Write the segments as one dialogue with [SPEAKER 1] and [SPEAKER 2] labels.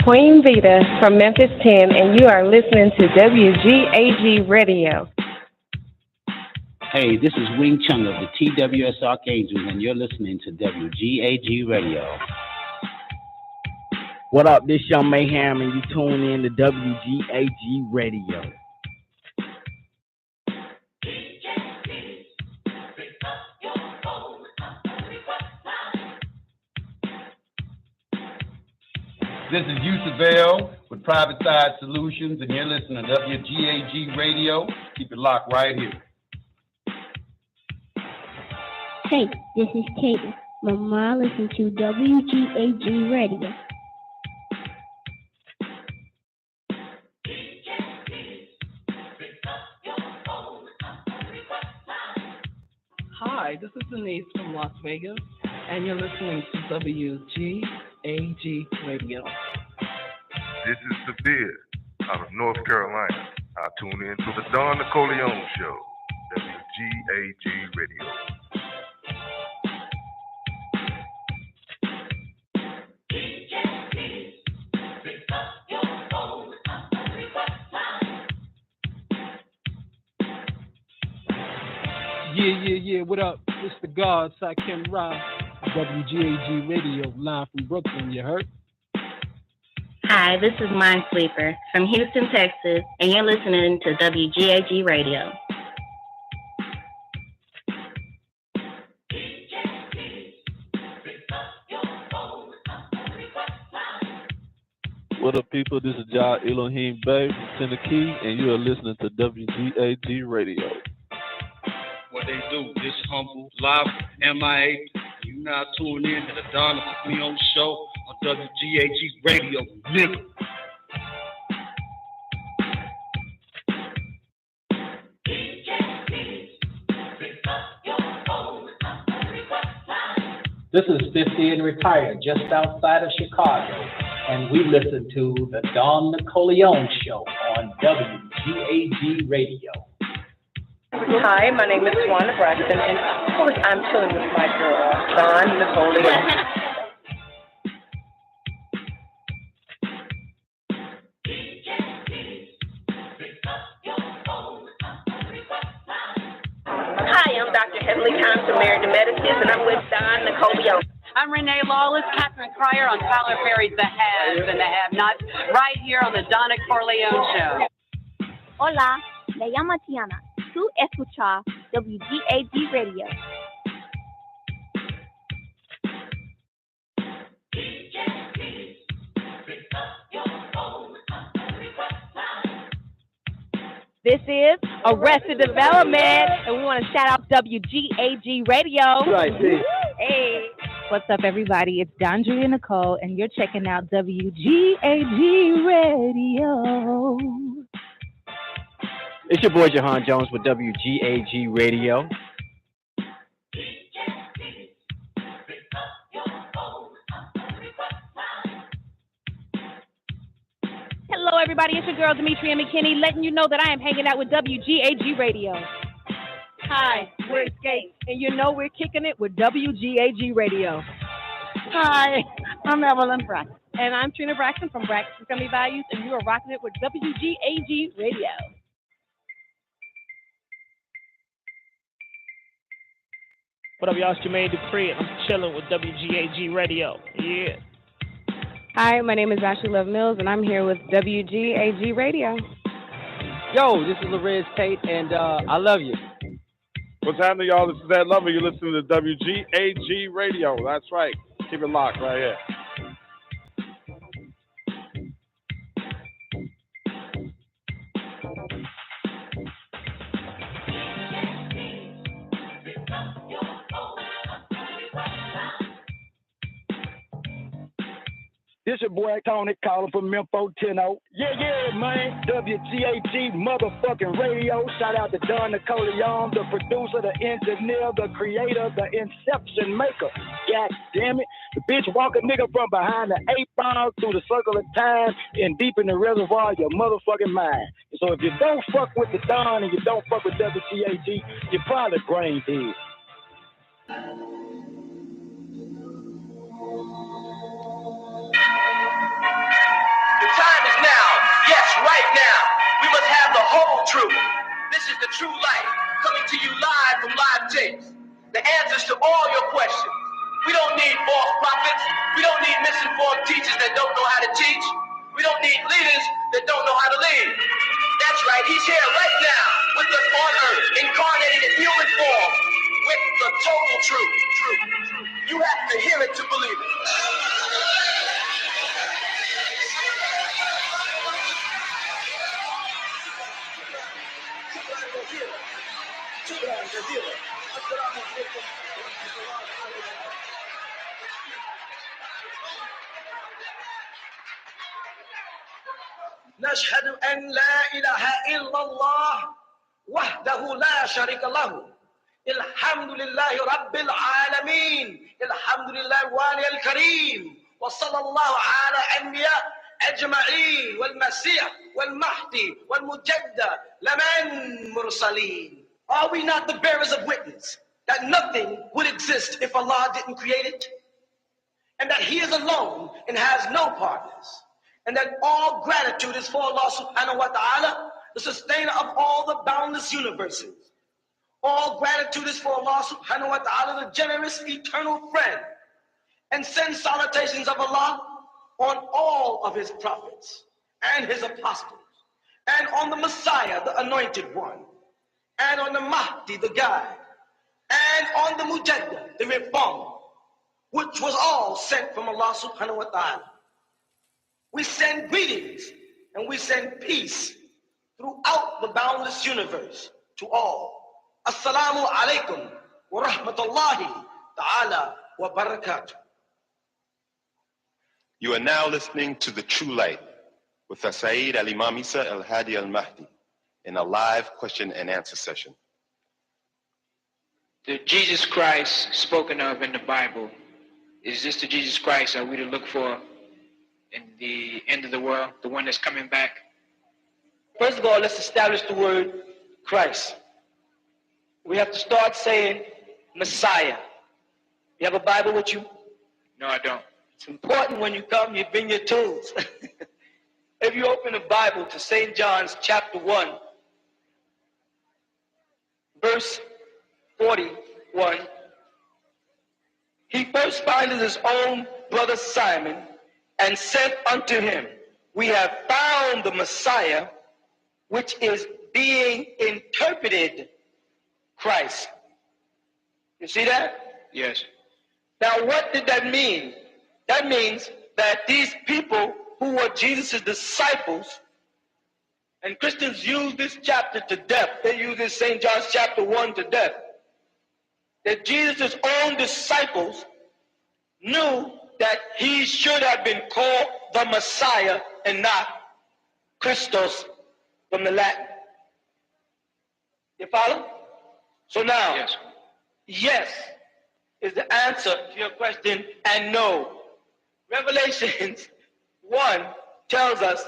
[SPEAKER 1] Queen Vita from Memphis 10, and you are listening to WGAG Radio.
[SPEAKER 2] Hey, this is Wing Chung of the TWS Archangels, and you're listening to WGAG Radio.
[SPEAKER 3] What up, this Young Mayhem, and you tune in to WGAG Radio.
[SPEAKER 4] This is Yusuf with Private Side Solutions, and you're listening to WGAG Radio. Keep it locked right here.
[SPEAKER 5] Hey, this is Katie. Mama, listen to WGAG Radio.
[SPEAKER 6] Hi, this is Denise from Las Vegas, and you're listening to WGAG Radio.
[SPEAKER 7] This is Sabir out of North Carolina. I tune in to the Don Nicoleone Show, WGAG Radio.
[SPEAKER 8] Yeah, what up? It's the God, Sakim Ra, WGAG Radio, live from Brooklyn, you heard?
[SPEAKER 9] Hi, this is Minesweeper from Houston, Texas, and you're listening to WGAG Radio.
[SPEAKER 10] What up, people? This is Jah Elohim Bay from Tennessee, and you are listening to WGAG Radio.
[SPEAKER 11] What they do, this humble, live, MIA. You now tune in to the Don Nicoleone Show on WGAG Radio, nigga.
[SPEAKER 12] This is 50 and retired, just outside of Chicago, and we listen to the Don Nicoleone Show on WGAG Radio.
[SPEAKER 1] Hi, my name is Juana Braxton, and of course I'm chilling with my girl, Don Nicoleone.
[SPEAKER 13] Hi, I'm Dr. Heavenly Thompson, Married to Medicine, and I'm with Don Nicoleone.
[SPEAKER 14] I'm Renee Lawless, Catherine Cryer on Tyler Perry's The Haves and the Have-Nots, right here on the Don Nicoleone Show.
[SPEAKER 15] Hola, me llamo Tiana. Tú escuchas WGAG Radio.
[SPEAKER 16] This is Arrested Development, and we want to shout out WGAG Radio.
[SPEAKER 3] Right,
[SPEAKER 16] hey. What's up, everybody? It's Dondria Nicole, and you're checking out WGAG Radio.
[SPEAKER 3] It's your boy Jahan Jones with WGAG Radio.
[SPEAKER 16] Hello, everybody. It's your girl, Demetria McKinney, letting you know that I am hanging out with WGAG Radio. Hi, we're Escape, and you know we're kicking it with WGAG Radio.
[SPEAKER 17] Hi, I'm Evelyn Braxton.
[SPEAKER 16] And I'm Trina Braxton from Braxton Family Values, and you are rocking it with WGAG Radio.
[SPEAKER 18] What up, y'all? It's Jermaine Dupree, and I'm chilling with WGAG Radio. Yeah.
[SPEAKER 1] Hi, my name is Ashley Love Mills, and I'm here with WGAG Radio.
[SPEAKER 19] Yo, this is Lorez Tate, and I love you.
[SPEAKER 20] What's happening, y'all? This is Ed Lover. You're listening to WGAG Radio. That's right. Keep it locked right here.
[SPEAKER 21] This your boy Tony calling from Memphis 10. Yeah, man. WGAG motherfucking radio. Shout out to Don Nicoleone, the producer, the engineer, the creator, the inception maker. God damn it. The bitch walk a nigga from behind the 8 ball through the circle of time and deep in the reservoir of your motherfucking mind. So if you don't fuck with the Don and you don't fuck with WGAG, you're probably brain dead.
[SPEAKER 2] live from live tapes. The answers to all your questions. We don't need false prophets. We don't need misinformed teachers that don't know how to teach. We don't need leaders that don't know how to lead. That's right, he's here right now with us on earth, incarnated in human form, with the total truth. You have to hear it to believe it. نشهد أن لا إله إلا الله وحده لا شريك له الحمد لله رب العالمين الحمد لله الوالي الكريم وصلى الله على أنبياء أجمعين والمسيح والمهدي والمجدد لمن مرسلين. Are we not the bearers of witness that nothing would exist if Allah didn't create it? And that He is alone and has no partners? And that all gratitude is for Allah subhanahu wa ta'ala, the sustainer of all the boundless universes. All gratitude is for Allah subhanahu wa ta'ala, the generous eternal friend. And send salutations of Allah on all of His prophets and His apostles, and on the Messiah, the anointed one, and on the Mahdi, the guide, and on the Mujaddid, the reformer, which was all sent from Allah subhanahu wa ta'ala. We send greetings and we send peace throughout the boundless universe to all. Assalamu alaikum wa rahmatullahi ta'ala wa barakatuh.
[SPEAKER 22] You are now listening to The True Light with Saeed Al-Imam Isa Al-Hadi Al-Mahdi in a live question and answer session.
[SPEAKER 23] The Jesus Christ spoken of in the Bible, is this the Jesus Christ are we to look for in the end of the world, the one that's coming back?
[SPEAKER 2] First of all, let's establish the word Christ. We have to start saying Messiah. You have a Bible with you?
[SPEAKER 23] No, I don't.
[SPEAKER 2] It's important when you come, you bring your tools. If you open the Bible to St. John's chapter 1, verse 41, he first findeth his own brother Simon and said unto him, we have found the Messiah, which is being interpreted Christ. You see that?
[SPEAKER 23] Yes.
[SPEAKER 2] Now, what did that mean? That means that these people who were Jesus' disciples, and Christians use this chapter to death. They use this St. John's chapter 1 to death. That Jesus' own disciples knew that he should have been called the Messiah and not Christos from the Latin. You follow? So now, yes is the answer to your question, and no. Revelations 1 tells us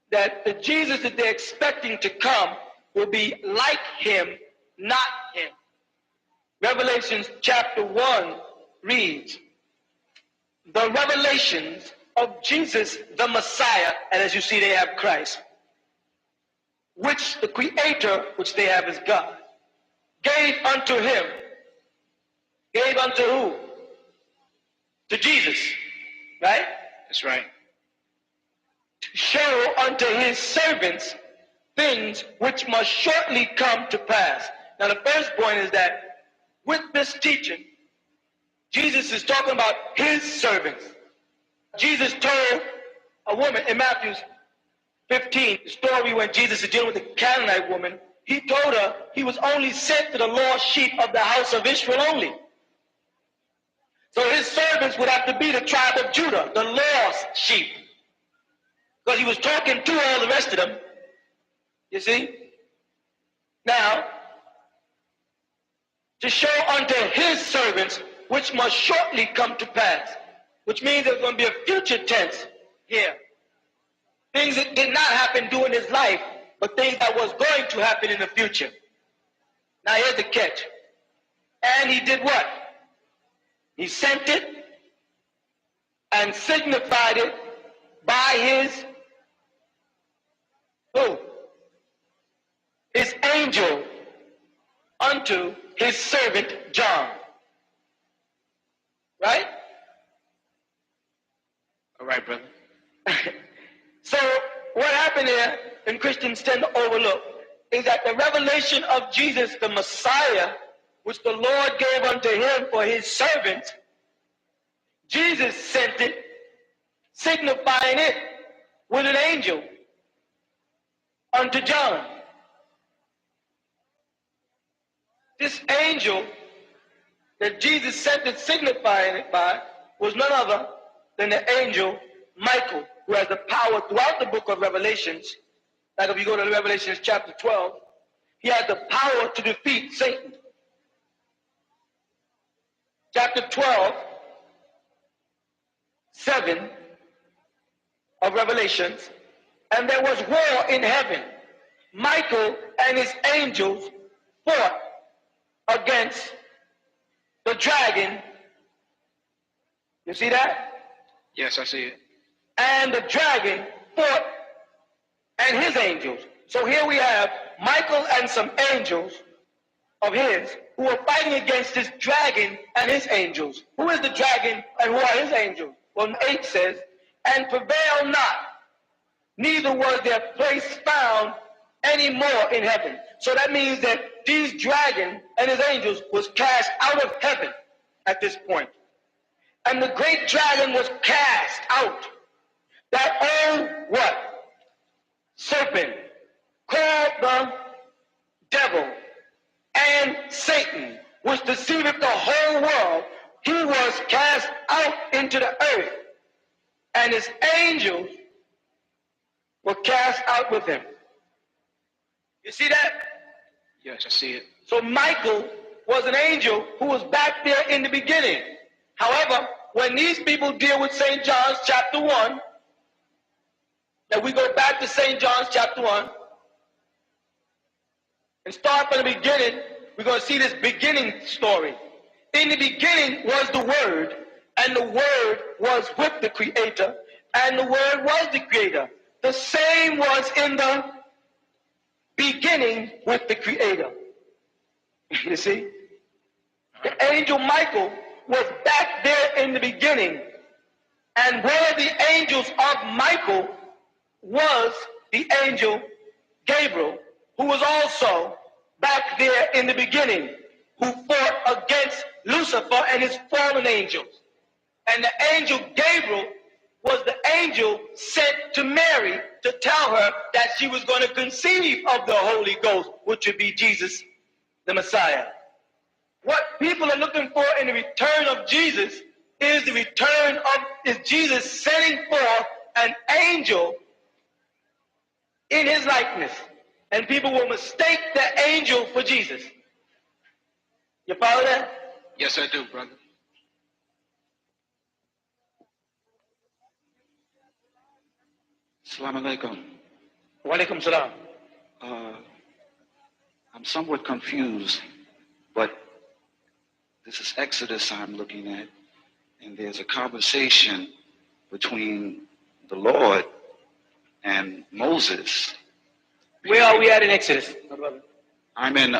[SPEAKER 2] that the Jesus that they're expecting to come will be like him, not him. Revelations chapter 1 reads, the revelations of Jesus the Messiah, and as you see they have Christ, which the Creator, which they have is God, gave unto him. Gave unto who? To Jesus, right?
[SPEAKER 23] That's right.
[SPEAKER 2] To show unto his servants things which must shortly come to pass. Now the first point is that with this teaching, Jesus is talking about his servants. Jesus told a woman in Matthew 15, the story when Jesus is dealing with the Canaanite woman, he told her he was only sent to the lost sheep of the house of Israel only. So his servants would have to be the tribe of Judah, the lost sheep. Because he was talking to all the rest of them. You see? Now, to show unto his servants which must shortly come to pass. Which means there's going to be a future tense here. Things that did not happen during his life, but things that was going to happen in the future. Now here's the catch. And he did what? He sent it and signified it by his who? His angel, unto his servant John. Right?
[SPEAKER 23] All right, brother.
[SPEAKER 2] So what happened here, and Christians tend to overlook, is that the revelation of Jesus, the Messiah, which the Lord gave unto him for his servant, Jesus sent it, signifying it with an angel unto John. This angel that Jesus sent it, signifying it by, was none other than the angel Michael, who has the power throughout the book of Revelations. Like if you go to Revelations chapter 12, he has the power to defeat Satan. Chapter 12, 7 of Revelations, and there was war in heaven. Michael and his angels fought against the dragon. You see that?
[SPEAKER 23] Yes, I see it.
[SPEAKER 2] And the dragon fought and his angels. So here we have Michael and some angels of his who are fighting against this dragon and his angels. Who is the dragon and who are his angels? Well, 8 says, and prevail not, neither was their place found any more in heaven. So that means that these dragon and his angels was cast out of heaven at this point. And the great dragon was cast out. That old what? Serpent, called the devil and Satan, which deceiveth the whole world, he was cast out into the earth, and his angels were cast out with him. You see that?
[SPEAKER 23] Yes, I see it.
[SPEAKER 2] So Michael was an angel who was back there in the beginning. However, when these people deal with St. John's chapter 1, now we go back to St. John's chapter 1 and start from the beginning, we're going to see this beginning story. In the beginning was the Word, and the Word was with the Creator, and the Word was the Creator. The same was in the beginning with the Creator. You see? The angel Michael was back there in the beginning, and one of the angels of Michael was the angel Gabriel, who was also back there in the beginning, who fought against Lucifer and his fallen angels. And the angel Gabriel was the angel sent to Mary to tell her that she was going to conceive of the Holy Ghost, which would be Jesus, the Messiah. What people are looking for in the return of Jesus is the return of Jesus sending forth an angel in his likeness. And people will mistake the angel for Jesus. You follow that?
[SPEAKER 23] Yes, I do, brother. Assalamu alaikum.
[SPEAKER 2] Wa alaikum salam.
[SPEAKER 23] I'm somewhat confused, but this is Exodus I'm looking at, and there's a conversation between the Lord and Moses.
[SPEAKER 2] Where are we at in Exodus?
[SPEAKER 23] I'm in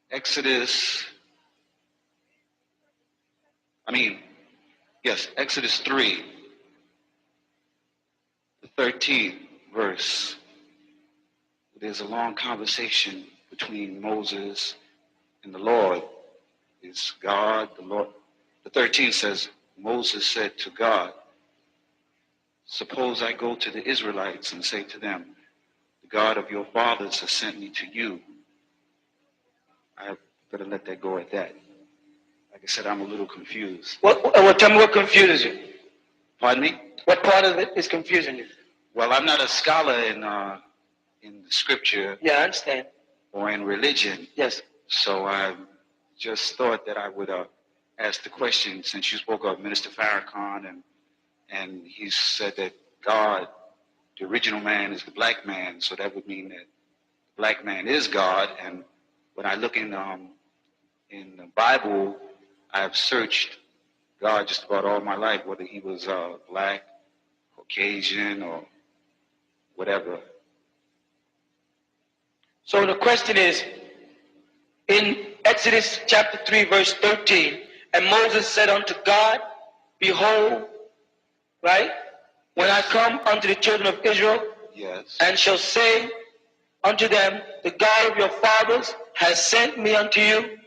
[SPEAKER 23] Exodus 3, the 13th verse. There's a long conversation between Moses and the Lord. Is God, the Lord. The 13th says, Moses said to God, suppose I go to the Israelites and say to them, the God of your fathers has sent me to you. I better let that go at that. Like I said, I'm a little confused.
[SPEAKER 2] Well, tell me what confuses you.
[SPEAKER 23] Pardon me?
[SPEAKER 2] What part of it is confusing you?
[SPEAKER 23] Well, I'm not a scholar in the scripture.
[SPEAKER 2] Yeah, I understand.
[SPEAKER 23] Or in religion.
[SPEAKER 2] Yes.
[SPEAKER 23] So I just thought that I would ask the question, since you spoke of Minister Farrakhan, and he said that God, the original man, is the black man. So that would mean that the black man is God. And when I look in the Bible, I've searched God just about all my life, whether he was black, Caucasian, or whatever.
[SPEAKER 2] So the question is, in Exodus chapter 3, verse 13, and Moses said unto God, behold, right, when I come unto the children of Israel,
[SPEAKER 23] Yes.
[SPEAKER 2] and shall say unto them, the God of your fathers has sent me unto you,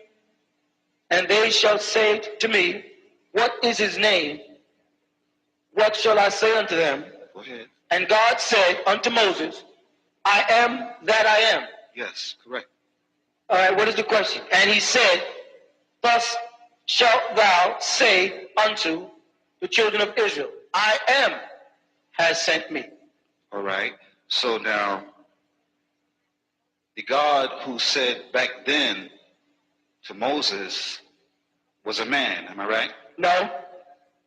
[SPEAKER 2] and they shall say to me, what is his name? What shall I say unto them?
[SPEAKER 23] Go ahead.
[SPEAKER 2] And God said unto Moses, I am that I am.
[SPEAKER 23] Yes, correct.
[SPEAKER 2] All right, what is the question? And he said, thus shalt thou say unto the children of Israel, I am has sent me.
[SPEAKER 23] All right. So now, the God who said back then to Moses was a man, am I right?
[SPEAKER 2] No.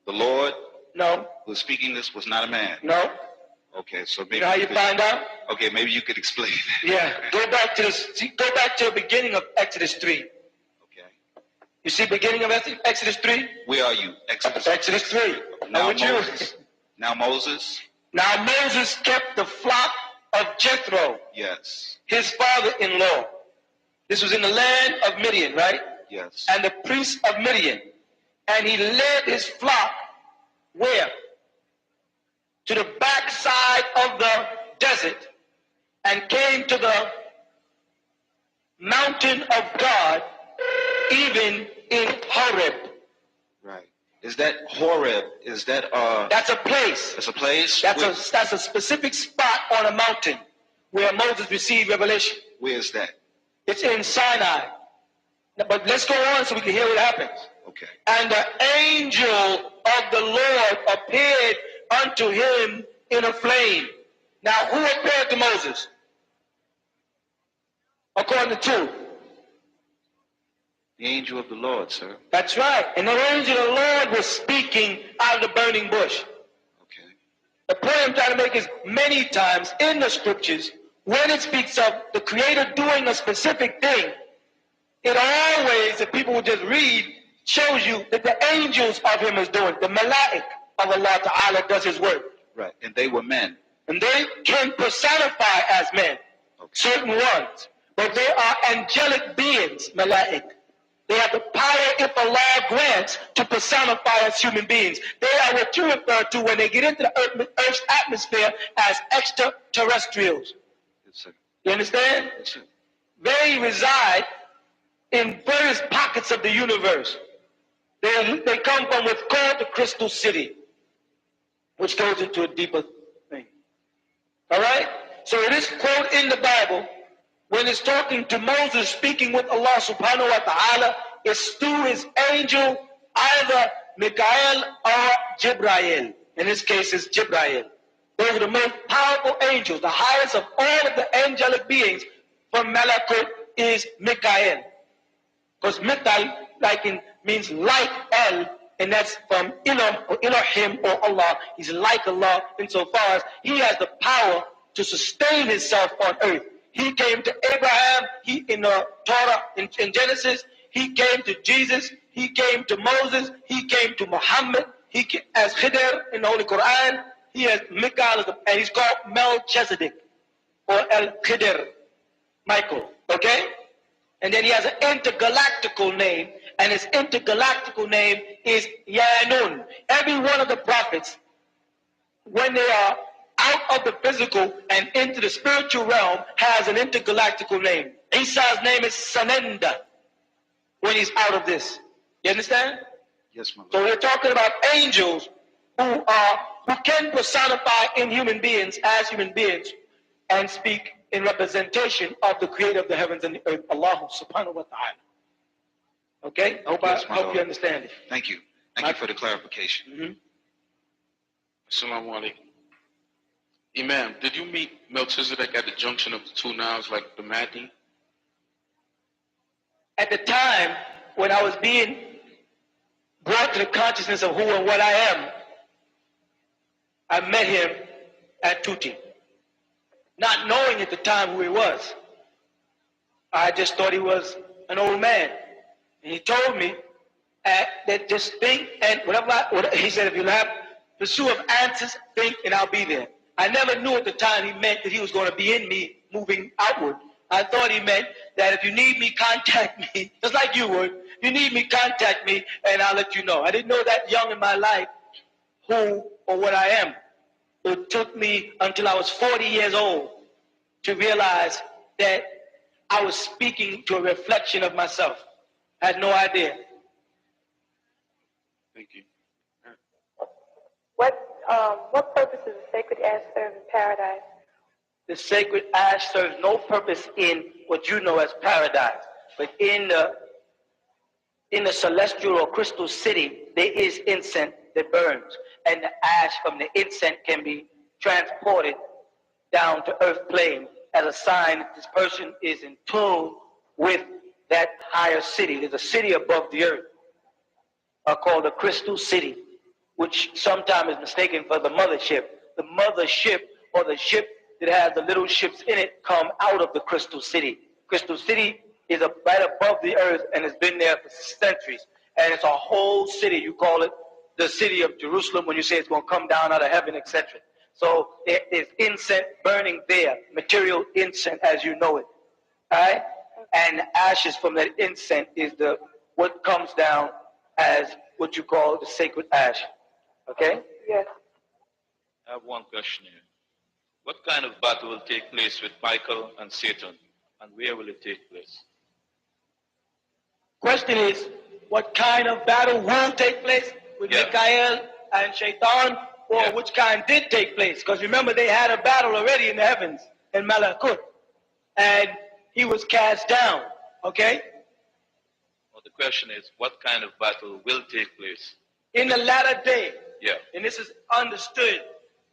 [SPEAKER 23] The Lord?
[SPEAKER 2] No.
[SPEAKER 23] Who was speaking this was not a man?
[SPEAKER 2] No.
[SPEAKER 23] Okay, so maybe
[SPEAKER 2] you know how you find out?
[SPEAKER 23] Okay, maybe you could explain.
[SPEAKER 2] Yeah, go back to the beginning of Exodus 3.
[SPEAKER 23] Okay.
[SPEAKER 2] You see beginning of Exodus 3?
[SPEAKER 23] Where are you? Exodus
[SPEAKER 2] 3.
[SPEAKER 23] Now Moses. Now Moses.
[SPEAKER 2] Now Moses kept the flock of Jethro,
[SPEAKER 23] Yes.
[SPEAKER 2] his father-in-law. This was in the land of Midian, right?
[SPEAKER 23] Yes.
[SPEAKER 2] And the priest of Midian. And he led his flock where? To the backside of the desert, and came to the mountain of God, even in Horeb.
[SPEAKER 23] Right. Is that Horeb? Is that
[SPEAKER 2] That's a place.
[SPEAKER 23] That's a place?
[SPEAKER 2] That's a specific spot on a mountain where Moses received revelation.
[SPEAKER 23] Where is that?
[SPEAKER 2] It's in Sinai. But let's go on so we can hear what happens.
[SPEAKER 23] Okay.
[SPEAKER 2] And the angel of the Lord appeared unto him in a flame. Now, who appeared to Moses? According to
[SPEAKER 23] the angel of the Lord, sir.
[SPEAKER 2] That's right. And the angel of the Lord was speaking out of the burning bush.
[SPEAKER 23] Okay.
[SPEAKER 2] The point I'm trying to make is many times in the scriptures, when it speaks of the Creator doing a specific thing, it always, if people would just read, shows you that the angels of him is doing. The malaik of Allah Ta'ala does his work.
[SPEAKER 23] Right. And they were men.
[SPEAKER 2] And they can personify as men, certain ones. But they are angelic beings, malaik. They have the power, if Allah grants, to personify as human beings. They are what you refer to when they get into the Earth's atmosphere as extraterrestrials.
[SPEAKER 23] Yes, sir.
[SPEAKER 2] You understand?
[SPEAKER 23] Yes, sir.
[SPEAKER 2] They reside in various pockets of the universe. They come from what's called the Crystal City, which goes into a deeper thing. All right? So this quote in the Bible, when it's talking to Moses speaking with Allah subhanahu wa ta'ala, it's through his angel, either Mikael or Jibrail. In this case, it's Jibrail. Those are the most powerful angels. The highest of all of the angelic beings from Malakut is Mikael. Because Mikael means like El, and that's from Elohim or Elohim or Allah. He's like Allah insofar as he has the power to sustain himself on earth. He came to Abraham, in the Torah, in Genesis. He came to Jesus. He came to Moses. He came to Muhammad. He came as Khidr in the Holy Quran. He has Mikael, and he's called Melchizedek or El Khidr, Michael. Okay? And then he has an intergalactical name, and his intergalactical name is Yanun. Every one of the prophets, when they are out of the physical and into the spiritual realm, has an intergalactical name. Isa's name is Sanenda when he's out of this. You understand?
[SPEAKER 23] Yes, ma'am.
[SPEAKER 2] So we're talking about angels who can personify in human beings as human beings and speak in representation of the creator of the heavens and the earth, Allah subhanahu wa ta'ala. Okay? I hope you understand it.
[SPEAKER 23] Thank you. Thank you for the clarification.
[SPEAKER 4] Assalamu alaikum. Imam, did you meet Melchizedek at the junction of the two Niles like the Mahdi?
[SPEAKER 2] At the time when I was being brought to the consciousness of who and what I am, I met him at Tuti. Not knowing at the time who he was. I just thought he was an old man. And he told me that just think, and whatever he said, if you have pursuit of answers, think, and I'll be there. I never knew at the time he meant that he was going to be in me moving outward. I thought he meant that if you need me, contact me, just like you would. If you need me, contact me, and I'll let you know. I didn't know that young in my life who or what I am. It took me until I was 40 years old to realize that I was speaking to a reflection of myself. I had no idea.
[SPEAKER 4] Thank you.
[SPEAKER 1] What purpose does the sacred ash serve in paradise?
[SPEAKER 2] The sacred ash serves no purpose in what you know as paradise, but in the celestial or crystal city, there is incense that burns, and the ash from the incense can be transported down to earth plane as a sign that this person is in tune with that higher city. There's a city above the earth called the crystal city, which sometimes is mistaken for the mothership. The mothership, or the ship that has the little ships in it, come out of the crystal city. Crystal city is right above the earth and has been there for centuries. And it's a whole city. You call it the city of Jerusalem when you say it's going to come down out of heaven, etc. So there's incense burning there, material incense as you know it. All right? And the ashes from that incense is what comes down as what you call the sacred ash. Okay?
[SPEAKER 1] Yes.
[SPEAKER 5] I have one question here. What kind of battle will take place with Michael and Satan, and where will it take place?
[SPEAKER 2] Question is, what kind of battle will take place with Michael and Shaitan, or which kind did take place? Because remember, they had a battle already in the heavens, in Malakut, and he was cast down. Okay?
[SPEAKER 5] Well, the question is, what kind of battle will take place?
[SPEAKER 2] In the latter day,
[SPEAKER 5] Yeah.
[SPEAKER 2] and this is understood,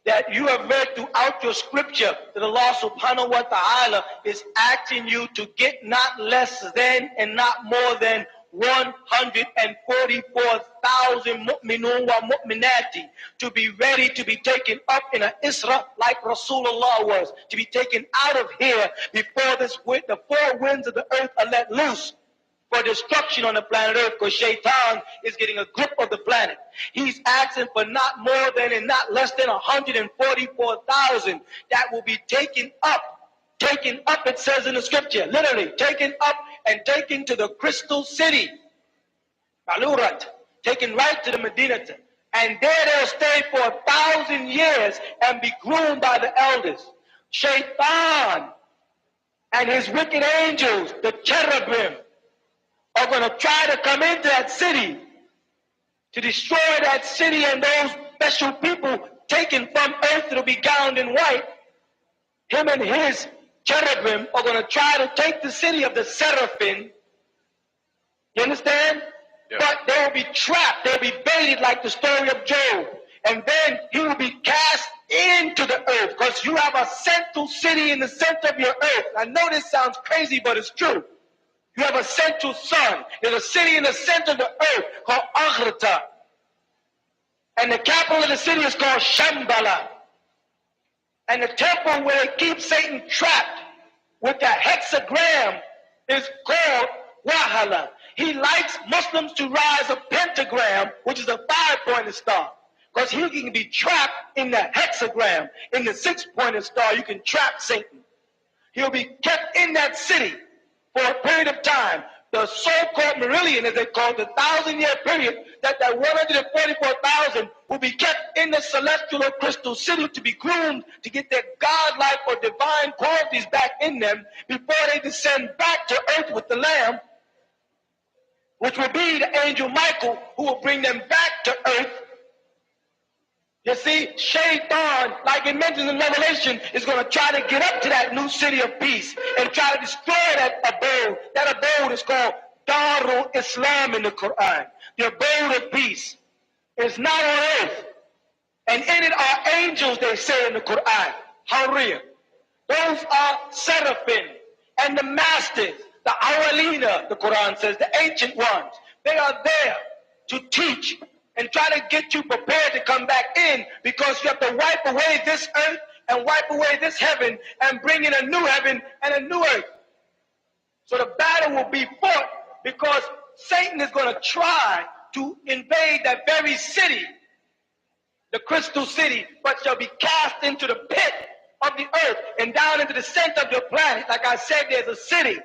[SPEAKER 2] that you have read throughout your scripture that Allah subhanahu wa ta'ala is asking you to get not less than and not more than 144,000 mu'minun wa mu'minati to be ready to be taken up in an Isra like Rasulullah was, to be taken out of here before the four winds of the earth are let loose for destruction on the planet Earth, because Shaitan is getting a grip of the planet. He's asking for not more than and not less than 144,000 that will be taken up. Taken up, it says in the scripture, literally, taken up and taken to the crystal city. Malurat, taken right to the Medina. And there they'll stay for 1,000 years and be groomed by the elders. Shaitan and his wicked angels, the cherubim, are going to try to come into that city to destroy that city and those special people taken from earth that will be gowned in white. Him and his cherubim are going to try to take the city of the seraphim. You understand? Yeah. But they will be trapped. They'll be baited like the story of Job. And then he will be cast into the earth, because you have a central city in the center of your earth. I know this sounds crazy, but it's true. You have a central sun. There's a city in the center of the earth called Aghrata. And the capital of the city is called Shambhala. And the temple where they keep Satan trapped with that hexagram is called Wahala. He likes Muslims to rise a pentagram, which is a 5-pointed star, because he can be trapped in the hexagram. In the 6-pointed star, you can trap Satan. He'll be kept in that city for a period of time. The so-called merillion, as they call it, the 1,000-year period, that 144,000 will be kept in the celestial or crystal city to be groomed to get their godlike or divine qualities back in them before they descend back to earth with the Lamb, which will be the angel Michael, who will bring them back to earth. You see, Shaitan, like it mentions in Revelation, is going to try to get up to that new city of peace and try to destroy that abode. That abode is called Darul Islam in the Quran. The abode of peace. It's not on earth. And in it are angels, they say in the Quran. Hawriya. Those are seraphim and the masters, the awalina, the Quran says, the ancient ones. They are there to teach and try to get you prepared to come back in, because you have to wipe away this earth and wipe away this heaven and bring in a new heaven and a new earth. So the battle will be fought, because Satan is going to try to invade that very city, the crystal city, but shall be cast into the pit of the earth and down into the center of your planet. Like I said, there's a city.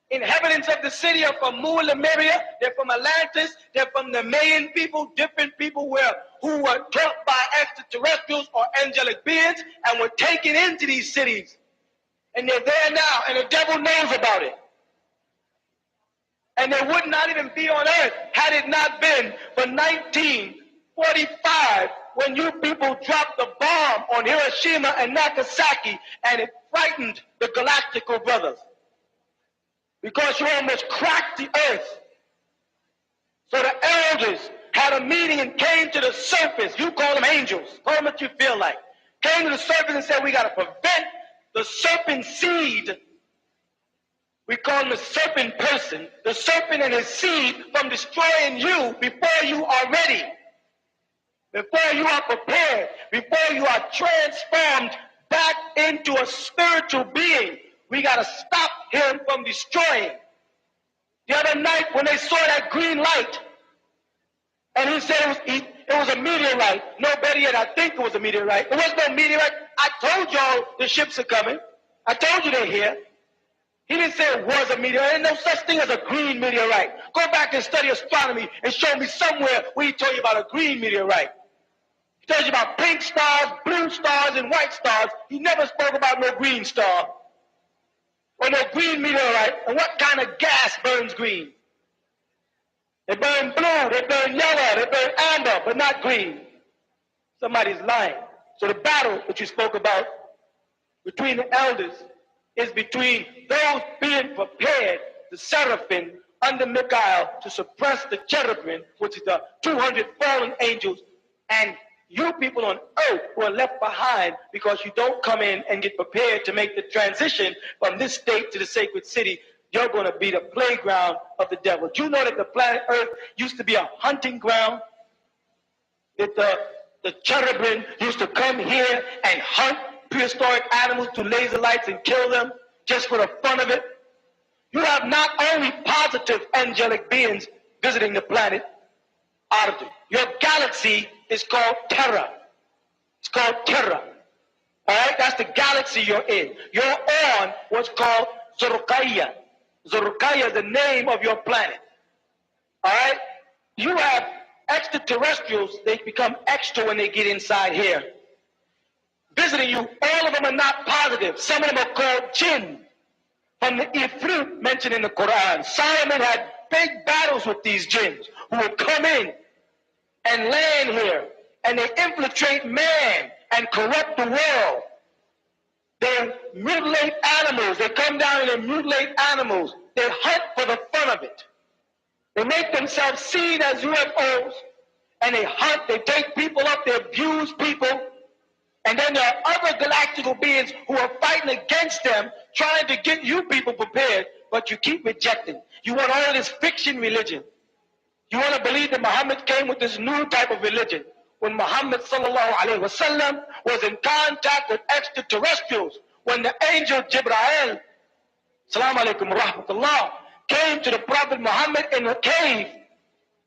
[SPEAKER 2] Inhabitants of the city are from Mu and Lemuria, they're from Atlantis, they're from the Mayan people, different people who were taught by extraterrestrials or angelic beings and were taken into these cities. And they're there now, and the devil knows about it. And they would not even be on earth had it not been for 1945 when you people dropped the bomb on Hiroshima and Nagasaki, and it frightened the Galactical brothers. Because you almost cracked the earth. So the elders had a meeting and came to the surface. You call them angels. Call them what you feel like. Came to the surface and said, we got to prevent the serpent seed. We call him the serpent person. The serpent and his seed from destroying you before you are ready. Before you are prepared. Before you are transformed back into a spiritual being. We got to stop him from destroying. The other night when they saw that green light, and he said it was a meteorite. No, better yet, I think it was a meteorite. There was no meteorite. I told y'all the ships are coming. I told you they're here. He didn't say it was a meteorite. There's no such thing as a green meteorite. Go back and study astronomy and show me somewhere where he told you about a green meteorite. He told you about pink stars, blue stars, and white stars. He never spoke about no green star. Or no green meteorite, and what kind of gas burns green? They burn blue, they burn yellow, they burn amber, but not green. Somebody's lying. So the battle that you spoke about between the elders is between those being prepared, the seraphim under Michael, to suppress the cherubim, which is the 200 fallen angels, and you people on earth who are left behind because you don't come in and get prepared to make the transition from this state to the sacred city. You're going to be the playground of the devil. Do you know that the planet Earth used to be a hunting ground? That the cherubim used to come here and hunt prehistoric animals to laser lights and kill them just for the fun of it? You have not only positive angelic beings visiting the planet, your galaxy is called Terra. It's called Terra. All right, that's the galaxy you're in. You're on what's called Zorukaya. Zorukaya is the name of your planet. All right, you have extraterrestrials. They become extra when they get inside here. Visiting you, all of them are not positive. Some of them are called jinn. From the Ifrit mentioned in the Quran, Solomon had big battles with these jinns who would come in and land here, and they infiltrate man and corrupt the world. They mutilate animals. They come down and they mutilate animals. They hunt for the fun of it. They make themselves seen as UFOs, and they hunt. They take people up. They abuse people. And then there are other galactical beings who are fighting against them, trying to get you people prepared, but you keep rejecting. You want all this fiction religion. You want to believe that Muhammad came with this new type of religion. When Muhammad sallallahu alaihi wasallam was in contact with extraterrestrials, when the angel Jibreel, salam alaikum rahmatullah, came to the Prophet Muhammad in a cave,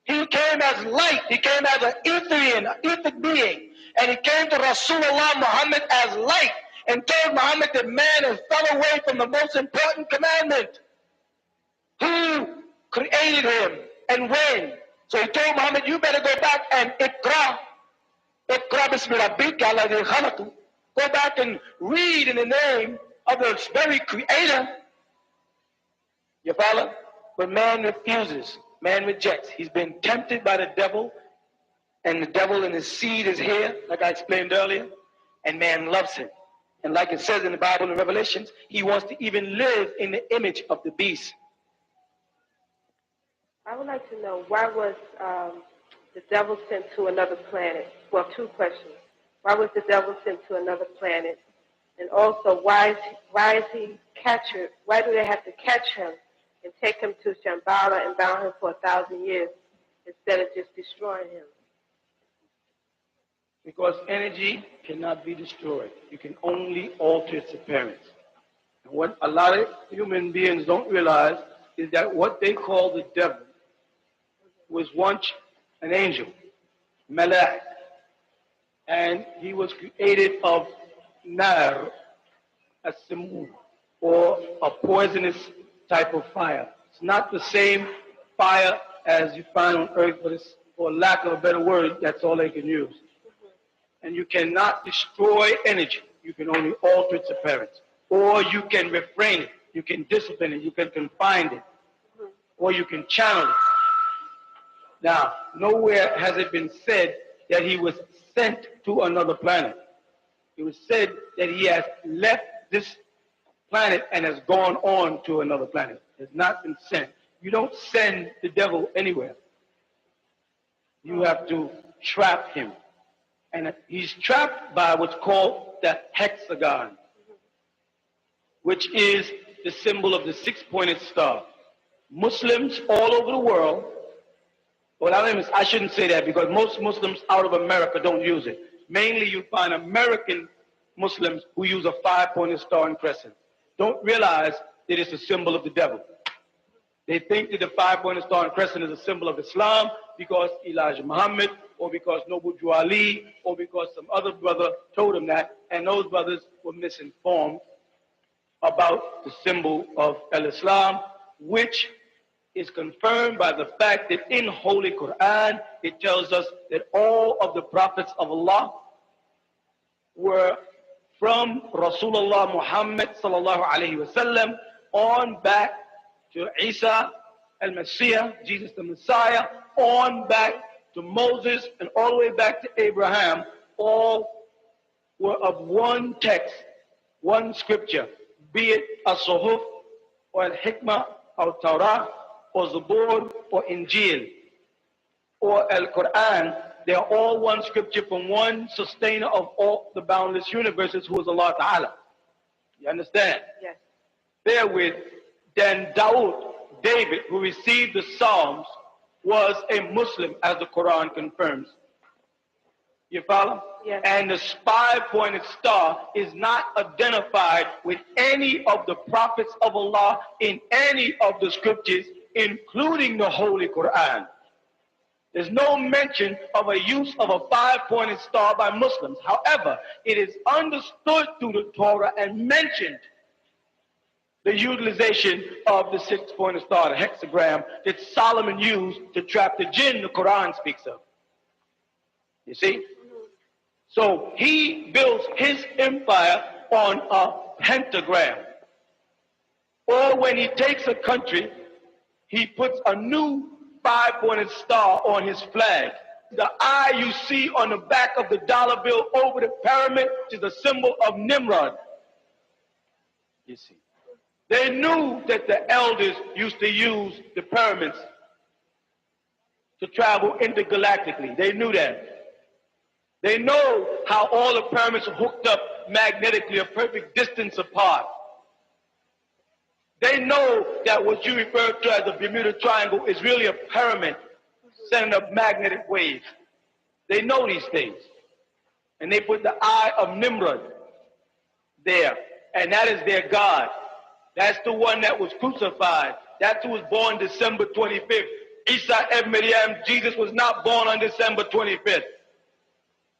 [SPEAKER 2] he came as light, he came as an etheric being, and he came to Rasulullah Muhammad as light, and told Muhammad that man has fell away from the most important commandment. Who created him? And when? So he told Muhammad, you better go back and Iqra bismi rabbika alladhi khalaq. Go back and read in the name of the very creator. You follow? But man refuses. Man rejects. He's been tempted by the devil, and the devil and his seed is here, like I explained earlier, and man loves him. And like it says in the Bible in Revelations, he wants to even live in the image of the beast.
[SPEAKER 1] I would like to know, why was the devil sent to another planet? Well, two questions. Why was the devil sent to another planet? And also, why is he captured? Why do they have to catch him and take him to Shambhala and bound him for 1,000 years instead of just destroying him?
[SPEAKER 2] Because energy cannot be destroyed. You can only alter its appearance. And what a lot of human beings don't realize is that what they call the devil was once an angel, Malach, and he was created of
[SPEAKER 6] nar, as-simu, or a poisonous type of fire. It's not the same fire as you find on earth, but it's, for lack of a better word, that's all they can use. And you cannot destroy energy. You can only alter its appearance. Or you can refrain it. You can discipline it. You can confine it. Or you can channel it. Now, nowhere has it been said that he was sent to another planet. It was said that he has left this planet and has gone on to another planet. It has not been sent. You don't send the devil anywhere. You have to trap him. And he's trapped by what's called the hexagon, which is the symbol of the six-pointed star. Muslims all over the world, well, I shouldn't say that because most Muslims out of America don't use it. Mainly you find American Muslims who use a five-pointed star and crescent. Don't realize that it's a symbol of the devil. They think that the five-pointed star and crescent is a symbol of Islam because Elijah Muhammad, or because Noble Drew Ali, or because some other brother told them that, and those brothers were misinformed about the symbol of Al-Islam, which is confirmed by the fact that in Holy Quran, it tells us that all of the prophets of Allah were from Rasulullah Muhammad sallallahu alayhi wasallam on back to Isa al-Messiah, Jesus the Messiah, on back to Moses, and all the way back to Abraham. All were of one text, one scripture, be it as-Suhuf or al-Hikmah or Torah or Zabur or Injil or Al-Quran. They are all one scripture from one sustainer of all the boundless universes, who is Allah Ta'ala. You understand?
[SPEAKER 1] Yes.
[SPEAKER 6] Therewith, then David, who received the Psalms, was a Muslim, as the Quran confirms. You follow?
[SPEAKER 1] Yes.
[SPEAKER 6] And the five-pointed star is not identified with any of the prophets of Allah in any of the scriptures, including the Holy Quran. There's no mention of a use of a five-pointed star by Muslims. However, it is understood through the Torah and mentioned the utilization of the six-pointed star, the hexagram, that Solomon used to trap the jinn the Quran speaks of. You see? So he builds his empire on a pentagram. Or when he takes a country, he puts a new five-pointed star on his flag. The eye you see on the back of the dollar bill over the pyramid is a symbol of Nimrod. You see. They knew that the elders used to use the pyramids to travel intergalactically. They knew that. They know how all the pyramids are hooked up magnetically a perfect distance apart. They know that what you refer to as the Bermuda Triangle is really a pyramid sending up magnetic waves. They know these things. And they put the eye of Nimrod there. And that is their God. That's the one that was crucified. That's who was born December 25th. Isa ibn Maryam, Jesus, was not born on December 25th.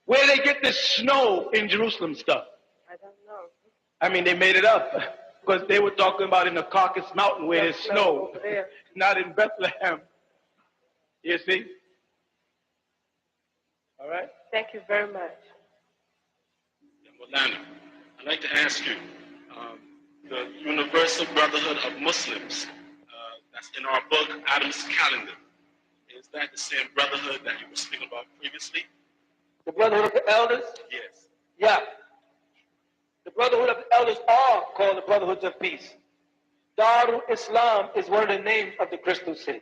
[SPEAKER 6] Where they get this snow in Jerusalem stuff?
[SPEAKER 1] I don't know.
[SPEAKER 6] I mean, they made it up because they were talking about in the Caucasus Mountain where there's snow, not in Bethlehem. You see? All right?
[SPEAKER 1] Thank you very much.
[SPEAKER 4] Molana, I'd like to ask you, the Universal Brotherhood of Muslims, that's in our book, Adam's Calendar, is that the same brotherhood that you were speaking about previously?
[SPEAKER 6] The Brotherhood of the Elders?
[SPEAKER 4] Yes.
[SPEAKER 6] Yeah. The Brotherhood of the Elders are called the Brotherhoods of Peace. Darul Islam is one of the names of the Crystal City.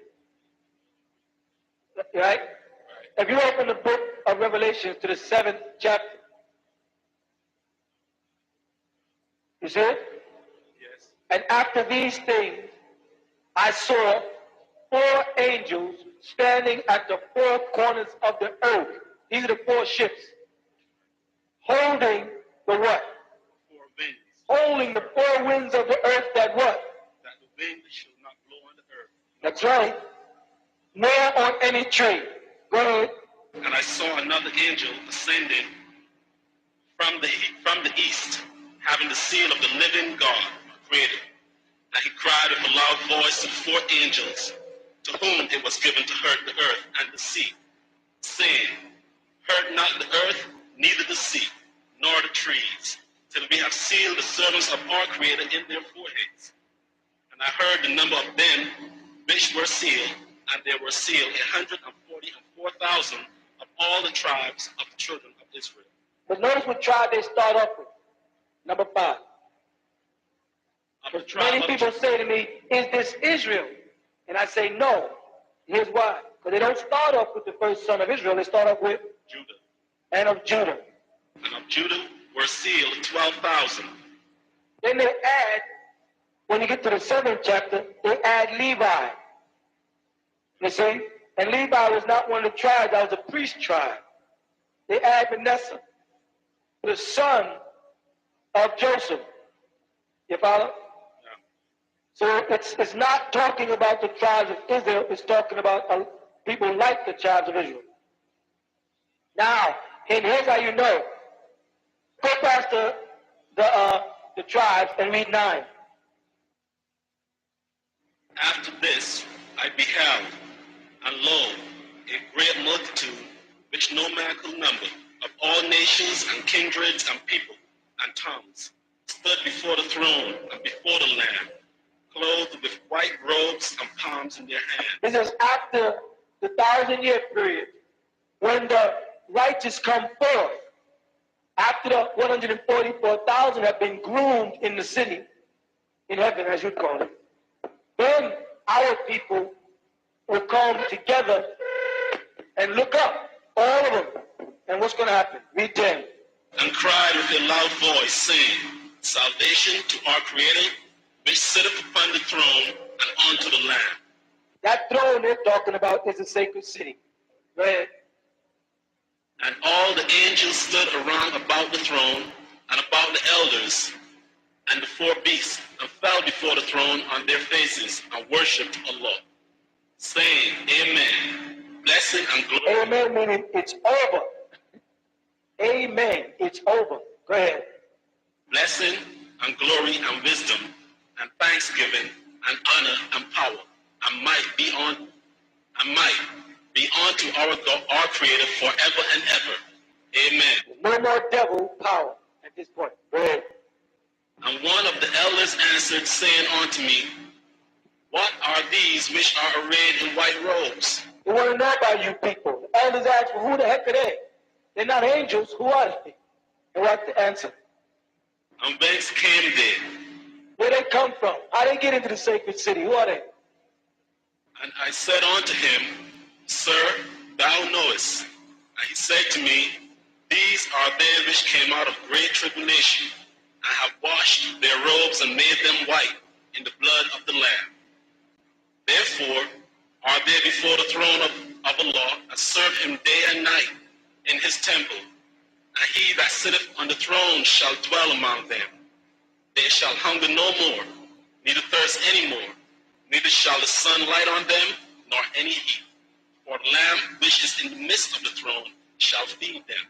[SPEAKER 6] Right? If you open the book of Revelation to the 7th chapter, you see it?
[SPEAKER 4] Yes.
[SPEAKER 6] And after these things, I saw 4 angels standing at the 4 corners of the earth. These are the 4 ships. Holding the what?
[SPEAKER 4] 4 winds.
[SPEAKER 6] Holding the 4 winds of the earth that what?
[SPEAKER 4] That the wind shall not blow on the earth.
[SPEAKER 6] That's right. Nor on any tree. Go ahead.
[SPEAKER 4] And I saw another angel ascending from the east, having the seal of the living God, Creator. And he cried with a loud voice to the 4 angels, to whom it was given to hurt the earth and the sea, saying, hurt not the earth, neither the sea, nor the trees, till we have sealed the servants of our Creator in their foreheads. And I heard the number of them which were sealed, and there were sealed 144,000 of all the tribes of the children of Israel.
[SPEAKER 6] But notice what tribe they start off with. Number 5. Many people say to me, is this Israel? And I say no. Here's why. Because they don't start off with the first son of Israel. They start off with
[SPEAKER 4] Judah.
[SPEAKER 6] And of Judah.
[SPEAKER 4] And of Judah were sealed 12,000.
[SPEAKER 6] Then they add, when you get to the 7th chapter, they add Levi. You see? And Levi was not one of the tribes. That was a priest tribe. They add Manasseh, the son of Joseph. You follow? So it's not talking about the tribes of Israel. It's talking about people like the tribes of Israel. Now, and here's how you know. Go past the tribes and read 9.
[SPEAKER 4] After this I beheld, and lo, a great multitude, which no man could number, of all nations and kindreds and people and tongues, stood before the throne and before the Lamb, clothed with white robes and palms in their hands.
[SPEAKER 6] This is after the 1,000-year period, when the righteous come forth. After the 144,000 have been groomed in the city, in heaven, as you call it, then our people will come together and look up, all of them. And what's going to happen? Read 10.
[SPEAKER 4] And cried with a loud voice, saying, salvation to our Creator, which sitteth upon the throne and unto the Lamb.
[SPEAKER 6] That throne they're talking about is a sacred city. Go ahead.
[SPEAKER 4] And all the angels stood around about the throne and about the elders and the 4 beasts, and fell before the throne on their faces and worshipped Allah, saying, Amen. Blessing and glory.
[SPEAKER 6] Amen meaning it's over. Amen. It's over. Go ahead.
[SPEAKER 4] Blessing and glory and wisdom and thanksgiving and honor and power and might be unto our Creator forever and ever. Amen.
[SPEAKER 6] No more devil power at this point. Go ahead.
[SPEAKER 4] And one of the elders answered, saying unto me, what are these which are arrayed in white robes?
[SPEAKER 6] We want to know about you people. The elders asked, well, who the heck are they? They're not angels. Who are they? And what's the answer?
[SPEAKER 4] And whence came they?
[SPEAKER 6] Where they come from? How they get into the sacred city? Who are they?
[SPEAKER 4] And I said unto him, Sir, thou knowest. And he said to me, these are they which came out of great tribulation, and have washed their robes and made them white in the blood of the Lamb. Therefore are they before the throne of Allah, and serve him day and night in his temple. And he that sitteth on the throne shall dwell among them. They shall hunger no more, neither thirst any more, neither shall the sun light on them, nor any heat. For the Lamb which is in the midst of the throne shall feed them,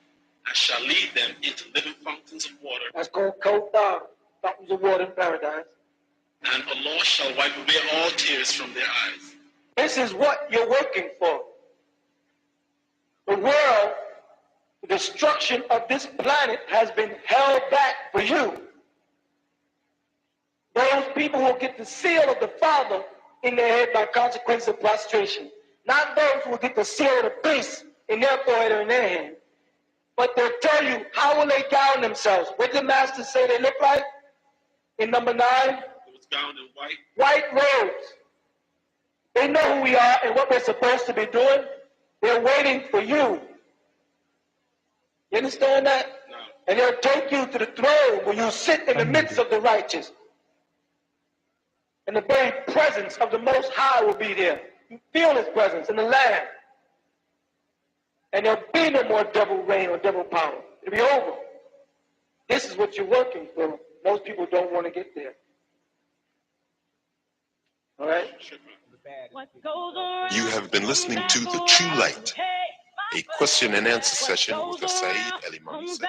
[SPEAKER 4] and shall lead them into living fountains of water.
[SPEAKER 6] That's called Kothar, fountains of water in paradise.
[SPEAKER 4] And Allah shall wipe away all tears from their eyes.
[SPEAKER 6] This is what you're working for. The world, the destruction of this planet has been held back for you. Those people who get the seal of the Father in their head by consequence of prostration. Not those who get the seal of the beast in their forehead or in their hand. But they'll tell you, how will they gown themselves? What did the master say they look like? In number 9?
[SPEAKER 4] It was gowned in white.
[SPEAKER 6] White robes. They know who we are and what we're supposed to be doing. They're waiting for you. You understand that?
[SPEAKER 4] No.
[SPEAKER 6] And they'll take you to the throne where you sit in the midst of the righteous. And the very presence of the Most High will be there. You feel his presence in the Lamb. And there'll be no more devil reign or devil power. It'll be over. This is what you're working for. Most people don't want to get there. All right?
[SPEAKER 22] You have been listening to The True Light a question and answer session with the Saeed Al-Imam Isa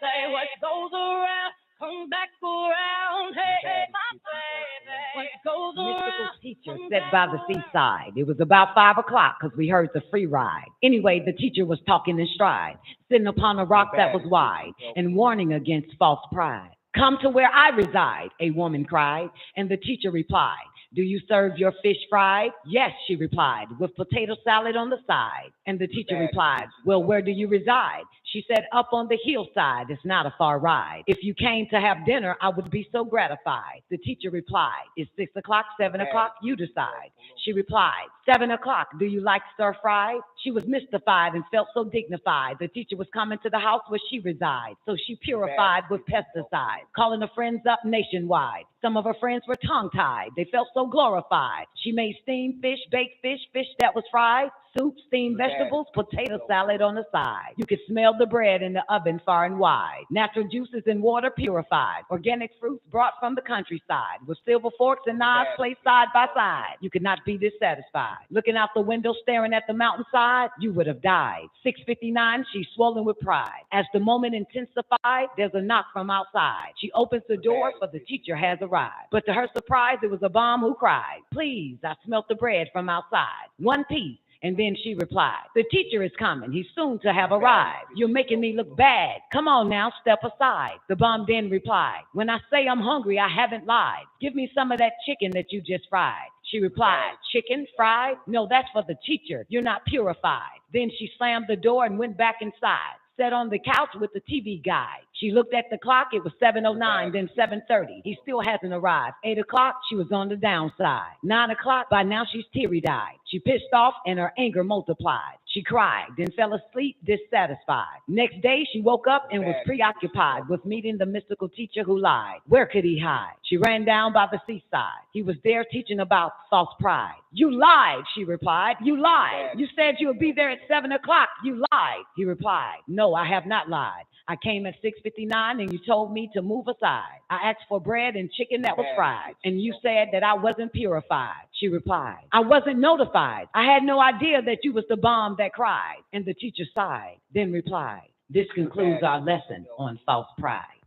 [SPEAKER 16] Say what goes around, come back around. Hey, my baby. What goes
[SPEAKER 7] Mystical
[SPEAKER 16] around.
[SPEAKER 7] teacher sat by the seaside. It was about 5 o'clock because we heard the free ride. Anyway, the teacher was talking in stride, sitting upon a rock that was wide and warning against false pride. Come to where I reside, a woman cried, and the teacher replied, do you serve your fish fried? Yes, she replied, with potato salad on the side. And the teacher replied, well, where do you reside? She said, up on the hillside, it's not a far ride. If you came to have dinner, I would be so gratified. The teacher replied, it's 6 o'clock, 7 o'clock, you decide. She replied, 7 o'clock, do you like stir fried? She was mystified and felt so dignified. The teacher was coming to the house where she resides, so she purified with pesticides, calling her friends up nationwide. Some of her friends were tongue-tied. They felt so glorified. She made steamed fish, baked fish, fish that was fried, soup, steamed vegetables, potato salad on the side. You could smell the bread in the oven far and wide. Natural juices and water purified. Organic fruits brought from the countryside. With silver forks and knives placed side by side. You could not be dissatisfied. Looking out the window, staring at the mountainside, you would have died. 6:59, she's swollen with pride. As the moment intensified, there's a knock from outside. She opens the door, for the teacher has arrived. But to her surprise, it was a bomb who cried, please, I smelt the bread from outside. One piece. And then she replied, the teacher is coming. He's soon to have arrived. You're making me look bad. Come on now, step aside. The bomb then replied, when I say I'm hungry, I haven't lied. Give me some of that chicken that you just fried. She replied, chicken fried? No, that's for the teacher. You're not purified. Then she slammed the door and went back inside. Sat on the couch with the TV guide. She looked at the clock, it was 7:09, then 7:30. He still hasn't arrived. 8 o'clock, she was on the downside. 9 o'clock, by now she's teary-eyed. She pissed off and her anger multiplied. She cried, then fell asleep dissatisfied. Next day, she woke up and was preoccupied with meeting the mystical teacher who lied. Where could he hide? She ran down by the seaside. He was there teaching about false pride. You lied, she replied. You lied. You said you would be there at 7 o'clock. You lied. He replied, no, I have not lied. I came at 6:59 and you told me to move aside. I asked for bread and chicken that was fried, and you said that I wasn't purified. She replied, I wasn't notified. I had no idea that you was the bomb that cried. And the teacher sighed, then replied, this concludes our lesson on false pride.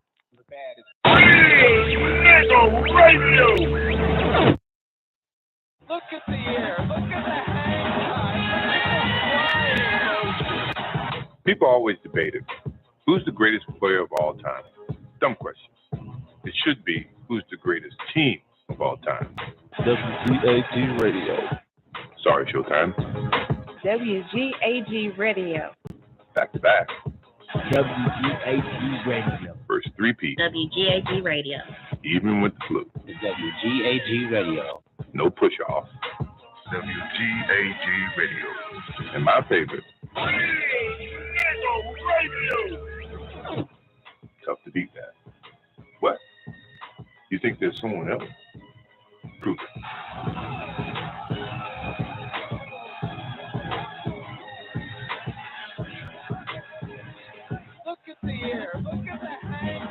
[SPEAKER 21] Radio.
[SPEAKER 8] Look at the air. Look at the hang.
[SPEAKER 9] People always debate it. Who's the greatest player of all time? Dumb question. It should be, who's the greatest team of all time?
[SPEAKER 10] WGAG Radio.
[SPEAKER 9] Sorry, Showtime.
[SPEAKER 24] WGAG Radio.
[SPEAKER 9] Back to back.
[SPEAKER 3] WGAG Radio.
[SPEAKER 9] First three-peat.
[SPEAKER 24] WGAG Radio.
[SPEAKER 9] Even with the flu.
[SPEAKER 3] WGAG Radio.
[SPEAKER 9] No push-off. WGAG Radio. And my favorite. Tough to beat that. What? You think there's someone else? Prove it.
[SPEAKER 8] Look at the air. Look at the hang.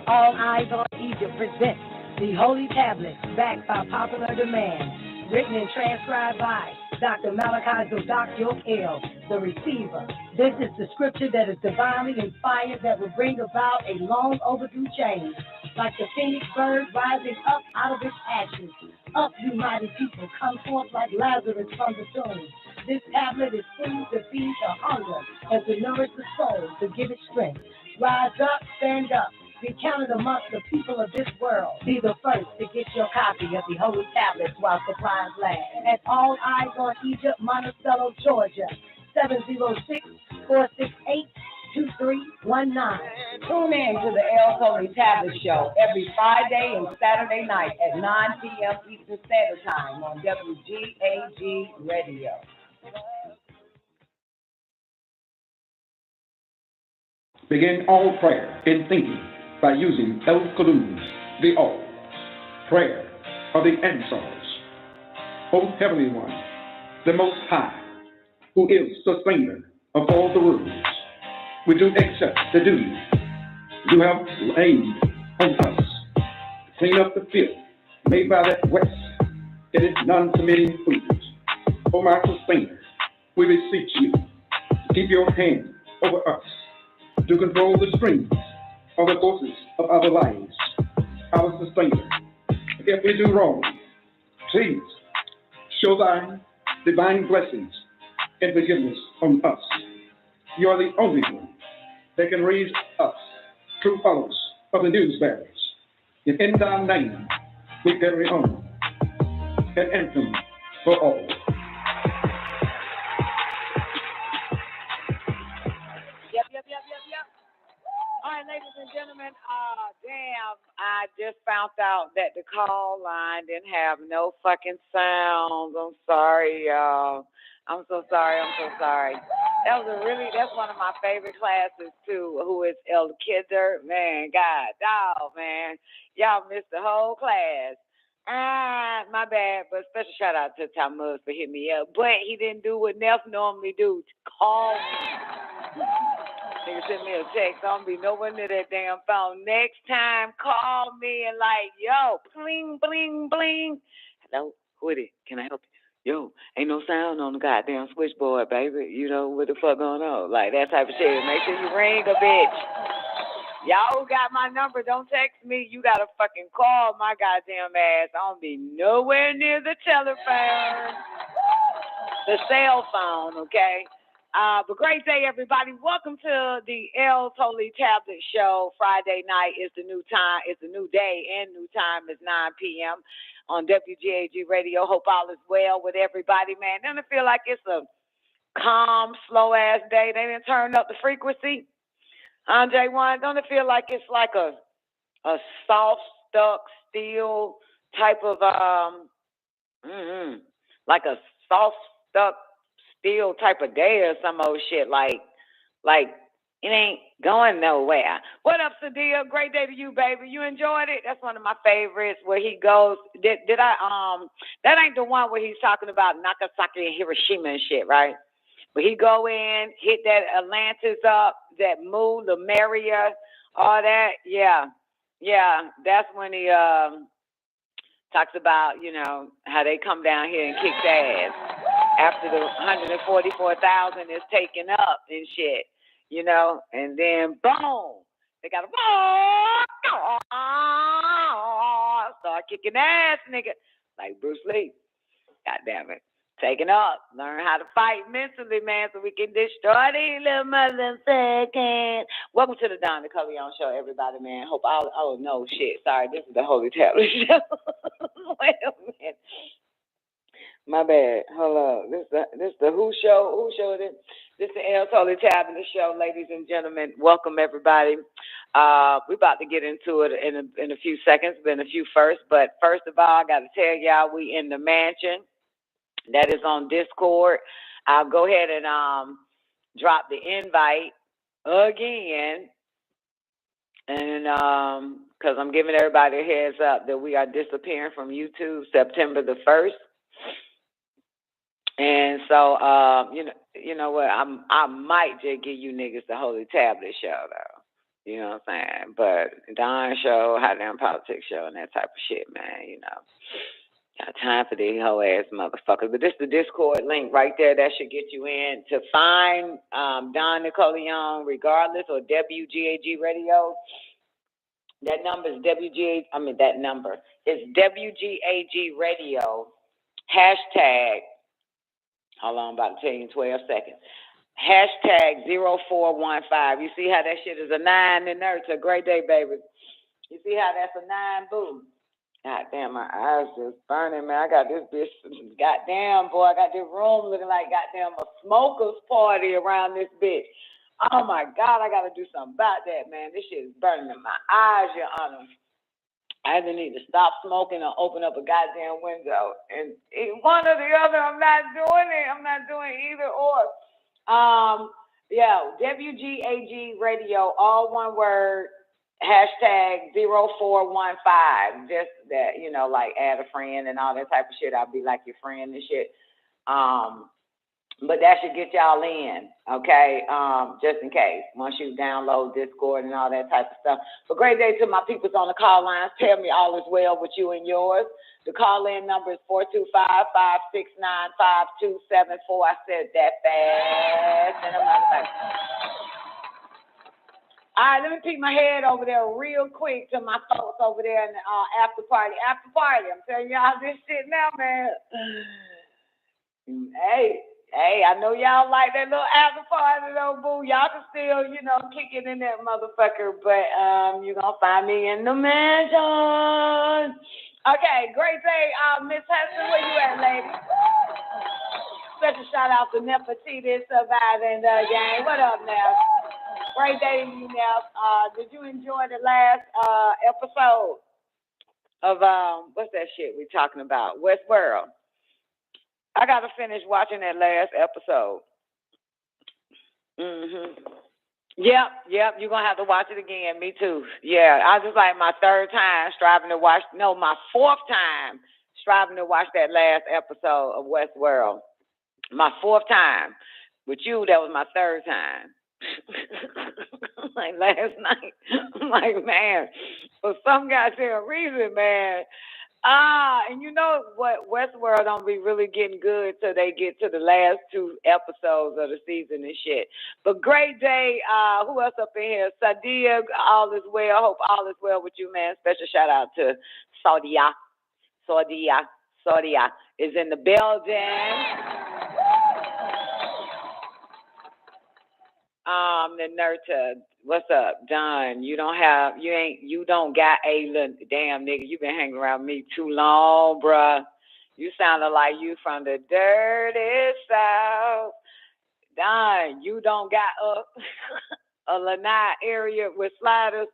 [SPEAKER 7] All Eyes on Egypt presents the Holy Tablets, backed by popular demand. Written and transcribed by Dr. Malachi Zodakyo El, the receiver. This is the scripture that is divinely inspired that will bring about a long overdue change. Like the phoenix bird rising up out of its ashes. Up, you mighty people, come forth like Lazarus from the tomb. This tablet is food to feed the hunger and to nourish the soul, to give it strength. Rise up, stand up. Be counted amongst the people of this world. Be the first to get your copy of the Holy Tablets while supplies last. At All Eyes on Egypt, Monticello, Georgia, 706-468-2319. Tune in to the El Holy Tablet Show every Friday and Saturday night at 9 p.m. Eastern Standard Time on WGAG Radio.
[SPEAKER 25] Begin all prayer in thinking by using El Qudus, the All, prayer of the Ansars. O Heavenly One, the Most High, who is sustainer of all the worlds, we do accept the duty you have laid on us. Clean up the filth made by that West and its non-committing fools. O my sustainer, we beseech you to keep your hand over us, to control the strings of the forces of our lives. Our sustainer, if we do wrong, please show thy divine blessings and forgiveness on us. You are the only one that can raise us, true followers of the news bearers. And in thy name, we carry on an anthem for all.
[SPEAKER 7] All right, ladies and gentlemen, damn, I just found out that the call line didn't have no fucking sounds. I'm sorry, y'all. I'm so sorry. That's one of my favorite classes, too, who is El Kidder. Man, God, dog, man. Y'all missed the whole class. My bad, but special shout out to Talmud for hitting me up. But he didn't do what Neff normally do, call me. Nigga send me a text. I don't be nowhere near that damn phone. Next time, call me and like, yo, bling, bling, bling. Hello, who it is? Can I help you? Yo, ain't no sound on the goddamn switchboard, baby. You know what the fuck going on? Like that type of shit. Make sure you ring a bitch. Y'all who got my number, don't text me. You gotta fucking call my goddamn ass. I don't be nowhere near the telephone. The cell phone, okay? But great day, everybody. Welcome to the El Holy Tablet Show. Friday night is the new time. It's a new day, and new time is 9 p.m. on WGAG Radio. Hope all is well with everybody, man. Doesn't it feel like it's a calm, slow-ass day? They didn't turn up the frequency. Andre One, don't it feel like it's like a soft, stuck, steel type of, like a soft, stuck, steel type of day or some old shit, like it ain't going nowhere. What up, Sadia? Great day to you, baby. You enjoyed it? That's one of my favorites where he goes, did I, that ain't the one where he's talking about Nagasaki and Hiroshima and shit, right? But he go in, hit that Atlantis up, that Mu, Lemuria, all that, yeah, that's when he, talks about, you know, how they come down here and kick ass after the 144,000 is taken up and shit, you know, and then boom, they got to start kicking ass, nigga, like Bruce Lee. God damn it. Taking up. Learn how to fight mentally, man, so we can destroy these little motherfuckers. Welcome to the Don Nicoleon Show, everybody, man. Hope oh, no, shit. Sorry, this is the Holy Tablet Show. Wait a minute. My bad. Hold on. This the Who Show? Who show it? This is the El Holy Tablet Show, ladies and gentlemen. Welcome, everybody. We're about to get into it in a few seconds, but in a few first. But first of all, I got to tell y'all, we in the mansion. That is on Discord. I'll go ahead and drop the invite again. And because I'm giving everybody a heads up that we are disappearing from YouTube September the 1st. And so, you know what? I might just give you niggas the Holy Tablet Show, though. You know what I'm saying? But Don Show, Hot Damn Politics Show, and that type of shit, man, you know. Got time for these whole ass motherfuckers. But this is the Discord link right there. That should get you in to find Don Nicoleon, regardless, or WGAG Radio. That number is that number is WGAG Radio. Hashtag, hold on, I'm about to tell you in 12 seconds. Hashtag 0415. You see how that shit is a 9 in there? It's a great day, baby. You see how that's a 9, boo? God damn, my eyes just burning, man. I got this bitch, goddamn, boy, I got this room looking like goddamn a smoker's party around this bitch. Oh, my God, I got to do something about that, man. This shit is burning in my eyes, Your Honor. I either need to stop smoking or open up a goddamn window. And one or the other, I'm not doing it. I'm not doing either or. Yeah, WGAG Radio, all one word. Hashtag 0415, just that, you know, like add a friend and all that type of shit. I'll be like your friend and shit. But that should get y'all in, okay? Just in case. Once you download Discord and all that type of stuff. But great day to my peoples on the call lines. Tell me all is well with you and yours. The call-in number is 425-569-5274. I said that fast. And I'm not fast. All right, let me peek my head over there real quick to my folks over there in the after party. After party. I'm telling y'all this shit now, man. Hey, I know y'all like that little after party though, boo. Y'all can still, kick it in that motherfucker, but you're gonna find me in the mansion. Okay, great day, Miss Hudson. Where you at, lady? Special shout out to Nefertiti surviving the game. What up, Neff? Great day to you, Neff. Did you enjoy the last episode of what's that shit we talking about? Westworld. I gotta finish watching that last episode. Yep. You're gonna have to watch it again. Me too. Yeah, I was like my fourth time striving to watch that last episode of Westworld. My fourth time. With you, that was my third time. Like last night. I'm like, man, for some goddamn reason, man. And you know what? Westworld don't be really getting good till they get to the last two episodes of the season and shit. But great day. Who else up in here? Sadia, all is well. Hope all is well with you, man. Special shout out to Saudia. Saudia is in the building. The Nerta, what's up, Don? You don't got a little damn nigga. You been hanging around me too long, bruh. You sounded like you from the dirty South. Don, you don't got a lanai area with sliders.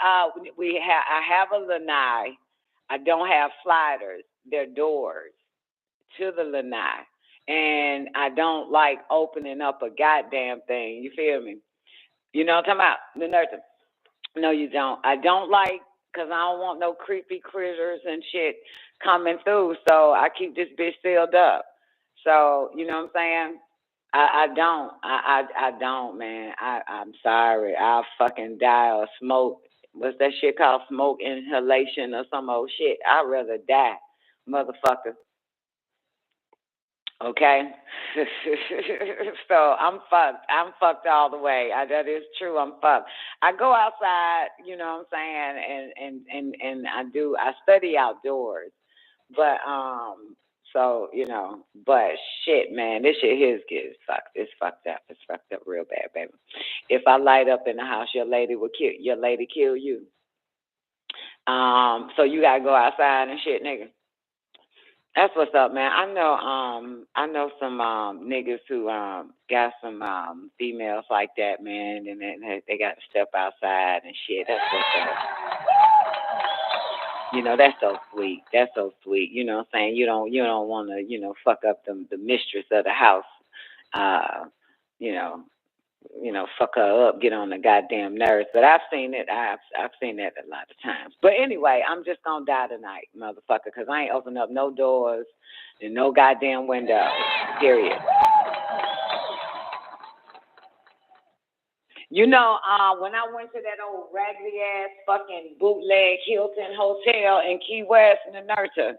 [SPEAKER 7] I have a lanai. I don't have sliders. They're doors to the lanai. And I don't like opening up a goddamn thing. You feel me? You know what I'm talking about? The Nerta. No, you don't. I don't like, because I don't want no creepy critters and shit coming through. So I keep this bitch sealed up. So, you know what I'm saying? I don't, man. I'm sorry. I'll fucking die or smoke. What's that shit called? Smoke inhalation or some old shit. I'd rather die, motherfucker. Okay? So I'm fucked. I'm fucked all the way. That is true. I'm fucked. I go outside, you know what I'm saying, and I study outdoors. But so, but shit, man, this shit here is fucked. It's fucked up. It's fucked up real bad, baby. If I light up in the house, your lady kill you. So you gotta go outside and shit, nigga. That's what's up, man. I know some niggas who got some females like that, man, and they got to step outside and shit. That's what's up. That's so sweet. That's so sweet. You know what I'm saying? You don't want to, fuck up the mistress of the house. Fuck her up, get on the goddamn nerves. But I've seen it. I've seen that a lot of times. But anyway, I'm just gonna die tonight, motherfucker, because I ain't opened up no doors and no goddamn windows. Period. When I went to that old raggedy ass fucking bootleg Hilton hotel in Key West in the Nerta,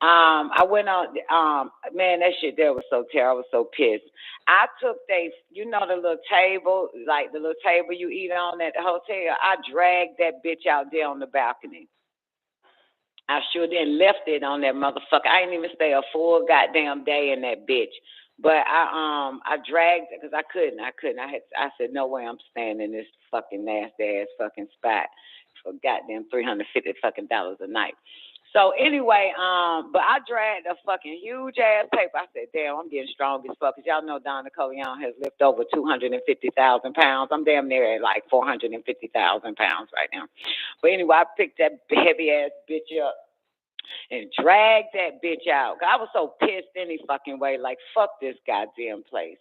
[SPEAKER 7] I went on, man, that shit there was so terrible. I was so pissed. I took the little table, like the little table you eat on at the hotel. I dragged that bitch out there on the balcony. I sure didn't left it on that motherfucker. I didn't even stay a full goddamn day in that bitch. But I dragged it because I couldn't. I said, no way I'm staying in this fucking nasty ass fucking spot for goddamn $350 fucking dollars a night. So anyway, but I dragged a fucking huge ass paper. I said, damn, I'm getting strong as fuck. Because y'all know Don Napoleon has lifted over 250,000 pounds. I'm damn near at like 450,000 pounds right now. But anyway, I picked that heavy ass bitch up and dragged that bitch out. I was so pissed any fucking way, like, fuck this goddamn place.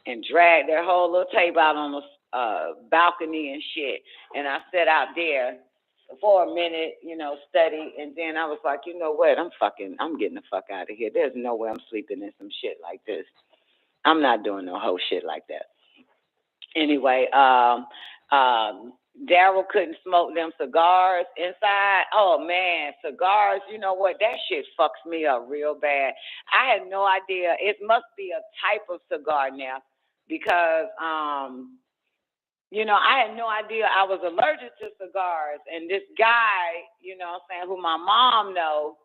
[SPEAKER 7] And dragged their whole little table out on the balcony and shit. And I sat out there for a minute, study, and then I was like, you know what, I'm getting the fuck out of here. There's no way I'm sleeping in some shit like this.
[SPEAKER 11] I'm not doing no whole shit like that. Anyway, Daryl couldn't smoke them cigars inside. Oh man, cigars, you know what? That shit fucks me up real bad. I had no idea. It must be a type of cigar now because you know, I had no idea I was allergic to cigars. And this guy, you know what I'm saying, who my mom know,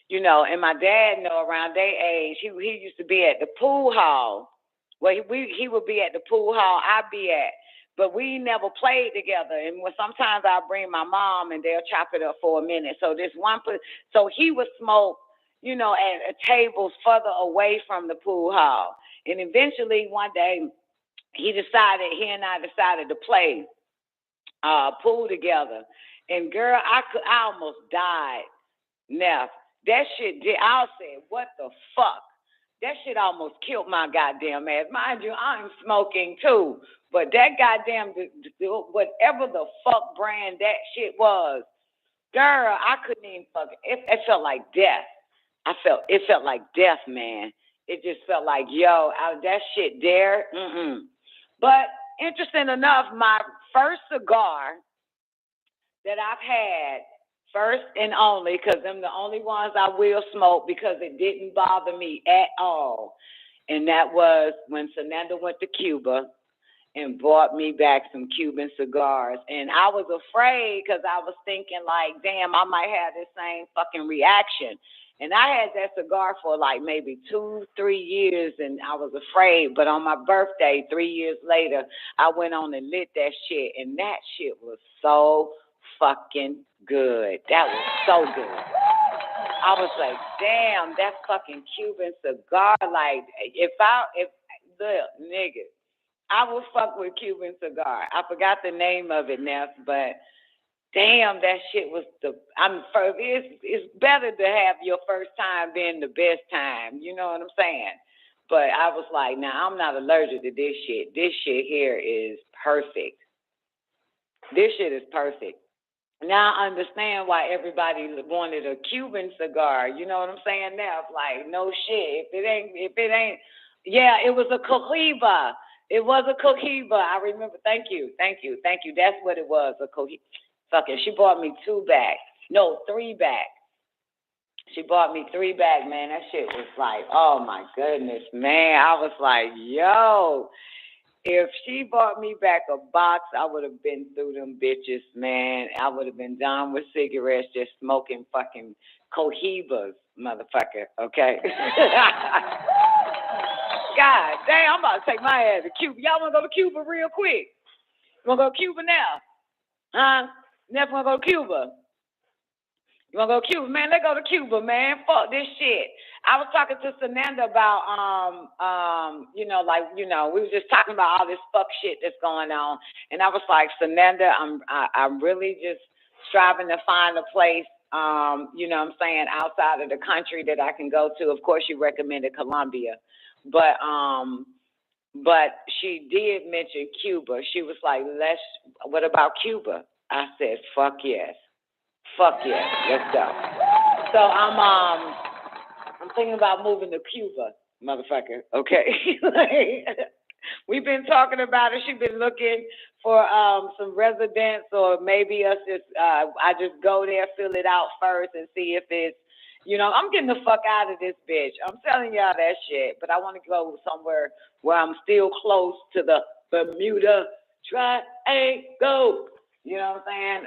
[SPEAKER 11] you know, and my dad know around their age, he used to be at the pool hall. Well, he would be at the pool hall I'd be at. But we never played together. And sometimes I'll bring my mom and they'll chop it up for a minute. So so he would smoke, you know, at tables further away from the pool hall. And eventually one day he and I decided to play pool together. And girl, I almost died. Now, that shit I said, what the fuck? That shit almost killed my goddamn ass. Mind you, I'm smoking too. But that goddamn, whatever the fuck brand that shit was, girl, I couldn't even fuck it. It felt like death. It felt like death, man. It just felt like, yo, that shit there. But interesting enough, my first cigar that I've had, first and only, because them the only ones I will smoke because it didn't bother me at all. And that was when Sananda went to Cuba and brought me back some Cuban cigars. And I was afraid because I was thinking like, damn, I might have this same fucking reaction. And I had that cigar for like maybe 2-3 years and I was afraid. But on my birthday, 3 years later, I went on and lit that shit. And that shit was so fucking good. That was so good. I was like, damn, that fucking Cuban cigar. Like, if look, nigga, I will fuck with Cuban cigar. I forgot the name of it now, but damn, that shit was it's better to have your first time being the best time. You know what I'm saying? But I was like, nah, I'm not allergic to this shit. This shit here is perfect. This shit is perfect. Now I understand why everybody wanted a Cuban cigar. You know what I'm saying? Now it's like, no shit. If it ain't, yeah, it was a Cohiba. It was a Cohiba. I remember. Thank you. That's what it was, a Cohiba. Fuck it. She bought me 3 back. She bought me 3 back, man. That shit was like, oh my goodness, man. I was like, yo. If she bought me back a box, I would have been through them bitches, man. I would have been done with cigarettes, just smoking fucking Cohibas, motherfucker, okay? God damn, I'm about to take my ass to Cuba. Y'all want to go to Cuba real quick? You want to go to Cuba now? Huh? Never want to go to Cuba? You want to go to Cuba? Man, let's go to Cuba, man. Fuck this shit. I was talking to Sananda about, we were just talking about all this fuck shit that's going on. And I was like, Sananda, I'm really just striving to find a place, you know what I'm saying, outside of the country that I can go to. Of course, you recommended Colombia. But she did mention Cuba. She was like, what about Cuba? I said, fuck yes. Fuck yeah, let's go. So I'm thinking about moving to Cuba, motherfucker. Okay, we've been talking about it. She's been looking for some residents, or maybe us just I just go there, fill it out first, and see if it's, I'm getting the fuck out of this bitch. I'm telling y'all that shit. But I want to go somewhere where I'm still close to the Bermuda Triangle. You know what I'm saying?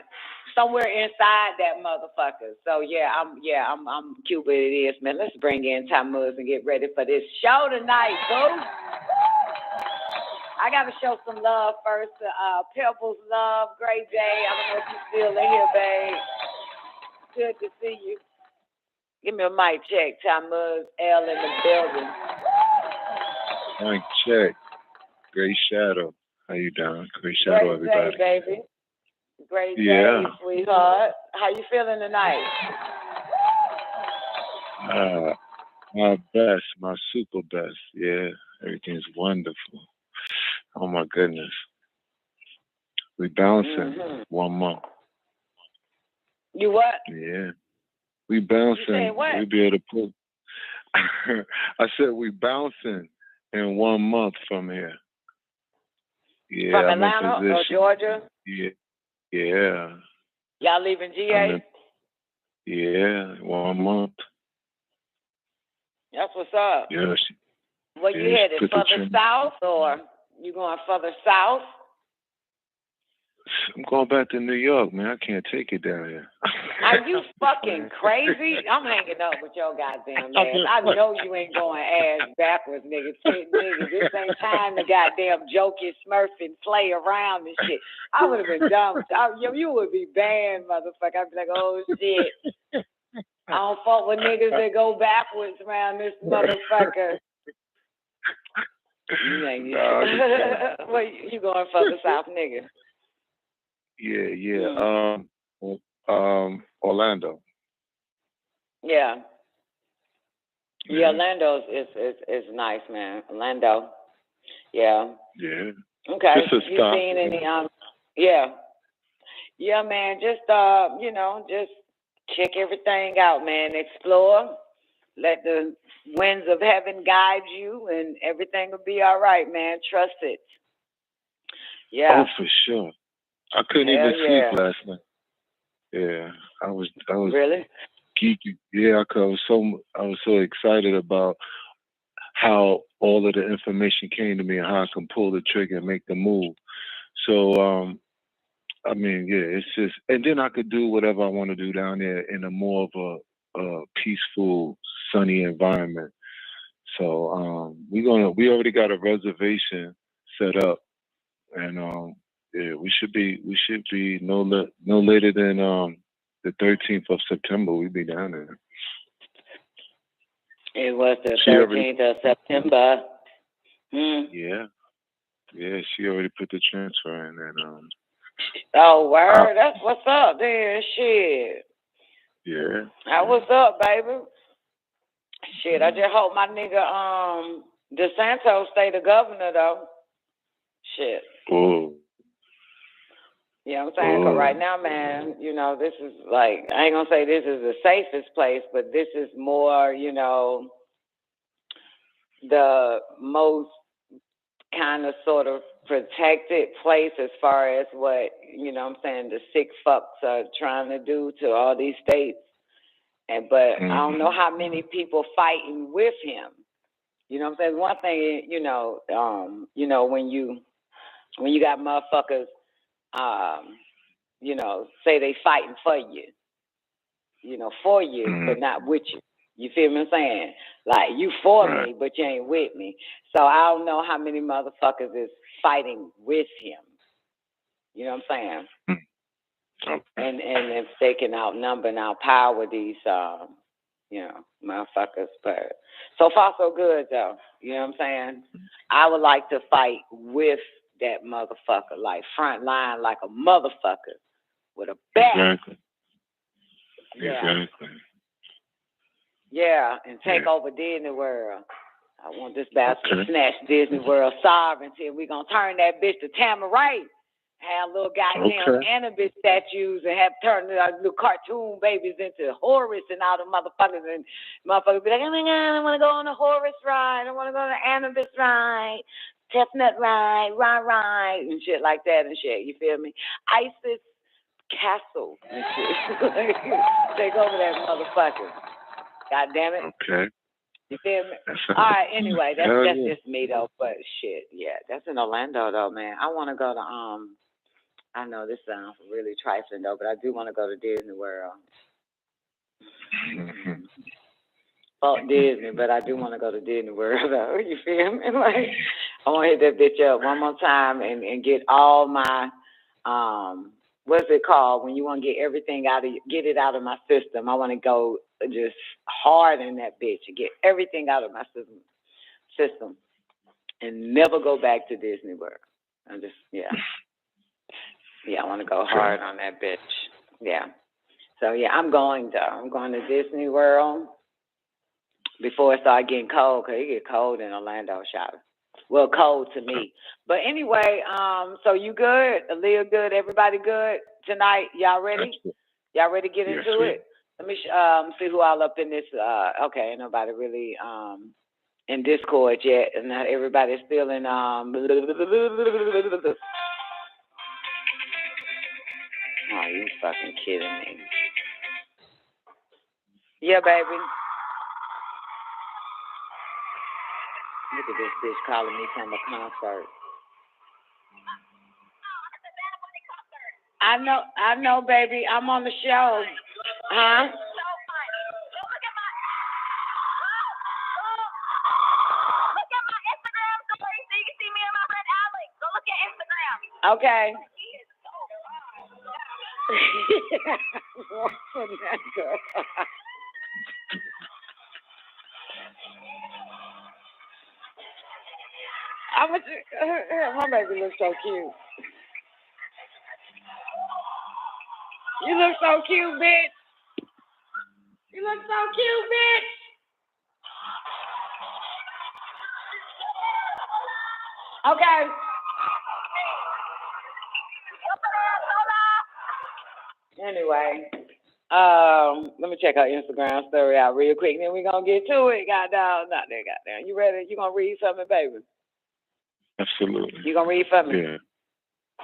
[SPEAKER 11] Somewhere inside that motherfucker. So I'm Cuba it is, man. Let's bring in Tamuz and get ready for this show tonight, boo. I gotta show some love first to Pebbles Love. Great day. I don't know if you're still in here, babe. Good to see you. Give me a mic check, Tamuz L in the building.
[SPEAKER 12] Mic check. Great shadow. How you doing? Great shadow,
[SPEAKER 11] great
[SPEAKER 12] everybody.
[SPEAKER 11] Day, baby. Great day, sweetheart. How you feeling tonight?
[SPEAKER 12] My best, my super best. Yeah, everything's wonderful. Oh my goodness. We bouncing 1 month.
[SPEAKER 11] You what?
[SPEAKER 12] Yeah. We bouncing.
[SPEAKER 11] You said what?
[SPEAKER 12] We be able to put. I said we bouncing in 1 month from here. Yeah,
[SPEAKER 11] From
[SPEAKER 12] I'm in
[SPEAKER 11] Atlanta or
[SPEAKER 12] position.
[SPEAKER 11] Georgia?
[SPEAKER 12] Yeah.
[SPEAKER 11] Y'all leaving GA?
[SPEAKER 12] Yeah, 1 month.
[SPEAKER 11] That's what's up.
[SPEAKER 12] Yeah.
[SPEAKER 11] Well, you headed further south or you going further south?
[SPEAKER 12] I'm going back to New York, man. I can't take it down here.
[SPEAKER 11] Are you fucking crazy? I'm hanging up with your goddamn ass. I know you ain't going ass backwards, nigga. Nigga, this ain't time to goddamn joke and smurf and play around and shit. I would have been dumb. You would be banned, motherfucker. I'd be like, oh shit. I don't fuck with niggas that go backwards around this motherfucker. You ain't well, you going further south, nigga?
[SPEAKER 12] Yeah. Orlando.
[SPEAKER 11] Yeah. Yeah, Orlando is nice, man. Orlando. Yeah.
[SPEAKER 12] Yeah.
[SPEAKER 11] Okay.
[SPEAKER 12] Just a
[SPEAKER 11] you
[SPEAKER 12] stop.
[SPEAKER 11] seen any Yeah, man, just just check everything out, man. Explore. Let the winds of heaven guide you and everything will be all right, man. Trust it. Yeah.
[SPEAKER 12] Oh, for sure. I couldn't even sleep last night. Yeah, I was
[SPEAKER 11] really
[SPEAKER 12] geeky. Yeah, I was so excited about how all of the information came to me and how I can pull the trigger and make the move. So, I mean, yeah, it's just, and then I could do whatever I want to do down there in a more of a peaceful, sunny environment. So, we already got a reservation set up, and yeah, we should be no later than the 13th of September. We'll be down there.
[SPEAKER 11] It was the 13th of September.
[SPEAKER 12] Yeah, she already put the transfer in, and
[SPEAKER 11] oh, word, that's what's up then, shit.
[SPEAKER 12] Yeah.
[SPEAKER 11] That what's up, baby. Shit, I just hope my nigga DeSanto stay the governor though. Shit.
[SPEAKER 12] Oh.
[SPEAKER 11] You know what I'm saying? 'Cause right now, man, this is like, I ain't gonna say this is the safest place, but this is more, the most kind of sort of protected place as far as what, what I'm saying, the sick fucks are trying to do to all these states. But I don't know how many people fighting with him. You know what I'm saying? One thing, when you got motherfuckers, say they fighting for you, but not with you. You feel me I'm saying? Like, you for me, but you ain't with me. So I don't know how many motherfuckers is fighting with him. You know what I'm saying?
[SPEAKER 12] Okay.
[SPEAKER 11] And if they can outnumber and outpower these, motherfuckers. But so far, so good, though. You know what I'm saying? I would like to fight with that motherfucker, like front line, like a motherfucker with a bat.
[SPEAKER 12] Exactly.
[SPEAKER 11] Yeah.
[SPEAKER 12] Exactly.
[SPEAKER 11] Yeah, and take over Disney World. I want this bastard to snatch Disney World sovereignty, and we're going to turn that bitch to Tamaray. Have little goddamn Annabeth statues and have turned little cartoon babies into Horus and all the motherfuckers. And motherfuckers be like, oh my God, I want to go on a Horus ride. I want to go on an Annabeth ride, Chestnut ride, ride, and shit like that and shit. You feel me? Isis Castle and shit. Take over that motherfucker. God damn it.
[SPEAKER 12] Okay.
[SPEAKER 11] You feel me? All right, anyway, that's just me though, but shit, yeah, that's in Orlando though, man. I want to go to, I know this sounds really trifling though, but I do want to go to Disney World. Fuck Disney, but I do want to go to Disney World though, you feel me? Like, I want to hit that bitch up one more time and get all my, what's it called? When you want to get everything get it out of my system. I want to go just hard in that bitch and get everything out of my system and never go back to Disney World. I want to go hard on that bitch. Yeah. So yeah, I'm going to Disney World before it start getting cold, because it get cold in Orlando, shot. Well, cold to me. But anyway, so you good? Aaliyah good? Everybody good tonight? Y'all ready? Y'all ready to get into it? Let me see who all up in this. Okay, ain't nobody really in Discord yet, and not everybody's still in Oh, you fucking kidding me. Yeah, baby. Look at this bitch calling me from a concert. I know, baby. I'm on the show. Huh? Okay. My baby looks so cute. You look so cute, bitch. You look so cute, bitch. Okay. Anyway, let me check our Instagram story out real quick, and then we're going to get to it. Goddamn. You ready? You going to read something, baby?
[SPEAKER 12] Absolutely.
[SPEAKER 11] You going to read for me?
[SPEAKER 12] Yeah.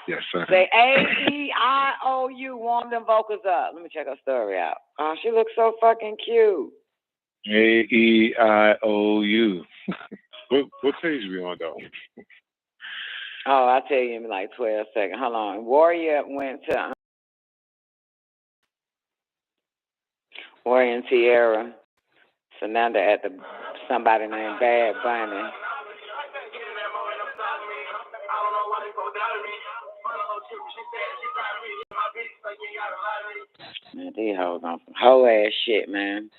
[SPEAKER 12] Yes, sir.
[SPEAKER 11] Say AEIOU, warm them vocals up. Let me check her story out. Oh, she looks so fucking cute.
[SPEAKER 12] AEIOU. What page are we on, though?
[SPEAKER 11] Oh, I'll tell you in like 12 seconds. Hold on. Warrior went to Warrior and Tierra. Fernanda at the somebody named Bad Bunny. Man, these hoes on some whole ass shit, man.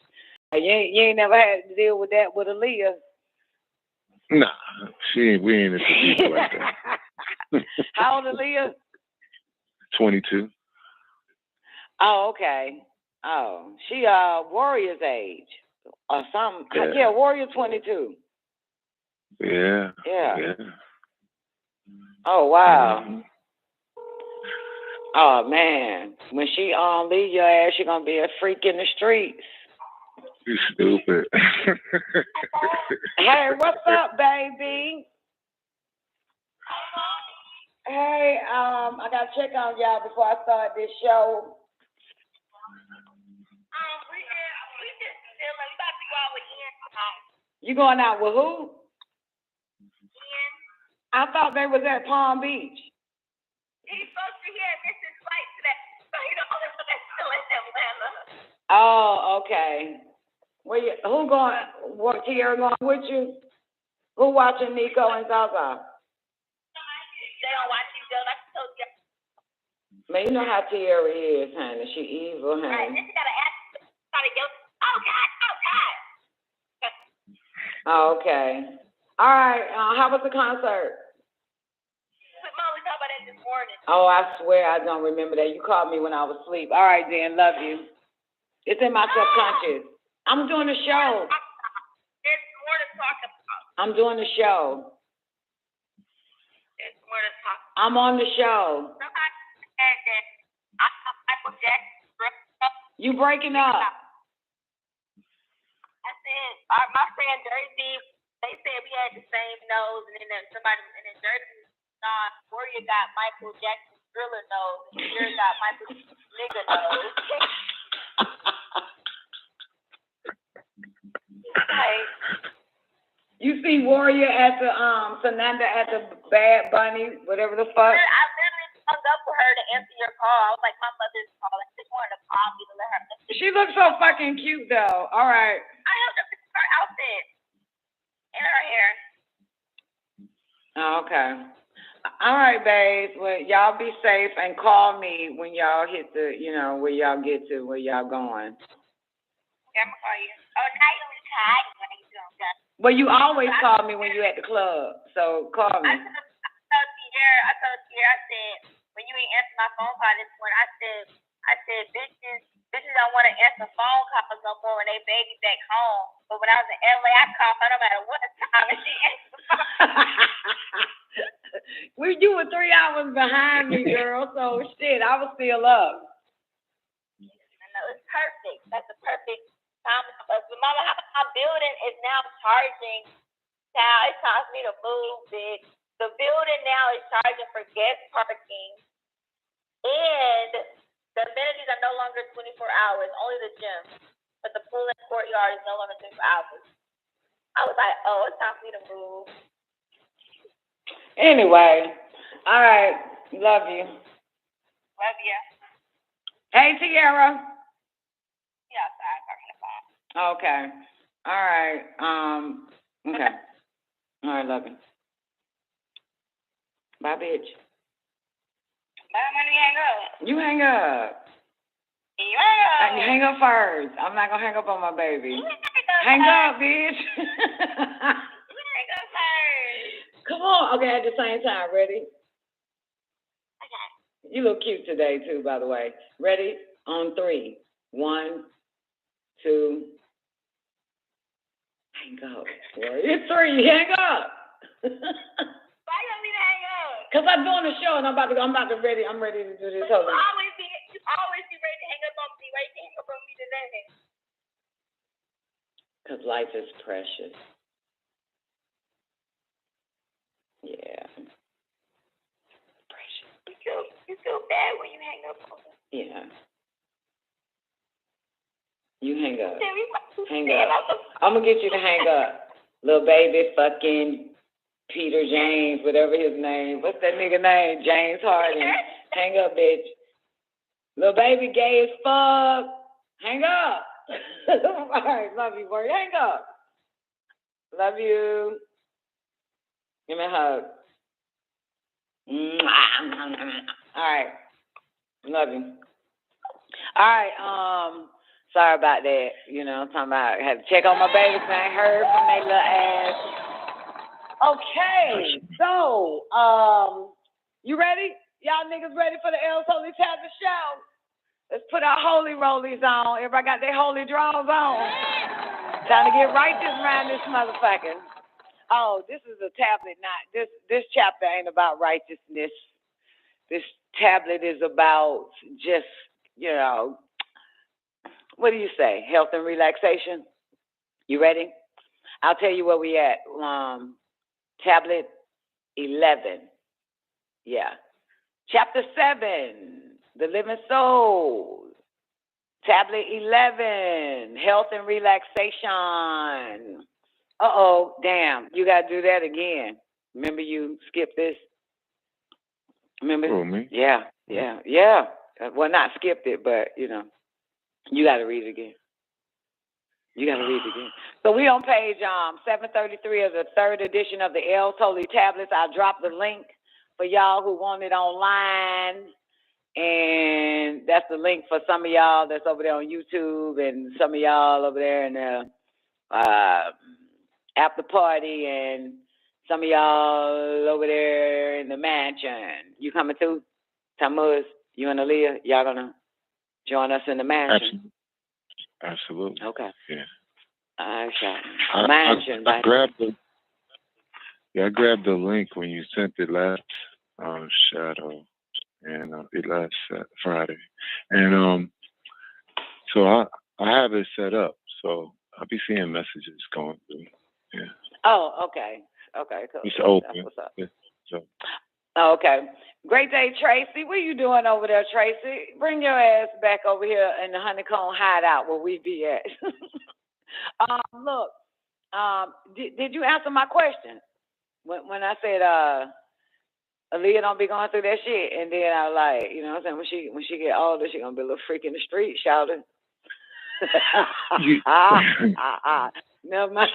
[SPEAKER 11] You ain't never had to deal with that with Aaliyah.
[SPEAKER 12] Nah, we ain't into people like that.
[SPEAKER 11] How old is Aaliyah?
[SPEAKER 12] 22.
[SPEAKER 11] Oh, okay. Oh, she Warrior's age or something. Yeah, Warrior 22.
[SPEAKER 12] Yeah.
[SPEAKER 11] Oh wow. Mm-hmm. Oh man, when she leave your ass, she gonna be a freak in the streets.
[SPEAKER 12] You stupid.
[SPEAKER 11] Hey, what's up, baby? Hey, I gotta check on y'all before I start this show. We just chilling. We about to go out with Ian. You going out with who? Ian. I thought they was at Palm Beach. He's supposed to miss his flight today, so he the only one that's still in Atlanta. Oh, okay. Who going? What Tierra going with you? Who watching Nico and Zaza? They don't watch you, though. Like I told you. Man, you know how Tierra is, honey. She evil, honey. Right, then you gotta ask. Oh God. Okay. All right. How was the concert? We talked about that this morning. Oh, I swear I don't remember that. You called me when I was asleep. All right, then. Love you. It's in my subconscious. I'm doing a show. There's more to talk about. I'm doing a show. There's more to talk about. I'm on the show. Somebody said that I saw Michael Jackson. You breaking up? I said, my friend Jersey, they said we had the same nose, and then somebody in Jersey, Warrior got Michael Jackson's Thriller nose, and Tierra got Michael nigga nose. You see Warrior at the Fernanda at the Bad Bunny, whatever the fuck. I literally hung up with her to answer your call. I was like, my mother's calling. I just wanted to call me to let her know. She looks so fucking cute though. All right. I have her outfit and her hair. Oh, okay. All right, babes. Well, y'all be safe and call me when y'all hit the, where y'all get to, where y'all going. Yeah, I'm gonna call you. Oh, now you tired when you doing that. Well, you always call me when you at the club, so call me. I told Tierra, I said, when you ain't answer my phone call this morning, I said, bitches don't want to answer phone calls no more when they baby back home. But when I was in LA, I called her no matter what time, and she answered the phone. You were 3 hours behind me, girl, so shit, I was still up. I know, it's perfect. That's the perfect time. But Mama, my building is now charging
[SPEAKER 13] Now it's time for me to move, bitch. The building now is charging for guest parking, and the amenities are no longer 24 hours, only the gym. But the pool and courtyard is no longer 24 hours. I was like, oh, it's time for me to move.
[SPEAKER 11] Anyway, all right. Love you.
[SPEAKER 13] Love you.
[SPEAKER 11] Hey, Tiara.
[SPEAKER 13] Yeah, sorry, talking about.
[SPEAKER 11] Okay. All right. Okay. All right, love you. Bye, bitch.
[SPEAKER 13] Bye, when we hang up.
[SPEAKER 11] You hang up.
[SPEAKER 13] You hang up.
[SPEAKER 11] You hang up first. I'm not gonna hang up on my baby. Hang up, bitch.
[SPEAKER 13] You hang up first.
[SPEAKER 11] Come on. Okay, at the same time. Ready?
[SPEAKER 13] Okay.
[SPEAKER 11] You look cute today, too, by the way. Ready? On 3. 1, 2. Hang up. It's 3. Hang up.
[SPEAKER 13] Why you want me to hang up?
[SPEAKER 11] Cause I'm doing a show and I'm ready to do this whole thing.
[SPEAKER 13] You always be ready to hang up on me. Why you hang up on me today?
[SPEAKER 11] Cause life is precious. Yeah. Precious.
[SPEAKER 13] You feel bad when you hang up on me.
[SPEAKER 11] Yeah. You hang up. Hang
[SPEAKER 13] Stand
[SPEAKER 11] up.
[SPEAKER 13] up.
[SPEAKER 11] I'm gonna get you to hang up. Little baby fucking Peter James, whatever his name. What's that nigga name? James Harden. Hang up, bitch. Little baby gay as fuck. Hang up. All right, love you, boy. Hang up. Love you. Give me a hug. All right. Love you. All right, sorry about that. You know, I'm talking about I had to check on my babies and I heard from their little ass. Okay, so you ready? Y'all niggas ready for the L's Holy Tablet show? Let's put our holy rollies on. Everybody got their holy draws on. Time to get righteous around this motherfucker. Oh, this is a tablet, not this chapter ain't about righteousness. This tablet is about just, you know, what do you say? Health and relaxation. You ready? I'll tell you where we at. Tablet 11. Yeah. Chapter 7, the living soul. Tablet 11, health and relaxation. Uh-oh, damn. You got to do that again. Remember you skipped this? Remember?
[SPEAKER 12] Oh, me?
[SPEAKER 11] Yeah. Well, not skipped it, but, you know, you got to read it again. So we on page 733 of the 3rd edition of the L's Holy Tablets. I'll drop the link for y'all who want it online. And that's the link for some of y'all that's over there on YouTube and some of y'all over there in the after party and some of y'all over there in the mansion. You coming too? Tamuz, you and Aaliyah, y'all gonna join us in the mansion?
[SPEAKER 12] Absolutely.
[SPEAKER 11] Okay.
[SPEAKER 12] Yeah.
[SPEAKER 11] Mansion.
[SPEAKER 12] I grabbed the link when you sent it last shadow and last Friday, and so I have it set up, so I'll be seeing messages going through. Yeah.
[SPEAKER 11] Oh, okay. Okay, cool.
[SPEAKER 12] It's open.
[SPEAKER 11] That's what's up.
[SPEAKER 12] Yeah, so.
[SPEAKER 11] Oh, okay. Great day, Tracy. What are you doing over there, Tracy? Bring your ass back over here in the honeycomb hideout where we be at. Look, did you answer my question? When I said Aaliyah don't be going through that shit, and then I was like, you know what I'm saying, when she get older, she gonna be a little freak in the street, shouting. Never mind.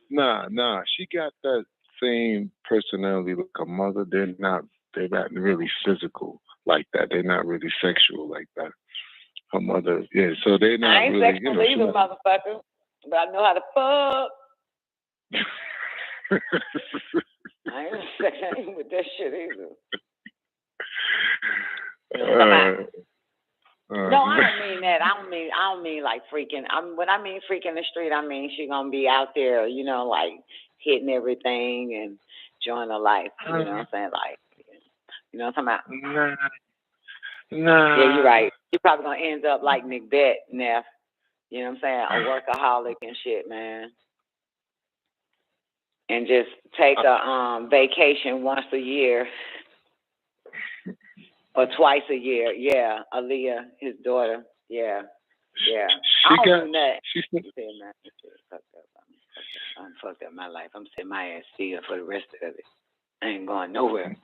[SPEAKER 12] Nah. She got that same personality like her mother. They're not really physical like that. They're not really sexual like that. Her mother, yeah. So they're not
[SPEAKER 11] I ain't
[SPEAKER 12] really,
[SPEAKER 11] sexual either, motherfucker. But I know how to fuck. I ain't sexual with that shit either. No, I don't mean that. I don't mean like freaking. When I mean freaking in the street, I mean she gonna be out there, you know, like hitting everything and enjoying her life. You know what I'm saying? Like, you know what I'm talking about?
[SPEAKER 12] Nah.
[SPEAKER 11] Yeah, you're right. You're probably gonna end up like Macbeth, Neff. You know what I'm saying? A workaholic and shit, man. And just take a vacation once a year or twice a year. Yeah, Aaliyah, his daughter. Yeah. I don't do that. I'm fucked up my life. I'm sitting my ass still for the rest of it. I ain't going nowhere.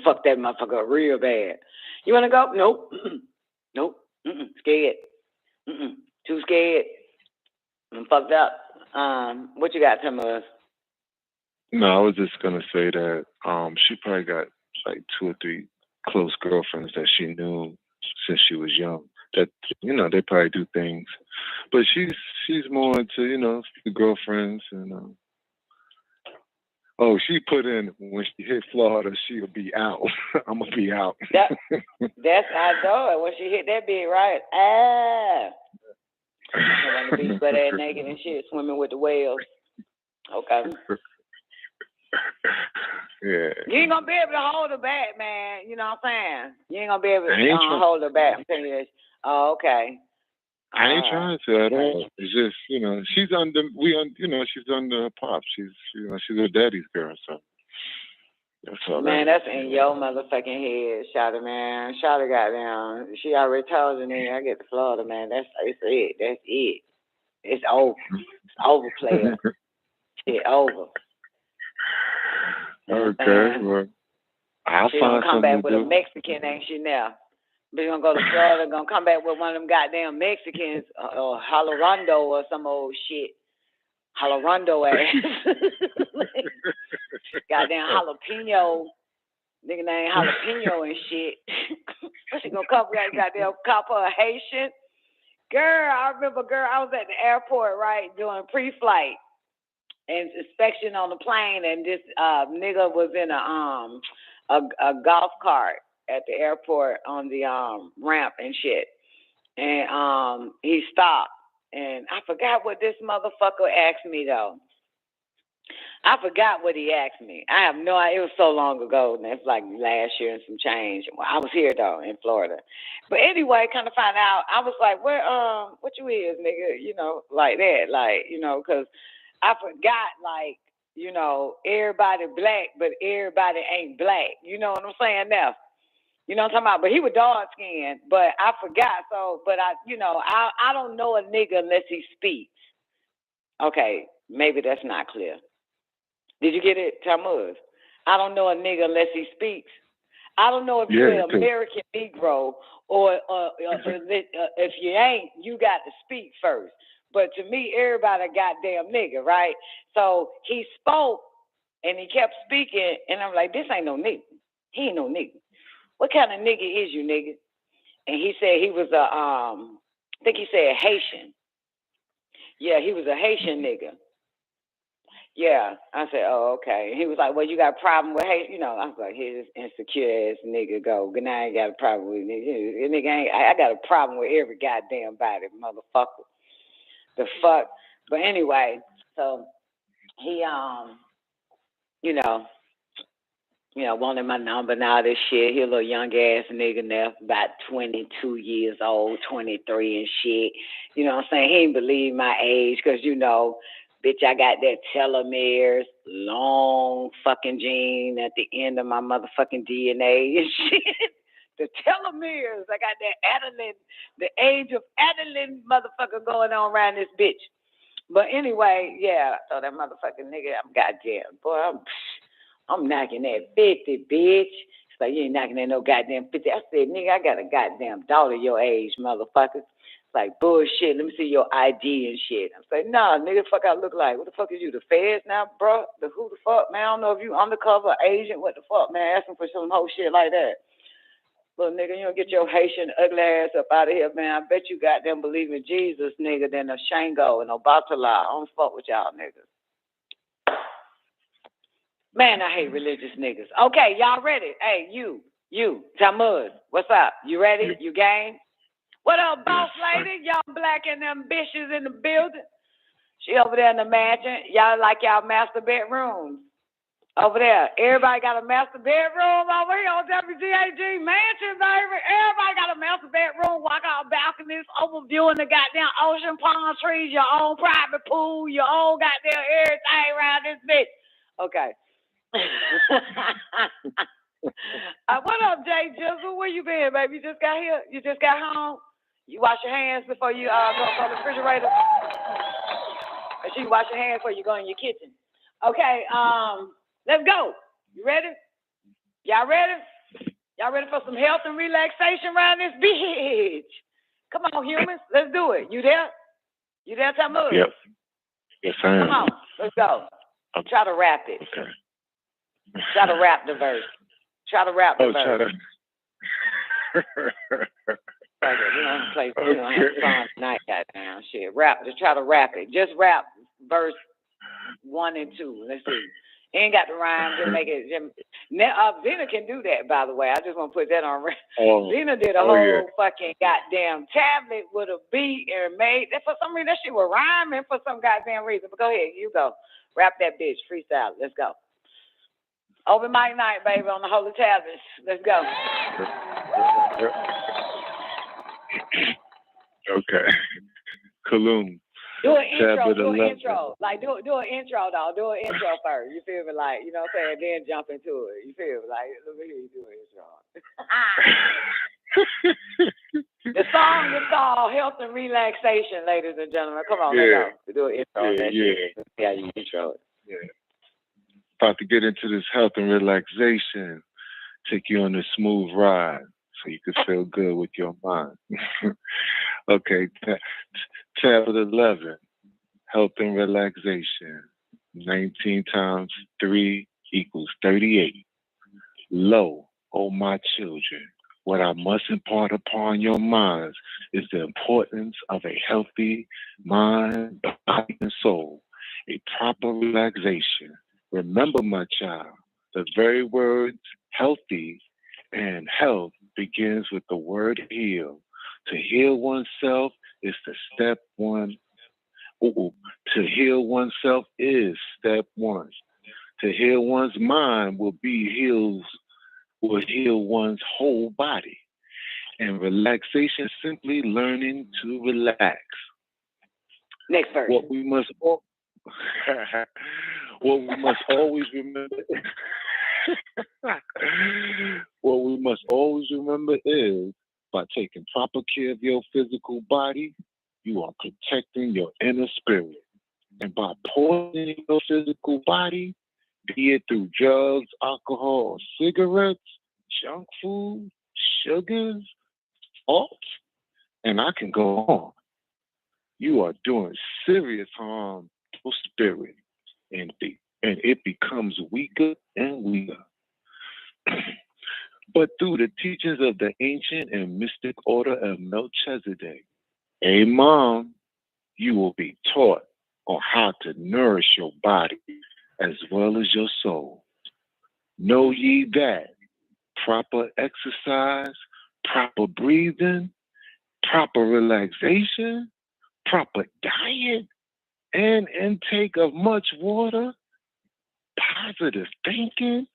[SPEAKER 11] Fuck that motherfucker real bad. You want to go? Nope. Nope. Scared. Too scared. I'm fucked up. What you got, Thomas?
[SPEAKER 12] No, I was just gonna say that she probably got like 2 or 3 close girlfriends that she knew since she was young. That they probably do things, but she's more into the girlfriends and she put in when she hit Florida, she'll be out. I'm gonna be out.
[SPEAKER 11] That's I know it. When she hit that big right, on the beach, butt ass naked and shit, swimming with the whales. Okay.
[SPEAKER 12] Yeah.
[SPEAKER 11] You ain't gonna be able to hold her back, man. You know what I'm saying? You ain't gonna be able to hold her back. I'm telling you this. Oh, okay.
[SPEAKER 12] I ain't trying to at all. It's just, she's under she's under her pop. She's her daddy's girl, so that's all.
[SPEAKER 11] Man, that's in your motherfucking head, Shawty, man. Shawty got down. She already told you, nigga, I get to Florida, man. It's it. That's it. It's over. It's over, player. Shit over.
[SPEAKER 12] Okay, well, I'll
[SPEAKER 11] she
[SPEAKER 12] find
[SPEAKER 11] gonna come
[SPEAKER 12] something
[SPEAKER 11] back with
[SPEAKER 12] to
[SPEAKER 11] a
[SPEAKER 12] do.
[SPEAKER 11] Mexican, ain't she now? But you gonna go to Florida, gonna come back with one of them goddamn Mexicans, or Jalorondo or some old shit. Jalorondo ass. Goddamn jalapeno. Nigga named Jalapeno and shit. She gonna come with goddamn copper a Haitian. Girl, I remember, I was at the airport, right, doing pre-flight and inspection on the plane, and this nigga was in a golf cart at the airport on the ramp and shit. And he stopped, and I forgot what this motherfucker asked me though. I forgot what he asked me. I have no idea. It was so long ago, and it's like last year and some change. Well, I was here though in Florida. But anyway, kind of find out, I was like, where what you is, nigga? Like that, like, because I forgot, like, everybody black, but everybody ain't black. You know what I'm saying now? You know what I'm talking about? But he was dark skinned, but I forgot. So, but I don't know a nigga unless he speaks. Okay, maybe that's not clear. Did you get it, Tamuz? I don't know a nigga unless he speaks. I don't know if you're an American Negro or if you ain't, you got to speak first. But to me, everybody a goddamn nigga, right? So he spoke and he kept speaking, and I'm like, this ain't no nigga. He ain't no nigga. What kind of nigga is you, nigga? And he said he was I think he said Haitian. Yeah, he was a Haitian nigga. Yeah, I said, oh, okay. He was like, well, you got a problem with Haitian? I was like, here's this insecure ass nigga go. Good night, I ain't got a problem with nigga. I got a problem with every goddamn body, motherfucker. The fuck. But anyway, so he wanted my number and all this shit. He a little young ass nigga now, about 22 years old, 23 and shit. You know what I'm saying? He didn't believe my age because, bitch, I got that telomeres, long fucking gene at the end of my motherfucking DNA and shit. The telomeres. I got that adenine, the age of adenine motherfucker going on around this bitch. But anyway, yeah, so that motherfucking nigga, I'm goddamn, boy, I'm knocking that 50, bitch. It's like, you ain't knocking at no goddamn 50. I said, nigga, I got a goddamn daughter your age, motherfucker. It's like, bullshit, let me see your ID and shit. I'm like, nah, nigga, fuck I look like. What the fuck is you, the feds now, bro? Who the fuck, man? I don't know if you undercover agent, what the fuck, man? Asking for some whole shit like that. Little nigga, you don't get your Haitian ugly ass up out of here, man. I bet you goddamn believe in Jesus, nigga, than a Shango and a Batala. I don't fuck with y'all niggas. Man, I hate religious niggas. Okay, y'all ready? Hey, you, Tamuz, what's up? You ready? You game? What up, boss lady? Y'all black and ambitious in the building. She over there in the mansion. Y'all like y'all master bedrooms. Over there. Everybody got a master bedroom over here on WGAG Mansion, baby. Everybody got a master bedroom. Walk out balcony this, overviewing the goddamn ocean, palm trees, your own private pool, your own goddamn everything around this bitch. Okay. What up, Jay Jizzle? Where you been, baby? You just got here? You just got home? You wash your hands before you go to the refrigerator? Make sure you wash your hands before you go in your kitchen. Okay, let's go. You ready? Y'all ready? Y'all ready for some health and relaxation around this bitch? Come on, humans. Let's do it. You there? You there, Tamu?
[SPEAKER 12] Yep. Yes, I am.
[SPEAKER 11] Come on. Let's go. Try to rap it.
[SPEAKER 12] Okay.
[SPEAKER 11] Try to rap the verse. Try to rap the verse. We don't play. We don't have fun tonight, goddamn shit. Rap. Just try to rap it. Just rap verse 1 and 2. Let's see. Ain't got the rhyme. Just make it. Zena can do that, by the way. I just want to put that on. Zena did a whole fucking goddamn tablet with a beat and made that for some reason. That shit was rhyming for some goddamn reason. But go ahead, you go. Rap that bitch. Freestyle. Let's go. Open mic night, baby, on the holy tablets. Let's go.
[SPEAKER 12] Okay. Kaloon.
[SPEAKER 11] Do an intro,
[SPEAKER 12] do an
[SPEAKER 11] intro. Like, do an intro, though. Do an intro first. You feel me? Like, you know what I'm saying? Then jump into it. You feel me? Like, let me hear you do an intro. The song is called Health and Relaxation, ladies and gentlemen. Come on, let's go. Do an intro. Let's see how you intro it.
[SPEAKER 12] Yeah. About to get into this health and relaxation. Take you on a smooth ride so you can feel good with your mind. Okay, tablet 11, health and relaxation. 19 times 3 equals 38. Lo, O my children, what I must impart upon your minds is the importance of a healthy mind, body, and soul, a proper relaxation. Remember, my child, the very words healthy and health begins with the word heal. To heal oneself is the step one. To heal oneself is step one. To heal one's mind will heal one's whole body. And relaxation, simply learning to relax.
[SPEAKER 11] Next verse.
[SPEAKER 12] What we must always remember. What we must always remember is, by taking proper care of your physical body, you are protecting your inner spirit. And by poisoning your physical body, be it through drugs, alcohol, cigarettes, junk food, sugars, salt, and I can go on, you are doing serious harm to your spirit, and it becomes weaker and weaker. But through the teachings of the ancient and mystic order of Melchizedek, Mom, you will be taught on how to nourish your body as well as your soul. Know ye that proper exercise, proper breathing, proper relaxation, proper diet, and intake of much water, positive thinking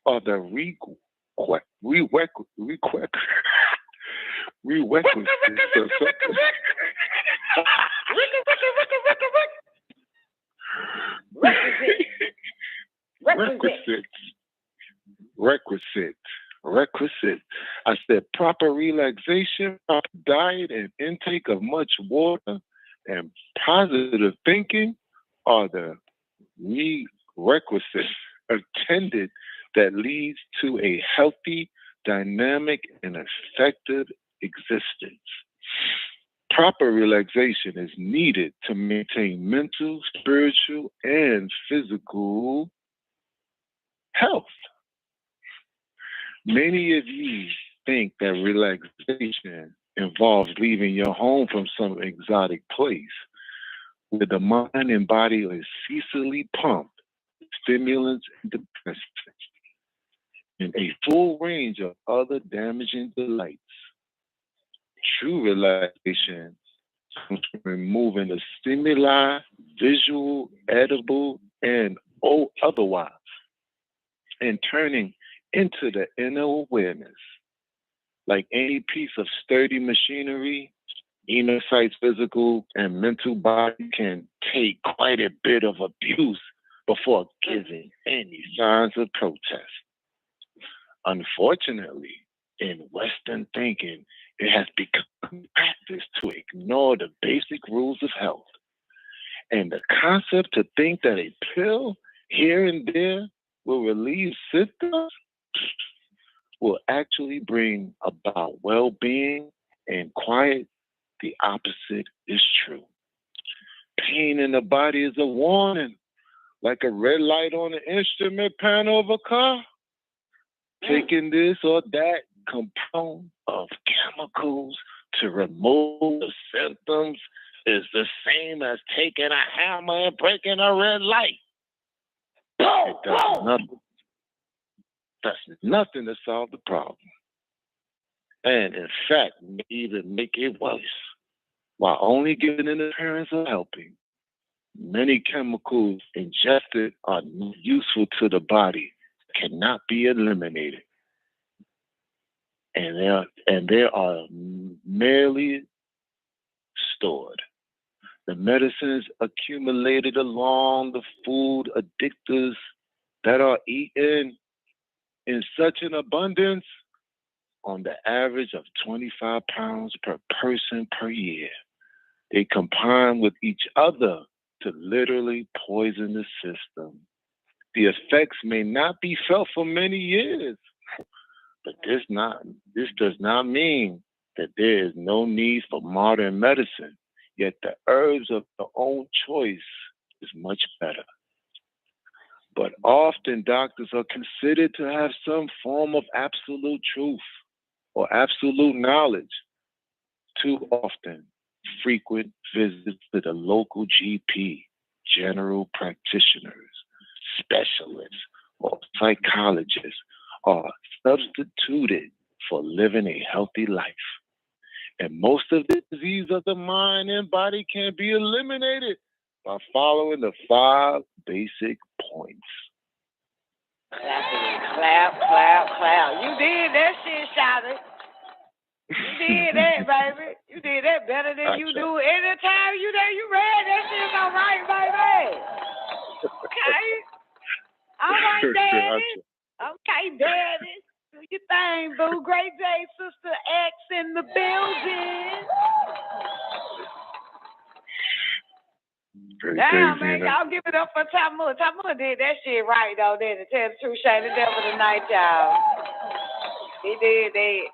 [SPEAKER 12] are the requisite. I said proper relaxation, proper diet, and intake of much water, and positive thinking are the requisites attended that leads to a healthy, dynamic, and effective existence. Proper relaxation is needed to maintain mental, spiritual, and physical health. Many of you think that relaxation involves leaving your home from some exotic place where the mind and body is ceaselessly pumped, stimulants and depressants, and a full range of other damaging delights. True relaxation comes from removing the stimuli, visual, edible, and otherwise, and turning into the inner awareness. Like any piece of sturdy machinery, Enocyte's physical and mental body can take quite a bit of abuse before giving any signs of protest. Unfortunately, in Western thinking, it has become practice to ignore the basic rules of health. And the concept to think that a pill here and there will relieve symptoms will actually bring about well-being and quiet, the opposite is true. Pain in the body is a warning, like a red light on the instrument panel of a car. Taking this or that compound of chemicals to remove the symptoms is the same as taking a hammer and breaking a red light. It does nothing to solve the problem. And in fact, may even make it worse. While only giving an appearance of helping, many chemicals ingested are not useful to the body, cannot be eliminated. And they are merely stored. The medicines accumulated along the food addictors that are eaten in such an abundance, on the average of 25 pounds per person per year. They combine with each other to literally poison the system. The effects may not be felt for many years, but this does not mean that there is no need for modern medicine, yet the herbs of their own choice is much better. But often doctors are considered to have some form of absolute truth or absolute knowledge. Too often, frequent visits to the local GP, general practitioners, specialists, or psychologists are substituted for living a healthy life. And most of the disease of the mind and body can be eliminated by following the 5 basic points.
[SPEAKER 11] Clap, clap, clap. You did that shit, Shotty. You did that, baby. You did that better than you do anytime you there. You read that shit all right, baby. Okay. All right, Daddy. Okay, Daddy. Do your thing, boo. Great day, Sister X in the building. Damn, man, y'all give it up for TAAYUH. TAAYUH did that shit right, though, didn't it? Tell the truth, shame the devil tonight, y'all. He did that.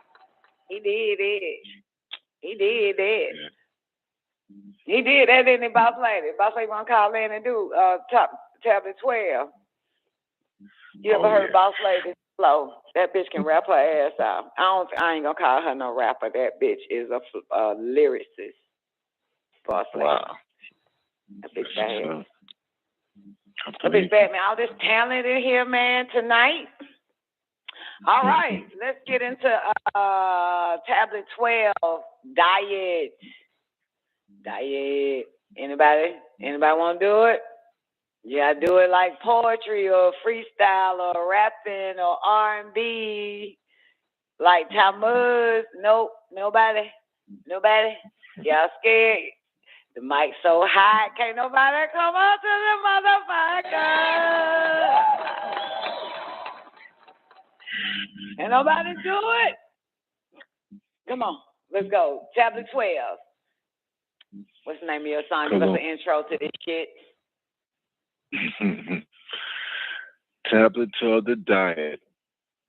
[SPEAKER 11] He did that. He did that. He did that, didn't he, Boss Lady? Boss Lady want to call in and do tablet 12. You ever heard Boss Lady flow? That bitch can rap her ass out. I ain't gonna call her no rapper. That bitch is a lyricist. Boss Lady. Wow. That bitch bad. That bitch bad, man. All this talent in here, man, tonight. All right, let's get into tablet 12, diet. Diet. Anybody want to do it? Yeah, do it like poetry or freestyle or rapping or R&B, like TAAYUH. Nope, nobody. Y'all scared? The mic's so high, can't nobody come up to the motherfucker. Ain't nobody do it. Come on, let's go. Tablet 12. What's the name of your song? Give us an intro to this shit.
[SPEAKER 12] Tablet 12, the diet.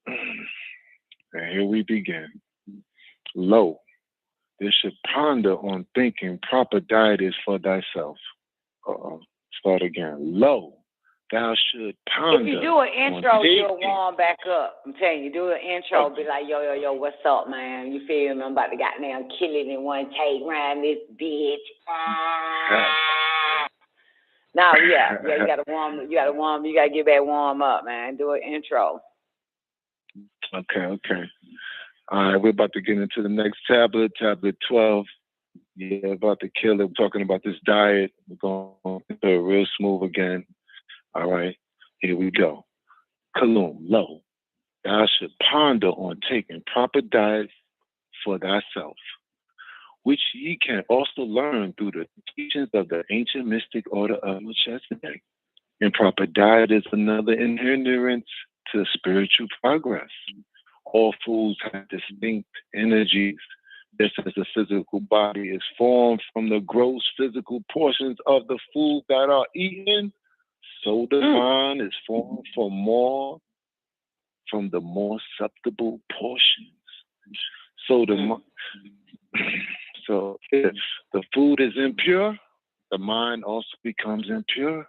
[SPEAKER 12] And here we begin. Lo, this should ponder on thinking proper diet is for thyself. Start again. Lo, thou should ponder.
[SPEAKER 11] If you do an intro, you'll warm back up. I'm telling you, do an intro, be like, yo, what's up, man? You feel me? I'm about to goddamn kill it in one take around this bitch. No, yeah, you gotta get back warm up, man. Do an intro.
[SPEAKER 12] Okay. All right, we're about to get into the next tablet, tablet 12. Yeah, about to kill it. We're talking about this diet. We're going to it real smooth again. All right, here we go. Kalum, lo, thou should ponder on taking proper diet for thyself. which ye can also learn through the teachings of the ancient mystic order of Melchizedek. Improper diet is another hindrance to spiritual progress. All foods have distinct energies. Just as the physical body is formed from the gross physical portions of the food that are eaten, so the mind is formed from the more susceptible portions. So so if the food is impure, the mind also becomes impure.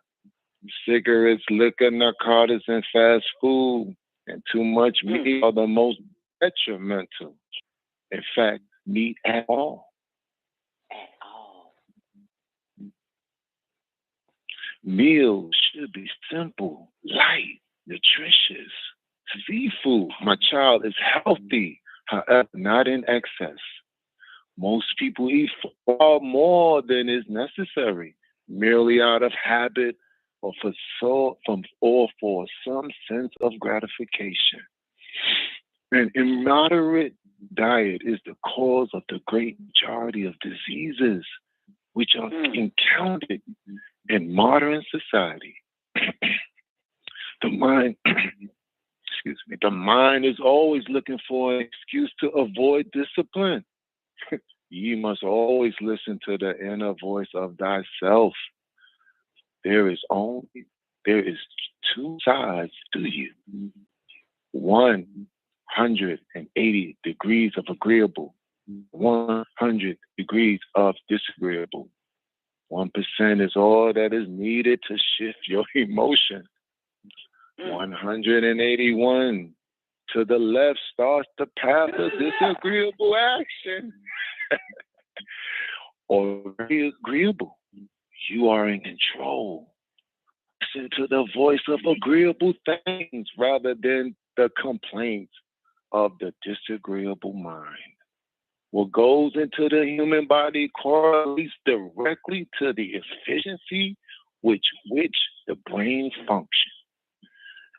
[SPEAKER 12] Cigarettes, liquor, narcotics, and fast food, and too much meat are the most detrimental. In fact, meat at all. Meals should be simple, light, nutritious. Seafood, my child, is healthy, however, not in excess. Most people eat far more than is necessary, merely out of habit or for some sense of gratification. An immoderate diet is the cause of the great majority of diseases which are encountered in modern society. The mind is always looking for an excuse to avoid discipline. Ye must always listen to the inner voice of thyself. There is two sides to you. 180 degrees of agreeable, 100 degrees of disagreeable. 1% is all that is needed to shift your emotion. 181 to the left starts the path of disagreeable action. Or agreeable. You are in control. Listen to the voice of agreeable things rather than the complaints of the disagreeable mind. What goes into the human body correlates directly to the efficiency with which the brain functions.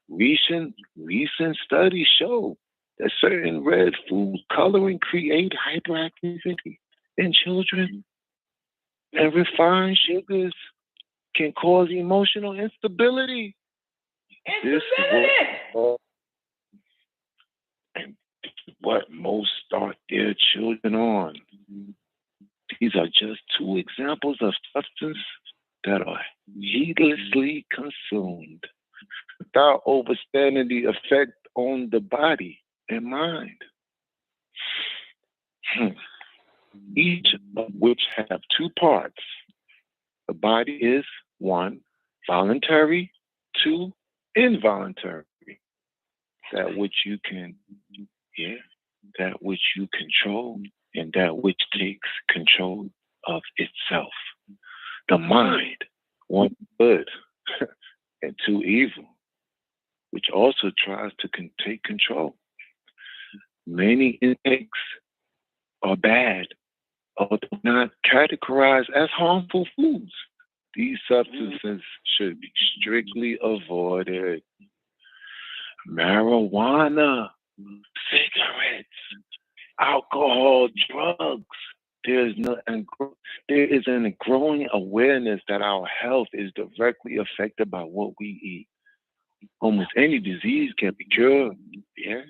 [SPEAKER 12] Recent studies show that certain red food coloring create hyperactivity in children, and refined sugars can cause emotional instability. This is what most start their children on. These are just two examples of substances that are heedlessly consumed without understanding the effect on the body and mind. Each of which have two parts. The body is 1, voluntary, 2, involuntary. That which you control, and that which takes control of itself. The mind, 1 good and 2 evil, which also tries to take control. Many intakes are bad or not categorized as harmful foods. These substances should be strictly avoided. Marijuana, cigarettes, alcohol, drugs. There is a growing awareness that our health is directly affected by what we eat. Almost any disease can be cured. Yeah.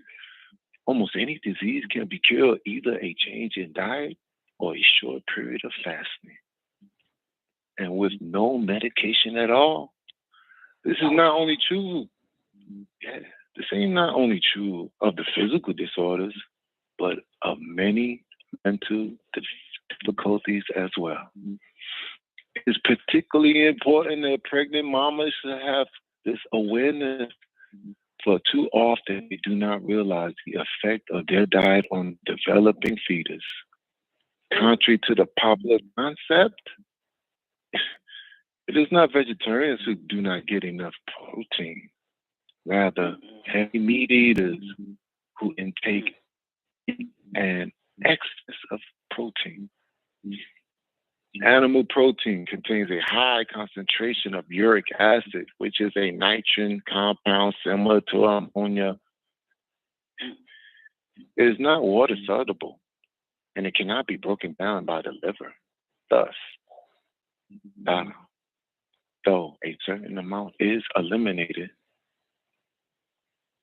[SPEAKER 12] Almost any disease can be cured, either a change in diet or a short period of fasting. And with no medication at all. This is not only true. This ain't not only true of the physical disorders, but of many mental difficulties as well. It's particularly important that pregnant mamas should have this awareness, for too often they do not realize the effect of their diet on developing fetus. Contrary to the popular concept, it is not vegetarians who do not get enough protein. Rather, heavy meat eaters who intake an excess of protein. Animal protein contains a high concentration of uric acid, which is a nitrogen compound similar to ammonia. It is not water soluble. and it cannot be broken down by the liver. Thus, though a certain amount is eliminated,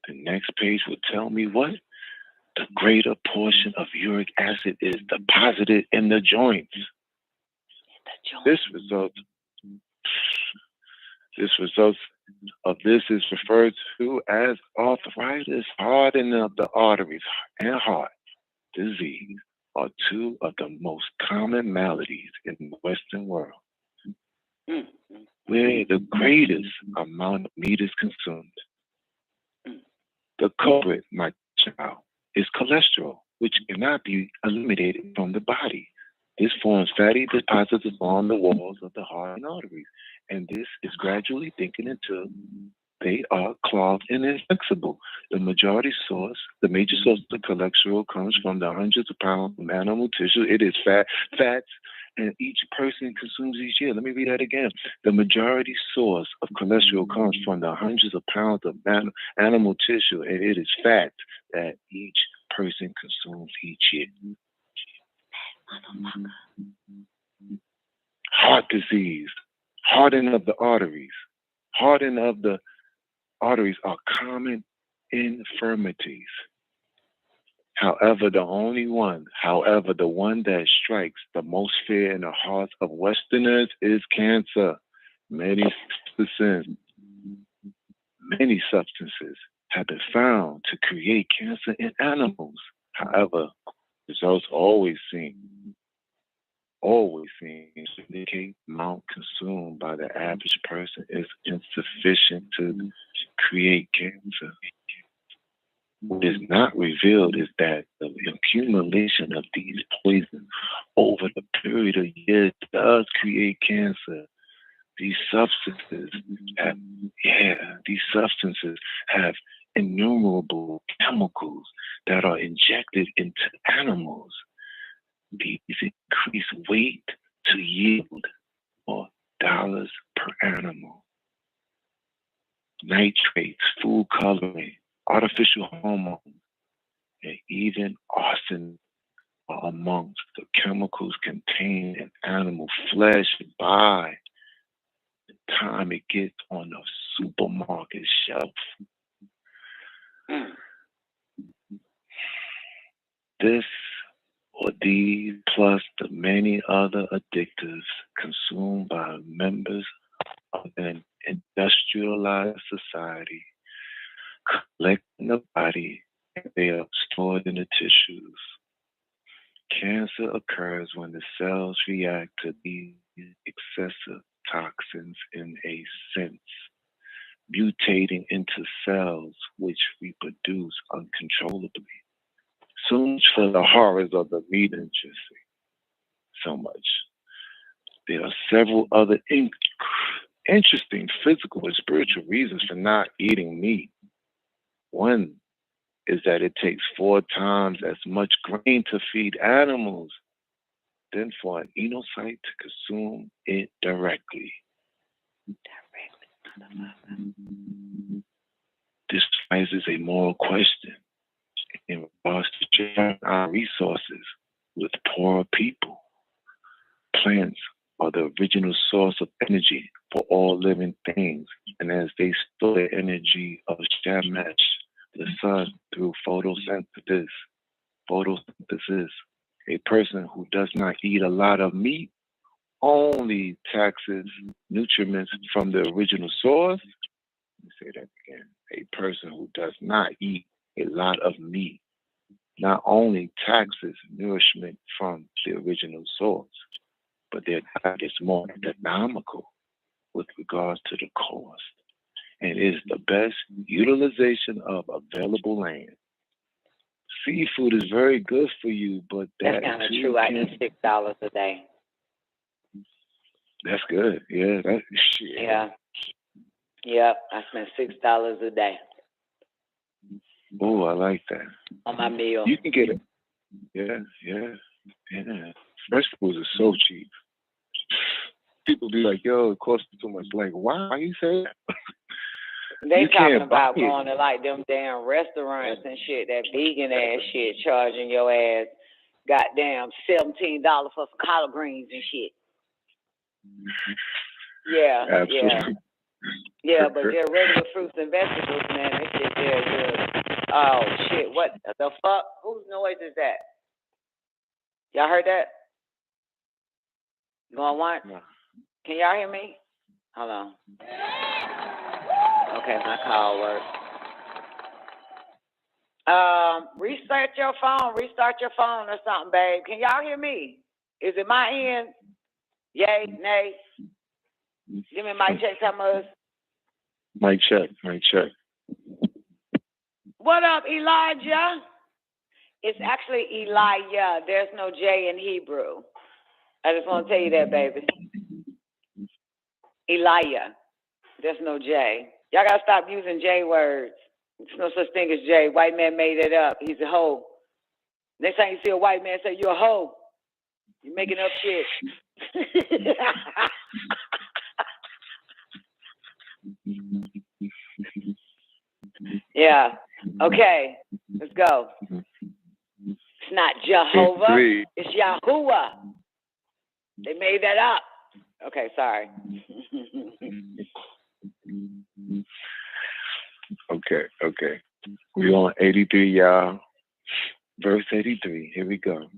[SPEAKER 12] the next page will tell me what? The greater portion of uric acid is deposited in the joints. This result of this is referred to as arthritis. Hardening of the arteries and heart disease are two of the most common maladies in the Western world, where the greatest amount of meat is consumed. The culprit, my child, is cholesterol, which cannot be eliminated from the body. This forms fatty deposits along the walls of the heart and arteries, and this is gradually thickened until they are clogged and inflexible. The major source of cholesterol comes from the hundreds of pounds of animal tissue. It is fats, and each person consumes each year. Let me read that again. The majority source of cholesterol comes from the hundreds of pounds of animal tissue, and it is fat that each person consumes each year. Heart disease, hardening of the arteries. Hardening of the arteries are common infirmities. However, the one that strikes the most fear in the hearts of Westerners is cancer. Many substances have been found to create cancer in animals. However, results always seem to indicate amount consumed by the average person is insufficient to create cancer. What is not revealed is that the accumulation of these poisons over the period of years does create cancer. These substances have innumerable chemicals that are injected into animals. These increase weight to yield or dollars per animal. Nitrates, food coloring, artificial hormones, and even arson are amongst the chemicals contained in animal flesh by the time it gets on the supermarket shelf. This or these plus the many other additives consumed by members of an industrialized society collect in the body and they are stored in the tissues. Cancer occurs when the cells react to these excessive toxins in a sense, mutating into cells which reproduce uncontrollably. So much for the horrors of the meat industry. So much. There are several other interesting physical and spiritual reasons for not eating meat. One is that it takes 4 times as much grain to feed animals than for an enocyte to consume it directly. This raises a moral question in regards to sharing our resources with poorer people. Plants are the original source of energy for all living things, and as they store the energy of Shamash, the sun, through photosynthesis, a person who does not eat a lot of meat only taxes nutrients from the original source. Let me say that again. A person who does not eat a lot of meat not only taxes nourishment from the original source, but their diet is more economical with regards to the cost and is the best utilization of available land. Seafood is very good for you, but
[SPEAKER 11] that's kind of true. I eat $6 a day.
[SPEAKER 12] That's good. Yeah, that's shit.
[SPEAKER 11] Yeah. Yep, I spend $6 a day.
[SPEAKER 12] Oh, I like that.
[SPEAKER 11] On my meal.
[SPEAKER 12] You can get it. Yeah. Fresh foods are so cheap. People be like, yo, it costs too much. Like, why you say that?
[SPEAKER 11] They talking about going to like them damn restaurants and shit, that vegan ass shit, charging your ass goddamn $17 for some collard greens and shit. Yeah,
[SPEAKER 12] Absolutely.
[SPEAKER 11] yeah, but they're regular fruits and vegetables, man. This shit there good. Oh shit, what the fuck? Whose noise is that? Y'all heard that? Going once? Can y'all hear me? Hold on. Okay, my call works. Restart your phone or something, babe. Can y'all hear me? Is it my end? Yay, nay? Give me mic check, Thomas.
[SPEAKER 12] Mic check.
[SPEAKER 11] What up, Elijah? It's actually Elijah. There's no J in Hebrew. I just want to tell you that, baby. Elijah. There's no J. Y'all got to stop using J words. There's no such thing as J. White man made it up. He's a hoe. Next time you see a white man, say, you're a hoe. You're making up shit. Yeah. Okay. Let's go. It's not Jehovah. It's Yahuwah. They made that up. Okay, sorry.
[SPEAKER 12] Okay. We're on 83, y'all. Verse 83. Here we go.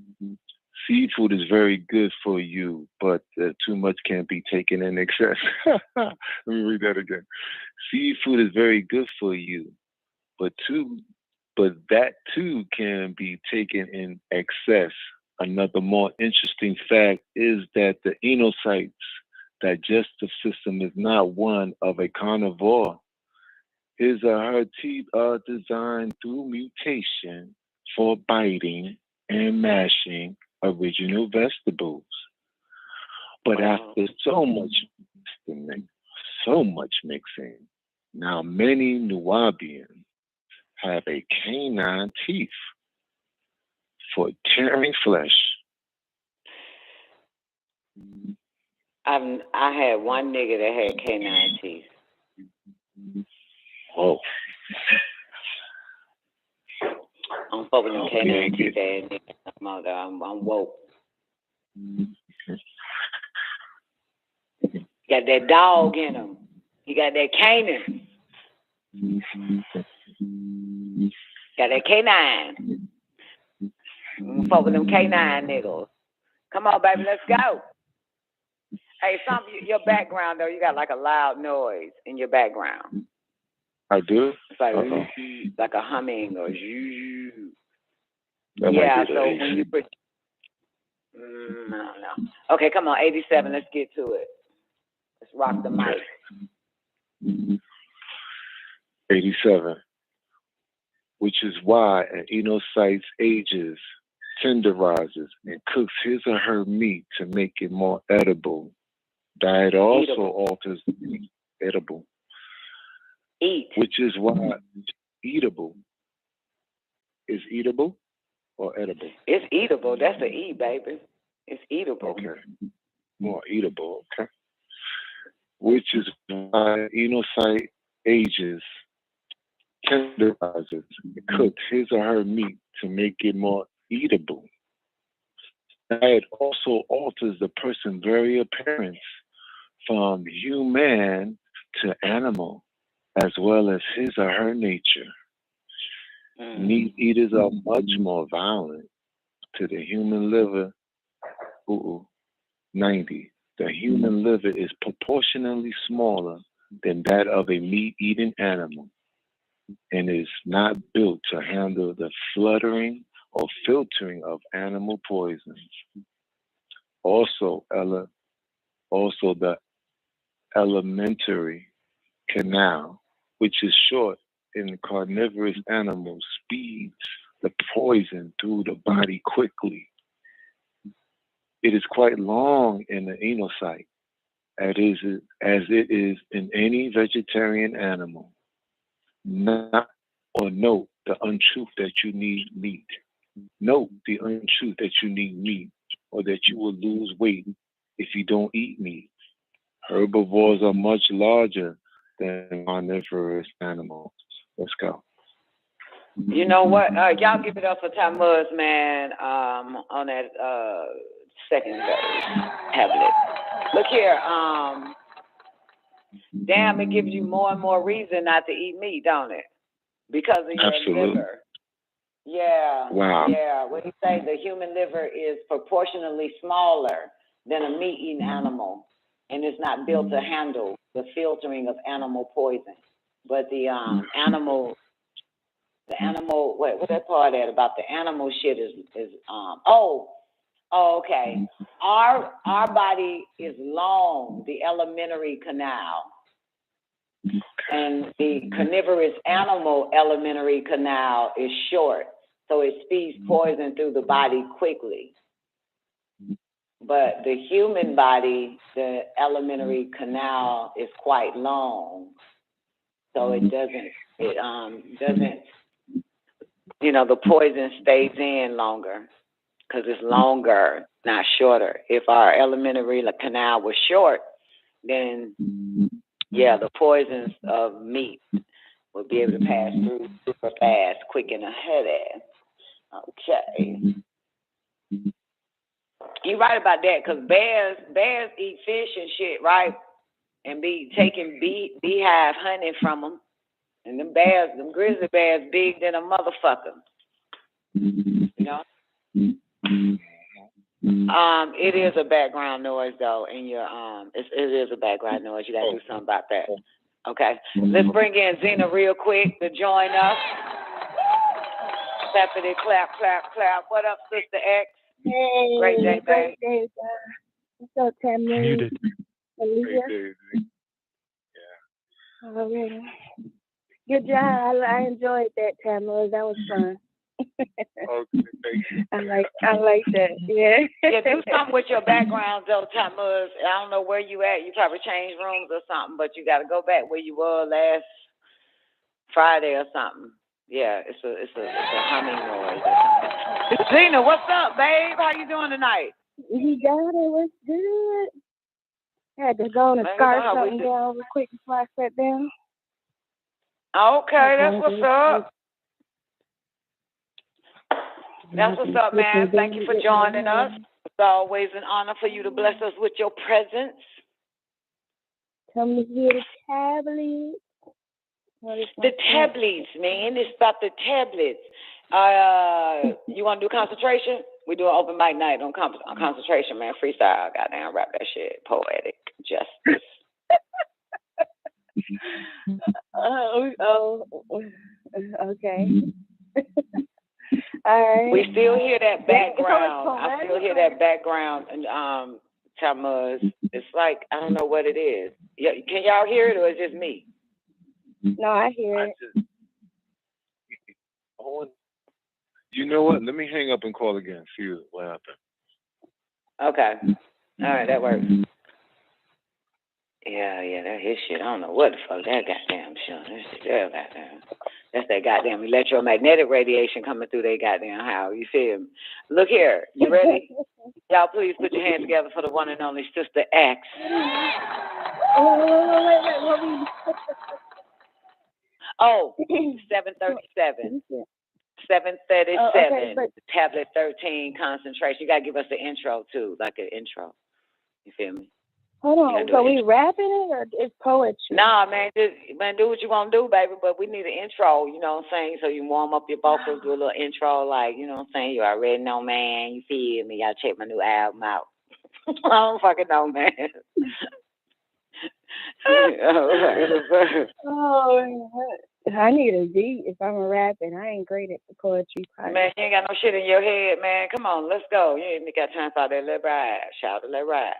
[SPEAKER 12] Seafood is very good for you, but too much can't be taken in excess. Let me read that again. Seafood is very good for you, but that too can be taken in excess. Another more interesting fact is that the enocytes digestive system is not one of a carnivore. His or her teeth are designed through mutation for biting and mashing original vegetables. But after so much mixing, now many Nubians have a canine teeth for tearing flesh.
[SPEAKER 11] I had one nigga that had canine teeth.
[SPEAKER 12] Oh.
[SPEAKER 11] I'm fucking them canine teeth ass niggas. I'm woke. Got that dog in him. He got that canine. Got that canine. I'm fucking them canine niggas. Come on, baby, let's go. Hey, your background though, you got like a loud noise in your background.
[SPEAKER 12] I do?
[SPEAKER 11] It's like a humming or zhoo. Yeah, so when you put I don't know. Okay, come on, 87, let's get to it. Let's rock the mic.
[SPEAKER 12] 87. Which is why an enocyte ages, tenderizes, and cooks his or her meat to make it more edible. Diet also alters the meat. Edible.
[SPEAKER 11] Eat.
[SPEAKER 12] Which is why eatable. Is eatable or edible?
[SPEAKER 11] It's eatable. That's the E, baby. It's eatable.
[SPEAKER 12] Okay. More eatable. Okay. Which is why enocyte ages, tenderizes, and cooks his or her meat to make it more eatable. Diet also alters the person's very appearance from human to animal, as well as his or her nature. Meat eaters are much more violent to the human liver. 90. The human liver is proportionally smaller than that of a meat-eating animal and is not built to handle the fluttering or filtering of animal poisons. Also the alimentary canal, which is short in carnivorous animals, speeds the poison through the body quickly. It is quite long in the enocyte, as it is in any vegetarian animal. Note the untruth that you need meat. Note the untruth that you need meat, or that you will lose weight if you don't eat meat. Herbivores are much larger than carnivorous animals. Let's go.
[SPEAKER 11] You know what? Y'all give it up for Tammuz, man, on that second tablet. Look here, damn, it gives you more and more reason not to eat meat, don't it? Because of your liver. Yeah.
[SPEAKER 12] Wow.
[SPEAKER 11] Yeah. What you say, the human liver is proportionally smaller than a meat-eating animal, and it's not built to handle the filtering of animal poison. But the animal, what's that part at about the animal shit is okay. Our body is long, the alimentary canal, and the carnivorous animal alimentary canal is short, so it speeds poison through the body quickly. But the human body, the alimentary canal is quite long, so it doesn't, the poison stays in longer because it's longer, not shorter. If our alimentary canal was short, then the poisons of meat would be able to pass through super fast, quick and ahead. Okay. You're right about that, because bears eat fish and shit, right? And be taking beehive honey from them. And them grizzly bears big than a motherfucker. You know? It is a background noise though, and it is a background noise. You gotta do something about that. Okay. Let's bring in Zena real quick to join us. Clappity clap, clap, clap. What up, Sister X?
[SPEAKER 14] Hey,
[SPEAKER 11] great day, babe.
[SPEAKER 14] What's up, Tammy?
[SPEAKER 12] Muted.
[SPEAKER 14] Alicia? Alright. Good job. I enjoyed that, Tammy. That was fun.
[SPEAKER 12] Okay, thank you.
[SPEAKER 14] I like that. Yeah.
[SPEAKER 11] Yeah, do something with your background though, Tammuz. I don't know where you at. You probably changed rooms or something, but you got to go back where you were last Friday or something. Yeah, it's a humming noise. Zena, what's up, babe? How you doing tonight?
[SPEAKER 14] You got it. What's good? Had to go and scarf something down real quick before I sat down.
[SPEAKER 11] Okay, that's what's up. That's what's up, man. Thank you for joining us. It's always an honor for you to bless us with your presence.
[SPEAKER 14] Come to hear the tablets.
[SPEAKER 11] The tablets, man. It's about the tablets. You want to do concentration? We do an open mic night on concentration, man. Freestyle. Goddamn, rap that shit. Poetic justice.
[SPEAKER 14] Okay. All right.
[SPEAKER 11] We still hear that background. I still hear that background, and Tammuz. It's like I don't know what it is. Yeah, can y'all hear it, or is it just me?
[SPEAKER 14] No, I hear it.
[SPEAKER 12] You know what? Let me hang up and call again. See what happened.
[SPEAKER 11] Okay. All right, that works. Yeah, that his shit. I don't know what the fuck that goddamn shit. That's that goddamn electromagnetic radiation coming through their goddamn house. You feel me? Look here. You ready? Y'all please put your hands together for the one and only Sister X.
[SPEAKER 14] Wait.
[SPEAKER 11] Oh, 737. 737. Tablet 13 concentration. You got to give us an intro, too, like an intro. You feel me?
[SPEAKER 14] Hold on. So we rapping it or it's poetry?
[SPEAKER 11] Nah, man, do what you want to do, baby, but we need an intro, you know what I'm saying? So you warm up your vocals, do a little intro, like, you know what I'm saying? You already know, man. You feel me? Y'all check my new album out. I don't fucking know, man.
[SPEAKER 14] I need a beat if I'm rapping. I ain't great at the poetry part.
[SPEAKER 11] Man, you ain't got no shit in your head, man. Come on, let's go. You ain't got time for that. Let ride. Shout it, let ride.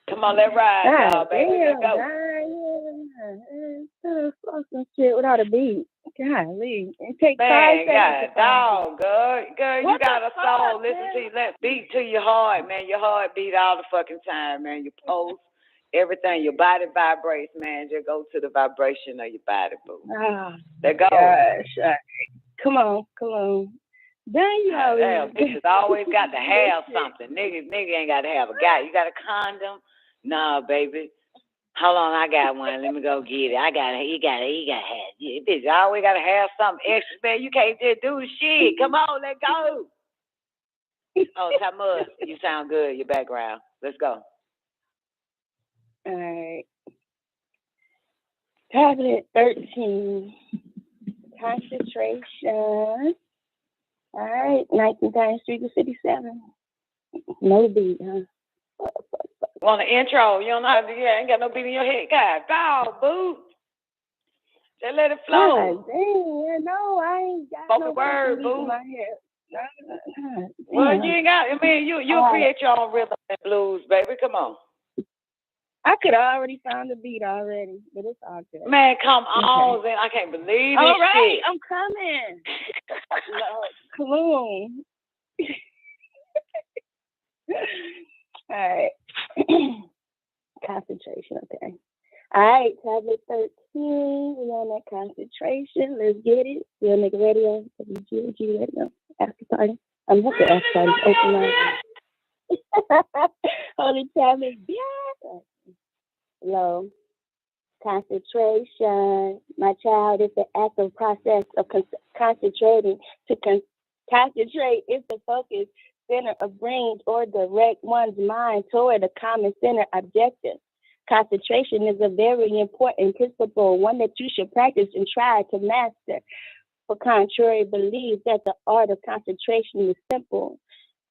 [SPEAKER 11] Come on, let ride, y'all, baby. Let's go.
[SPEAKER 14] Some shit without a beat. Golly. It takes 5
[SPEAKER 11] Man,
[SPEAKER 14] seconds.
[SPEAKER 11] God, dog, girl, you got a soul. Listen to you. Let beat to your heart, man. Your heart beat all the fucking time, man. Your pulse, everything. Your body vibrates, man. Just go to the vibration of your body, boo. Let go.
[SPEAKER 14] Gosh. Come on.
[SPEAKER 11] Damn, bitches always got to have something. Nigga ain't got to have a guy. You got a condom? Nah, baby. Hold on, I got one. Let me go get it. I got it. You got to have it. Bitch, you always got to have something extra, man. You can't just do shit. Come on, let's go. Oh, Tamud, you sound good. Your background. Let's go.
[SPEAKER 14] All right. Tablet 13. Concentration. All right. 19 times 3 to 57. No beat, huh?
[SPEAKER 11] On the intro, you don't know how to do that. Ain't got no beat in your head. God, dog, boo. Just let it flow.
[SPEAKER 14] God, dang, no, I ain't got
[SPEAKER 11] Spoken
[SPEAKER 14] no
[SPEAKER 11] word, boo.
[SPEAKER 14] in my head.
[SPEAKER 11] Well, you ain't got, I mean, you'll create your own rhythm and blues, baby. Come on.
[SPEAKER 14] I could already find the beat already, but it's all good.
[SPEAKER 11] Man, come on, then. I can't believe
[SPEAKER 14] all
[SPEAKER 11] this
[SPEAKER 14] right,
[SPEAKER 11] shit.
[SPEAKER 14] I'm coming. Come on. All right. Concentration, okay. All right, tablet 13. We on that concentration. Let's get it. Real Nigga Radio, WGAG Radio. After party. I'm not the after party. Open up. Holy tablet. Yeah. Low. Concentration. My child is the active process of concentrating. To concentrate is the focus center of brain or direct one's mind toward a common center objective. Concentration is a very important principle, one that you should practice and try to master. For contrary belief that the art of concentration is simple,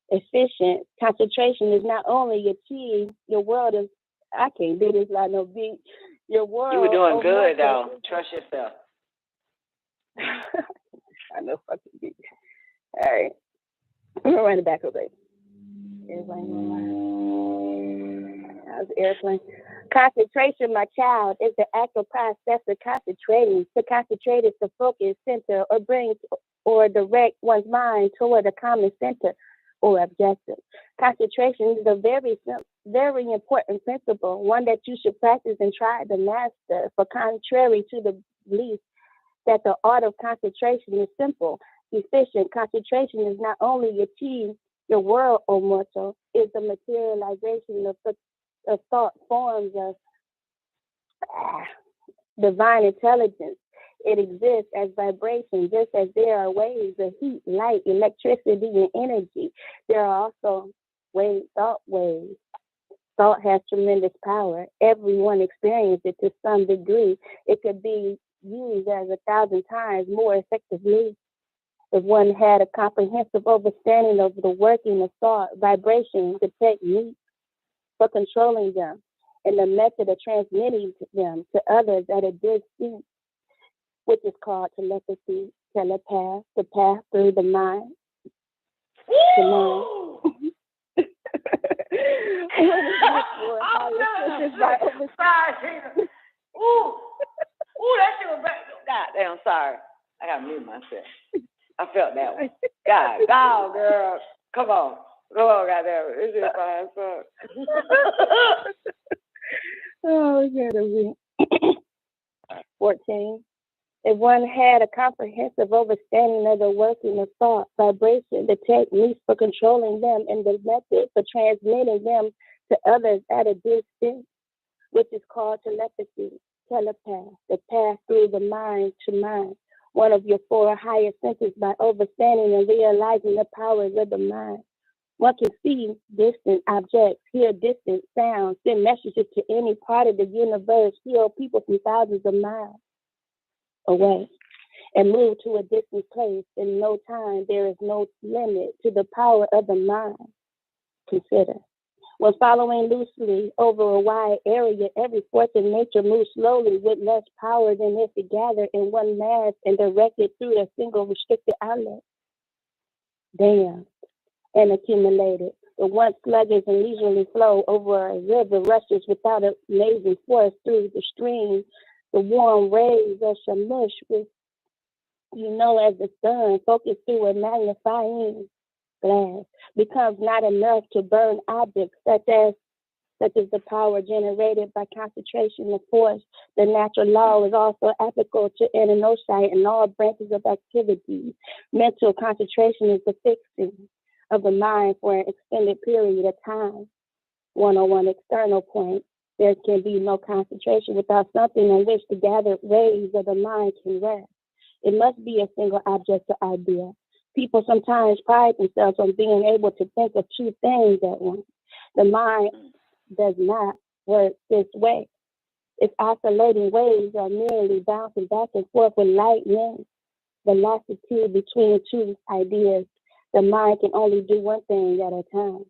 [SPEAKER 14] efficient. Concentration is not only achieved, your world is, I can't do this like no beat. Your world.
[SPEAKER 11] You were doing good, though. Trust yourself.
[SPEAKER 14] I know fucking beat. All right. I'm going to run it back over. How's the airplane? Concentration, my child, is the actual process of concentrating. To concentrate is to focus, center, or bring or direct one's mind toward a common center or objective. Concentration is a very important principle, one that you should practice and try to master. For contrary to the belief that the art of concentration is simple, efficient, concentration is not only achieved, your world, O mortal, is the materialization of thought forms of divine intelligence. It exists as vibration, just as there are waves of heat, light, electricity, and energy. There are also thought waves. Thought has tremendous power. Everyone experiences it to some degree. It could be used as 1,000 times more effectively if one had a comprehensive understanding of the working of thought, vibration, the technique for controlling them, and the method of transmitting them to others at a distance, which is called telepathy, telepath, the path through the mind. The mind.
[SPEAKER 11] Ooh, that shit was bad. God damn, sorry. I gotta mute myself. I felt that one. God, no, girl. Come on, goddamn. It's just fine.
[SPEAKER 14] Oh, God. 14. If one had a comprehensive understanding of the working of thought, vibration, the techniques for controlling them, and the method for transmitting them to others at a distance, which is called telepathy, telepath, the path through the mind to mind, one of your 4 higher senses, by understanding and realizing the powers of the mind. One can see distant objects, hear distant sounds, send messages to any part of the universe, heal people from thousands of miles away, and move to a distant place in no time. There is no limit to the power of the mind. Consider. When following loosely over a wide area, every force in nature moves slowly with less power than if it gathered in one mass and directed through a single restricted outlet. Damn. And accumulated. The once sluggish and leisurely flow over a river rushes without amazing force through the stream. The warm rays of Shamush, which you know as the sun, focused through a magnifying glass, becomes not enough to burn objects such as the power generated by concentration of force. The natural law is also applicable to innermost and all branches of activity. Mental concentration is the fixing of the mind for an extended period of time. 101 external point. There can be no concentration without something on which the gathered rays of the mind can rest. It must be a single object or idea. People sometimes pride themselves on being able to think of two things at once. The mind does not work this way. Its oscillating waves are merely bouncing back and forth with lightning velocity between two ideas. The mind can only do one thing at a time.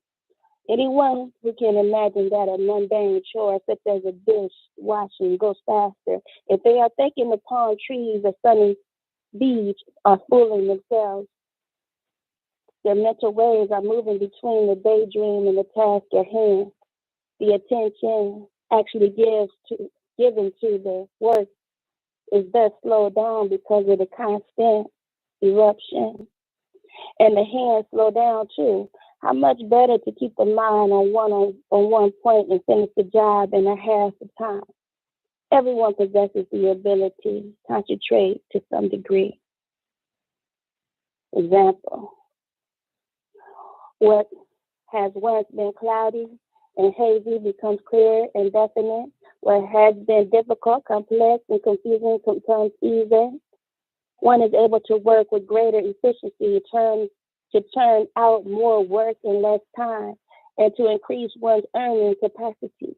[SPEAKER 14] Anyone who can imagine that a mundane chore such as a dish washing goes faster if they are thinking the palm trees or sunny beach are fooling themselves. Their mental waves are moving between the daydream and the task at hand. The attention actually given to the work is thus slowed down because of the constant eruption. And the hands slow down too. How much better to keep the mind on one point and finish the job in a half the time. Everyone possesses the ability to concentrate to some degree. Example, what has once been cloudy and hazy becomes clear and definite. What has been difficult, complex, and confusing becomes easy. One is able to work with greater efficiency to turn out more work in less time and to increase one's earning capacity.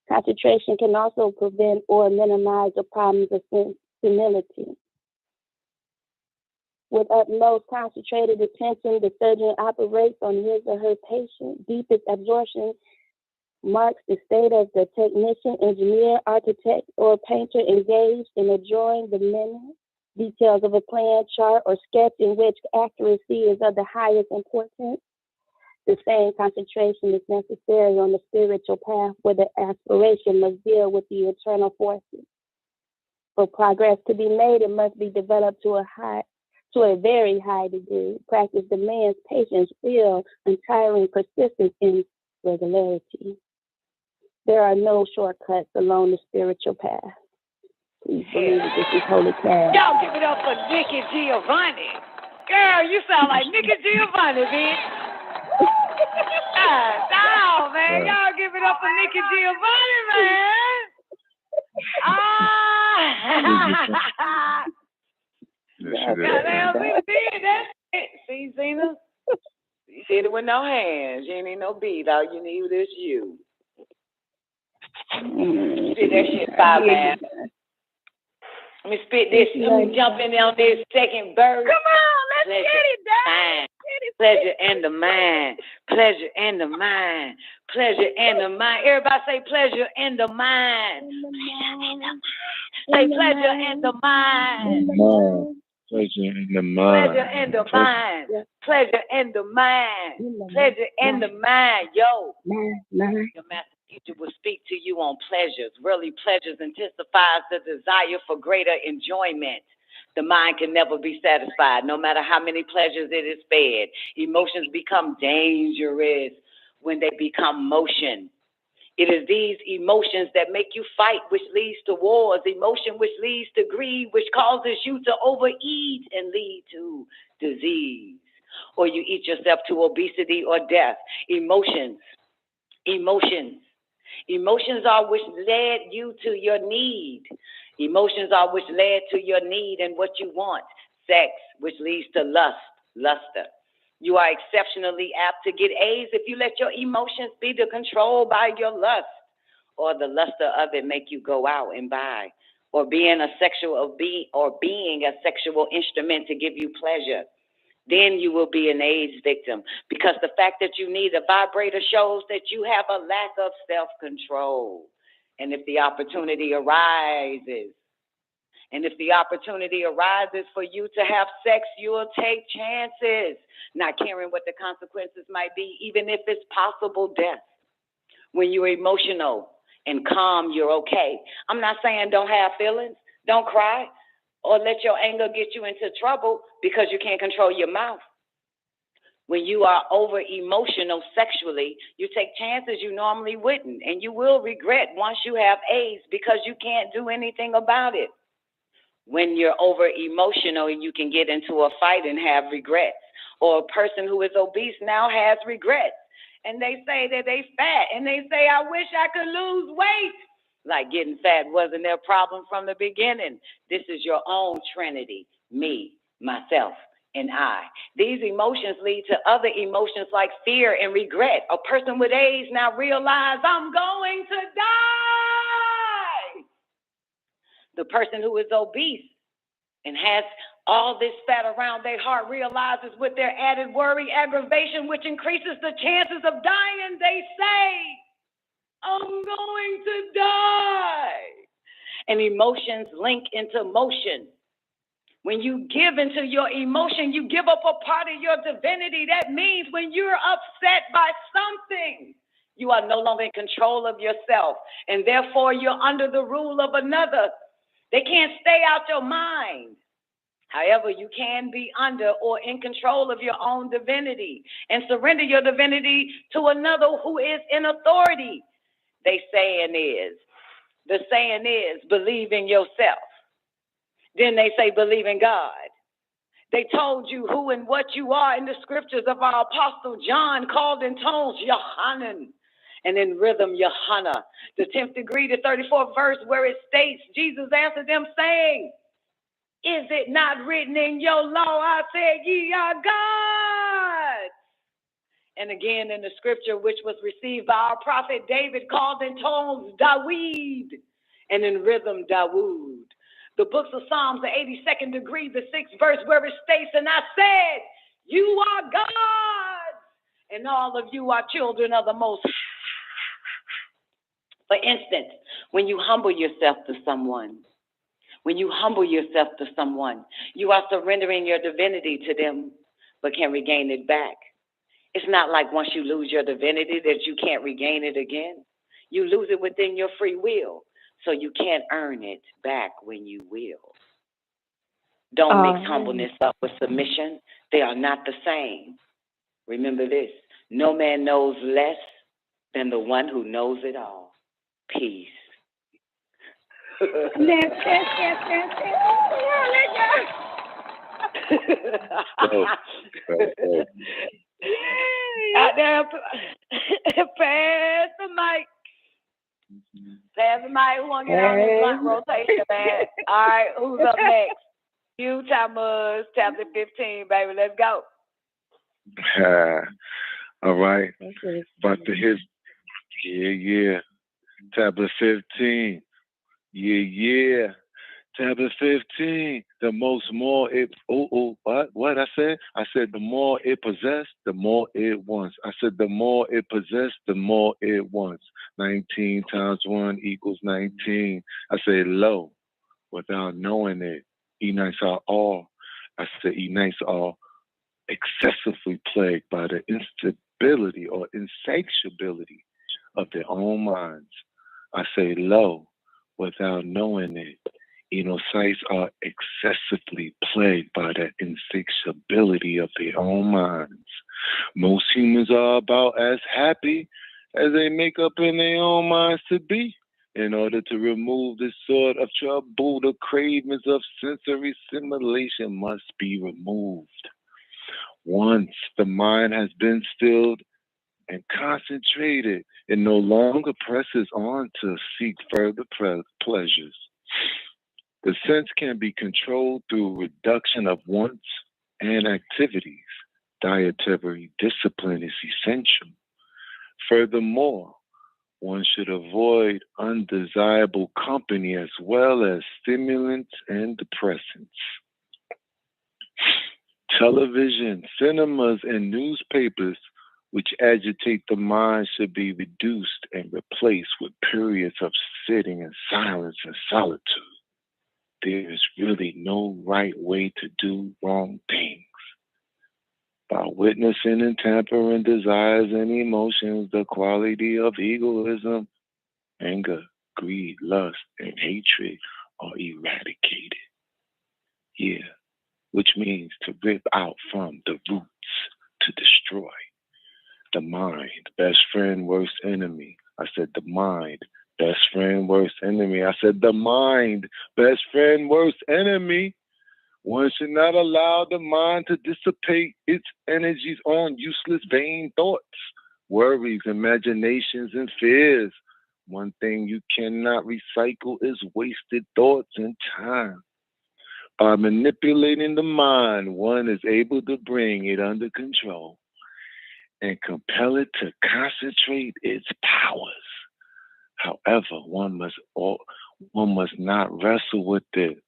[SPEAKER 14] Concentration can also prevent or minimize the problems of senility. With utmost concentrated attention, the surgeon operates on his or her patient. Deepest absorption marks the state of the technician, engineer, architect, or painter engaged in drawing the minute details of a plan, chart, or sketch in which accuracy is of the highest importance. The same concentration is necessary on the spiritual path where the aspiration must deal with the eternal forces. For progress to be made, it must be developed to a very high degree. Practice demands patience, will, untiring persistence, and regularity. There are no shortcuts along the spiritual path. Please believe that this is holy class.
[SPEAKER 11] Y'all give it up for Nikki Giovanni. Girl, you sound like Nikki Giovanni, bitch. Down, man. Y'all give it up for Nikki Giovanni, man. Goddamn, that's it. See, Zena? You said it with no hands. You ain't need no beat. All you need is you. Spit that shit fire, man. Let me spit this. Let me jump in there on this second verse.
[SPEAKER 16] Come on, let's
[SPEAKER 11] Pleasure
[SPEAKER 16] get it done.
[SPEAKER 11] Pleasure in the mind. Pleasure in the mind. Pleasure in the mind. Everybody say pleasure in the mind. Say pleasure in the mind.
[SPEAKER 12] Pleasure in the mind.
[SPEAKER 11] Pleasure in the mind. Pleasure in the mind. Pleasure in the mind. Yo. Your master teacher will speak to you on pleasures. Really, pleasures intensifies the desire for greater enjoyment. The mind can never be satisfied, no matter how many pleasures it is fed. Emotions become dangerous when they become motion. It is these emotions that make you fight, which leads to wars. Emotion which leads to greed, which causes you to overeat and lead to disease. Or you eat yourself to obesity or death. Emotions are which led you to your need. Emotions are which led to your need and what you want. Sex, which leads to luster. You are exceptionally apt to get AIDS if you let your emotions be controlled by your lust, or the luster of it make you go out and buy, or being a sexual instrument to give you pleasure. Then you will be an AIDS victim, because the fact that you need a vibrator shows that you have a lack of self-control. And if the opportunity arises for you to have sex, you will take chances, not caring what the consequences might be, even if it's possible death. When you're emotional and calm, you're okay. I'm not saying don't have feelings, don't cry, or let your anger get you into trouble because you can't control your mouth. When you are over emotional sexually, you take chances you normally wouldn't, and you will regret once you have AIDS because you can't do anything about it. When you're over emotional, you can get into a fight and have regrets. Or a person who is obese now has regrets. and they say that they fat, and they say, I wish I could lose weight. Like getting fat wasn't their problem from the beginning. This is your own trinity, me, myself, and I. These emotions lead to other emotions like fear and regret. A person with AIDS now realize, I'm going to die. The person who is obese and has all this fat around their heart realizes with their added worry, aggravation, which increases the chances of dying, they say, I'm going to die. And emotions link into motion. When you give into your emotion, you give up a part of your divinity. That means when you're upset by something, you are no longer in control of yourself, and therefore you're under the rule of another. They can't stay out your mind. However, you can be under or in control of your own divinity and surrender your divinity to another who is in authority. The saying is, believe in yourself. Then they say, believe in God. They told you who and what you are in the scriptures of our apostle John, called in tones Yohanan, and in rhythm Yohana. The 10th degree, the 34th verse, where it states, Jesus answered them saying, is it not written in your law, I said, ye are God? And again in the scripture, which was received by our prophet David, called in tones Dawid, and in rhythm Dawood. The books of Psalms, the 82nd degree, the 6th verse, where it states, and I said, you are gods, and all of you are children of the Most High. For instance, when you humble yourself to someone, you are surrendering your divinity to them, but can regain it back. It's not like once you lose your divinity that you can't regain it again. You lose it within your free will, so you can't earn it back when you will. Don't mix humbleness up with submission. They are not the same. Remember this, no man knows less than the one who knows it all. Peace. Out there, pass the mic. Pass the mic. Who want to get on this blunt rotation, man? All right, who's up next? You, Thomas, chapter 15, baby. Let's go.
[SPEAKER 12] All right. About to hit. Yeah. Tablet 15. Yeah. Tablet 15. The most more it. What I said? I said the more it possessed, the more it wants. I said the more it possessed, the more it wants. 19 times 1 equals 19. I said low, without knowing it. E-nights are all. I said E-nights are excessively plagued by the instability or insatiability of their own minds. I say low, without knowing it. Sites are excessively plagued by that insatiability of their own minds. Most humans are about as happy as they make up in their own minds to be. In order to remove this sort of trouble, the cravings of sensory stimulation must be removed. Once the mind has been stilled and concentrated, it no longer presses on to seek further pleasures. The sense can be controlled through reduction of wants and activities. Dietary discipline is essential. Furthermore, one should avoid undesirable company as well as stimulants and depressants. Television, cinemas, and newspapers which agitate the mind should be reduced and replaced with periods of sitting in silence and solitude. There is really no right way to do wrong things. By witnessing and tampering desires and emotions, the quality of egoism, anger, greed, lust, and hatred are eradicated. Yeah, which means to rip out from the roots, to destroy. The mind, best friend, worst enemy. I said the mind, best friend, worst enemy. I said the mind, best friend, worst enemy. One should not allow the mind to dissipate its energies on useless, vain thoughts, worries, imaginations, and fears. One thing you cannot recycle is wasted thoughts and time. By manipulating the mind, one is able to bring it under control and compel it to concentrate its powers. However, one must not wrestle with it.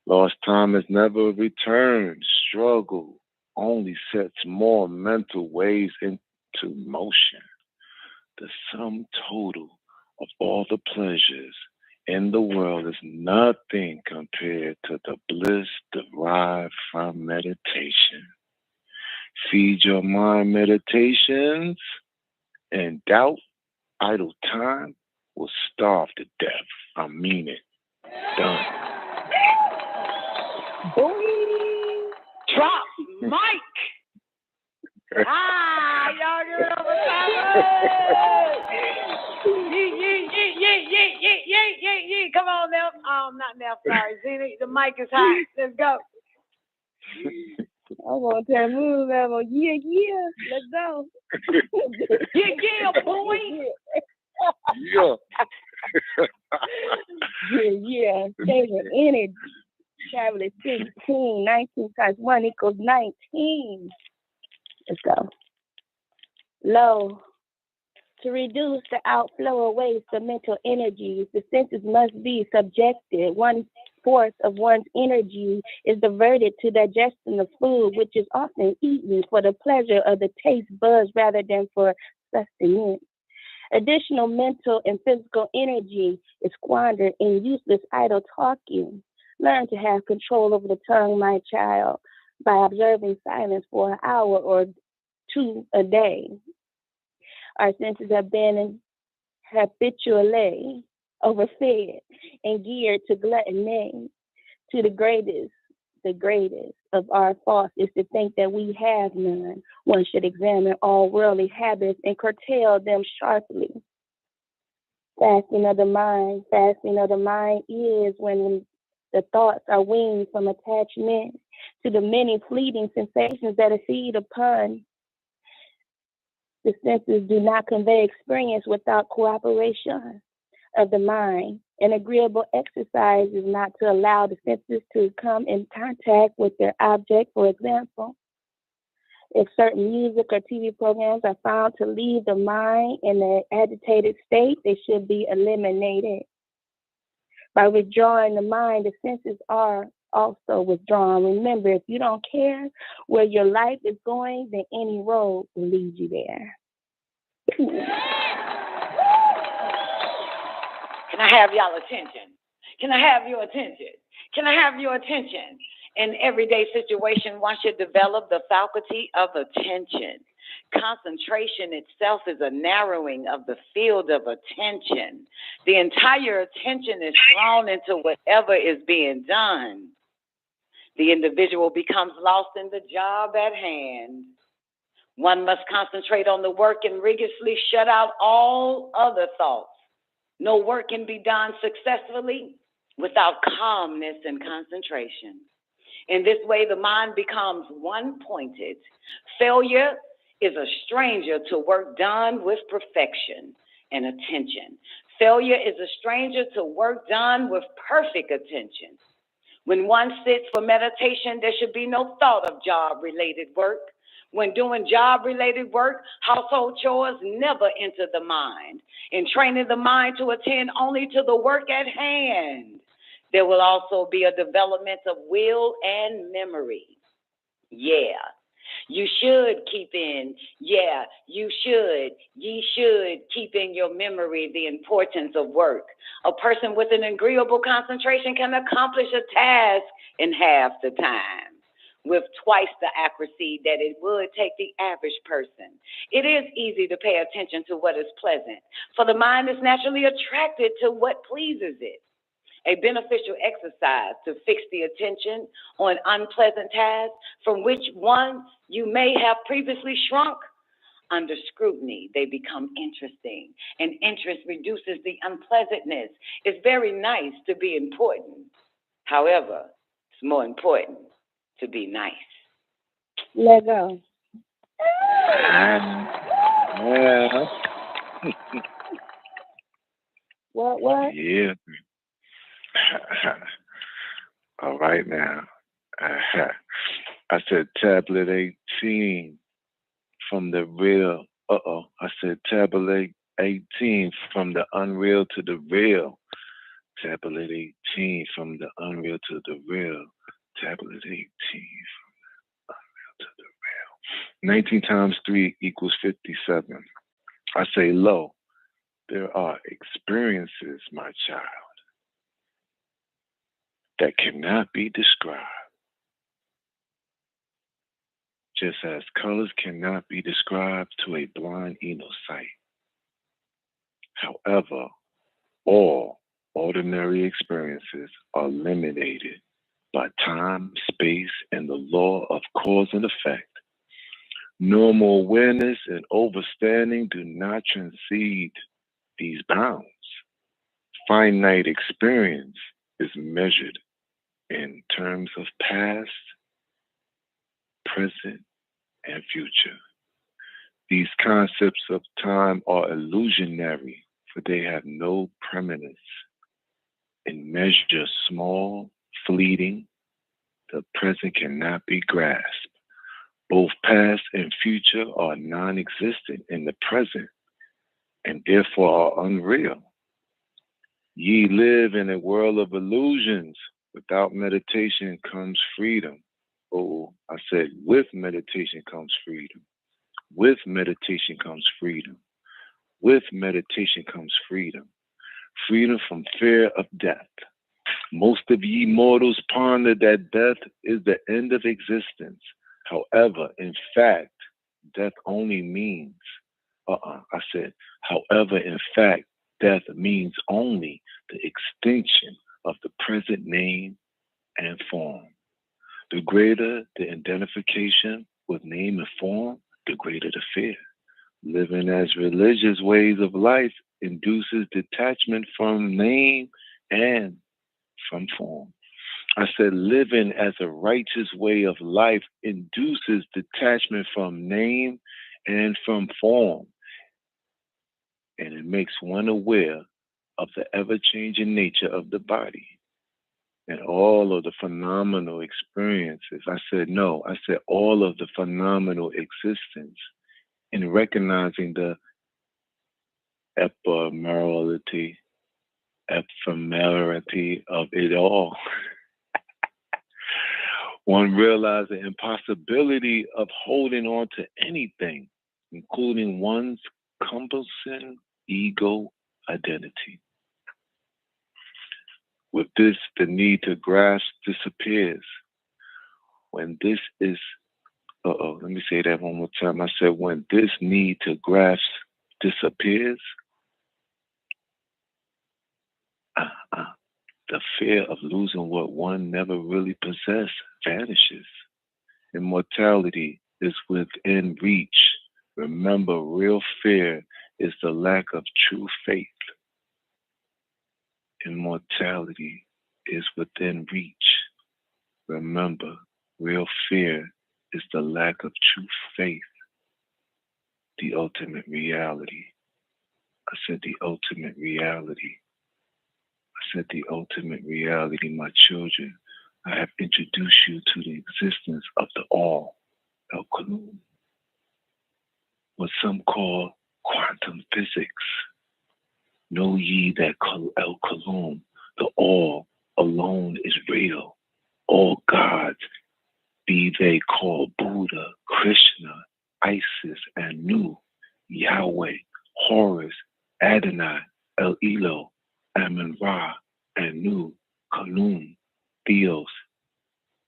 [SPEAKER 12] Lost time is never returned. Struggle only sets more mental waves into motion. The sum total of all the pleasures in the world is nothing compared to the bliss derived from meditation. Feed your mind meditations, and doubt, idle time will starve to death. I mean it. Done.
[SPEAKER 11] Boing. Drop mic. Y'all give it up for yeah. Come on now. Not now. Sorry, Zena. The mic is hot. Let's go.
[SPEAKER 14] I'm gonna tell Moon level. Yeah. Let's go.
[SPEAKER 11] Yeah, boy.
[SPEAKER 12] Yeah.
[SPEAKER 14] yeah. Favorite energy. Traveling 16, 19 times 1 equals 19. Let's go. Low. To reduce the outflow of waste of mental energies, the senses must be subjected. 1/4 of one's energy is diverted to digestion of food, which is often eaten for the pleasure of the taste buds rather than for sustenance. Additional mental and physical energy is squandered in useless idle talking. Learn to have control over the tongue, my child, by observing silence for an hour or 2 a day. Our senses have been habitually overfed and geared to gluttony. To the greatest of our faults is to think that we have none. One should examine all worldly habits and curtail them sharply. Fasting of the mind is when the thoughts are weaned from attachment to the many fleeting sensations that are feed upon. The senses do not convey experience without cooperation of the mind. An agreeable exercise is not to allow the senses to come in contact with their object. For example, if certain music or TV programs are found to leave the mind in an agitated state, they should be eliminated. By withdrawing the mind, the senses are also withdrawn. Remember, if you don't care where your life is going, then any road will lead you there.
[SPEAKER 11] Can I have y'all attention? Can I have your attention? Can I have your attention? In everyday situation, one should develop the faculty of attention. Concentration itself is a narrowing of the field of attention. The entire attention is thrown into whatever is being done. The individual becomes lost in the job at hand. One must concentrate on the work and rigorously shut out all other thoughts. No work can be done successfully without calmness and concentration. In this way, the mind becomes one-pointed. Failure is a stranger to work done with perfection and attention. Failure is a stranger to work done with perfect attention. When one sits for meditation, there should be no thought of job-related work. When doing job-related work, household chores never enter the mind. In training the mind to attend only to the work at hand, there will also be a development of will and memory. Ye should keep in your memory the importance of work. A person with an agreeable concentration can accomplish a task in half the time, with twice the accuracy that it would take the average person. It is easy to pay attention to what is pleasant, for the mind is naturally attracted to what pleases it. A beneficial exercise to fix the attention on unpleasant tasks from which one you may have previously shrunk. Under scrutiny, they become interesting, and interest reduces the unpleasantness. It's very nice to be important. However, it's more important to be nice.
[SPEAKER 14] Let go.
[SPEAKER 12] Yeah.
[SPEAKER 14] What?
[SPEAKER 12] Yeah. All right now. I said tablet 18 from the real. I said tablet 18 from the unreal to the real. Tablet 18 from the unreal to the real. Tablet 18 from the unreal to the real. 19 times 3 equals 57. I say, lo, there are experiences, my child, that cannot be described. Just as colors cannot be described to a blind sight. However, all ordinary experiences are eliminated by time, space, and the law of cause and effect. Normal awareness and overstanding do not transcend these bounds. Finite experience is measured in terms of past, present, and future. These concepts of time are illusionary, for they have no permanence. In measure small, fleeting, the present cannot be grasped. Both past and future are non-existent in the present, and therefore are unreal. Ye live in a world of illusions. Without meditation comes freedom. Oh, I said with meditation comes freedom. With meditation comes freedom. With meditation comes freedom. Freedom from fear of death. Most of ye mortals ponder that death is the end of existence. However, in fact, death only means, I said, however, in fact, death means only the extinction of the present name and form. The greater the identification with name and form, the greater the fear. Living as religious ways of life induces detachment from name and from form. I said living as a righteous way of life induces detachment from name and from form. And it makes one aware of the ever-changing nature of the body and all of the phenomenal experiences. I said all of the phenomenal existence in recognizing the ephemerality of it all. One realized the impossibility of holding on to anything, including one's cumbersome ego identity. With this, the need to grasp disappears. When this is, let me say that one more time. I said, when this need to grasp disappears, the fear of losing what one never really possessed vanishes. Immortality is within reach. Remember, real fear is the lack of true faith. Immortality is within reach. Remember, real fear is the lack of true faith. The ultimate reality. I said the ultimate reality. I said the ultimate reality, my children. I have introduced you to the existence of the all, El Kalum, what some call quantum physics. Know ye that El Kalum, the all alone is real. All gods, be they called Buddha, Krishna, Isis, and Nu, Yahweh, Horus, Adonai, El Elo, Amun-Ra, Anu, Kalum, Theos,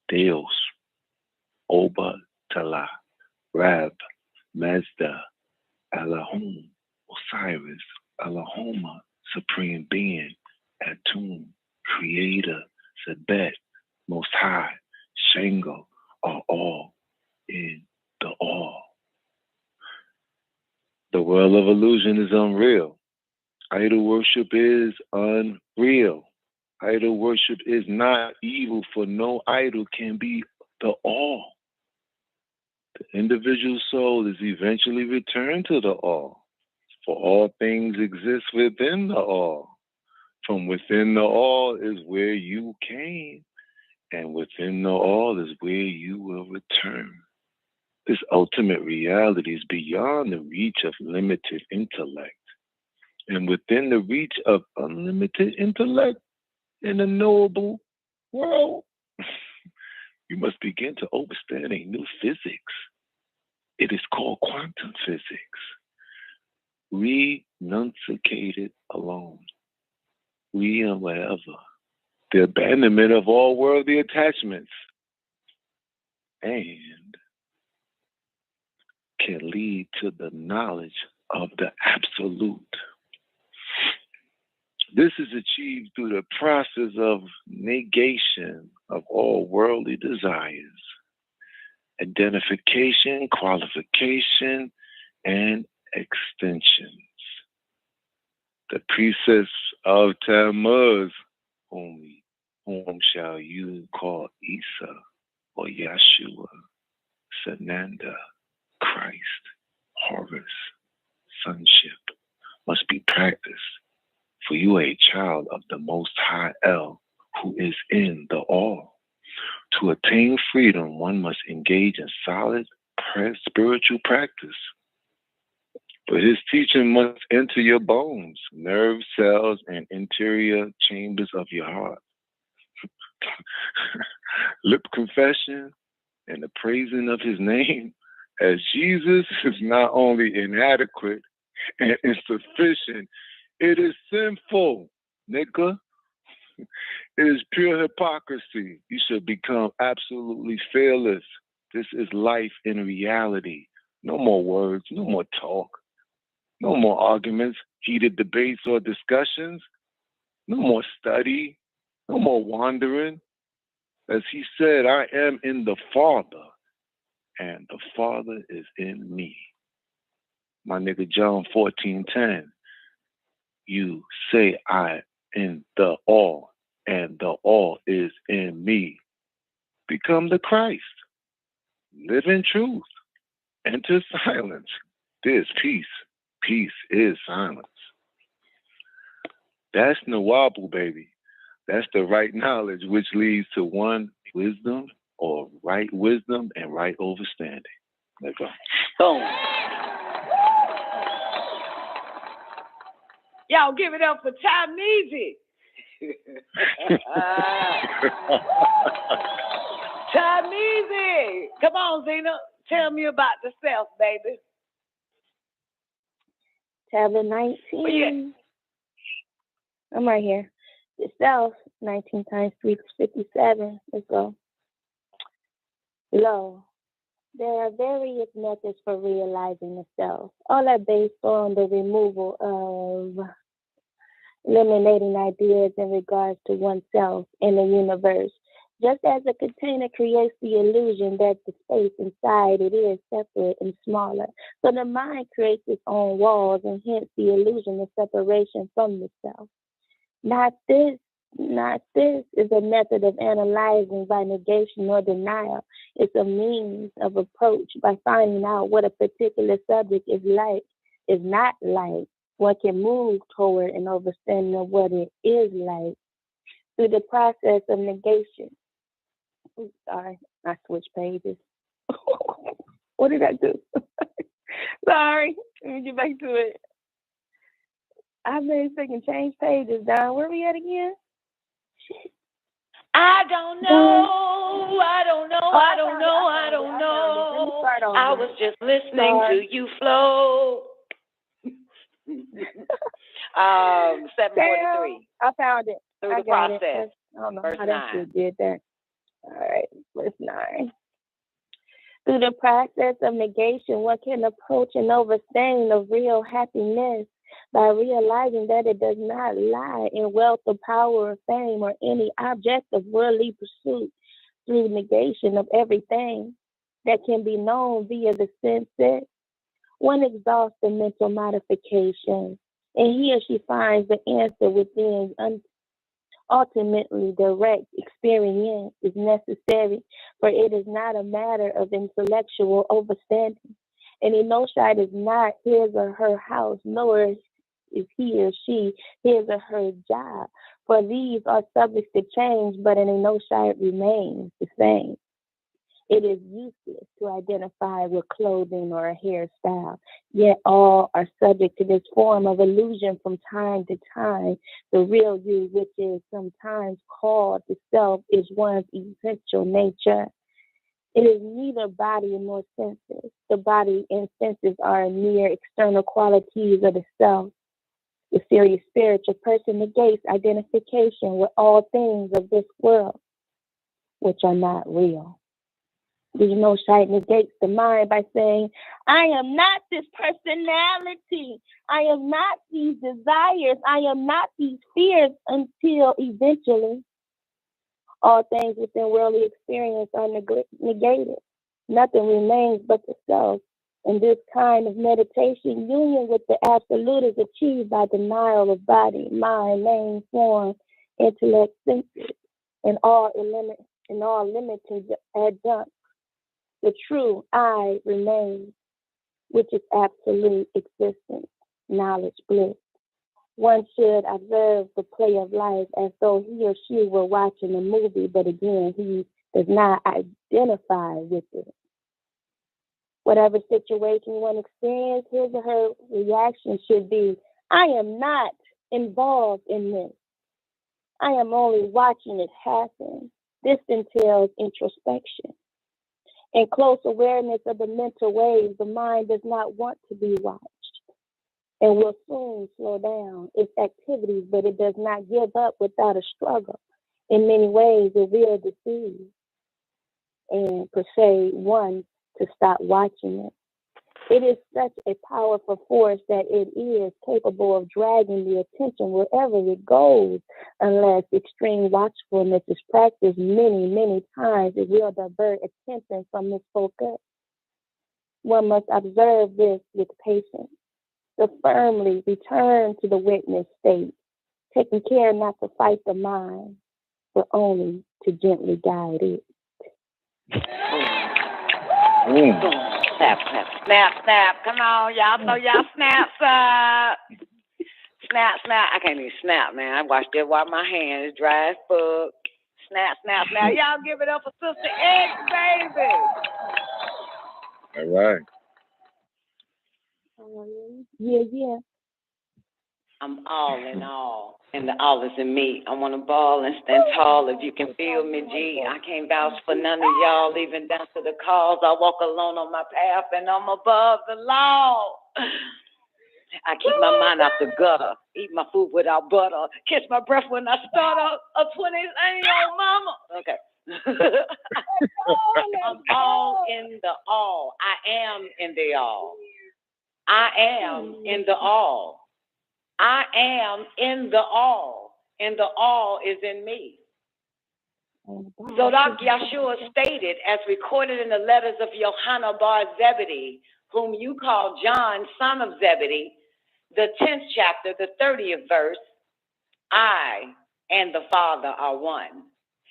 [SPEAKER 12] Deus, Oba, Tala, Rab, Mazda, Elohim, Osiris, Elohoma, Supreme Being, Atum, Creator, Sebet, Most High, Shango, are all in the all. The world of illusion is unreal. Idol worship is unreal. Idol worship is not evil, for no idol can be the all. The individual soul is eventually returned to the all, for all things exist within the all. From within the all is where you came, and within the all is where you will return. This ultimate reality is beyond the reach of limited intellect, and within the reach of unlimited intellect in the knowable world, you must begin to understand a new physics. It is called quantum physics. Renunciated alone. We and wherever. The abandonment of all worldly attachments. And can lead to the knowledge of the absolute. This is achieved through the process of negation of all worldly desires, identification, qualification, and extensions. The precepts of Tammuz, whom shall you call Isa or Yeshua, Sananda, Christ, Horus, sonship, must be practiced. For you are a child of the Most High El, who is in the all. To attain freedom, one must engage in solid spiritual practice. But his teaching must enter your bones, nerve cells, and interior chambers of your heart. Lip confession and the praising of his name as Jesus is not only inadequate and insufficient, it is sinful, nigga. It is pure hypocrisy. You should become absolutely fearless. This is life in reality. No more words, no more talk, no more arguments, heated debates or discussions, no more study, no more wandering. As he said, I am in the Father, and the Father is in me. My nigga John 14:10. You say I in the all, and the all is in me. Become the Christ. Live in truth. Enter silence. There's peace. Peace is silence. That's Nawabu, baby. That's the right knowledge, which leads to one wisdom, or right wisdom and right understanding. Let's go.
[SPEAKER 11] Boom. Y'all give it up for Tamizi. Tamizi. Come on, Zena. Tell me about the self, baby.
[SPEAKER 14] Tablet 19.
[SPEAKER 11] Oh, yeah.
[SPEAKER 14] I'm right here. The self, 19 times 3 is 57. Let's go. Lo, there are various methods for realizing the self. All are based on the removal of eliminating ideas in regards to oneself and the universe. Just as a container creates the illusion that the space inside it is separate and smaller, so the mind creates its own walls and hence the illusion of separation from the self. Not this is a method of analyzing by negation or denial. It's a means of approach by finding out what a particular subject is not like. One can move toward an understanding of what it is like through the process of negation. Oops, sorry, I switched pages. What did I do? Sorry, let me get back to it. I made freaking change pages down. Where we at again? Shit.
[SPEAKER 11] I don't know. I don't know. I was just listening to you flow. 743.
[SPEAKER 14] I found it.
[SPEAKER 11] Through the process.
[SPEAKER 14] I don't know
[SPEAKER 11] Verse
[SPEAKER 14] how
[SPEAKER 11] 9.
[SPEAKER 14] that shit did that. All right, verse 9. Through the process of negation, one can approach an understanding of real happiness by realizing that it does not lie in wealth or power or fame or any object of worldly pursuit. Through negation of everything that can be known via the senses, one exhausts the mental modification, and he or she finds the answer within Ultimately, direct experience is necessary, for it is not a matter of intellectual overstanding. An Enoshite is not his or her house, nor is he or she his or her job, for these are subject to change, but an Enoshite remains the same. It is useless to identify with clothing or a hairstyle, yet all are subject to this form of illusion from time to time. The real you, which is sometimes called the self, is one's essential nature. It is neither body nor senses. The body and senses are mere external qualities of the self. The serious spiritual person negates identification with all things of this world, which are not real. The Enoshite negates the mind by saying, I am not this personality. I am not these desires. I am not these fears, until eventually all things within worldly experience are negated. Nothing remains but the self. In this kind of meditation, union with the absolute is achieved by denial of body, mind, name, form, intellect, senses, and all limited adjuncts. The true I remains, which is absolute existence, knowledge, bliss. One should observe the play of life as though he or she were watching a movie, but again, he does not identify with it. Whatever situation one experiences, his or her reaction should be, I am not involved in this. I am only watching it happen. This entails introspection. In close awareness of the mental waves, the mind does not want to be watched and will soon slow down its activities, but it does not give up without a struggle. In many ways, it will deceive and persuade one to stop watching it. It is such a powerful force that it is capable of dragging the attention wherever it goes. Unless extreme watchfulness is practiced many, many times, it will divert attention from its focus. One must observe this with patience, to firmly return to the witness state, taking care not to fight the mind, but only to gently guide it.
[SPEAKER 11] Snap, snap, snap, snap. Come on, y'all throw y'all snaps up. Snap, snap. I can't even snap, man. I watched it while my hand is dry as fuck. Snap, snap, snap. Y'all give it up for Sister X, baby.
[SPEAKER 12] All right.
[SPEAKER 14] Yeah.
[SPEAKER 11] I'm all in all, and the all is in me. I want to ball and stand tall. If you can feel me, G, I can't vouch for none of y'all, even down to the cause. I walk alone on my path, and I'm above the law. I keep my mind out the gutter, eat my food without butter, catch my breath when I stutter. A 20s ain't your mama. Okay. I'm all in the all. I am in the all. I am in the all. I am in the all, and the all is in me. Zodak Yahshua stated, as recorded in the letters of Yohanan bar Zebedee, whom you call John, son of Zebedee, the 10th chapter, the 30th verse, I and the Father are one.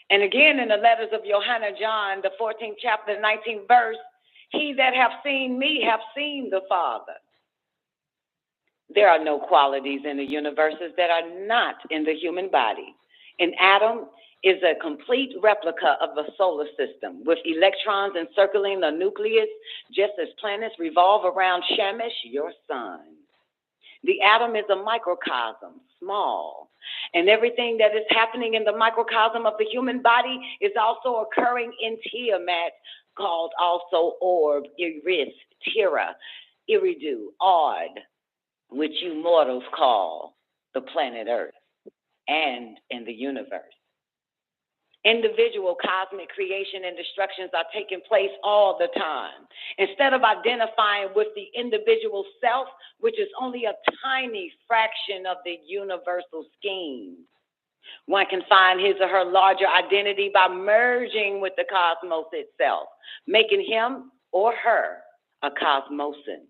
[SPEAKER 11] And again in the letters of Yohanan John, the 14th chapter, the 19th verse, he that hath seen me hath seen the Father. There are no qualities in the universes that are not in the human body. An atom is a complete replica of a solar system with electrons encircling the nucleus, just as planets revolve around Shamash, your sun. The atom is a microcosm, small, and everything that is happening in the microcosm of the human body is also occurring in Tiamat, called also Orb, Iris, Tira, Iridu, Odd, which you mortals call the planet Earth, and in the universe. Individual cosmic creation and destructions are taking place all the time. Instead of identifying with the individual self, which is only a tiny fraction of the universal scheme, one can find his or her larger identity by merging with the cosmos itself, making him or her a cosmosan.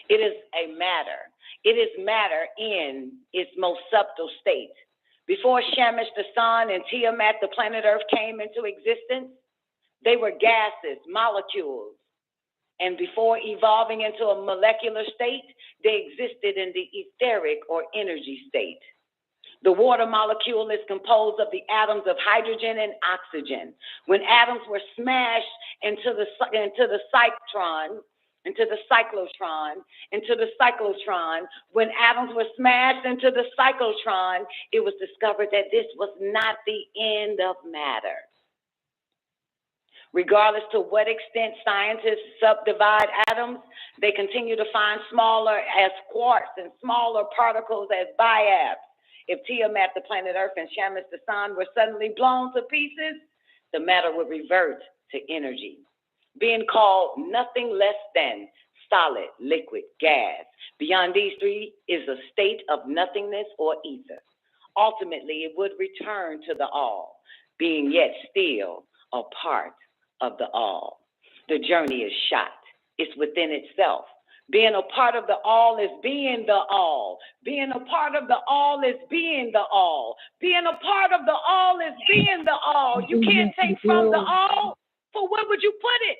[SPEAKER 11] It is a matter. It is matter in its most subtle state, Before Shamash, the sun, and Tiamat, the planet Earth, came into existence, they were gases, molecules. And before evolving into a molecular state, they existed in the etheric or energy state. The water molecule is composed of the atoms of hydrogen and oxygen. When atoms were smashed into the cyclotron, when atoms were smashed into the cyclotron, it was discovered that this was not the end of matter. Regardless to what extent scientists subdivide atoms, they continue to find smaller as quarks and smaller particles as biabs. If Tiamat, the planet Earth, and Shamash, the sun, were suddenly blown to pieces, the matter would revert to energy, being called nothing less than solid, liquid, gas. Beyond these three is a state of nothingness or ether. Ultimately, it would return to the all, being yet still a part of the all. The journey is shot. It's within itself. Being a part of the all is being the all. Being a part of the all is being the all. Being a part of the all is being the all. You can't take from the all, for where would you put it?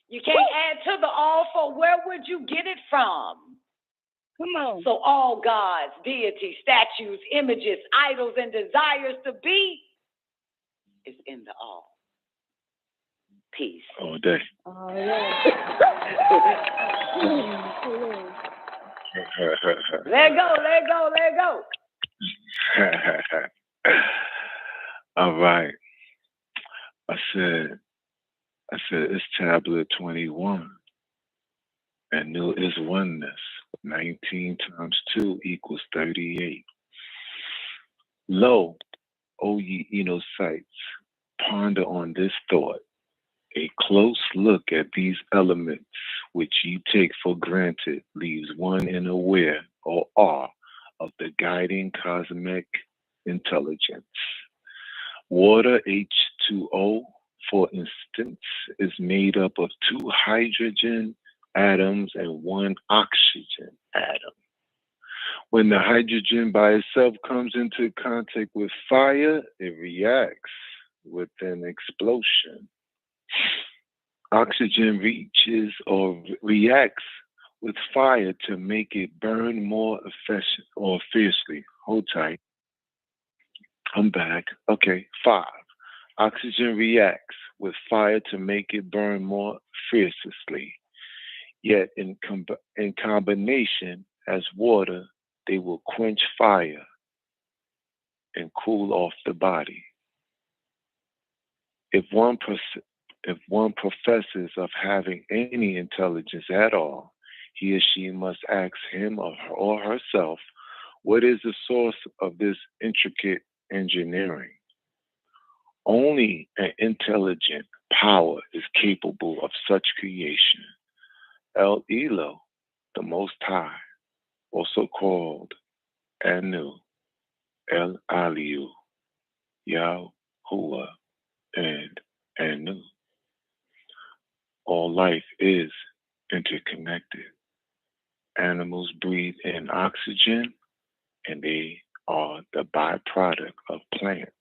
[SPEAKER 11] You can't add to the all, for where would you get it from? Come on. So all gods, deities, statues, images, idols, and desires to be is in the all. Peace.
[SPEAKER 12] All day.
[SPEAKER 11] Oh, yeah. Let go.
[SPEAKER 12] All right. I said it's tablet 21. And new is oneness. 19 times 2 equals 38. Lo, O ye Enosites, ponder on this thought. A close look at these elements, which ye take for granted, leaves one unaware or awe of the guiding cosmic intelligence. Water, H2O, for instance, is made up of 2 hydrogen atoms and 1 oxygen atom. When the hydrogen by itself comes into contact with fire, it reacts with an explosion. Oxygen reaches or reacts with fire to make it burn more efficient or fiercely. Hold tight. I'm back. Okay, 5. Oxygen reacts with fire to make it burn more fiercely. Yet in combination as water, they will quench fire and cool off the body. If one professes of having any intelligence at all, he or she must ask him or herself, what is the source of this intricate engineering? Only an intelligent power is capable of such creation. El Elo, the Most High, also called Anu, El Aliyu, Yahuwah, and Anu. All life is interconnected. Animals breathe in oxygen, and they are the byproduct of plants,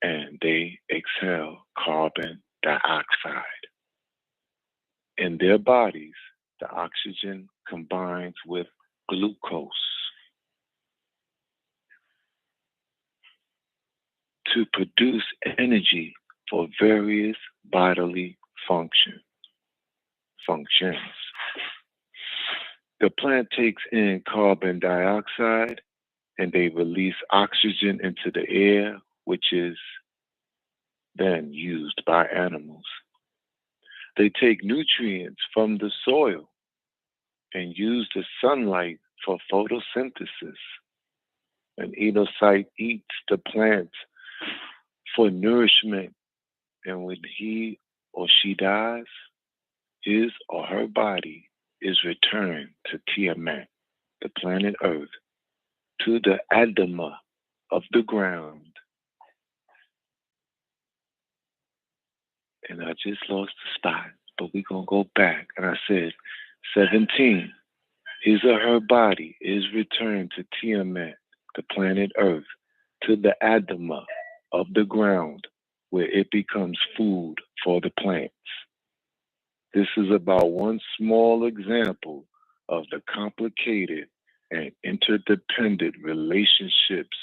[SPEAKER 12] and they exhale carbon dioxide. In their bodies, the oxygen combines with glucose to produce energy for various bodily functions. The plant takes in carbon dioxide and they release oxygen into the air, which is then used by animals. They take nutrients from the soil and use the sunlight for photosynthesis. An enocyte eats the plant for nourishment, and when he or she dies, his or her body is returned to Tiamat, the planet Earth, to the Adama of the ground. And I just lost the spot, but we're going to go back. And I said, 17, his or her body is returned to Tiamat, the planet Earth, to the adama of the ground where it becomes food for the plants. This is about one small example of the complicated and interdependent relationships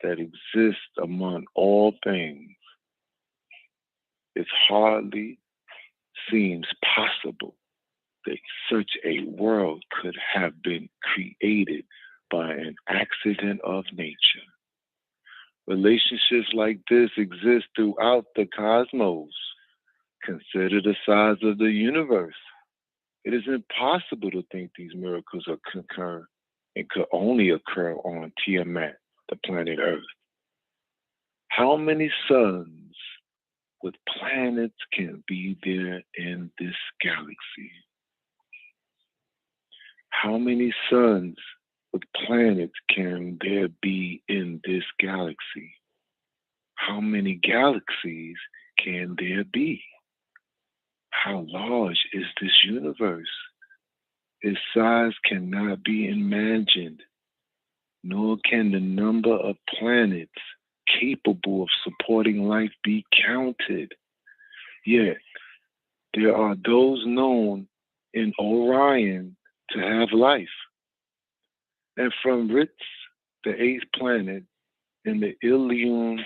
[SPEAKER 12] that exist among all things. It hardly seems possible that such a world could have been created by an accident of nature. Relationships like this exist throughout the cosmos. Consider the size of the universe. It is impossible to think these miracles are concurrent and could only occur on Tiamat, the planet Earth. How many suns with planets can be there in this galaxy? How many suns with planets can there be in this galaxy? How many galaxies can there be? How large is this universe? Its size cannot be imagined, nor can the number of planets capable of supporting life be counted. Yet, there are those known in Orion to have life. And from Ritz, the 8th planet, in the Ilion,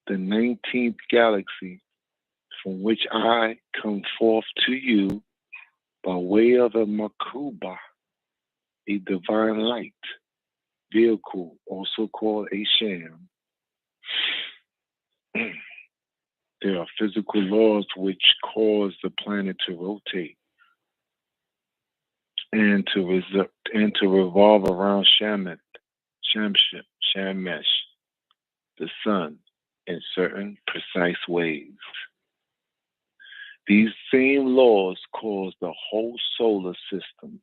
[SPEAKER 12] the 19th galaxy, from which I come forth to you by way of a Makuba, a divine light vehicle, also called a sham. There are physical laws which cause the planet to rotate and to revolve around Shamash, the sun, in certain precise ways. These same laws cause the whole solar systems,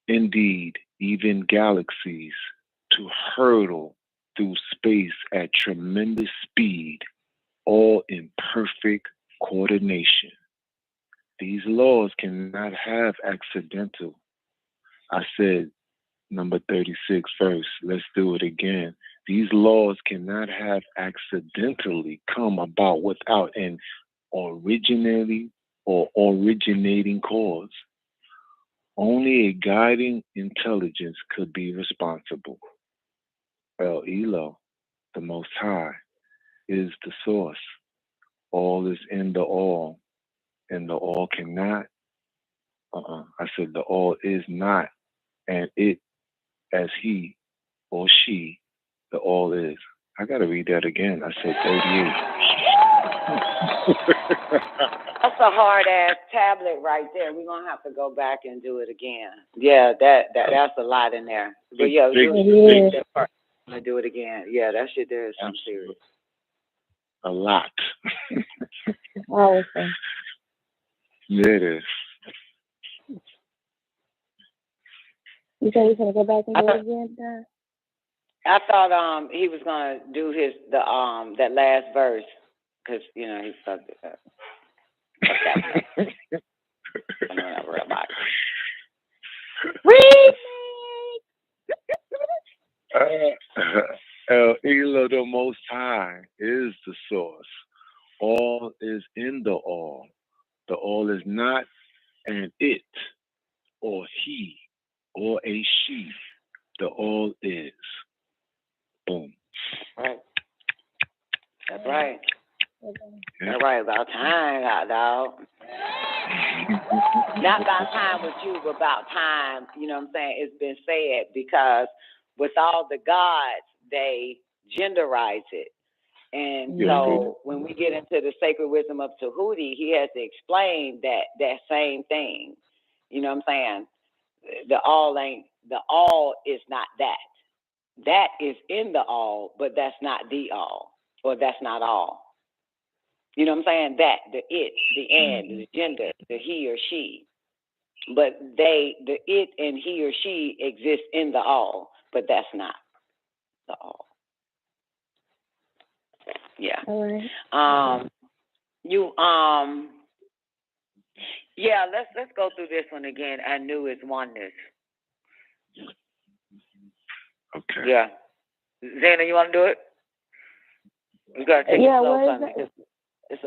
[SPEAKER 12] indeed even galaxies, to hurtle through space at tremendous speed, all in perfect coordination. These laws cannot have accidental. I said number 36 verse. Let's do it again. These laws cannot have accidentally come about without an originating cause. Only a guiding intelligence could be responsible. El Elo, the Most High, is the source. All is in the all, and the all cannot. I said the all is not, and it as he or she, the all is. I got to read that again. I said 38.
[SPEAKER 11] That's a hard ass tablet right there. We're gonna have to go back and do it again. Yeah, that's a lot in there. But yeah, you that part. I'm gonna do it again. Yeah, that shit there is some serious.
[SPEAKER 12] A lot.
[SPEAKER 14] Awesome.
[SPEAKER 12] Yeah, it is.
[SPEAKER 14] You say you're gonna go back and do it again, Don?
[SPEAKER 11] I thought he was gonna do that last verse because he fucked it up. I'm not worried about it.
[SPEAKER 12] El Elo, the Most High, is the source. All is in the all. The all is not an it, or he, or a she. The all is. Boom.
[SPEAKER 11] Right. That's right. That's right. About time, dog. Not about time with you, but about time. You know what I'm saying? It's been said because with all the gods, they genderize it. And so when we get into the sacred wisdom of Tahuti, he has to explain that same thing. You know what I'm saying? The all is not that. That is in the all, but that's not the all, or that's not all. You know what I'm saying? That, the it, the and, the gender, the he or she. But the it and he or she exist in the all, but that's not the all. Yeah.
[SPEAKER 14] All right.
[SPEAKER 11] Yeah, let's go through this one again. I knew it's oneness.
[SPEAKER 12] Okay.
[SPEAKER 11] Yeah. Zena, you want to do it? You got to take it slow
[SPEAKER 14] what
[SPEAKER 11] for
[SPEAKER 14] is
[SPEAKER 11] me.
[SPEAKER 14] it?
[SPEAKER 11] It's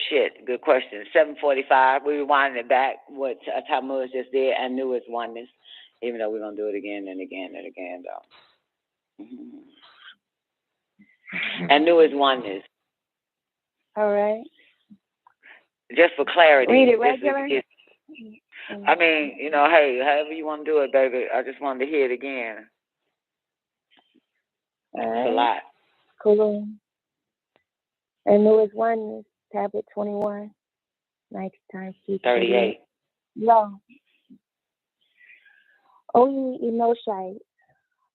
[SPEAKER 11] shit. Good question. 7:45. We rewinding it back. What Tammuz just did. I knew it's oneness, even though we're gonna do it again and again and again, though. I knew it's oneness.
[SPEAKER 14] All right.
[SPEAKER 11] Just for clarity.
[SPEAKER 14] Read it regular.
[SPEAKER 11] I mean, hey, however you want to do it, baby. I just wanted to hear it again.
[SPEAKER 14] All right.
[SPEAKER 11] It's a lot.
[SPEAKER 14] Cool. And knew it's oneness. Tablet 21. 90 times 2.
[SPEAKER 11] 38.
[SPEAKER 14] No. O ye Enoshite,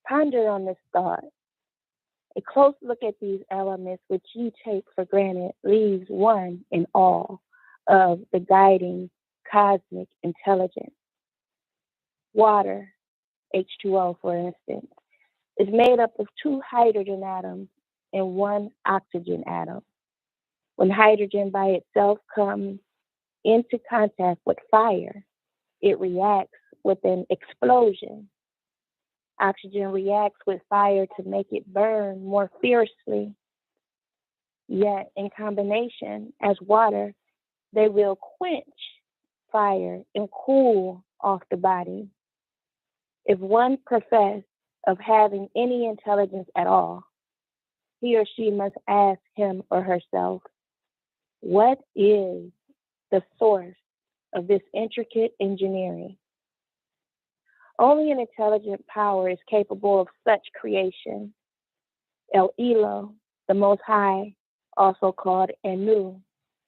[SPEAKER 14] ponder on this thought. A close look at these elements which ye take for granted leaves one in all of the guiding cosmic intelligence. Water, H2O for instance, is made up of 2 hydrogen atoms and 1 oxygen atom. When hydrogen by itself comes into contact with fire, it reacts with an explosion. Oxygen reacts with fire to make it burn more fiercely. Yet, in combination, as water, they will quench fire and cool off the body. If one profess of having any intelligence at all, he or she must ask him or herself, what is the source of this intricate engineering? Only an intelligent power is capable of such creation. El Elo, the Most High, also called Anu,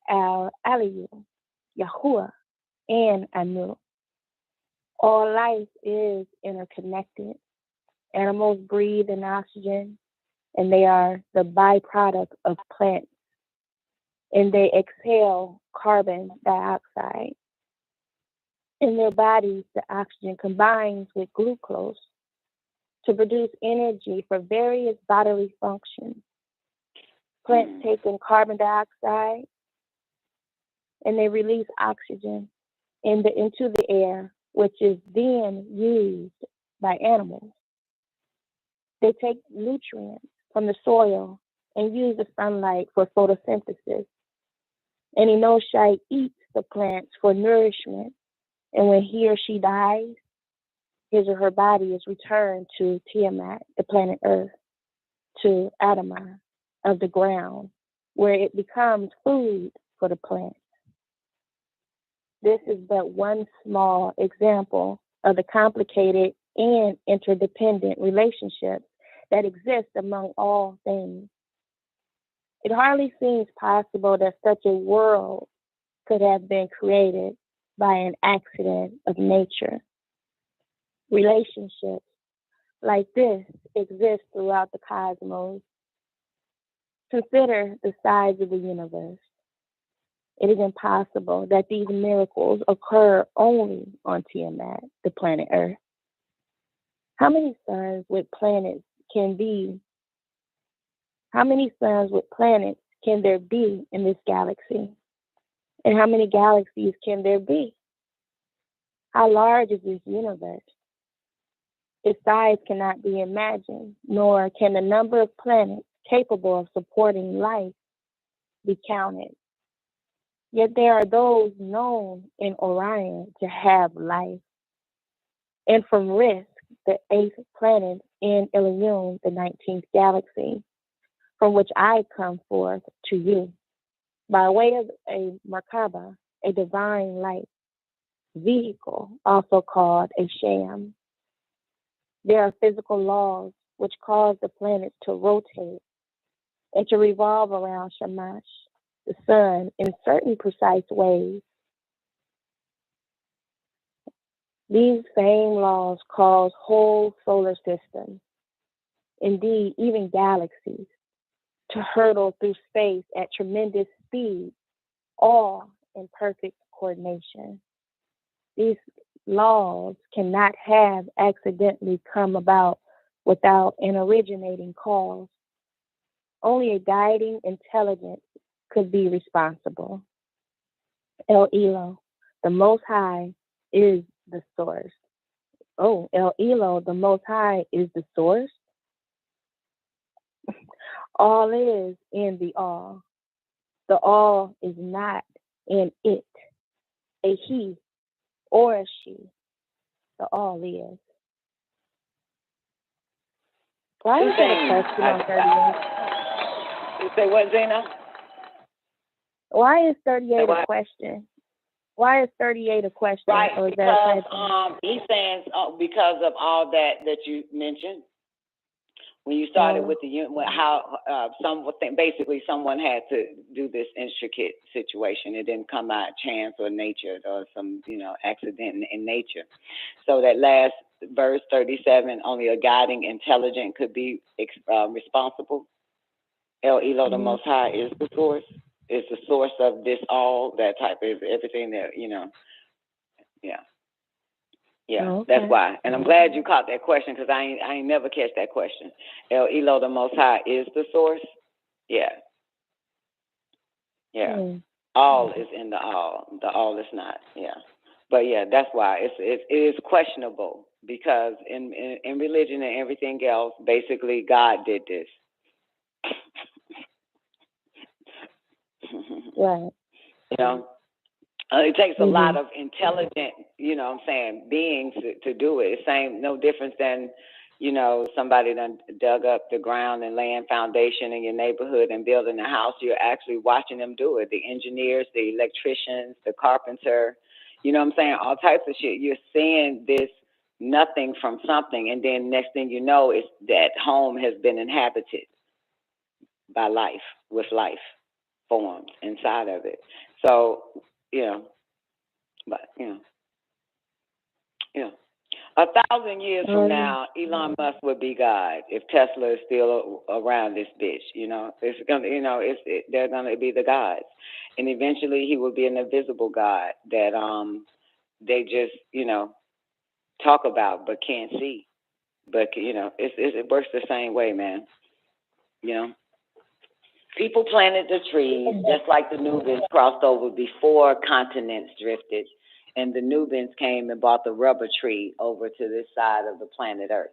[SPEAKER 14] Al-Aliyu, Yahuwah, and Anu. All life is interconnected. Animals breathe in oxygen, and they are the byproduct of plants. And they exhale carbon dioxide. In their bodies, the oxygen combines with glucose to produce energy for various bodily functions. Plants take in carbon dioxide and they release oxygen into the air, which is then used by animals. They take nutrients from the soil and use the sunlight for photosynthesis. And Enoshite eats the plants for nourishment. And when he or she dies, his or her body is returned to Tiamat, the planet Earth, to Adamah of the ground, where it becomes food for the plants. This is but one small example of the complicated and interdependent relationships that exist among all things. It hardly seems possible that such a world could have been created by an accident of nature. Relationships like this exist throughout the cosmos. Consider the size of the universe. It is impossible that these miracles occur only on Tiamat, the planet Earth. How many suns with planets can be? How many suns with planets can there be in this galaxy? And how many galaxies can there be? How large is this universe? Its size cannot be imagined, nor can the number of planets capable of supporting life be counted. Yet there are those known in Orion to have life. And from Risk, the 8th planet in Ilium, the 19th galaxy, from which I come forth to you, by way of a Merkaba, a divine light vehicle, also called a sham. There are physical laws which cause the planets to rotate and to revolve around Shamash, the sun, in certain precise ways. These same laws cause whole solar systems, indeed even galaxies, to hurtle through space at tremendous speed, all in perfect coordination. These laws cannot have accidentally come about without an originating cause. Only a guiding intelligence could be responsible. El Elo, the Most High, is the source. Oh, El Elo, the Most High, is the source? all is in the all. The all is not in it, a he or a she. The all is. Why is that a question on 38?
[SPEAKER 11] You say what, Zena?
[SPEAKER 14] Why is 38 a question? Why is 38 a question?
[SPEAKER 11] Right,
[SPEAKER 14] or is
[SPEAKER 11] because
[SPEAKER 14] that
[SPEAKER 11] he's saying because of all that you mentioned. When you started with how basically someone had to do this intricate situation. It didn't come out chance or nature or some accident in nature. So that last verse 37, only a guiding intelligent could be responsible. El Elo, the Most High, is the source. Is the source of this all, that type of everything that Yeah,
[SPEAKER 14] okay.
[SPEAKER 11] That's why. And I'm glad you caught that question because I ain't never catch that question. El Elo, the Most High, is the source? Yeah. All is in the all. The all is not. Yeah. But yeah, that's why it is questionable because in religion and everything else, basically God did this.
[SPEAKER 14] Right.
[SPEAKER 11] It takes a lot of intelligent, beings to do it. It's no difference than, somebody done dug up the ground and laying foundation in your neighborhood and building a house. You're actually watching them do it. The engineers, the electricians, the carpenter, all types of shit. You're seeing this nothing from something, and then next thing you know is that home has been inhabited by life, with life formed inside of it. So, 1,000 years from now, Elon Musk would be God if Tesla is still around this bitch. It's gonna, they're gonna be the gods, and eventually he will be an invisible God that they just talk about but can't see. But it works the same way, man. People planted the trees just like the Nubians crossed over before continents drifted. And the Nubians came and brought the rubber tree over to this side of the planet Earth,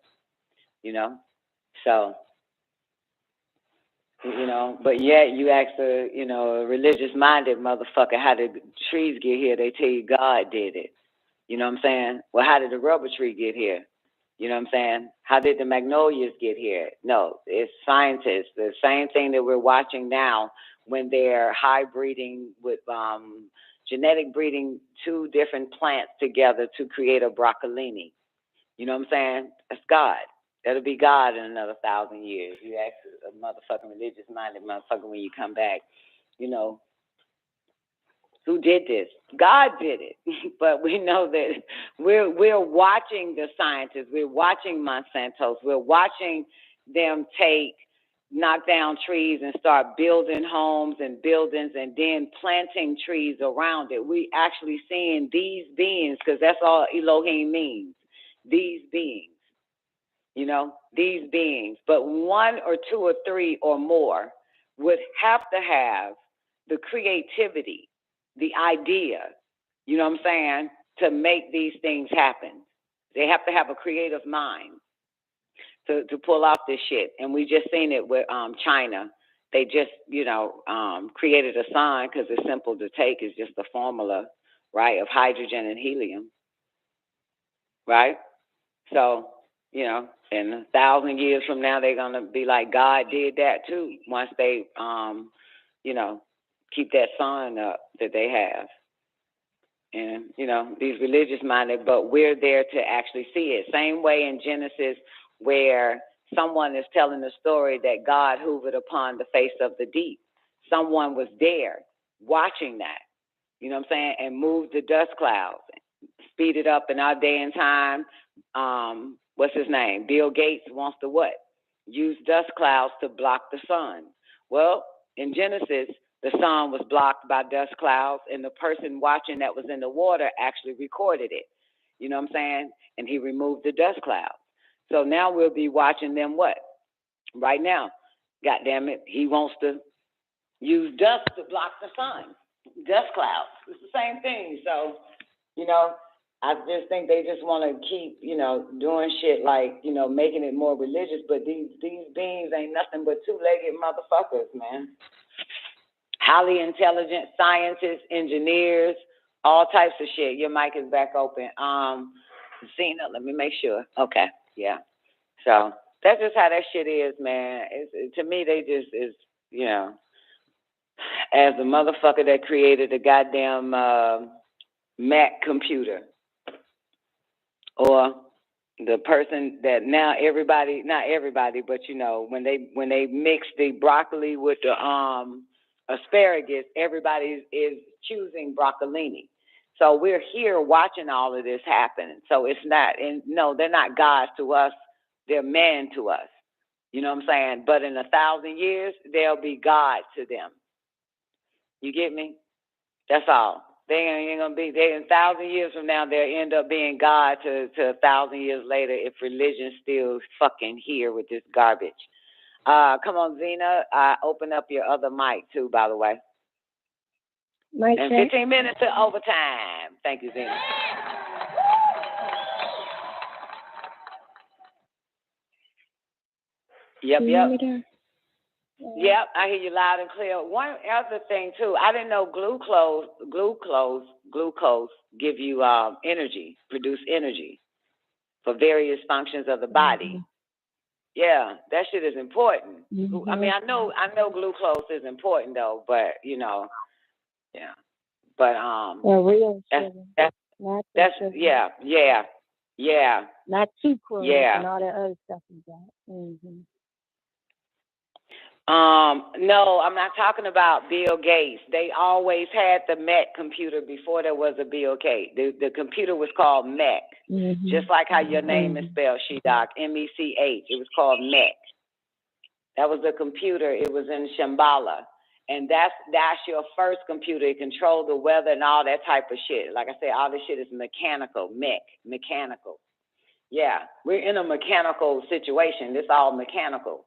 [SPEAKER 11] So, but yet you ask a religious-minded motherfucker, how did trees get here? They tell you God did it. You know what I'm saying? Well, how did the rubber tree get here? You know what I'm saying? How did the magnolias get here? No, it's scientists. The same thing that we're watching now when they're hybriding with genetic breeding two different plants together to create a broccolini. You know what I'm saying? That's God. That'll be God in another 1,000 years. You ask a motherfucking religious-minded motherfucker when you come back, who did this? God did it. But we know that we're watching the scientists. We're watching Monsanto's. We're watching them knock down trees and start building homes and buildings and then planting trees around it. We actually seeing these beings, because that's all Elohim means. These beings, these beings. But one or two or three or more would have to have the creativity, the idea, to make these things happen. They have to have a creative mind to pull off this shit. And we just seen it with China. They just, created a sign because it's simple to take. It's just a formula, right, of hydrogen and helium, right? So, in 1,000 years from now, they're going to be like, God did that too, once they, keep that sign up that they have. And, these religious-minded, but we're there to actually see it. Same way in Genesis where someone is telling the story that God hovered upon the face of the deep. Someone was there watching that, and moved the dust clouds, speed it up in our day and time. What's his name? Bill Gates wants to what? Use dust clouds to block the sun. Well, in Genesis, the sun was blocked by dust clouds, and the person watching that was in the water actually recorded it. You know what I'm saying? And he removed the dust clouds. So now we'll be watching them what? Right now, goddamn it, he wants to use dust to block the sun. Dust clouds. It's the same thing. So, I just think they just want to keep, doing shit like, making it more religious. But these beings ain't nothing but two-legged motherfuckers, man. Highly intelligent scientists, engineers, all types of shit. Your mic is back open. Zena, let me make sure. Okay, yeah. So that's just how that shit is, man. To me, they just is, as the motherfucker that created the goddamn Mac computer, or the person that now everybody, not everybody, but when they mix the broccoli with the asparagus, everybody is choosing broccolini. So we're here watching all of this happen. So it's not, and no, they're not gods to us. They're man to us. You know what I'm saying? But in 1,000 years, they'll be God to them. You get me? That's all. They ain't gonna be. They in 1,000 years from now, they'll end up being God to 1,000 years later if religion's still fucking here with this garbage. Come on, Zena. Open up your other mic too, by the way.
[SPEAKER 14] Mic
[SPEAKER 11] and
[SPEAKER 14] check.
[SPEAKER 11] 15 minutes to overtime. Thank you, Zena. Yep. Yep, I hear you loud and clear. One other thing too, I didn't know glucose give you energy, produce energy for various functions of the body. Yeah, that shit is important. I mean, I know glucose is important though, but yeah. But
[SPEAKER 14] real
[SPEAKER 11] that's yeah.
[SPEAKER 14] Not sucrose
[SPEAKER 11] Yeah.
[SPEAKER 14] and all that other stuff you got.
[SPEAKER 11] No, I'm not talking about Bill Gates. They always had the Mac computer before there was a Bill Gates. The computer was called Mac, just like how your name is spelled, She-Doc, M-E-C-H. It was called Mac. That was the computer. It was in Shambhala. And that's your first computer. It controlled the weather and all that type of shit. Like I said, all this shit is mechanical, mechanical. Yeah, we're in a mechanical situation. It's all mechanical.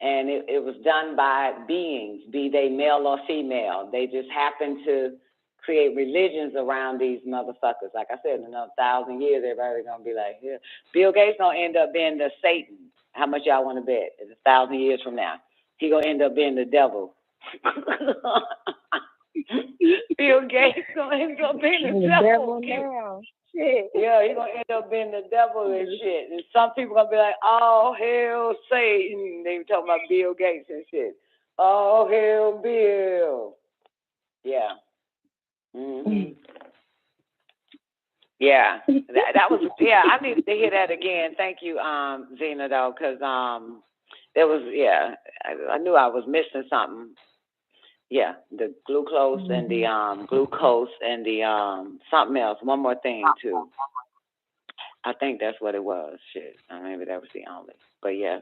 [SPEAKER 11] And it was done by beings, be they male or female. They just happen to create religions around these motherfuckers. Like I said, in another 1,000 years, everybody's going to be like, yeah. Bill Gates going to end up being the Satan. How much y'all want to bet? It's 1,000 years from now. He going to end up being the devil. Bill Gates going to end up being the devil now. Shit. Yeah, he's going to end up being the devil and shit. And some people going to be like, oh, hell, Satan. They were talking about Bill Gates and shit. Oh, hell, Bill. Yeah. Yeah. That was, yeah, I needed to hear that again. Thank you, Zena, though, because there was, yeah, I knew I was missing something. Yeah, the glucose and the something else. One more thing too. I think that's what it was. Shit, maybe that was the only. But yeah.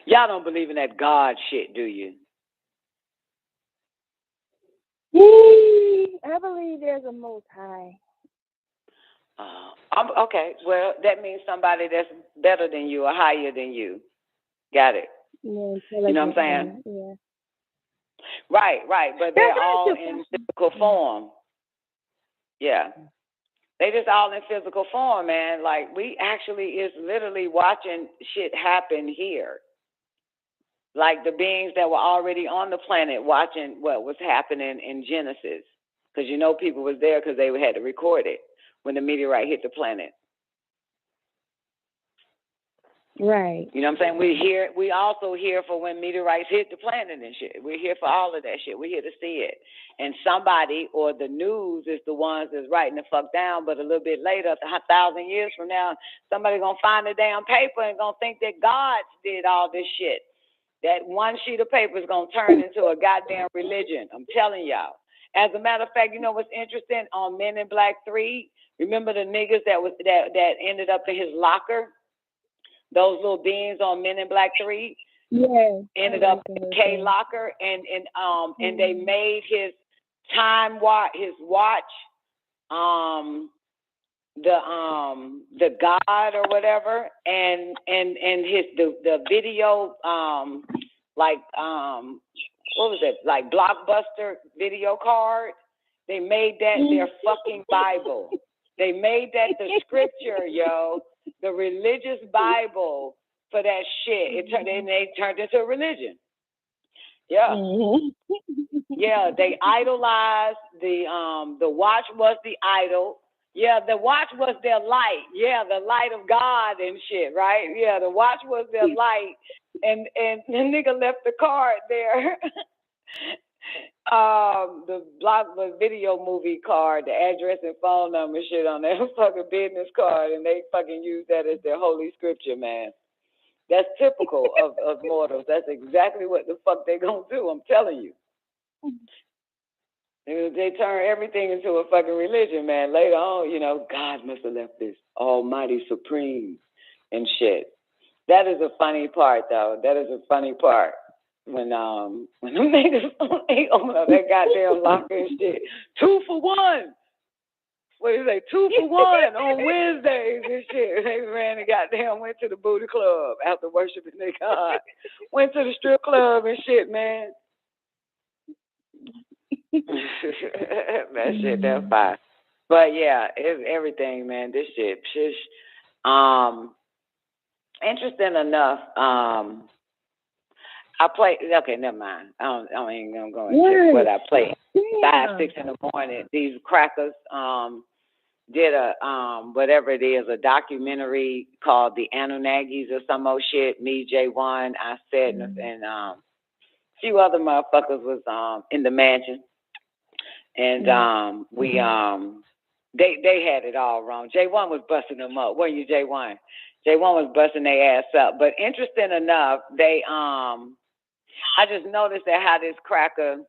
[SPEAKER 11] Y'all don't believe in that God shit, do you?
[SPEAKER 14] I believe there's a Most High.
[SPEAKER 11] Okay. Well, that means somebody that's better than you or higher than you. Got it.
[SPEAKER 14] Yeah,
[SPEAKER 11] you know what I'm saying?
[SPEAKER 14] Yeah.
[SPEAKER 11] Right. But they're all in physical form. Yeah. They just all in physical form, man. Like, we actually is literally watching shit happen here. Like the beings that were already on the planet watching what was happening in Genesis. Because people was there because they had to record it when the meteorite hit the planet.
[SPEAKER 14] Right.
[SPEAKER 11] You know what I'm saying? We also here for when meteorites hit the planet and shit. We're here for all of that shit. We're here to see it. And somebody or the news is the ones that's writing the fuck down, but a little bit later, 1,000 years from now, somebody gonna find the damn paper and gonna think that God did all this shit. That one sheet of paper is gonna turn into a goddamn religion. I'm telling y'all. As a matter of fact, you know what's interesting on Men in Black 3? Remember the niggas that ended up in his locker? Those little beings on Men in Black 3 ended up in K locker, and they made his watch, the God or whatever, and the video, what was it, like Blockbuster video card, They made that their fucking Bible. They made that the scripture, yo, the religious Bible for that shit. They turned into a religion. Yeah. Yeah, they idolized the watch was the idol. Yeah, the watch was their light. Yeah, the light of God and shit, right? Yeah, the watch was their light. And the nigga left the card there. The video movie card, the address and phone number shit on their fucking business card, and they fucking use that as their holy scripture, man. That's typical of mortals. That's exactly what the fuck they gonna do, I'm telling you. They turn everything into a fucking religion, man. Later on, you know, God must have left this almighty supreme and shit. That is a funny part, though. That is a funny part. When them niggas they open up that goddamn locker and shit. 2 for 1. What do you say? 2 for 1 on Wednesdays and shit. They ran and goddamn went to the booty club after worshiping their God. Went to the strip club and shit, man. That shit, that's fine. But yeah, it's everything, man. This shit, interesting enough. I play. Okay, never mind. I ain't gonna go into what I play. 5, 6 in the morning. These crackers did a whatever it is, a documentary called The Anunnakis or some old shit. Me, J1, I said, and a few other motherfuckers was in the mansion. And they had it all wrong. J1 was busting them up. Weren't you, J1? J1 was busting their ass up. But interesting enough, they I just noticed that how this cracker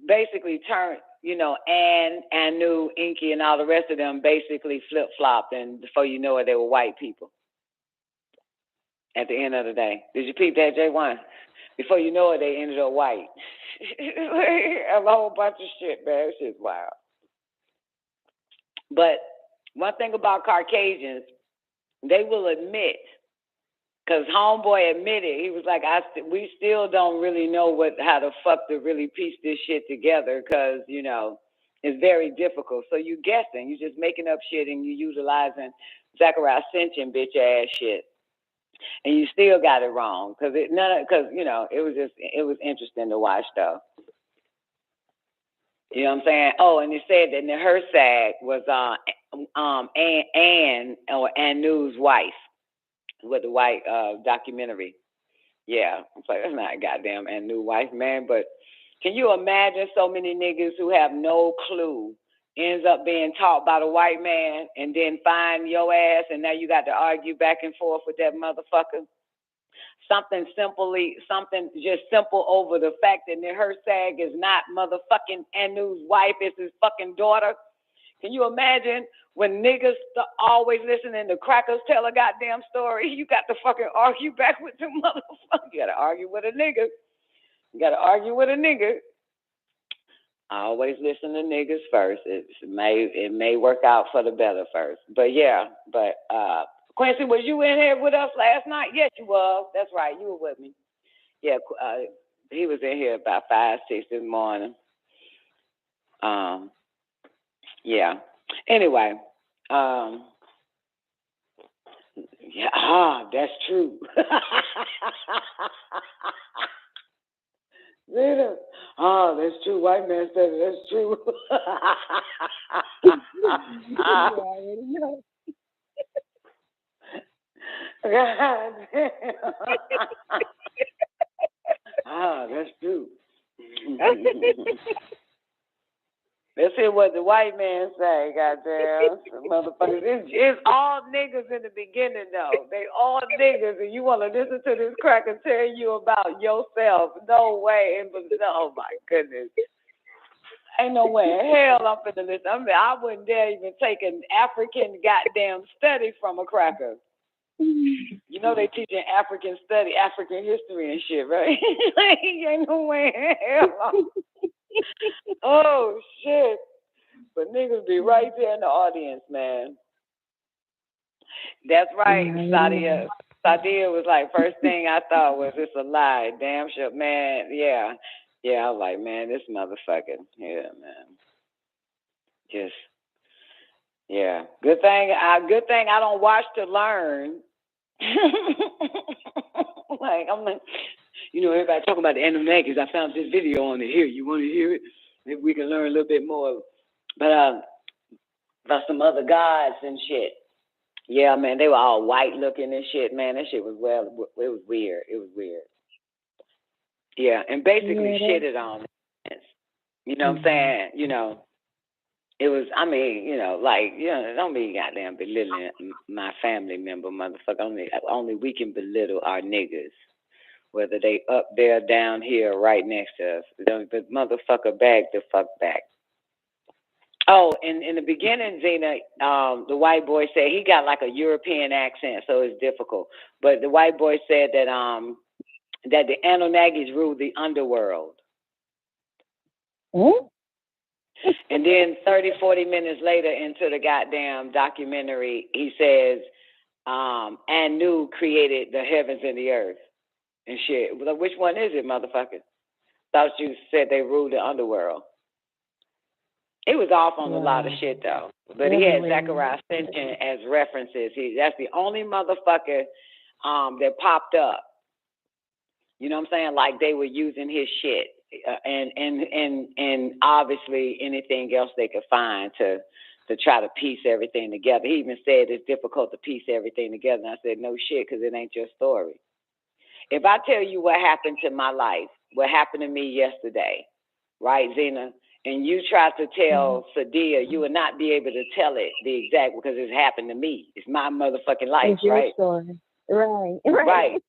[SPEAKER 11] basically turned, you know, Anu, Inky, and all the rest of them basically flip-flopped, and before you know it, they were white people at the end of the day. Did you peep that, J1? Before you know it, they ended up white. A whole bunch of shit, man. That shit's wild. But one thing about Caucasians, they will admit, because Homeboy admitted, he was like, we still don't really know how the fuck to really piece this shit together, because, you know, it's very difficult. So you guessing, you just making up shit, and you utilizing Zachariah Sitchin bitch ass shit. And you still got it wrong, because you know, it was interesting to watch though. You know what I'm saying? Oh, and it said that her SAG was Anu's wife, with the white documentary. Yeah, I'm like, that's not a goddamn Anu wife, man. But can you imagine so many niggas who have no clue ends up being taught by the white man, and then find your ass, and now you got to argue back and forth with that motherfucker? Something just simple over the fact that her SAG is not motherfucking Anu's wife, it's his fucking daughter. Can you imagine when niggas always listening to crackers tell a goddamn story? You got to fucking argue back with the motherfucker. You got to argue with a nigga. You got to argue with a nigga. I always listen to niggas first. It may work out for the better first. But yeah, Quincy, was you in here with us last night? Yes, you was. That's right, you were with me. Yeah, he was in here about 5, 6 this morning. Yeah. Anyway, yeah, that's true. That's true. White man said it. That's true. That's true. Let's hear what the white man say, goddamn. Motherfuckers. It's all niggas in the beginning, though. They all niggas, and you want to listen to this cracker tell you about yourself. No way. Oh, my goodness. Ain't no way in hell I'm finna listen. I wouldn't dare even take an African goddamn study from a cracker. You know they teaching African history and shit, right? Ain't no way in hell. Oh, shit. But niggas be right there in the audience, man. That's right, Sadia. Sadia was like, first thing I thought was, it's a lie. Damn sure, man. Yeah. Yeah, I was like, man, this motherfucker. Yeah, man. Just, yeah. Good thing I don't watch to learn. Like, I'm like, everybody talking about the Anunnakis. I found this video on it here. You want to hear it? Maybe we can learn a little bit more. But about some other gods and shit. Yeah, man, they were all white looking and shit, man. That shit was it was weird. It was weird. Yeah, and basically shitted on it. You know what I'm saying? It was, don't be goddamn belittling my family member, motherfucker. Only we can belittle our niggas, whether they up there, down here, right next to us. But motherfucker, back the fuck back. Oh, and in the beginning, Zena, the white boy said he got like a European accent, so it's difficult. But the white boy said that that the Anunnakis rule the underworld.
[SPEAKER 14] Mm-hmm.
[SPEAKER 11] And then 30, 40 minutes later into the goddamn documentary, he says, Anu created the heavens and the earth and shit. Well, which one is it, motherfucker? Thought you said they ruled the underworld. He was off on a lot of shit, though. But he had Zechariah Ascension as references. That's the only motherfucker that popped up. You know what I'm saying? Like they were using his shit. And obviously anything else they could find to try to piece everything together. He even said it's difficult to piece everything together. And I said, no shit, because it ain't your story. If I tell you what happened to my life, what happened to me yesterday, right, Zena, and you try to tell Sadia, you will not be able to tell it the exact because it's happened to me. It's my motherfucking life,
[SPEAKER 14] it's your
[SPEAKER 11] right?
[SPEAKER 14] Story. Right.
[SPEAKER 11] Right.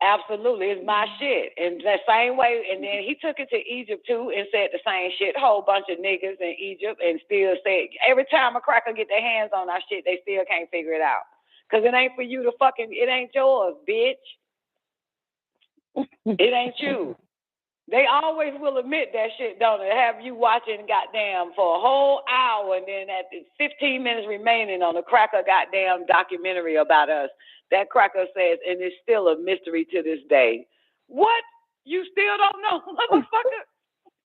[SPEAKER 11] Absolutely, it's my shit. And the same way, and then he took it to Egypt too and said the same shit. Whole bunch of niggas in Egypt and still said, every time a cracker get their hands on our shit, they still can't figure it out. Because it ain't for you to it ain't yours, bitch. It ain't you. They always will admit that shit, don't they? Have you watching goddamn for a whole hour and then at the 15 minutes remaining on the cracker goddamn documentary about us, that cracker says, and it's still a mystery to this day. What? You still don't know,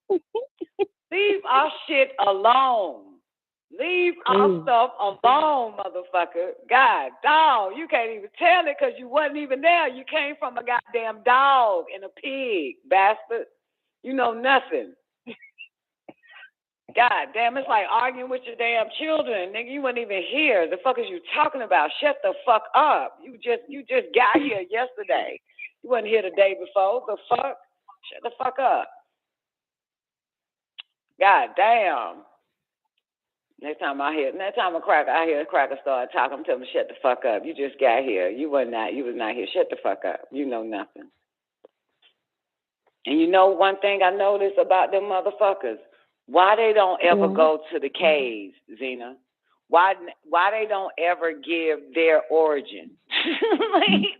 [SPEAKER 11] motherfucker? Leave our shit alone. Leave our stuff alone, motherfucker. God, dog, you can't even tell it because you wasn't even there. You came from a goddamn dog and a pig, bastard. You know nothing. God damn, it's like arguing with your damn children. Nigga, you weren't even here. The fuck is you talking about? Shut the fuck up. You just got here yesterday. You wasn't here the day before. The fuck? Shut the fuck up. God damn. Next time I hear a cracker start talking, tell me shut the fuck up. You just got here. You was not here. Shut the fuck up. You know nothing. And you know one thing I noticed about them motherfuckers? Why they don't ever go to the caves, Zena? Why they don't ever give their origin?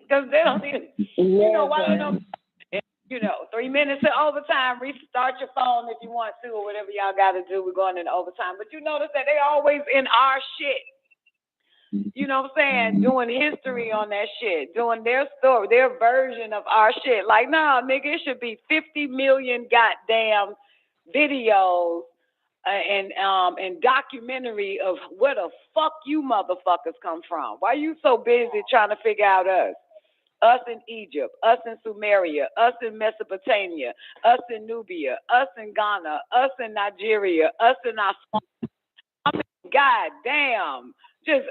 [SPEAKER 11] Because they don't even, why they don't, 3 minutes of overtime, restart your phone if you want to or whatever y'all got to do. We're going into overtime. But you notice that they always in our shit. You know what I'm saying? Doing history on that shit. Doing their story, their version of our shit. Like, nah, nigga, it should be 50 million goddamn videos and documentary of where the fuck you motherfuckers come from. Why you so busy trying to figure out us? Us in Egypt, us in Sumeria, us in Mesopotamia, us in Nubia, us in Ghana, us in Nigeria, us in our God damn. Just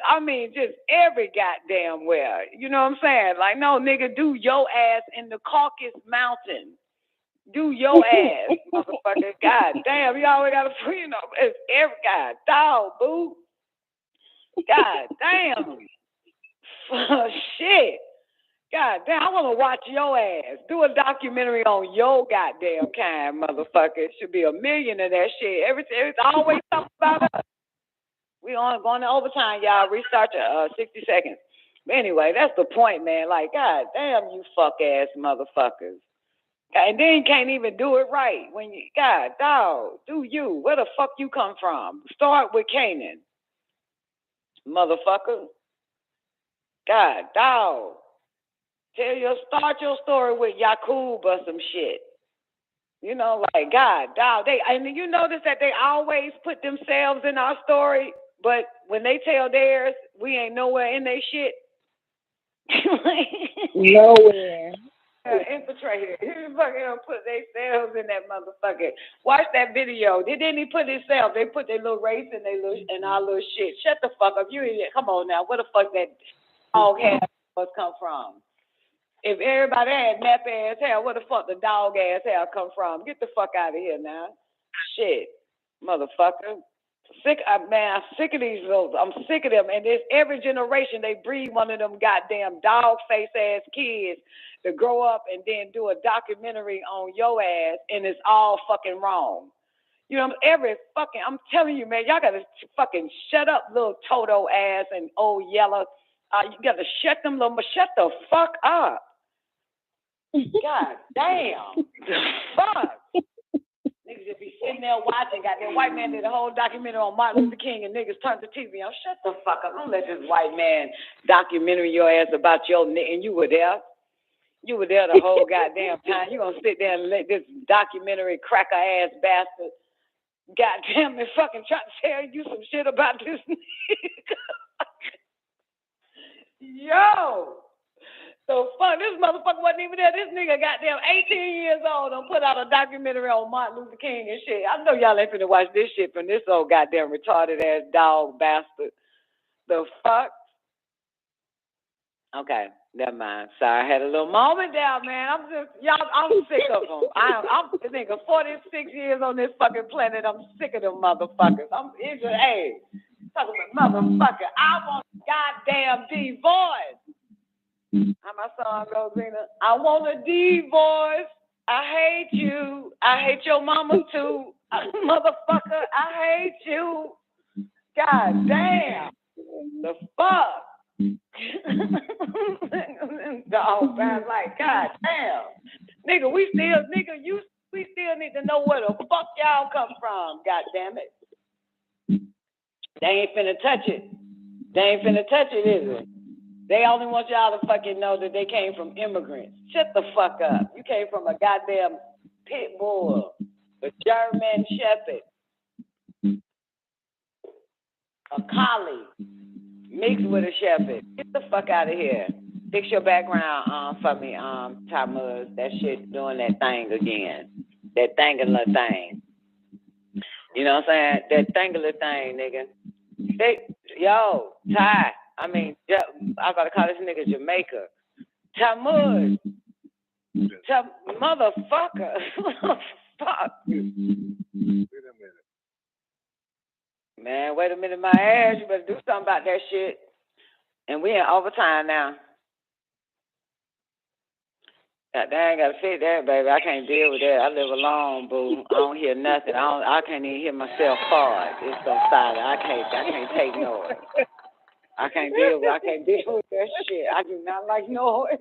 [SPEAKER 11] every goddamn where. You know what I'm saying? Like, no, nigga, do your ass in the Caucasus Mountain. Do your ass, motherfucker. God damn, you always got to, it's every God, dog, boo. God damn. Shit. God damn, I want to watch your ass. Do a documentary on your goddamn kind, motherfucker. It should be 1 million of that shit. It's always something about us. We on going to overtime, y'all. Restart your 60 seconds. But anyway, that's the point, man. Like, God damn, you fuck ass motherfuckers. And then you can't even do it right. When you, God, dog, do you. Where the fuck you come from? Start with Canaan. Motherfucker. God, dog. Start your story with Yakub or some shit. You know, like, God, dog. And you notice that they always put themselves in our story, but when they tell theirs, we ain't nowhere in their shit.
[SPEAKER 14] Nowhere.
[SPEAKER 11] Infiltrated. He fucking put themselves in that motherfucker. Watch that video. They didn't even put himself. They put their little race and their little and our little shit. Shut the fuck up. You idiot. Come on now. Where the fuck that dog ass come from? If everybody had nappy ass hair, where the fuck the dog ass hair come from? Get the fuck out of here now. Shit. Motherfucker. Sick, man, I'm sick of these little, I'm sick of them. And there's every generation they breed one of them goddamn dog face ass kids to grow up and then do a documentary on your ass, and it's all fucking wrong. You know, I'm telling you, man, y'all gotta fucking shut up, little Toto ass and old yellow. You gotta shut the fuck up. God damn. Fuck. Niggas just be sitting there watching. Goddamn white man did a whole documentary on Martin Luther King, and niggas turned the TV on. Shut the fuck up. Don't let this white man documentary your ass about your nigga. And you were there. You were there the whole goddamn time. You gonna sit there and let this documentary cracker ass bastard goddamn it fucking try to tell you some shit about this nigga. Yo. So fuck, this motherfucker wasn't even there. This nigga goddamn 18 years old and put out a documentary on Martin Luther King and shit. I know y'all ain't finna watch this shit from this old goddamn retarded ass dog bastard. The fuck? Okay, never mind. Sorry, I had a little moment there, man. I'm sick of them. I'm thinking 46 years on this fucking planet. I'm sick of them motherfuckers. Hey, talking about motherfucker. I want a goddamn divorce. How my song goes, Zena? I want a divorce. I hate you. I hate your mama too. Motherfucker, I hate you. God damn. The fuck? Dog, man, like, God damn. Nigga, we still need to know where the fuck y'all come from, god damn it. They ain't finna touch it. Is it? They only want y'all to fucking know that they came from immigrants. Shut the fuck up. You came from a goddamn pit bull, a German shepherd, a collie mixed with a shepherd. Get the fuck out of here. Fix your background for me, Tamuz. That shit doing that thing again. That thangular thing. You know what I'm saying? That thangular thing, nigga. Ty. I mean, I gotta call this nigga Jamaica. Tamuz. Motherfucker. Fuck. Wait a minute. Man, wait a minute, my ass. You better do something about that shit. And we in overtime now. God dang, gotta fit that, baby. I can't deal with that. I live alone, boo. I don't hear nothing. I can't even hear myself fart. It's so silent. I can't take noise. I can't deal with that shit. I do not like noise.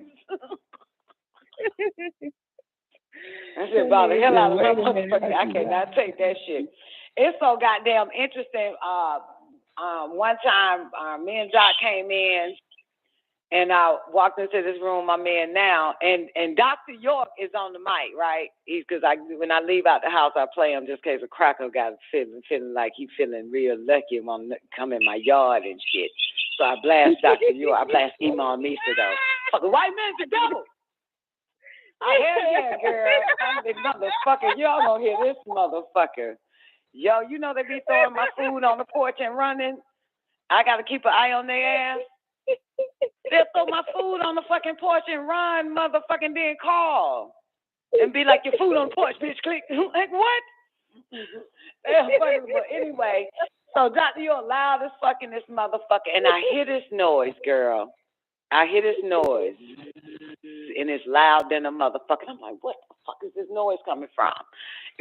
[SPEAKER 11] That shit bother the hell out of my motherfucker. I cannot take that shit. It's so goddamn interesting. One time, me and Doc came in, and I walked into this room I'm in now, and Dr. York is on the mic, right? Because when I leave out the house, I play him just in case a cracker got feeling like he feeling real lucky and want to come in my yard and shit. So I blast Dr. York. I blast Imam Misa, though. Fuck, the white man's the devil. Hell yeah, girl. I'm the motherfucker. Y'all gonna hear this motherfucker. Yo, you know they be throwing my food on the porch and running. I gotta keep an eye on their ass. They'll throw my food on the fucking porch and run, motherfucking, then call. And be like, your food on the porch, bitch, click. Like, what? But anyway, so Dr. York loud as fucking this motherfucker, and I hear this noise, girl. I hear this noise, and it's loud than a motherfucker. I'm like, what the fuck is this noise coming from?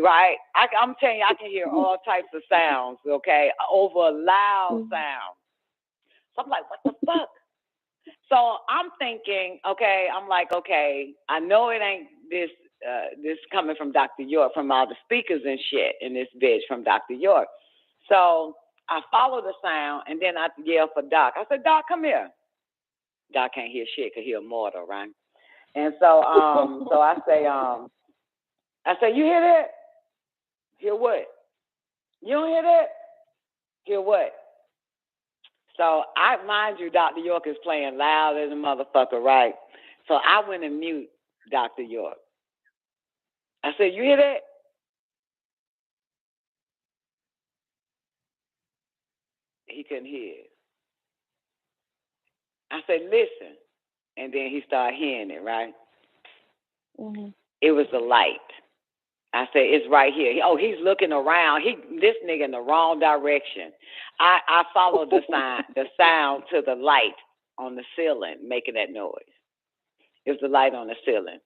[SPEAKER 11] Right? I'm telling you, I can hear all types of sounds, okay, over a loud sound. So I'm like, what the fuck? So I'm thinking, okay, I know it ain't this coming from Dr. York, from all the speakers and shit in this bitch from Dr. York. So I follow the sound, and then I yell for Doc. I said, Doc, come here. Doc can't hear shit because he's immortal, right? And so so I say, I said, you hear that? Hear what? You don't hear that? Hear what? So mind you, Dr. York is playing loud as a motherfucker, right? So I went and mute Dr. York. I said, you hear that? He couldn't hear it. I said, listen. And then he started hearing it, right?
[SPEAKER 14] Mm-hmm.
[SPEAKER 11] It was the light. I said, it's right here. He's looking around. This nigga in the wrong direction. I followed the sound to the light on the ceiling making that noise. It was the light on the ceiling.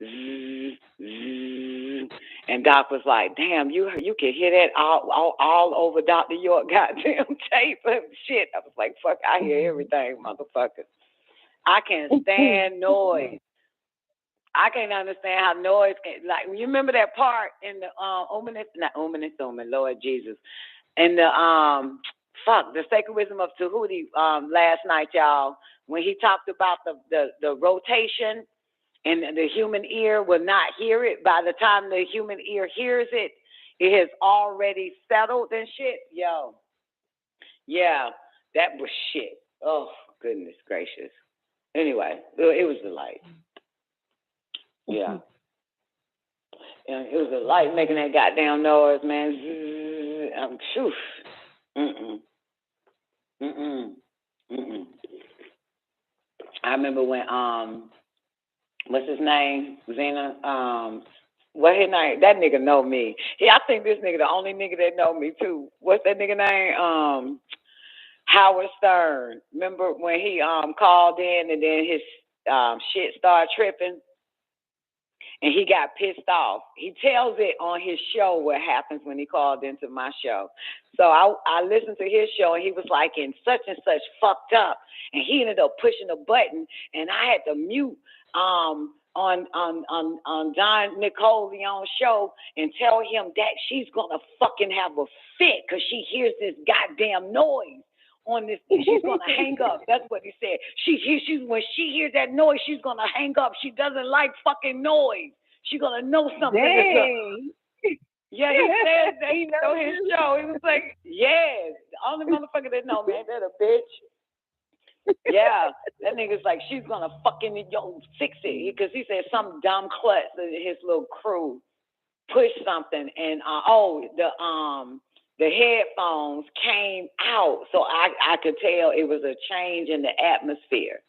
[SPEAKER 11] Zzz, zzz. And Doc was like, damn, you can hear that all over Dr. York goddamn tape and shit. I was like, fuck, I hear everything, motherfucker. I can't stand noise. I can't understand how noise can, like, you remember that part in the Lord Jesus, in the the sacred wisdom of Tahuti last night, y'all, when he talked about the rotation and the human ear will not hear it. By the time the human ear hears it, it has already settled and shit. Yo, yeah, that was shit. Oh, goodness gracious. Anyway, it was the light. Yeah. And it was the light making that goddamn noise, man. Shoof. I remember when what's his name? Zena. What his name? That nigga know me. I think this nigga the only nigga that know me too. What's that nigga name? Howard Stern. Remember when he called in and then his shit started tripping? And he got pissed off. He tells it on his show what happens when he called into my show. So I listened to his show, and he was like, and such fucked up. And he ended up pushing a button, and I had to mute on John Nicole Leon's show and tell him that she's gonna fucking have a fit because she hears this goddamn noise on this. She's gonna hang up. That's what he said. When she hears that noise, she's gonna hang up. She doesn't like fucking noise. She's gonna know something is up. Yeah, he said that on his show. He was like, yes, the only motherfucker that know me, ain't that a bitch? Yeah, that nigga's like, she's gonna fucking fix it because he said some dumb klutz his little crew pushed something and the headphones came out, so I could tell it was a change in the atmosphere.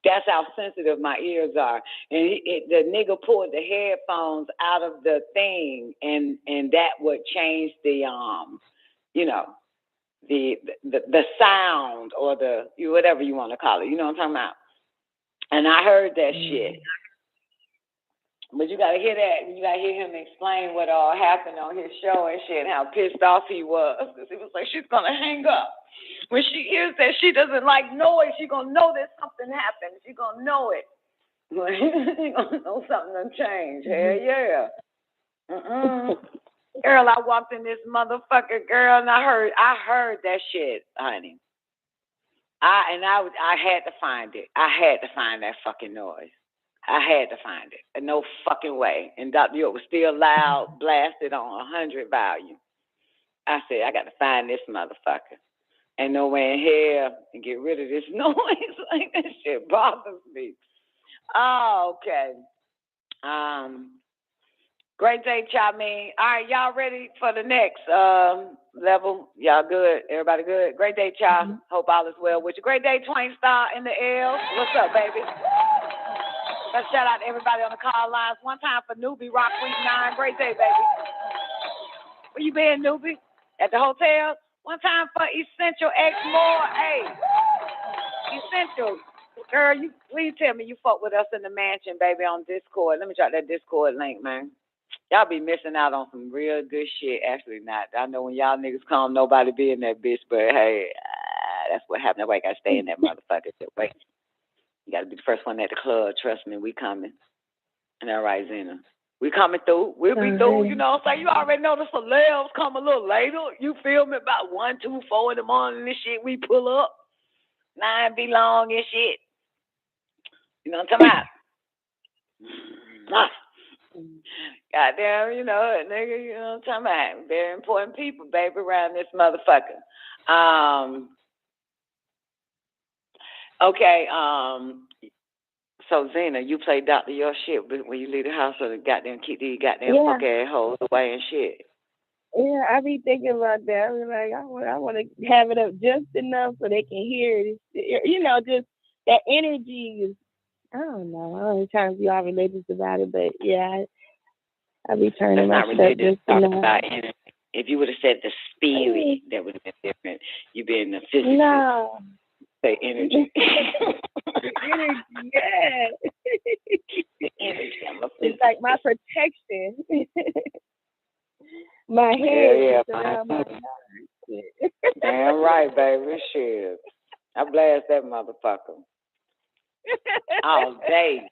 [SPEAKER 11] That's how sensitive my ears are. And the nigga pulled the headphones out of the thing, and that would change the the sound or the whatever you want to call it. You know what I'm talking about? And I heard that shit. But you gotta hear that. You gotta hear him explain what all happened on his show and shit, and how pissed off he was. Because he was like, she's gonna hang up. When she hears that she doesn't like noise, she's gonna know that something happened. She's gonna know it. She's gonna know something done changed. Hell yeah. Girl, I walked in this motherfucker, girl, and I heard that shit, honey. I had to find it. I had to find that fucking noise. I had to find it. No fucking way. And Dr. York was still loud, blasted on 100 volume. I said, I got to find this motherfucker. Ain't no way in hell and get rid of this noise. Like, that shit bothers me. Oh, okay. Great day, Chamin. All right, y'all ready for the next level? Y'all good? Everybody good? Great day, Cha. Hope all is well with you. Great day, Twain Star in the L. What's up, baby? Let's shout out to everybody on the call lines. One time for Newbie, Rock Week 9. Great day, baby. Where you been, Newbie? At the hotel? One time for Essential X More. Hey, Essential. Girl, you please tell me you fuck with us in the mansion, baby, on Discord. Let me drop that Discord link, man. Y'all be missing out on some real good shit. Actually not. I know when y'all niggas come, nobody be in that bitch, but hey, that's what happened. Nobody got to stay in that motherfucker. Wait. You got to be the first one at the club. Trust me, we coming. And all right, Zena. We coming through. We'll be through. You know what I'm saying? You already know the celebs come a little later. You feel me? About 1, 2, 4 in the morning and shit. We pull up. 9 be long and shit. You know what I'm talking about? Goddamn, you know, nigga, you know what I'm talking about? Very important people, baby, around this motherfucker. Okay, so Zena, you play Dr. Your shit when you leave the house, or the goddamn keep these goddamn fuck ass hoes away and shit.
[SPEAKER 14] Yeah, I be thinking about that. I be like, I want to have it up just enough so they can hear it. You know, just that energy is, I don't know. I don't trying to be all religious about it, but yeah, I be turning my shit up just enough.
[SPEAKER 11] About energy. If you would have said the spirit, that would have been different. You being the physical.
[SPEAKER 14] No.
[SPEAKER 11] Say energy.
[SPEAKER 14] Energy, yeah.
[SPEAKER 11] The energy.
[SPEAKER 14] It's like my protection. My head is around my heart.
[SPEAKER 11] Damn right, baby. Shit. I blast that motherfucker all day.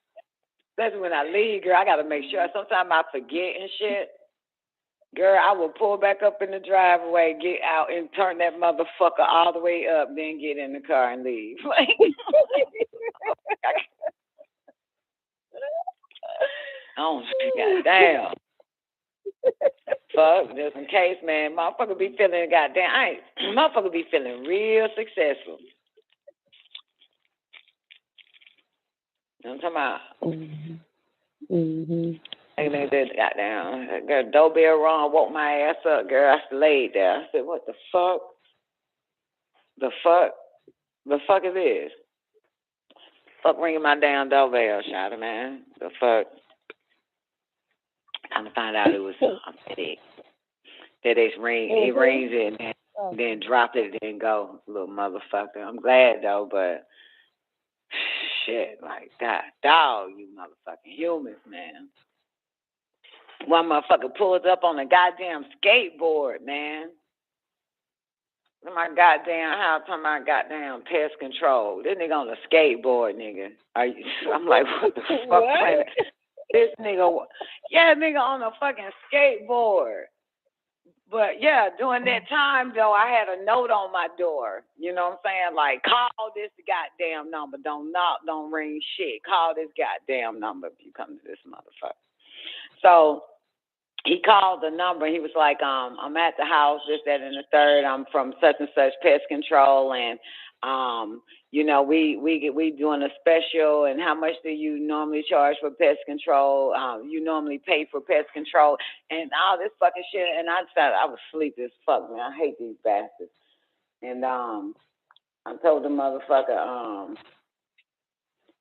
[SPEAKER 11] Especially when I leave, girl, I got to make sure. Sometimes I forget and shit. Girl, I will pull back up in the driveway, get out, and turn that motherfucker all the way up, then get in the car and leave. Oh, goddamn. Fuck, just in case, man. Motherfucker be feeling motherfucker be feeling real successful. You know what I'm talking about?
[SPEAKER 14] Mm-hmm.
[SPEAKER 11] And they did goddamn. Girl, doorbell rung, woke my ass up, girl. I laid there. I said, what the fuck? The fuck is this? Fuck ringing my damn doorbell, shouter, man. The fuck? Kind of find out it was FedEx. FedEx ring. It rings it and then drop it, then go. Little motherfucker. I'm glad though, but shit, like God, dog, you motherfucking humans, man. One motherfucker pulls up on a goddamn skateboard, man. My goddamn house, talking about goddamn pest control. This nigga on a skateboard, nigga. I'm like, what the fuck?
[SPEAKER 14] What?
[SPEAKER 11] This nigga, nigga on a fucking skateboard. But yeah, during that time though, I had a note on my door. You know what I'm saying? Like, call this goddamn number. Don't knock, don't ring shit. Call this goddamn number if you come to this motherfucker. So he called the number. He was like, I'm at the house, this, that, and the third. I'm from such and such pest control, and you know, we doing a special. And how much do you normally charge for pest control? You normally pay for pest control, and all this fucking shit. And I decided I was sleepy as fuck, man. I hate these bastards. And I told the motherfucker,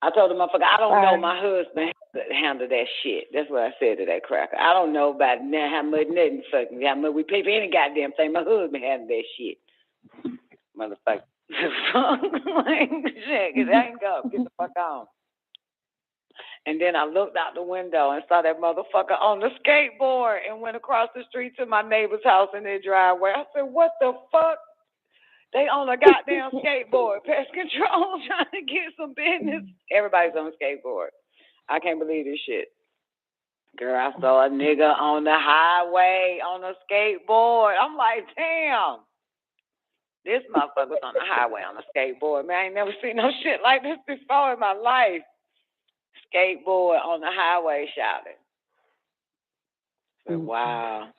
[SPEAKER 11] I don't know my husband handle that shit. That's what I said to that cracker. I don't know about how much nothing fucking, how much we pay for any goddamn thing. My husband handle that shit. Motherfucker. Shit, get up, get the fuck on. And then I looked out the window and saw that motherfucker on the skateboard and went across the street to my neighbor's house in their driveway. I said, what the fuck? They on a goddamn skateboard, pest control, trying to get some business. Everybody's on a skateboard. I can't believe this shit. Girl, I saw a nigga on the highway on a skateboard. I'm like, damn. This motherfucker's on the highway on a skateboard. Man, I ain't never seen no shit like this before in my life. Skateboard on the highway shouting. Wow.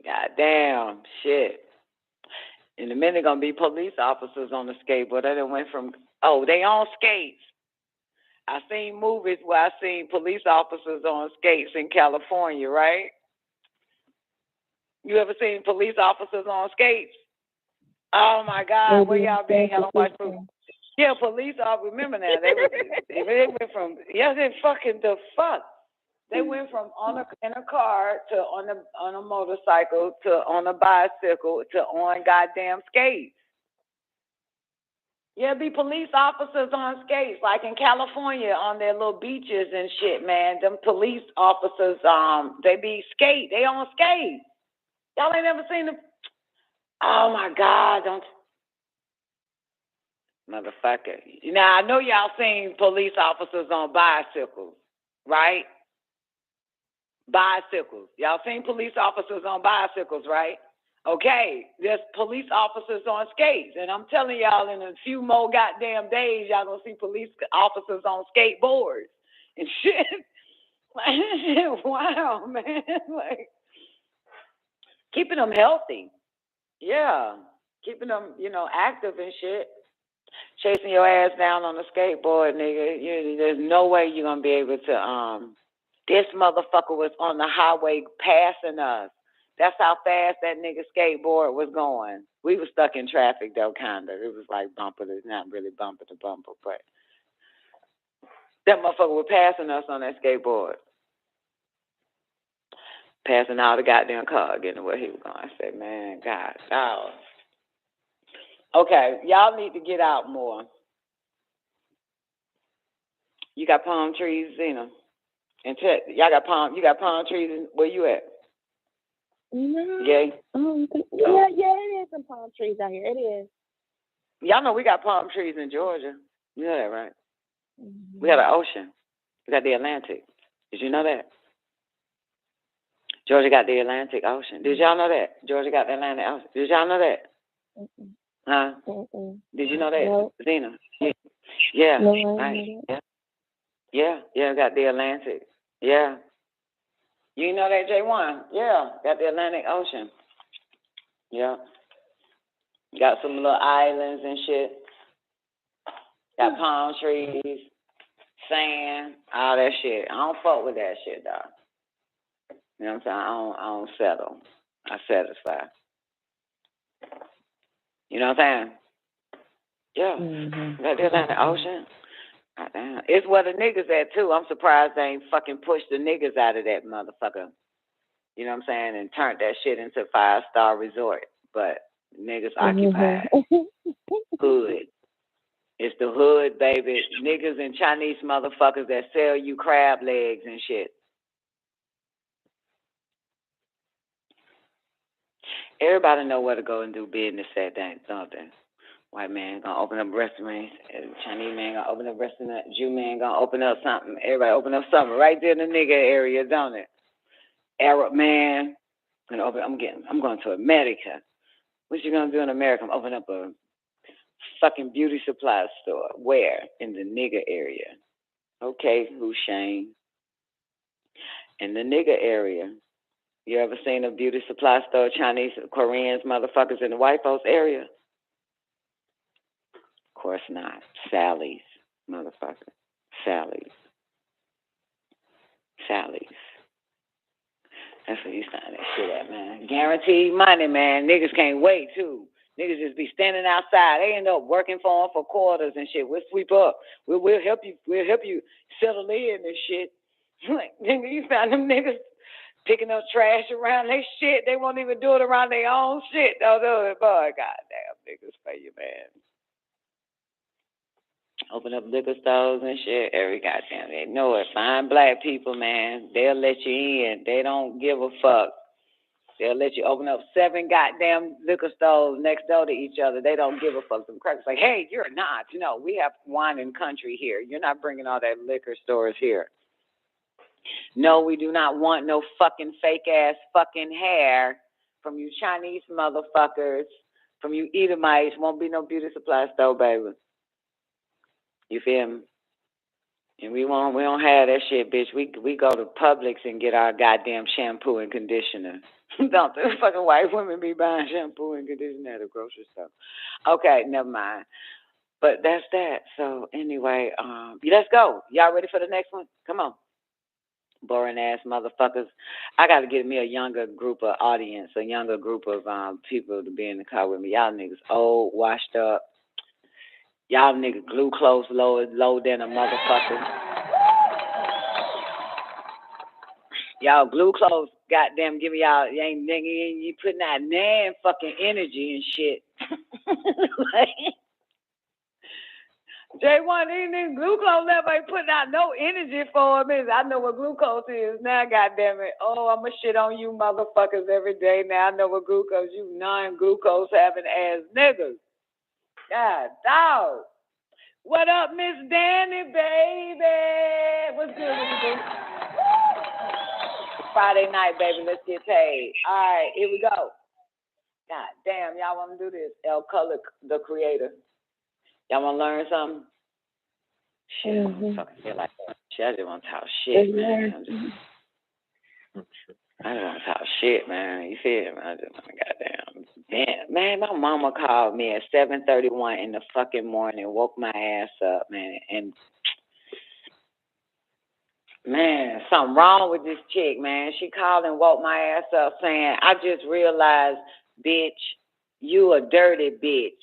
[SPEAKER 11] Goddamn, shit. In a minute, gonna be police officers on the skateboard. They done went from, they on skates. I seen movies where I seen police officers on skates in California, right? You ever seen police officers on skates? Oh my God, where y'all been? Y'all don't watch movies. Yeah, police officers. Remember now, they went from they fucking the fuck. They went from in a car to on a motorcycle to on a bicycle to on goddamn skates. Yeah, be police officers on skates, like in California on their little beaches and shit, man. Them police officers, they on skates. Y'all ain't never seen them. Oh my God, motherfucker. Now I know y'all seen police officers on bicycles, right? Bicycles. Y'all seen police officers on bicycles, right? Okay, there's police officers on skates. And I'm telling y'all, in a few more goddamn days, y'all gonna see police officers on skateboards and shit. Wow, man. Like, keeping them healthy. Yeah. Keeping them, active and shit. Chasing your ass down on a skateboard, nigga. There's no way you're going to be able to, this motherfucker was on the highway passing us. That's how fast that nigga skateboard was going. We were stuck in traffic, though, kind of. It was like bumper to, not really bumper to bumper, but that motherfucker was passing us on that skateboard. Passing out the goddamn car, getting where he was going. I said, man, God, dog. Okay, y'all need to get out more. You got palm trees, Zena? And y'all got you got palm trees, where you at?
[SPEAKER 14] No.
[SPEAKER 11] Yeah.
[SPEAKER 14] Yeah, it is some palm trees out here. It is.
[SPEAKER 11] Y'all know we got palm trees in Georgia. You know that, right?
[SPEAKER 14] Mm-hmm.
[SPEAKER 11] We got an ocean. We got the Atlantic. Did you know that? Georgia got the Atlantic Ocean. Did y'all know that? Georgia got the Atlantic Ocean. Did y'all know that?
[SPEAKER 14] Mm-mm.
[SPEAKER 11] Huh?
[SPEAKER 14] Mm-mm.
[SPEAKER 11] Did you know that,
[SPEAKER 14] No.
[SPEAKER 11] Zena? Yeah.
[SPEAKER 14] No,
[SPEAKER 11] Right. Yeah, got the Atlantic. Yeah. You know that, J1? Yeah, got the Atlantic Ocean. Yeah. Got some little islands and shit. Got palm trees, sand, all that shit. I don't fuck with that shit, dog. You know what I'm saying? I don't settle. I satisfy. You know what I'm saying? Yeah.
[SPEAKER 14] Mm-hmm.
[SPEAKER 11] Got the Atlantic Ocean. Goddamn. It's where the niggas at, too. I'm surprised they ain't fucking pushed the niggas out of that motherfucker. You know what I'm saying? And turned that shit into a 5-star resort. But niggas occupied. Hood. It's the hood, baby. Niggas and Chinese motherfuckers that sell you crab legs and shit. Everybody know where to go and do business at that, don't they? White man gonna open up restaurants. Chinese man gonna open up restaurant. Jew man gonna open up something. Everybody open up something right there in the nigga area, don't it? Arab man gonna open. I'm going to America. What you gonna do in America? I'm opening up a fucking beauty supply store. Where? In the nigga area. Okay, Hussein. In the nigga area. You ever seen a beauty supply store, Chinese, Koreans, motherfuckers in the white folks area? Of course not. Sally's, motherfucker. Sally's. That's where you sign that shit at, man. Guaranteed money, man. Niggas can't wait, too. Niggas just be standing outside. They end up working for them for quarters and shit. We'll sweep up. We'll help you. We'll help you settle in and shit. Like, nigga, you found them niggas picking up trash around their shit. They won't even do it around their own shit. They'll do it, boy. Goddamn, niggas for you, man. Open up liquor stores and shit. Every goddamn, they know it. Fine black people, man. They'll let you in. They don't give a fuck. They'll let you open up 7 goddamn liquor stores next door to each other. They don't give a fuck. Some crackers like, hey, you're not. No, we have wine and country here. You're not bringing all that liquor stores here. No, we do not want no fucking fake-ass fucking hair from you Chinese motherfuckers, from you Edomites. Won't be no beauty supply store, baby. You feel me? And we don't have that shit, bitch. We go to Publix and get our goddamn shampoo and conditioner. Don't the fucking white women be buying shampoo and conditioner at the grocery store? Okay, never mind. But that's that. So anyway, let's go. Y'all ready for the next one? Come on. Boring ass motherfuckers. I got to get me a younger group of audience, a younger group of people to be in the car with me. Y'all niggas old, washed up. Y'all niggas glue clothes low than a motherfucker. Y'all glue clothes, goddamn, give me y'all. You ain't nigga, you putting out nan fucking energy and shit. Like, J1, these niggas glucose level ain't putting out no energy for him. I know what glucose is now, goddamn it. Oh, I'ma shit on you motherfuckers every day now. I know what glucose, you non-glucose having ass niggas. God, dog. What up, Miss Danny, baby? What's good with you, boo? Friday night, baby. Let's get paid. All right, here we go. God damn, y'all want to do this? El Color, the creator. Y'all want to learn something? Shit, I feel like shit. I just want to talk shit, man. I just want to talk shit, man. You feel me? I just want to goddamn. Man, my mama called me at 7:31 in the fucking morning, woke my ass up, man, and man, something wrong with this chick, man. She called and woke my ass up saying, I just realized, bitch, you a dirty bitch.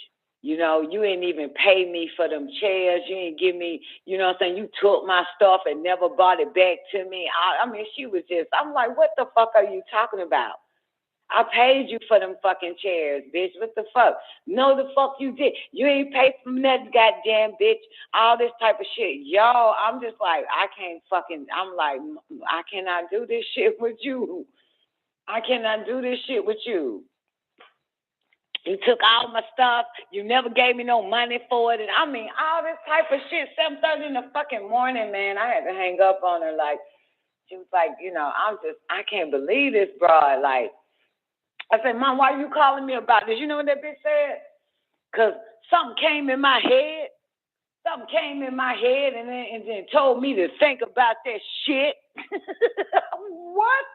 [SPEAKER 11] You know, you ain't even pay me for them chairs. You ain't give me, you know what I'm saying? You took my stuff and never brought it back to me. I mean, she was just, I'm like, what the fuck are you talking about? I paid you for them fucking chairs, bitch. What the fuck? No, the fuck you did. You ain't paid for nothing, goddamn bitch. All this type of shit. Y'all, I'm just like, I cannot do this shit with you. I cannot do this shit with you. You took all my stuff. You never gave me no money for it. And I mean, all this type of shit. 7:30 in the fucking morning, man. I had to hang up on her. Like, she was like, you know, I can't believe this, broad. Like, I said, Mom, why are you calling me about this? You know what that bitch said? Because something came in my head. Something came in my head and then told me to think about that shit. What?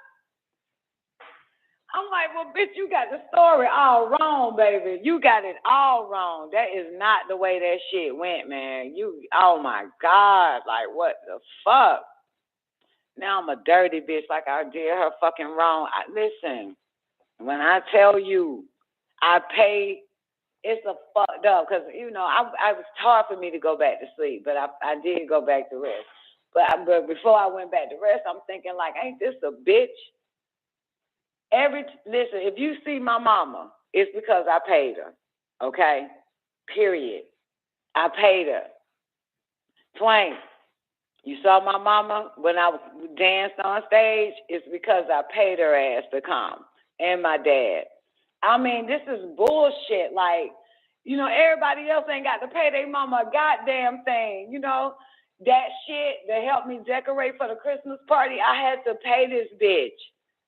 [SPEAKER 11] I'm like, well, bitch, you got the story all wrong, baby. You got it all wrong. That is not the way that shit went, man. Oh my God, like what the fuck? Now I'm a dirty bitch like I did her fucking wrong. Listen, when I tell you I pay, it's a fucked up because, you know, I was hard for me to go back to sleep, but I did go back to rest. But before I went back to rest, I'm thinking like, ain't this a bitch? Listen, if you see my mama, it's because I paid her. Okay? Period. I paid her. Twain, you saw my mama when I danced on stage, it's because I paid her ass to come. And my dad. I mean, this is bullshit. Like, you know, everybody else ain't got to pay their mama a goddamn thing. You know, that shit that helped me decorate for the Christmas party, I had to pay this bitch.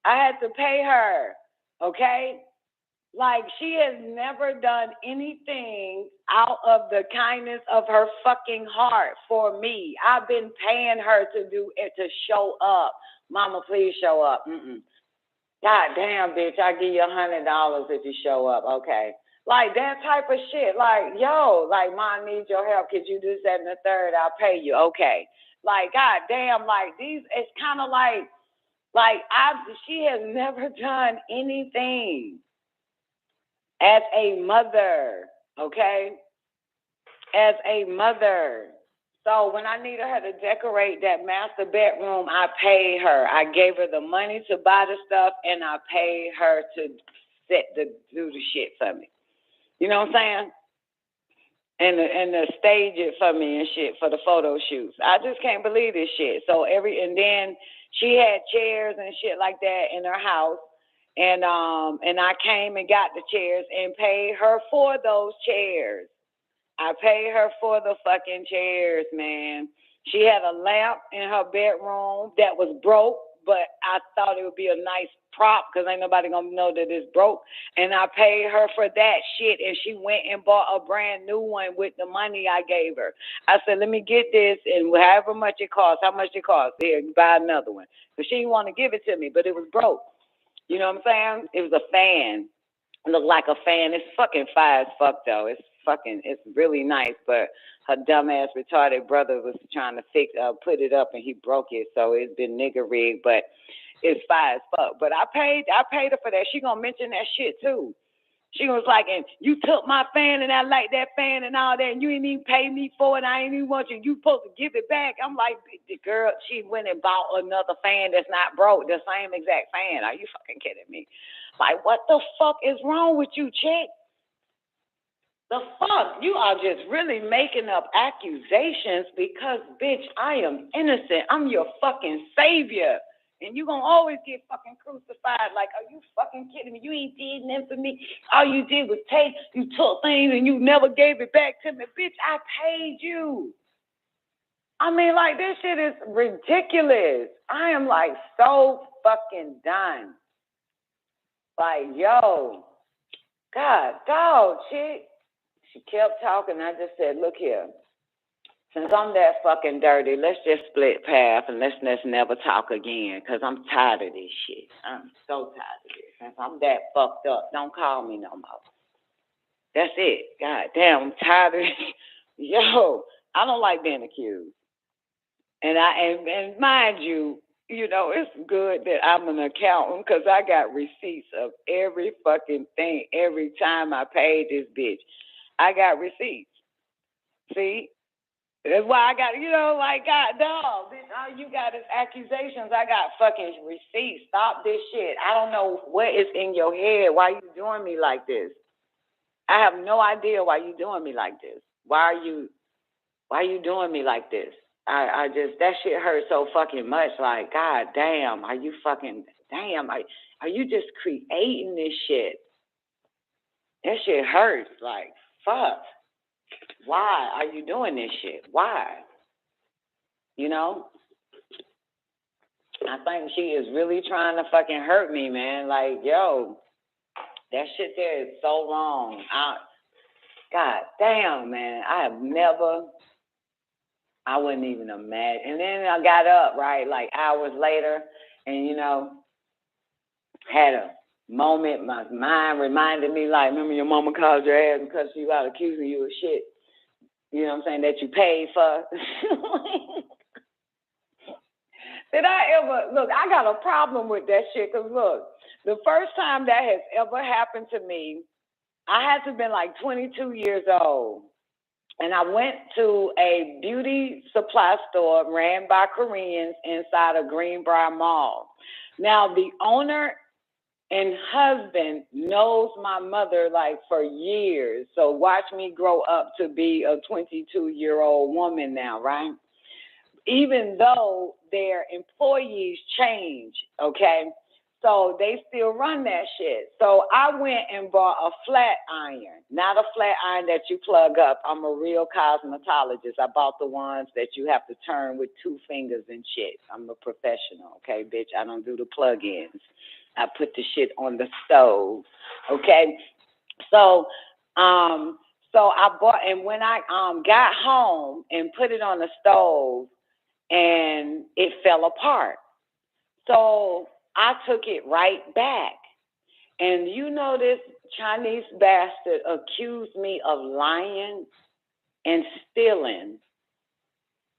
[SPEAKER 11] I had to pay her, okay? Like, she has never done anything out of the kindness of her fucking heart for me. I've been paying her to do it, to show up. Mama, please show up. God damn, bitch, I give you $100 if you show up, okay? Like, that type of shit. Like, yo, like, Mom needs your help. Could you do that and the third? I'll pay you, okay? Like, god damn, like, it's kind of like she has never done anything as a mother, okay? As a mother. So when I needed her to decorate that master bedroom, I paid her. I gave her the money to buy the stuff, and I paid her to do the shit for me. You know what I'm saying? And to stage it for me and shit for the photo shoots. I just can't believe this shit. So and then she had chairs and shit like that in her house, and I came and got the chairs and paid her for those chairs. I paid her for the fucking chairs, man. She had a lamp in her bedroom that was broke, but I thought it would be a nice prop because ain't nobody gonna know that it's broke. And I paid her for that shit, and she went and bought a brand new one with the money I gave her. I said, let me get this, and however much it costs, here, buy another one. But she didn't want to give it to me, but it was broke. You know what I'm saying? It was a fan. It looked like a fan. It's fucking fire as fuck, though. It's really nice, but her dumbass retarded brother was trying to put it up, and he broke it, so it's been nigger rigged, but it's fire as fuck. But I paid her for that. She gonna mention that shit too. She was like, and you took my fan, and I like that fan and all that, and you didn't even pay me for it. I ain't even want you. You supposed to give it back. I'm like, the girl, she went and bought another fan that's not broke, the same exact fan. Are you fucking kidding me? Like, what the fuck is wrong with you, chick? The fuck? You are just really making up accusations because, bitch, I am innocent. I'm your fucking savior. And you gonna always get fucking crucified. Like, are you fucking kidding me? You ain't did nothing for me. All you did was you took things and you never gave it back to me. Bitch, I paid you. I mean, like, this shit is ridiculous. I am, like, so fucking done. Like, yo, God, dog, chick. She kept talking. I just said, look here. Since I'm that fucking dirty, let's just split path and let's never talk again, because I'm tired of this shit. I'm so tired of this. Since I'm that fucked up, don't call me no more. That's it. God damn, I'm tired of this. Yo, I don't like being accused. And mind you, you know, it's good that I'm an accountant because I got receipts of every fucking thing every time I paid this bitch. I got receipts. See? That's why I got, you know, like, God, dog, bitch, all you got is accusations. I got fucking receipts. Stop this shit. I don't know what is in your head. Why you doing me like this? I have no idea why you doing me like this. Why are you doing me like this? I just, that shit hurt so fucking much. Like, God damn, are you just creating this shit? That shit hurts. Like, fuck. Why are you doing this shit? Why? You know? I think she is really trying to fucking hurt me, man. Like, yo, that shit there is so wrong. God damn, man. I wouldn't even imagine. And then I got up, right, like hours later, and, you know, had a moment. My mind reminded me, like, remember your mama called your ass because she was accusing you of shit. You know what I'm saying, that you paid for. Did I ever, look, I got a problem with that shit, because, look, the first time that has ever happened to me, I had to have been like 22 years old. And I went to a beauty supply store ran by Koreans inside of Greenbrier Mall. Now, the owner and husband knows my mother like for years. So watch me grow up to be a 22-year-old woman now, right? Even though their employees change, okay? So they still run that shit. So I went and bought a flat iron, not a flat iron that you plug up. I'm a real cosmetologist. I bought the ones that you have to turn with 2 fingers and shit. I'm a professional, okay, bitch? I don't do the plug-ins. I put the shit on the stove, okay? So I bought, and when I got home and put it on the stove, and it fell apart. So I took it right back. And you know, this Chinese bastard accused me of lying and stealing.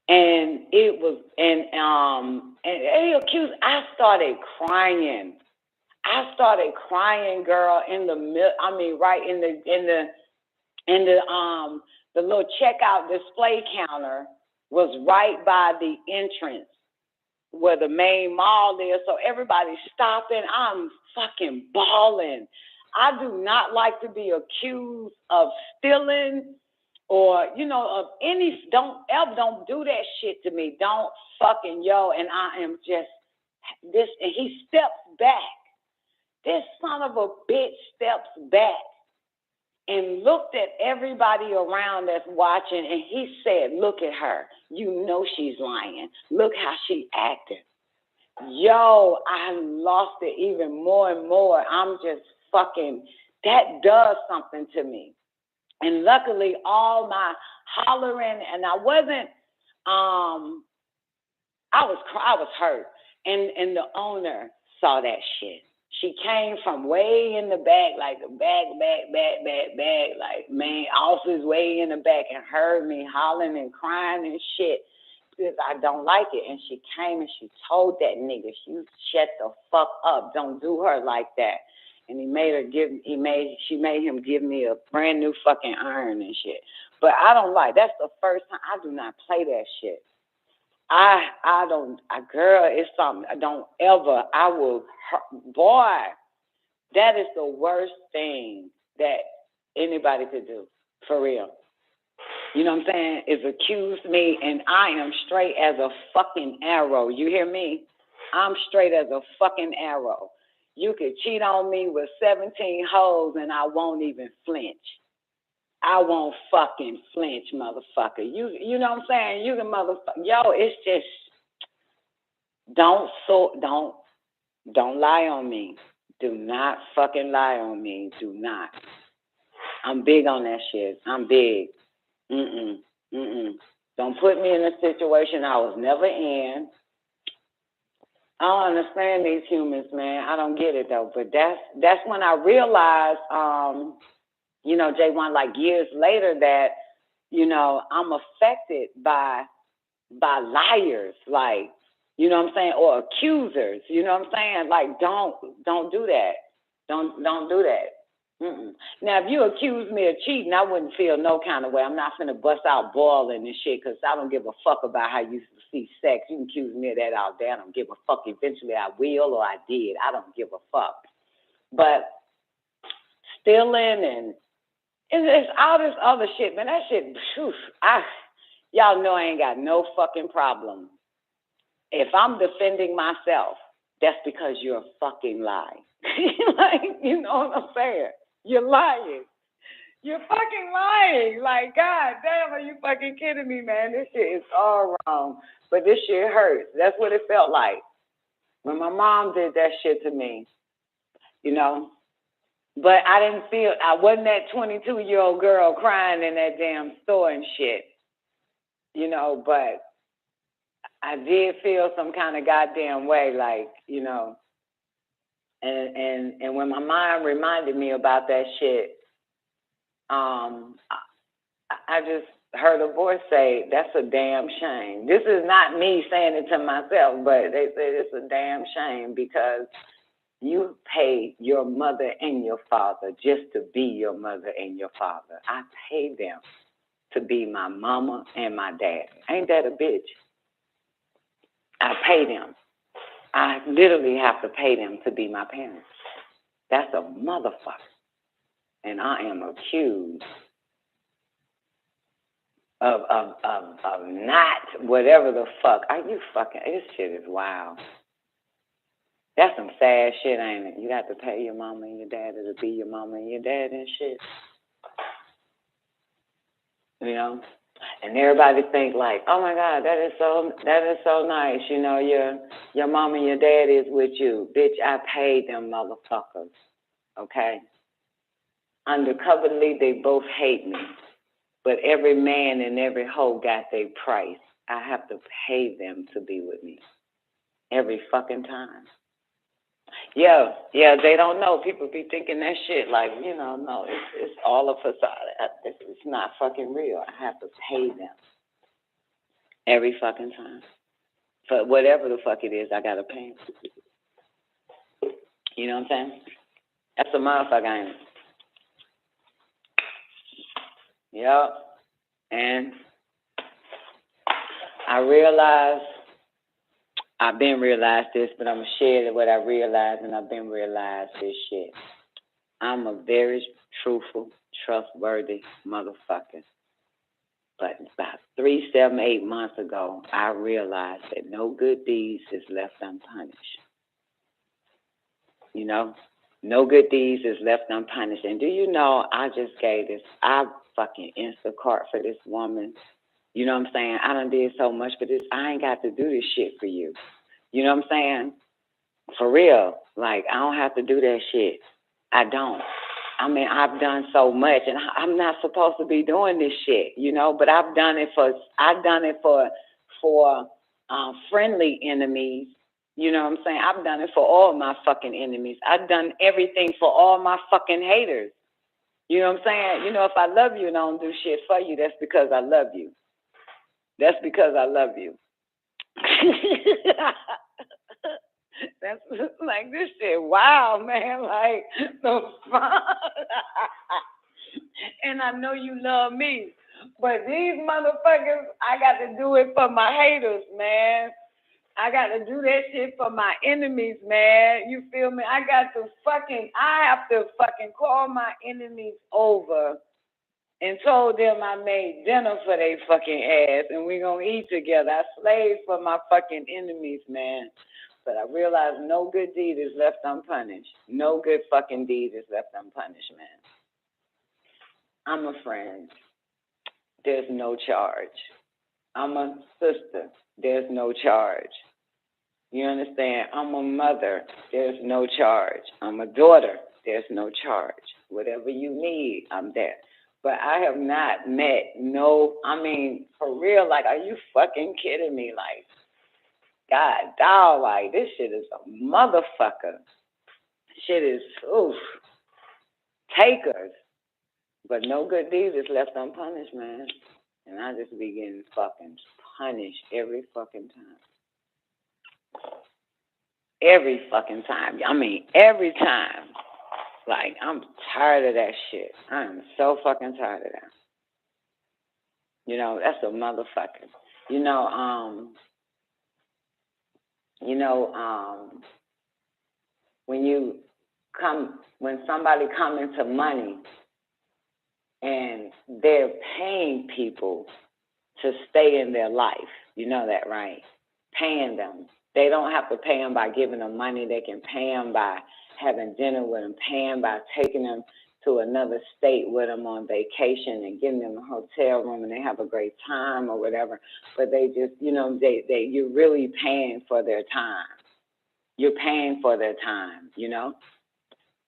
[SPEAKER 11] And it was, and he accused, I started crying. Girl, in the middle, I mean, right in the little checkout display counter was right by the entrance where the main mall is. So everybody's stopping. I'm fucking bawling. I do not like to be accused of stealing or, you know, of any, don't do that shit to me. Don't fucking, and I am just this, and he steps back. This son of a bitch steps back and looked at everybody around that's watching, and he said, look at her. You know she's lying. Look how she acted. I lost it even more and more. I'm just fucking, that does something to me. And luckily, all my hollering, and I wasn't, I was hurt. And the owner saw that shit. She came from way in the back, like the back, like, man, office way in the back, and heard me hollering and crying and shit because I don't like it. And she came and she told that nigga, you shut the fuck up. Don't do her like that. And she made him give me a brand new fucking iron and shit. But I don't like, that's the first time. I do not play that shit. Girl, it's something. I don't ever, boy, that is the worst thing that anybody could do, for real. You know what I'm saying? Is accuse me, and I am straight as a fucking arrow. You hear me? I'm straight as a fucking arrow. You could cheat on me with 17 hoes, and I won't even flinch. I won't fucking flinch, motherfucker. You know what I'm saying? You can motherfucker. It's just, don't lie on me. Do not fucking lie on me. Do not. I'm big on that shit. I'm big. Don't put me in a situation I was never in. I don't understand these humans, man. I don't get it though. But that's when I realized, you know, J1, like years later, that, you know, I'm affected by liars, like, you know what I'm saying, or accusers. You know what I'm saying? Like, don't do that. Don't do that. Mm-mm. Now, if you accuse me of cheating, I wouldn't feel no kind of way. I'm not finna bust out boiling and shit, because I don't give a fuck about how you see sex. You can accuse me of that all day. I don't give a fuck. Eventually I will, or I did. I don't give a fuck. But stealing and it's all this other shit, man, that shit, phew, y'all know I ain't got no fucking problem. If I'm defending myself, that's because you're a fucking lie. Like, you know what I'm saying? You're lying. You're fucking lying. Like, God damn, are you fucking kidding me, man? This shit is all wrong. But this shit hurts. That's what it felt like when my mom did that shit to me, you know? But I wasn't that 22-year-old girl crying in that damn store and shit, you know, but I did feel some kind of goddamn way, like, you know, and when my mind reminded me about that shit, I just heard a voice say, that's a damn shame. This is not me saying it to myself, but they said it's a damn shame because you paid your mother and your father just to be your mother and your father. I paid them to be my mama and my dad. Ain't that a bitch? I pay them. I literally have to pay them to be my parents. That's a motherfucker. And I am accused of not whatever the fuck. Are you fucking, this shit is wild. That's some sad shit, ain't it? You got to pay your mama and your daddy to be your mama and your dad and shit. You know? And everybody think like, oh my God, that is so nice. You know, your mama and your dad is with you. Bitch, I paid them motherfuckers. Okay? Undercoverly, they both hate me. But every man and every hoe got their price. I have to pay them to be with me. Every fucking time. Yeah, they don't know. People be thinking that shit like, you know, no, it's all a facade. It's not fucking real. I have to pay them every fucking time. For whatever the fuck it is, I gotta pay them. You know what I'm saying? That's a motherfucker, ain't it? Yep. And I realized, I've been realized this, but I'm going to share what I realized, and I've been realized this shit. I'm a very truthful, trustworthy motherfucker. But about 3, 7, 8 months ago, I realized that no good deeds is left unpunished. You know? No good deeds is left unpunished. And do you know, I just gave this, I fucking Instacart for this woman. You know what I'm saying? I done did so much for this. I ain't got to do this shit for you. You know what I'm saying? For real. Like, I don't have to do that shit. I don't. I mean, I've done so much, and I'm not supposed to be doing this shit, you know, but I've done it for friendly enemies. You know what I'm saying? I've done it for all my fucking enemies. I've done everything for all my fucking haters. You know what I'm saying? You know, if I love you and I don't do shit for you, that's because I love you. That's because I love you. That's like this shit. Wow, man. Like, the fuck. And I know you love me. But these motherfuckers, I got to do it for my haters, man. I got to do that shit for my enemies, man. You feel me? I have to fucking call my enemies over and told them I made dinner for they fucking ass and we gonna eat together. I slaved for my fucking enemies, man. But I realized no good deed is left unpunished. No good fucking deed is left unpunished, man. I'm a friend. There's no charge. I'm a sister. There's no charge. You understand? I'm a mother. There's no charge. I'm a daughter. There's no charge. Whatever you need, I'm there. But I have not met no, I mean, for real, like, are you fucking kidding me? Like, God, dog, like, this shit is a motherfucker. Shit is, oof, takers. But no good deed is left unpunished, man. And I just be getting fucking punished every fucking time. Every fucking time. I mean, every time. Like, I'm tired of that shit. I am so fucking tired of that. You know, that's a motherfucker. When somebody come into money and they're paying people to stay in their life, you know that, right? Paying them. They don't have to pay them by giving them money. They can pay them by having dinner with them, pay them by taking them to another state with them on vacation and giving them a hotel room and they have a great time or whatever. But they just, you're really paying for their time. You're paying for their time, you know?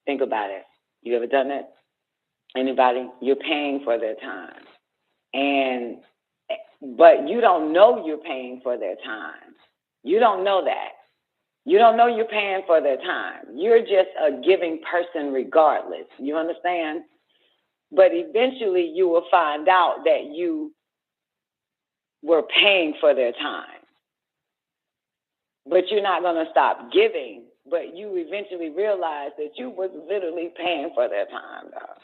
[SPEAKER 11] Think about it. You ever done that? Anybody? You're paying for their time. But you don't know you're paying for their time. You don't know that. You don't know you're paying for their time. You're just a giving person regardless. You understand? But eventually you will find out that you were paying for their time. But you're not going to stop giving. But you eventually realize that you was literally paying for their time, though.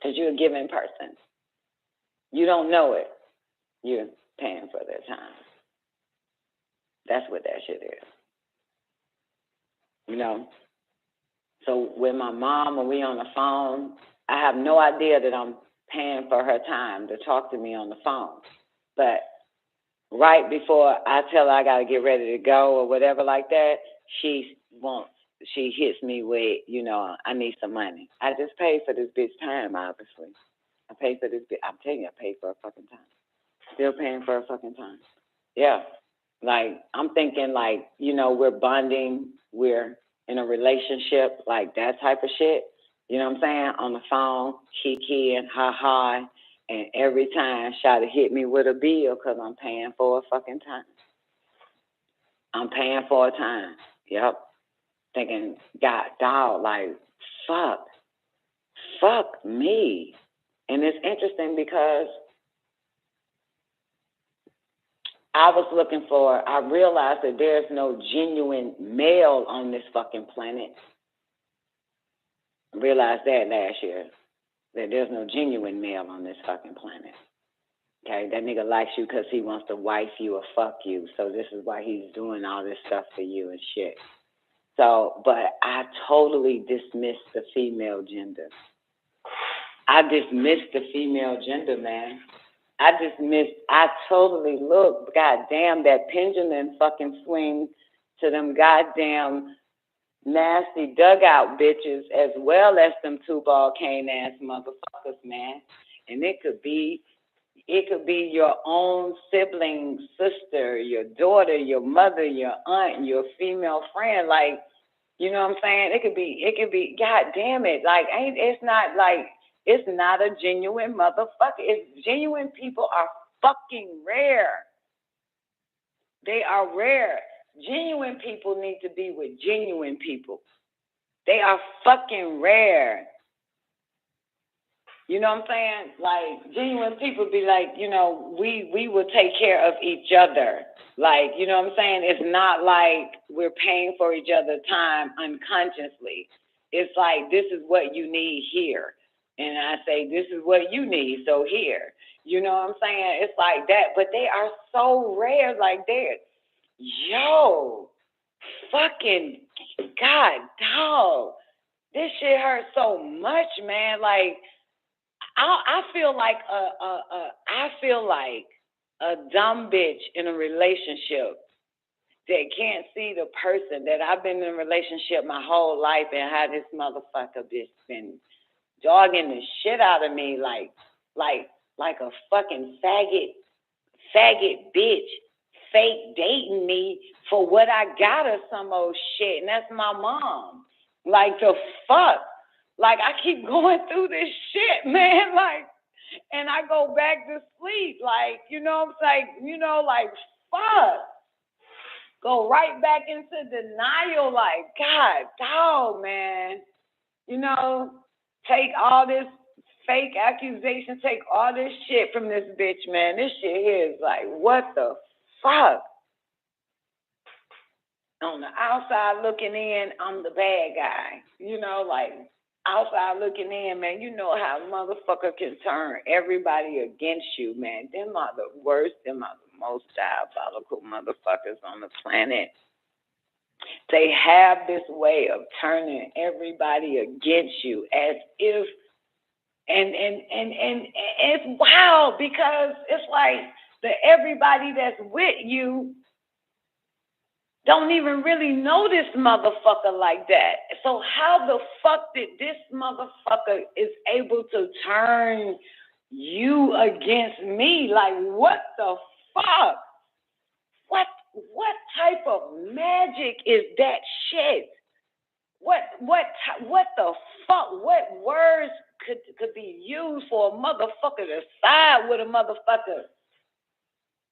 [SPEAKER 11] Because you're a giving person. You don't know it. You're paying for their time. That's what that shit is. You know? So with my mom, when we on the phone, I have no idea that I'm paying for her time to talk to me on the phone. But right before I tell her I got to get ready to go or whatever like that, she hits me with, I need some money. I just paid for this bitch time, obviously. I paid for this bitch. I'm telling you, I paid for her fucking time. Still paying for her fucking time. Yeah. Like, I'm thinking, like, we're bonding, we're in a relationship, like that type of shit. You know what I'm saying? On the phone, kiki-ing, ha-ha, and every time try to hit me with a bill because I'm paying for a fucking time. I'm paying for a time. Yep. Thinking, God, dog, like, fuck me. And it's interesting because I realized that there's no genuine male on this fucking planet. I realized that last year, that there's no genuine male on this fucking planet. Okay, that nigga likes you because he wants to wife you or fuck you. So this is why he's doing all this stuff for you and shit. So, but I totally dismissed the female gender. I dismissed the female gender, man. I totally look, goddamn, that pendulum fucking swing to them goddamn nasty dugout bitches as well as them two-ball cane ass motherfuckers, man. And it could be your own sibling, sister, your daughter, your mother, your aunt, your female friend, like, you know what I'm saying? It could be, God damn it, like, it's not a genuine motherfucker. Genuine people are fucking rare. They are rare. Genuine people need to be with genuine people. They are fucking rare. You know what I'm saying? Like, genuine people be like, we will take care of each other. Like, you know what I'm saying? It's not like we're paying for each other's time unconsciously. It's like, this is what you need here. And I say, this is what you need, so here. You know what I'm saying? It's like that. But they are so rare, like fucking God, dog. This shit hurts so much, man. Like, I feel like a dumb bitch in a relationship that can't see the person that I've been in a relationship my whole life and how this motherfucker bitch been dogging the shit out of me like a fucking faggot bitch, fake dating me for what I got or some old shit, and that's my mom. Like, the fuck? Like, I keep going through this shit, man. Like, and I go back to sleep. Like, you know, it's like, you know, like, fuck. Go right back into denial. Like, God, dog, man. You know, take all this fake accusation, take all this shit from this bitch, man. This shit here is like, what the fuck? On the outside looking in, I'm the bad guy. You know, like, outside looking in, man, you know how a motherfucker can turn everybody against you, man. Them are the worst, them are the most diabolical motherfuckers on the planet. They have this way of turning everybody against you as if, and it's wild because it's like the everybody that's with you don't even really know this motherfucker like that. So how the fuck did this motherfucker is able to turn you against me? Like, what the fuck? What type of magic is that shit? What the fuck? What words could be used for a motherfucker to side with a motherfucker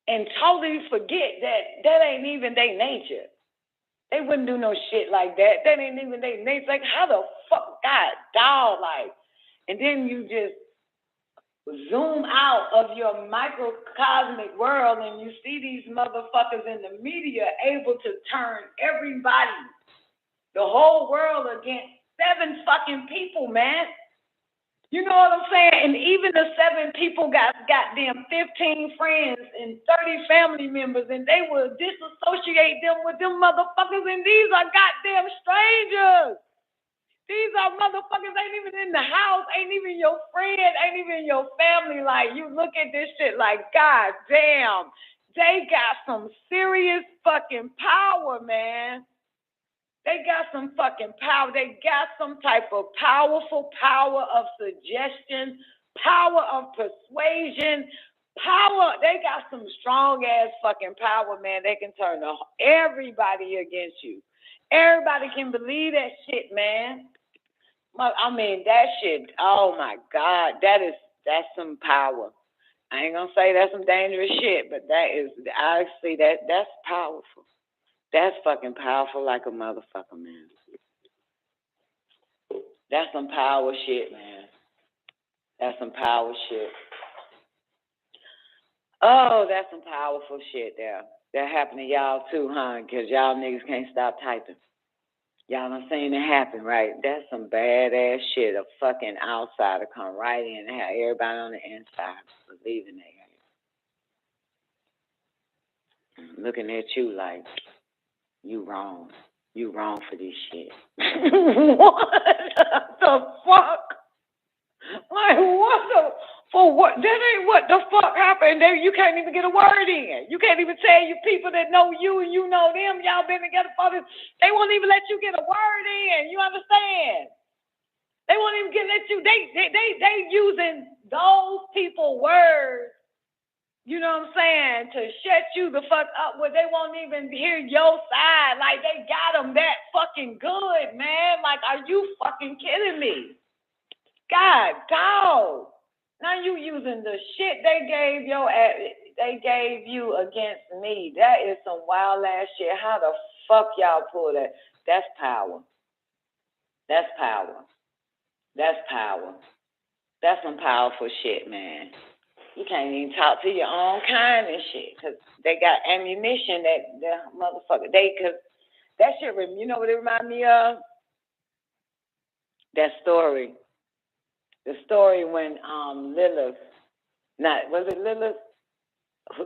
[SPEAKER 11] and totally forget that ain't even their nature? They wouldn't do no shit like that. That ain't even their nature. Like, how the fuck, God, dog, like, and then you just zoom out of your microcosmic world and you see these motherfuckers in the media able to turn everybody, the whole world against 7 fucking people, man. You know what I'm saying? And even the 7 people got goddamn 15 friends and 30 family members, and they will disassociate them with them motherfuckers, and these are goddamn strangers. These are motherfuckers ain't even in the house, ain't even your friend, ain't even your family. Like, you look at this shit like, God damn, they got some serious fucking power, man. They got some fucking power. They got some type of powerful power of suggestion, power of persuasion, power. They got some strong ass fucking power, man. They can turn everybody against you. Everybody can believe that shit, man. I mean, that shit, oh my God, that's some power. I ain't gonna say that's some dangerous shit, but I see that's powerful. That's fucking powerful like a motherfucker, man. That's some power shit, man. That's some power shit. Oh, that's some powerful shit there. That happened to y'all too, huh? Because y'all niggas can't stop typing. Y'all done seen it happen, right? That's some badass shit. A fucking outsider come right in and have everybody on the inside believing they ain't. Looking at you like, you wrong. You wrong for this shit. What the fuck? Like, for what? That ain't what the fuck happened. You can't even get a word in. You can't even tell you people that know you and you know them. Y'all been together for this. They won't even let you get a word in. You understand? They won't even let you. They using those people words. You know what I'm saying? To shut you the fuck up where they won't even hear your side. Like, they got them that fucking good, man. Like, are you fucking kidding me? God, dog. Now you using the shit they gave you against me. That is some wild ass shit. How the fuck y'all pull that? That's power. That's power. That's power. That's some powerful shit, man. You can't even talk to your own kind and shit, because they got ammunition that motherfucker. Cause that shit, you know what it remind me of? That story. The story when Lilith, was it Lilith?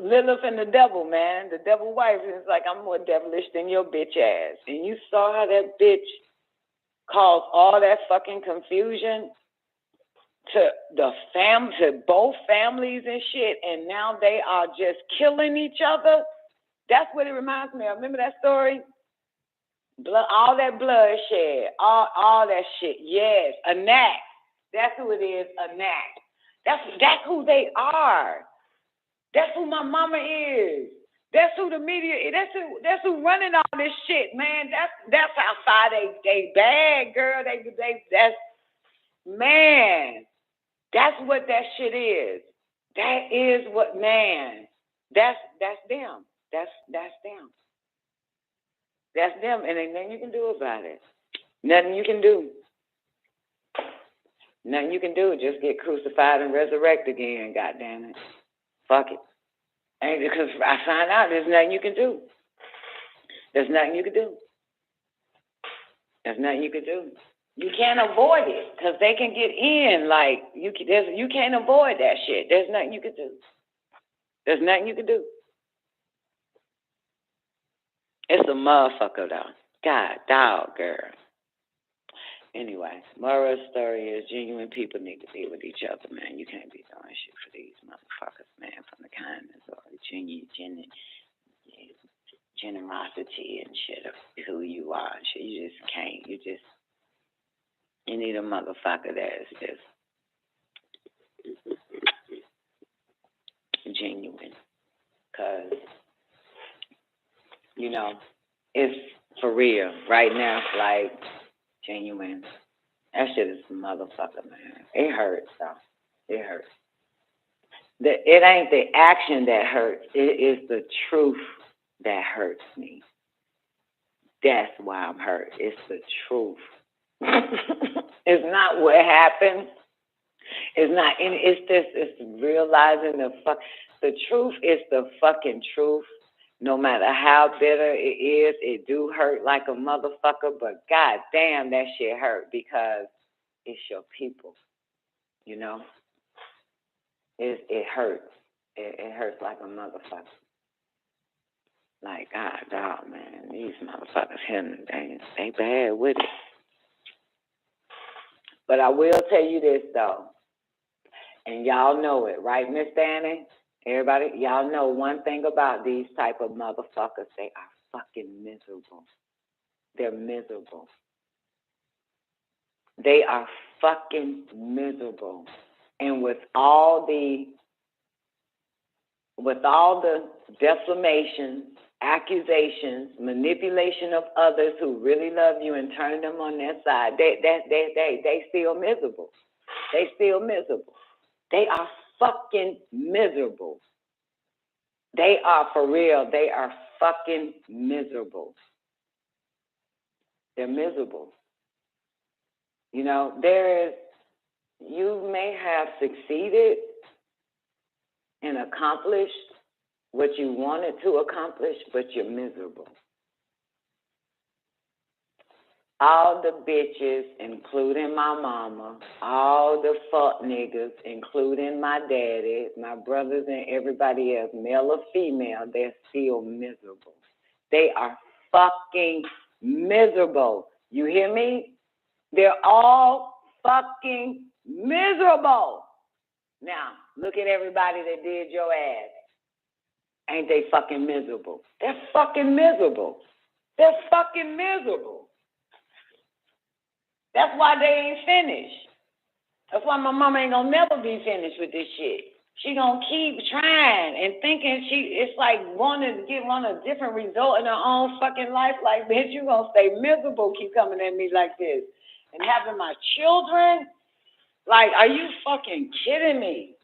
[SPEAKER 11] Lilith and the devil, man. The devil wife is like, I'm more devilish than your bitch ass. And you saw how that bitch caused all that fucking confusion to to both families and shit, and now they are just killing each other. That's what it reminds me of. Remember that story? Blood, all that bloodshed, all that shit. Yes, a knack. That's who it is, a knack. That's who they are. That's who my mama is. That's who the media is. That's who running all this shit, man. That's how far they bad, girl. Man, that's what that shit is. That is what, man. That's them. That's them. That's them, and ain't nothing you can do about it. Nothing you can do. Nothing you can do. Just get crucified and resurrect again. God damn it. Fuck it. And because I find out there's nothing you can do. There's nothing you can do. There's nothing you can do. You can't avoid it because they can get in. Like you can't avoid that shit. There's nothing you can do. There's nothing you can do. It's a motherfucker though. God, dog, girl. Anyway, moral of the story is genuine people need to be with each other, man. You can't be doing shit for these motherfuckers, man, from the kindness or the generosity and shit of who you are and shit. You just can't. You need a motherfucker that is just genuine. Because, you know, it's for real right now, like, genuine. That shit is a motherfucker, man. It hurts, though. It hurts. It ain't the action that hurts. It is the truth that hurts me. That's why I'm hurt. It's the truth. It's not what happened. It's not. It's realizing the truth is the fucking truth. No matter how bitter it is, it do hurt like a motherfucker, but god damn, that shit hurt because it's your people, you know? It hurts. It hurts like a motherfucker. Like, god dog, man, these motherfuckers here, they bad with it. But I will tell you this, though, and y'all know it, right, Miss Danny? Everybody, y'all know one thing about these type of motherfuckers. They are fucking miserable. They're miserable. They are fucking miserable. And with all the defamation, accusations, manipulation of others who really love you and turn them on their side, they still miserable. They still miserable. They are fucking miserable. They are for real. They are fucking miserable. They're miserable. You know, you may have succeeded and accomplished what you wanted to accomplish, but you're miserable. All the bitches, including my mama, all the fuck niggas, including my daddy, my brothers and everybody else, male or female, they're still miserable. They are fucking miserable. You hear me? They're all fucking miserable. Now, look at everybody that did your ass. Ain't they fucking miserable? They're fucking miserable. They're fucking miserable. That's why they ain't finished. That's why my mama ain't gonna never be finished with this shit. She gonna keep trying and thinking it's like wanting to get on a different result in her own fucking life. Like, bitch, you gonna stay miserable, keep coming at me like this. And having my children, like, are you fucking kidding me?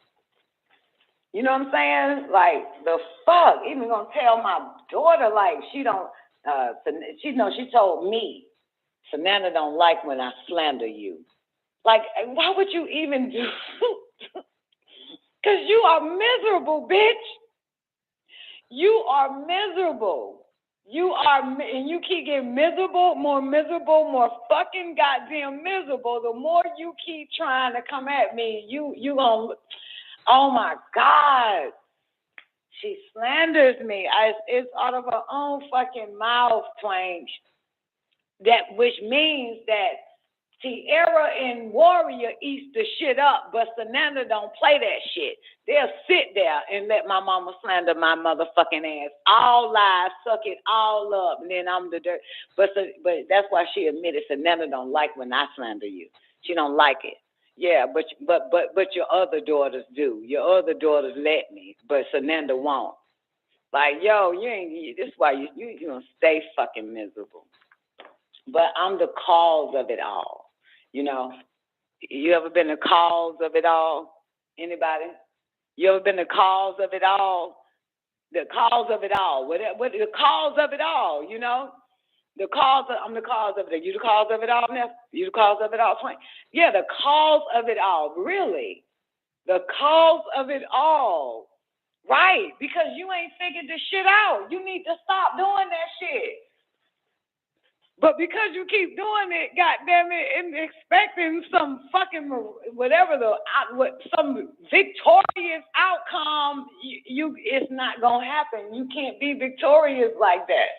[SPEAKER 11] You know what I'm saying? Like, the fuck? Even gonna tell my daughter, like, she told me, Samantha don't like when I slander you. Like, why would you even do? Because you are miserable, bitch. You are miserable. And you keep getting miserable, more fucking goddamn miserable. The more you keep trying to come at me, you gonna, oh my God. She slanders me. It's out of her own fucking mouth, Twain. Which means that Tierra and Warrior eats the shit up, but Sananda don't play that shit. They'll sit there and let my mama slander my motherfucking ass. All lies, suck it all up, and then I'm the dirt. But that's why she admitted Sananda don't like when I slander you. She don't like it. Yeah, but your other daughters do. Your other daughters let me, but Sananda won't. Like, yo, you ain't. This is why you gonna stay fucking miserable. But I'm the cause of it all, you know. You ever been the cause of it all? Anybody? You ever been the cause of it all? The cause of it all. What the cause of it all, you know? I'm the cause of it. You the cause of it all, Ness? You the cause of it all, Twain? Yeah, the cause of it all. Really? The cause of it all. Right, because you ain't figured this shit out. You need to stop doing that shit. But because you keep doing it, goddamn it, and expecting some fucking some victorious outcome, it's not gonna happen. You can't be victorious like that.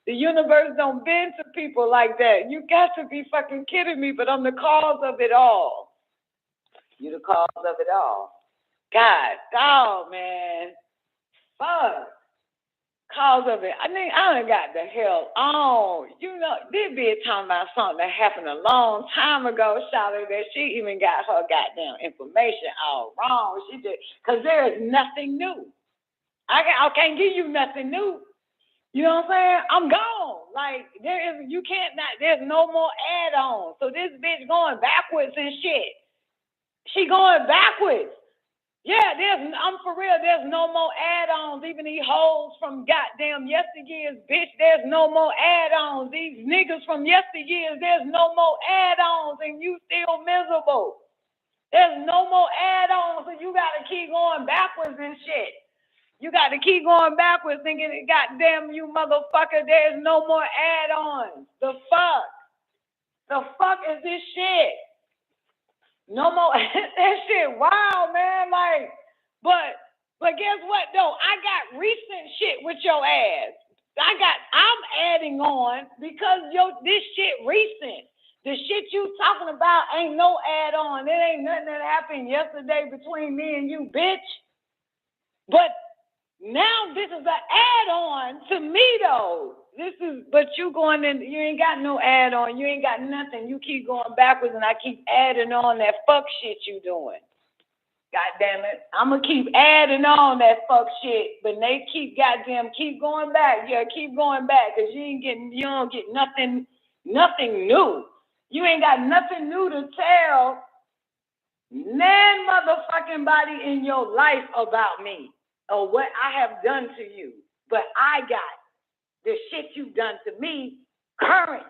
[SPEAKER 11] The universe don't bend to people like that. You got to be fucking kidding me. But I'm the cause of it all. You the cause of it all. God, dog, man. Fuck. Cause of it. I mean, I done got the hell on. You know, this bitch talking about something that happened a long time ago, shouted that she even got her goddamn information all wrong. She did, because there is nothing new. I can't give you nothing new. You know what I'm saying? I'm gone. Like, there's no more add-ons. So this bitch going backwards and shit. She going backwards. Yeah, I'm for real. There's no more add-ons. Even these hoes from goddamn yesteryears, bitch, there's no more add-ons. These niggas from yesteryears, there's no more add-ons, and you still miserable. There's no more add-ons, so you got to keep going backwards and shit. You got to keep going backwards thinking, goddamn you motherfucker, there's no more add-ons. The fuck? The fuck is this shit? No more. That shit wild, man. Like, but guess what though? I got recent shit with your ass. I'm adding on because this shit recent. The shit you talking about ain't no add-on. It ain't nothing that happened yesterday between me and you, bitch. But now this is an add-on to me though. But you going in, you ain't got no add-on, you ain't got nothing. You keep going backwards and I keep adding on that fuck shit you doing. God damn it. I'm gonna keep adding on that fuck shit, but they keep going back. Yeah, keep going back, cause you don't get nothing new. You ain't got nothing new to tell nan motherfucking body in your life about me or what I have done to you. But I got the shit you've done to me current.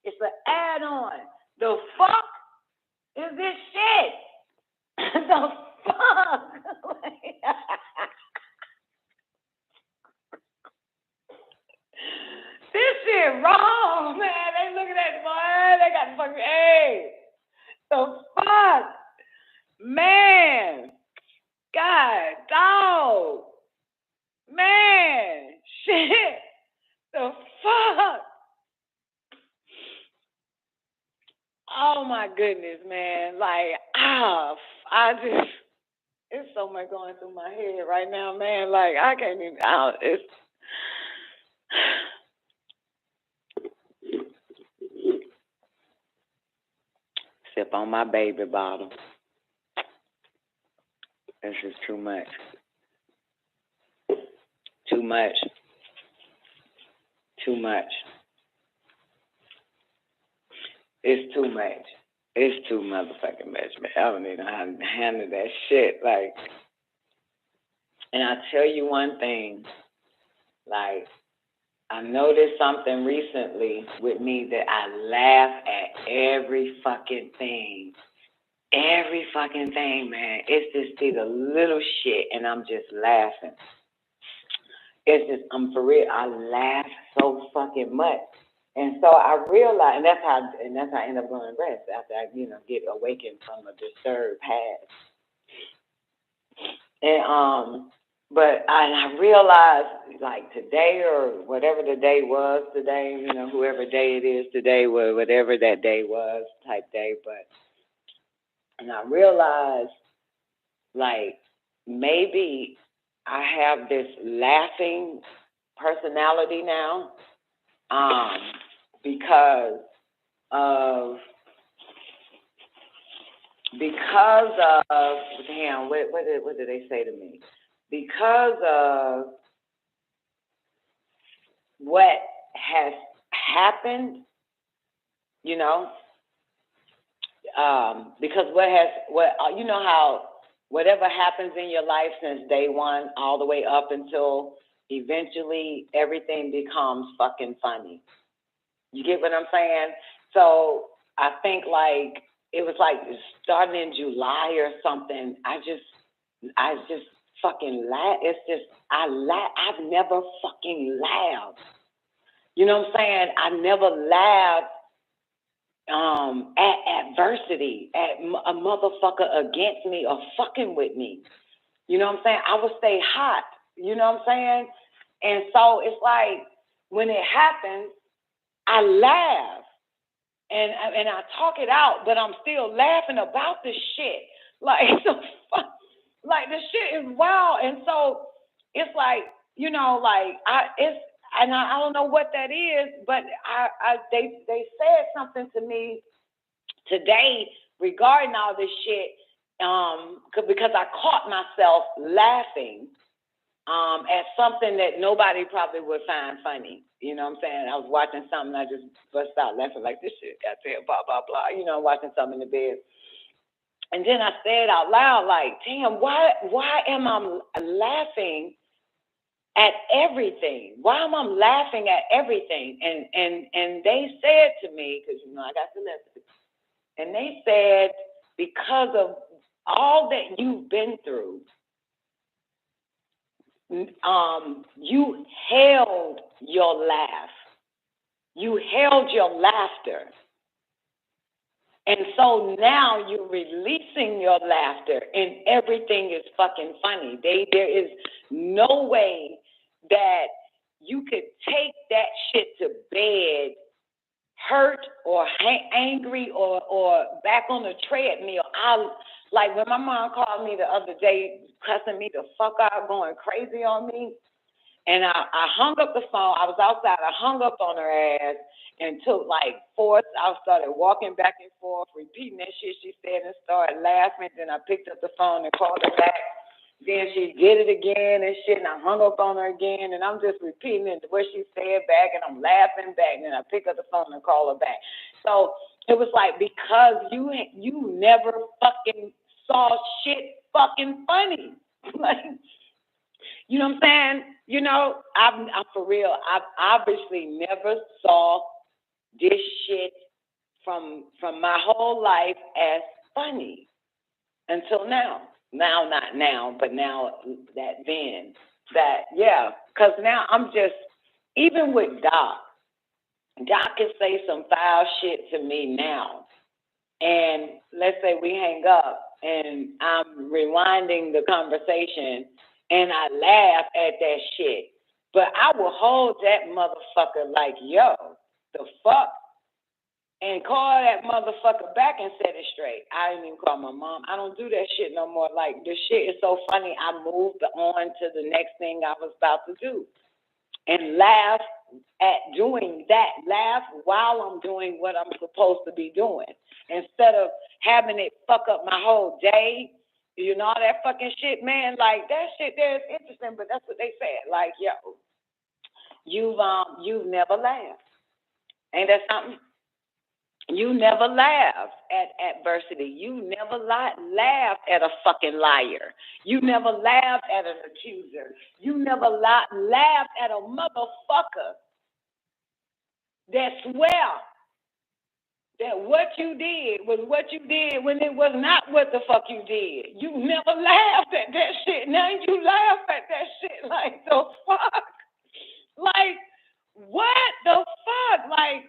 [SPEAKER 11] It's an add-on. The fuck is this shit? The fuck? This shit wrong, man. They looking at it, boy. They got the fucking, hey. The fuck? Man. God, dog. Man. Shit. The fuck? Oh my goodness, man. Like, it's so much going through my head right now, man. Like, I can't even, it's, sip on my baby bottle. This is too much. Too much. Too much. It's too much. It's too motherfucking much, man. I don't even know how to handle that shit. Like, and I tell you one thing, like, I noticed something recently with me that I laugh at every fucking thing. Every fucking thing, man. It's just the little shit, and I'm just laughing. It's just, I'm for real. I laugh so fucking much. And so I realized, and that's how I end up going to rest after I, get awakened from a disturbed past. And but I realized, like today or whatever the day was today, whoever day it is today, whatever that day was, type day. And I realized, like, maybe I have this laughing personality now. Because of damn, what did they say to me? Because of what has happened, because you know how whatever happens in your life since day one all the way up until eventually everything becomes fucking funny. You get what I'm saying? So I think like it was like starting in July or something. I just fucking laugh. It's just I've never fucking laughed. You know what I'm saying? I never laughed at adversity, at a motherfucker against me or fucking with me. You know what I'm saying? I would stay hot. You know what I'm saying? And so it's like when it happens, I laugh and I talk it out, but I'm still laughing about this shit. Like like this shit is wild. And so it's like, you know, like I don't know what that is, but they said something to me today regarding all this shit, because I caught myself laughing at something that nobody probably would find funny. You know what I'm saying? I was watching something, I just bust out laughing like this shit, goddamn, blah, blah, blah. You know, watching something in the bed. And then I said out loud, like, damn, why am I laughing at everything? Why am I laughing at everything? And they said to me, because, you know, I got celebrity, and they said, because of all that you've been through, you held your laugh. You held your laughter. And so now you're releasing your laughter and everything is fucking funny. There is no way that you could take that shit to bed hurt or angry or back on the treadmill. Like when my mom called me the other day, cussing me the fuck out, going crazy on me, and I hung up the phone. I was outside. I hung up on her ass and took like force. I started walking back and forth, repeating that shit she said and started laughing. Then I picked up the phone and called her back. Then she did it again and shit, and I hung up on her again, and I'm just repeating what she said back, and I'm laughing back, and then I pick up the phone and call her back. So it was like, because you never fucking saw shit fucking funny. Like, you know what I'm saying? You know, I'm for real. I've obviously never saw this shit from my whole life as funny until now. Now, not now, but now because now I'm just, even with Doc can say some foul shit to me now. And let's say we hang up and I'm rewinding the conversation and I laugh at that shit. But I will hold that motherfucker like, yo, the fuck? And call that motherfucker back and set it straight. I didn't even call my mom. I don't do that shit no more. Like, this shit is so funny. I moved on to the next thing I was about to do. And laugh at doing that. Laugh while I'm doing what I'm supposed to be doing. Instead of having it fuck up my whole day, you know, all that fucking shit, man. Like, that shit there is interesting, but that's what they said. Like, yo, you've never laughed. Ain't that something? You never laughed at adversity. You never laughed at a fucking liar. You never laughed at an accuser. You never laughed at a motherfucker that swear that what you did was what you did when it was not what the fuck you did. You never laughed at that shit. Now you laugh at that shit. Like, the fuck? Like, what the fuck? Like,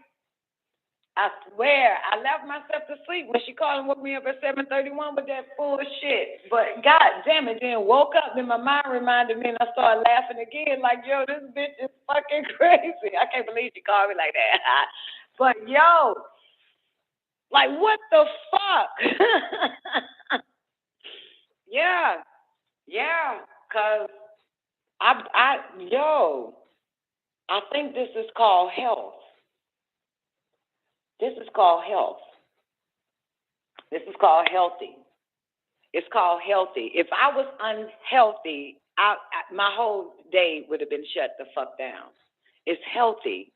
[SPEAKER 11] I swear, I left myself to sleep when she called and woke me up at 7:31 with that bullshit. But God damn it, then woke up, then my mind reminded me and I started laughing again like, yo, this bitch is fucking crazy. I can't believe she called me like that. But yo, like, what the fuck? Yeah, because I think this is called health. This is called health. This is called healthy. It's called healthy. If I was unhealthy, my whole day would have been shut the fuck down. It's healthy.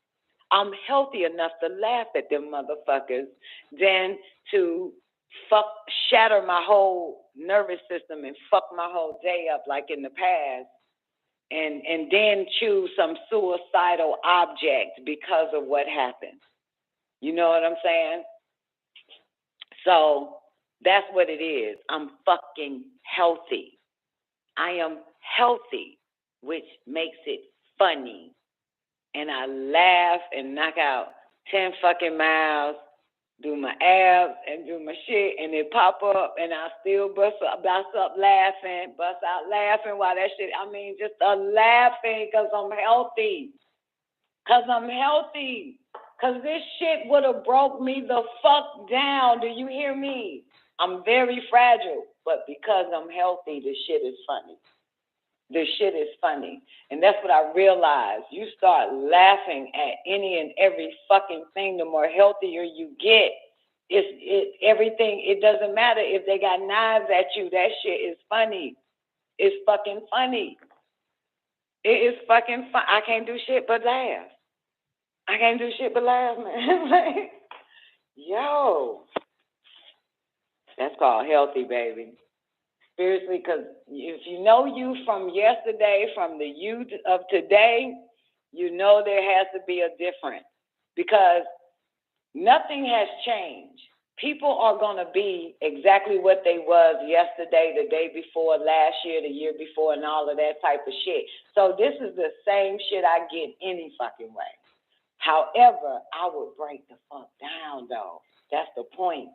[SPEAKER 11] I'm healthy enough to laugh at them motherfuckers than to shatter my whole nervous system and fuck my whole day up like in the past, and then choose some suicidal object because of what happened. You know what I'm saying? So that's what it is. I'm fucking healthy. I am healthy, which makes it funny. And I laugh and knock out 10 fucking miles, do my abs and do my shit, and it pop up, and I still bust out laughing while that shit, just laughing because I'm healthy. Because this shit would have broke me the fuck down. Do you hear me? I'm very fragile, but because I'm healthy, this shit is funny. And that's what I realized. You start laughing at any and every fucking thing, the more healthier you get. Everything, it doesn't matter if they got knives at you, that shit is funny. It's fucking funny. It is fucking fun. I can't do shit but laugh. Man. Like, yo. That's called healthy, baby. Seriously, because if you know you from yesterday, from the you of today, you know there has to be a difference. Because nothing has changed. People are going to be exactly what they was yesterday, the day before, last year, the year before, and all of that type of shit. So this is the same shit I get any fucking way. However, I would break the fuck down, though. That's the point.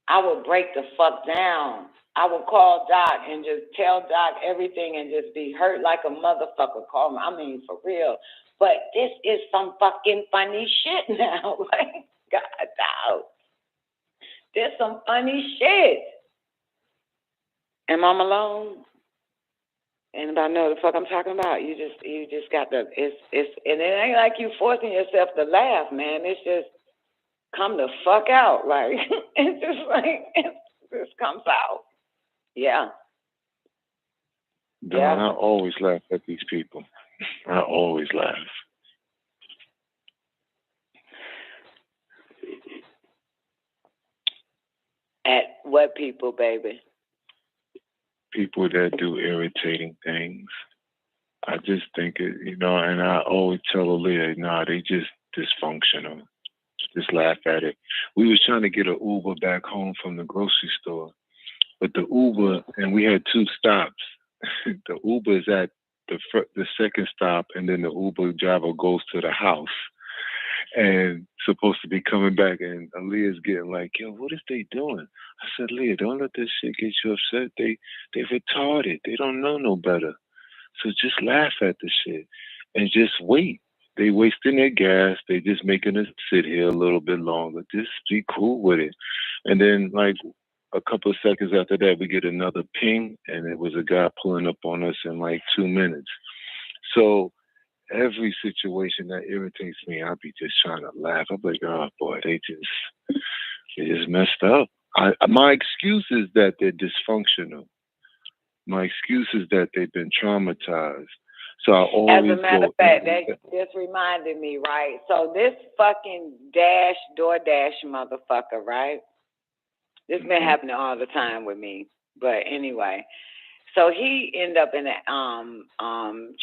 [SPEAKER 11] I would break the fuck down. I would call Doc and just tell Doc everything and just be hurt like a motherfucker. Call me. For real. But this is some fucking funny shit now. Like, God, dog. There's some funny shit. Am I alone? Anybody know the fuck I'm talking about? You just got to, and it ain't like you forcing yourself to laugh, man. It's just come the fuck out. Like, it's just like, it just comes out. Yeah.
[SPEAKER 12] Don, I always laugh at these people. I always laugh.
[SPEAKER 11] At what people, baby?
[SPEAKER 12] People that do irritating things. I just think it, and I always tell Aaliyah, nah, they just dysfunctional. Just laugh at it. We was trying to get an Uber back home from the grocery store, but the Uber, and we had 2 stops. The Uber is at the second stop, and then the Uber driver goes to the house and supposed to be coming back, and Aaliyah's getting like, yo, what is they doing? I said, Leah, don't let this shit get you upset. They retarded. They don't know no better. So just laugh at the shit and just wait. They wasting their gas. They just making us sit here a little bit longer. Just be cool with it. And then like a couple of seconds after that, we get another ping, and it was a guy pulling up on us in like 2 minutes. So every situation that irritates me, I'll be just trying to laugh. I'm like, oh boy, they just messed up. My excuse is that they're dysfunctional. My excuse is that they've been traumatized. So I always
[SPEAKER 11] As a matter of fact, that just reminded me, right? So this fucking DoorDash motherfucker, right? This been happening all the time with me. But anyway, so he ended up in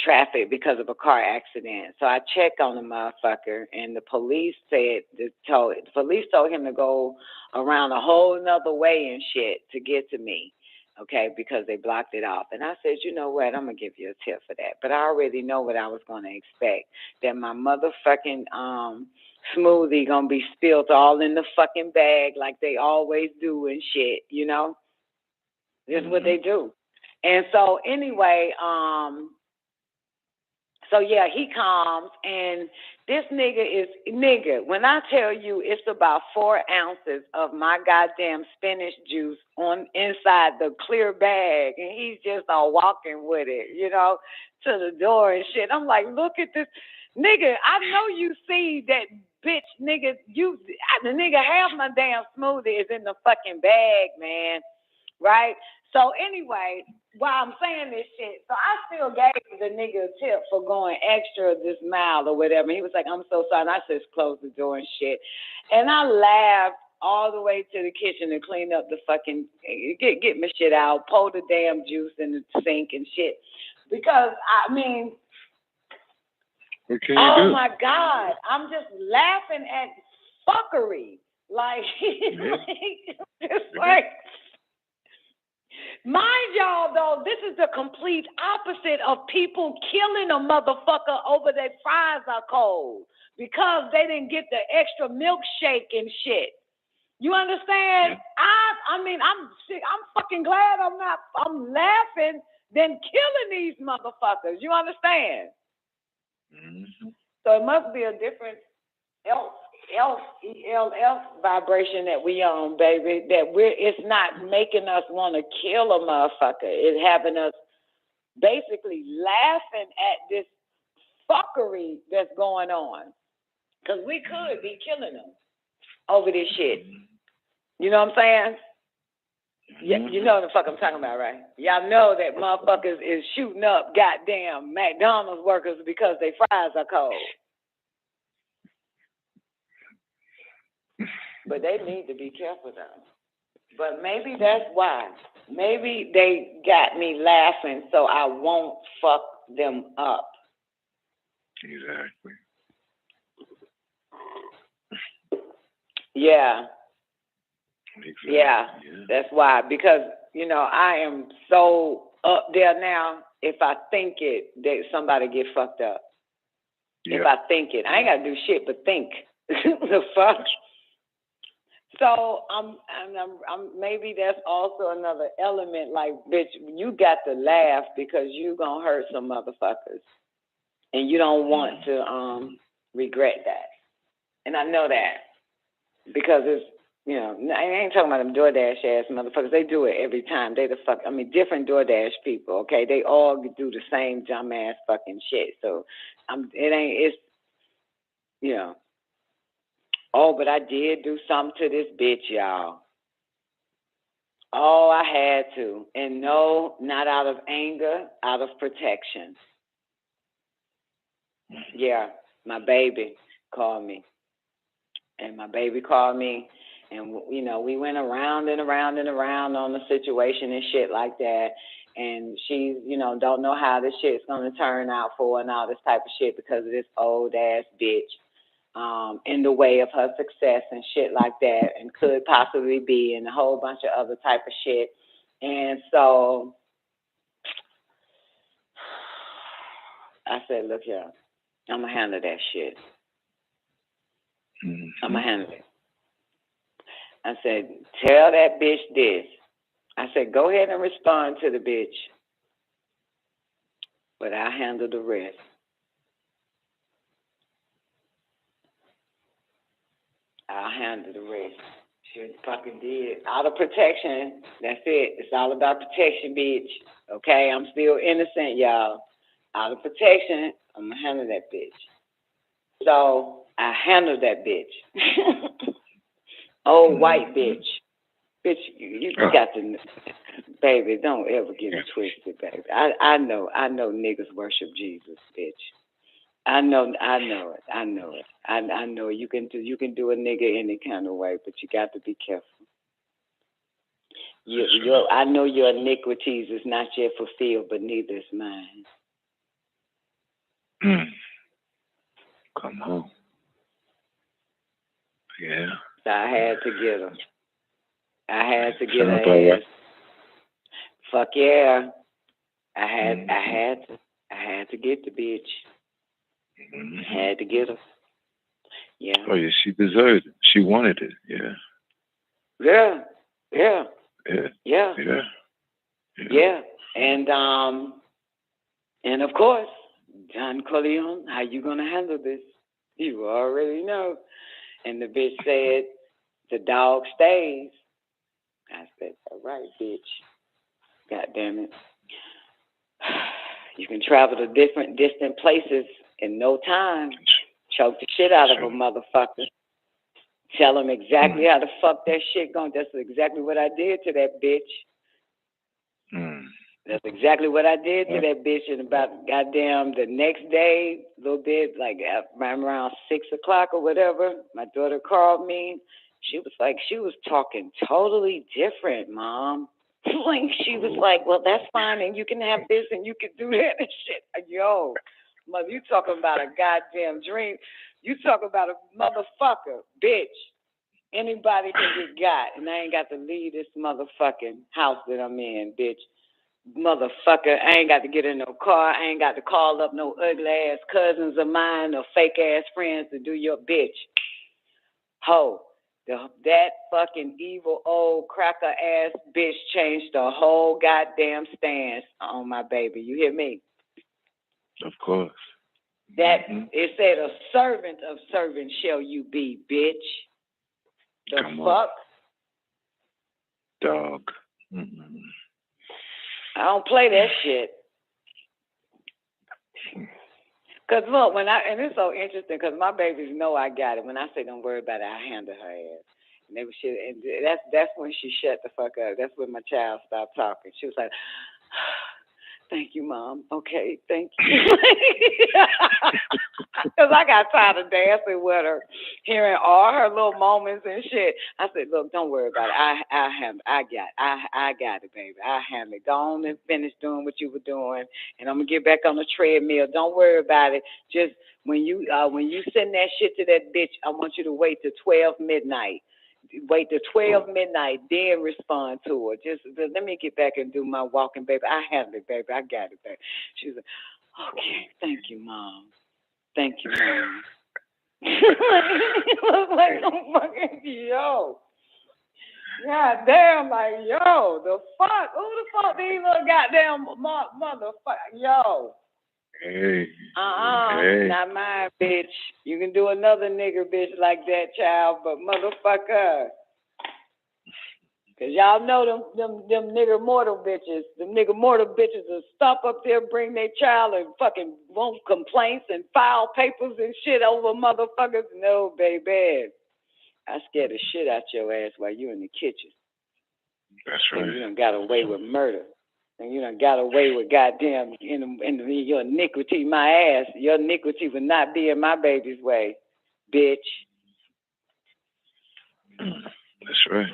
[SPEAKER 11] traffic because of a car accident. So I checked on the motherfucker, and the police told him to go around a whole nother way and shit to get to me. Okay, because they blocked it off. And I said, you know what, I'm going to give you a tip for that. But I already know what I was going to expect, that my motherfucking smoothie going to be spilled all in the fucking bag like they always do and shit, This is what they do. And so anyway, so yeah, he comes, and this nigga, when I tell you it's about 4 ounces of my goddamn spinach juice on inside the clear bag, and he's just all walking with it, to the door and shit. I'm like, look at this nigga. I know you see that bitch, nigga. The nigga, half my damn smoothie is in the fucking bag, man. Right? So anyway, while I'm saying this shit, so I still gave the nigga a tip for going extra this mile or whatever. He was like, I'm so sorry. And I just closed the door and shit. And I laughed all the way to the kitchen to clean up the fucking, get my shit out, pour the damn juice in the sink and shit. Because, I mean,
[SPEAKER 12] what can you
[SPEAKER 11] oh
[SPEAKER 12] do?
[SPEAKER 11] my God, I'm just laughing at fuckery. Like, it's like, mind y'all, though, this is the complete opposite of people killing a motherfucker over their fries are cold because they didn't get the extra milkshake and shit. You understand? I mean, I'm fucking glad I'm laughing than killing these motherfuckers. You understand?
[SPEAKER 12] Mm-hmm.
[SPEAKER 11] So it must be a different ELF vibration that we on, baby. That it's not making us want to kill a motherfucker. It's having us basically laughing at this fuckery that's going on. Because we could be killing them over this shit. You know what I'm saying? Yeah, you know what the fuck I'm talking about, right? Y'all know that motherfuckers is shooting up goddamn McDonald's workers because their fries are cold. But they need to be careful, though. But maybe that's why. Maybe they got me laughing so I won't fuck them up.
[SPEAKER 12] Exactly.
[SPEAKER 11] Yeah.
[SPEAKER 12] Exactly.
[SPEAKER 11] Yeah, that's why. Because, you know, I am so up there now. If I think it, somebody get fucked up. If I think it. I ain't got to do shit but think. The fuck? So I'm maybe that's also another element. Like, bitch, you got to laugh because you gonna hurt some motherfuckers, and you don't want to regret that. And I know that because it's, you know, I ain't talking about them DoorDash ass motherfuckers. They do it every time. They the fuck. I mean, different DoorDash people. Okay, they all do the same dumbass fucking shit. So it's, you know. Oh, but I did do something to this bitch, y'all. Oh, I had to. And no, not out of anger, out of protection. Yeah, my baby called me. And my baby called me, and, you know, we went around and around and around on the situation and shit like that. And she's, you know, don't know how this shit's going to turn out for her and all this type of shit because of this old-ass bitch. In the way of her success and shit like that, and could possibly be, and a whole bunch of other type of shit. And so I said, look here, I'm going to handle that shit. I'm going to handle it. I said, tell that bitch this. I said, go ahead and respond to the bitch, but I'll handle the rest. I'll handle the rest. She fucking did. Out of protection. That's it. It's all about protection, bitch. Okay? I'm still innocent, y'all. Out of protection, I'm gonna handle that bitch. So I handled that bitch. Old white bitch. Bitch, you got to, baby, don't ever get it twisted, baby. I know niggas worship Jesus, bitch. I know it. I know you can do a nigga any kind of way, but you got to be careful. I know your iniquities is not yet fulfilled, but neither is mine.
[SPEAKER 12] Come on. Yeah.
[SPEAKER 11] So I had to get her. I had to get her ass. Fuck yeah. I had to get the bitch. Had to get her. Yeah.
[SPEAKER 12] Oh yeah, she deserved it. She wanted it. Yeah.
[SPEAKER 11] Yeah.
[SPEAKER 12] Yeah.
[SPEAKER 11] Yeah.
[SPEAKER 12] Yeah.
[SPEAKER 11] Yeah. And of course, John Corleone, how you gonna handle this? You already know. And the bitch said, the dog stays. I said, all right, bitch. God damn it. You can travel to different distant places in no time. Choke the shit out of a motherfucker. Tell them exactly how the fuck that shit going. That's exactly what I did to that bitch. That's exactly what I did to that bitch. And about goddamn the next day, a little bit, like around 6 o'clock or whatever, my daughter called me She was talking totally different, Mom. Like, she was like, well, that's fine, and you can have this, and you can do that and shit. Yo, mother, you talking about a goddamn dream. You talking about a motherfucker, bitch. Anybody can get got, and I ain't got to leave this motherfucking house that I'm in, bitch. Motherfucker, I ain't got to get in no car. I ain't got to call up no ugly-ass cousins of mine or fake-ass friends to do your bitch. Ho. That fucking evil old cracker-ass bitch changed the whole goddamn stance on my baby. You hear me?
[SPEAKER 12] Of course.
[SPEAKER 11] That it said, a servant of servants shall you be, bitch. The
[SPEAKER 12] Come
[SPEAKER 11] fuck?
[SPEAKER 12] On. Dog.
[SPEAKER 11] I don't play that shit. Because look, and it's so interesting because my babies know I got it. When I say don't worry about it, I handle her ass. And they were shit, and that's when she shut the fuck up. That's when my child stopped talking. She was like, thank you, Mom. Okay, thank you. Because I got tired of dancing with her, hearing all her little moments and shit. I said, look, don't worry about it. I got it, baby. I handle it. Go on and finish doing what you were doing, and I'm going to get back on the treadmill. Don't worry about it. Just when you send that shit to that bitch, I want you to wait till 12 midnight. Wait till 12 midnight, then respond to her. Just let me get back and do my walking, baby. I handle it, baby. I got it, baby. She was like, okay, thank you, Mom. Thank you, Mom. It was like, oh, fucking, yo. God damn, like, yo, the fuck? Who the fuck these little goddamn motherfucker? Yo.
[SPEAKER 12] Hey.
[SPEAKER 11] Hey. Not mine, bitch. You can do another nigger bitch like that, child, but motherfucker. Because y'all know them nigger mortal bitches. Them nigger mortal bitches will stop up there, bring their child and fucking want complaints and file papers and shit over motherfuckers. No, baby. I scared the shit out your ass while you in the kitchen.
[SPEAKER 12] That's right.
[SPEAKER 11] And you done got away with murder. And you done got away with goddamn in your iniquity, my ass. Your iniquity would not be in my baby's way, bitch.
[SPEAKER 12] That's right.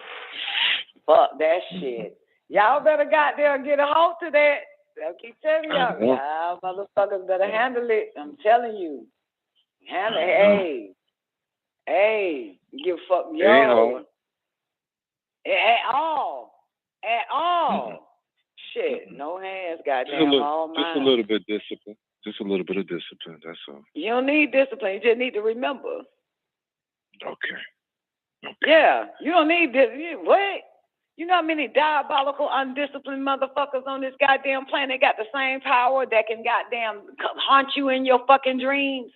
[SPEAKER 11] Fuck that shit. Y'all better goddamn get a hold to that. I'll keep telling y'all. Y'all motherfuckers better handle it. I'm telling you. Handle it. Hey. Give a fuck. Yo. At all. Shit. No hands, goddamn. All mine.
[SPEAKER 12] Just a little bit discipline. Just a little bit of discipline. That's all.
[SPEAKER 11] You don't need discipline. You just need to remember.
[SPEAKER 12] Okay.
[SPEAKER 11] Yeah. You don't need this. What? You know how many diabolical, undisciplined motherfuckers on this goddamn planet got the same power that can goddamn haunt you in your fucking dreams,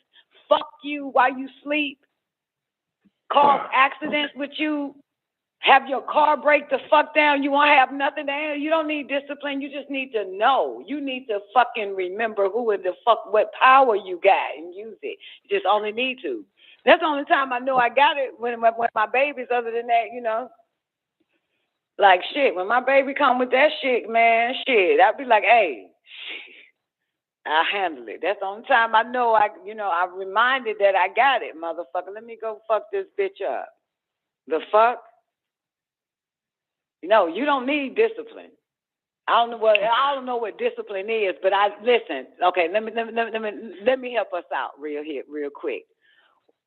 [SPEAKER 11] fuck you while you sleep, cause accidents with you, have your car break the fuck down, you won't have nothing to handle. You don't need discipline. You just need to know. You need to fucking remember who in the fuck, what power you got and use it. You just only need to. That's the only time I know I got it when my babies. Other than that, you know. Like, shit, when my baby come with that shit, man, shit, I'd be like, hey, I handle it. That's the only time I know I'm reminded that I got it, motherfucker. Let me go fuck this bitch up. The fuck? No, you don't need discipline. I don't know what discipline is, but listen. Okay, let me help us out real quick.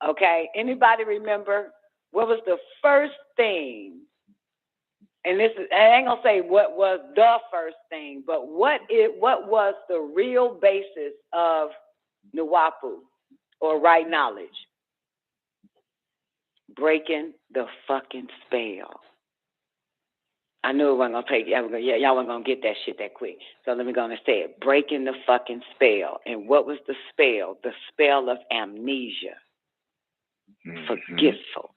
[SPEAKER 11] Okay, anybody remember what was the first thing? And I ain't gonna say what was the first thing, but what was the real basis of Nuwapu or right knowledge? Breaking the fucking spell. I knew it wasn't gonna take y'all weren't gonna get that shit that quick. So let me go and say it. Breaking the fucking spell. And what was the spell? The spell of amnesia. Forgetful.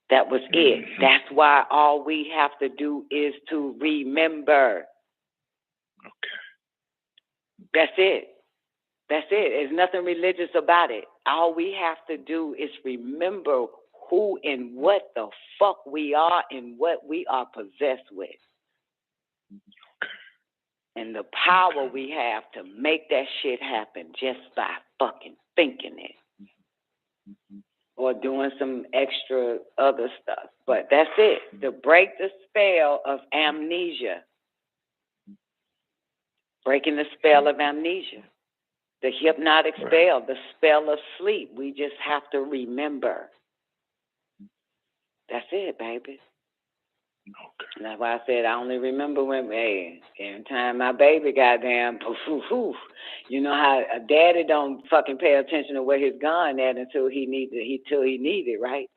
[SPEAKER 11] That was it. That's why all we have to do is to remember. Okay. That's it. There's nothing religious about it. All we have to do is remember who and what the fuck we are and what we are possessed with. And the power we have to make that shit happen just by fucking thinking it. or doing some extra other stuff. But that's it. To break the spell of amnesia. Breaking the spell of amnesia. The hypnotic spell, the spell of sleep. We just have to remember. That's it, baby. Okay. That's why I said I only remember when, every time my baby goddamn, you know how a daddy don't fucking pay attention to where his gun at until he need it, right?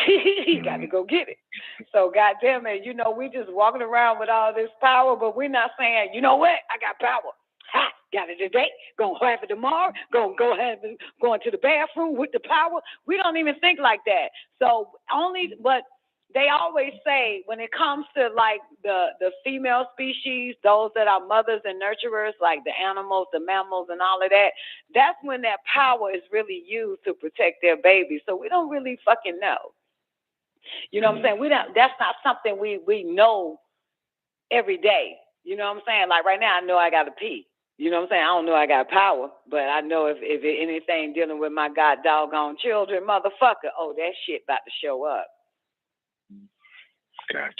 [SPEAKER 11] He got to go get it. So goddamn it, you know, we just walking around with all this power, but we're not saying, you know what, I got power. Ha, got it today, gonna have it tomorrow, gonna go have it, going to the bathroom with the power. We don't even think like that. So but they always say when it comes to like the female species, those that are mothers and nurturers, like the animals, the mammals and all of that, that's when that power is really used to protect their babies. So we don't really fucking know. You know what I'm saying? That's not something we know every day. You know what I'm saying? Like right now I know I gotta pee. You know what I'm saying? I don't know I got power, but I know if anything dealing with my god doggone children, motherfucker, oh, that shit about to show up.
[SPEAKER 12] Gotcha.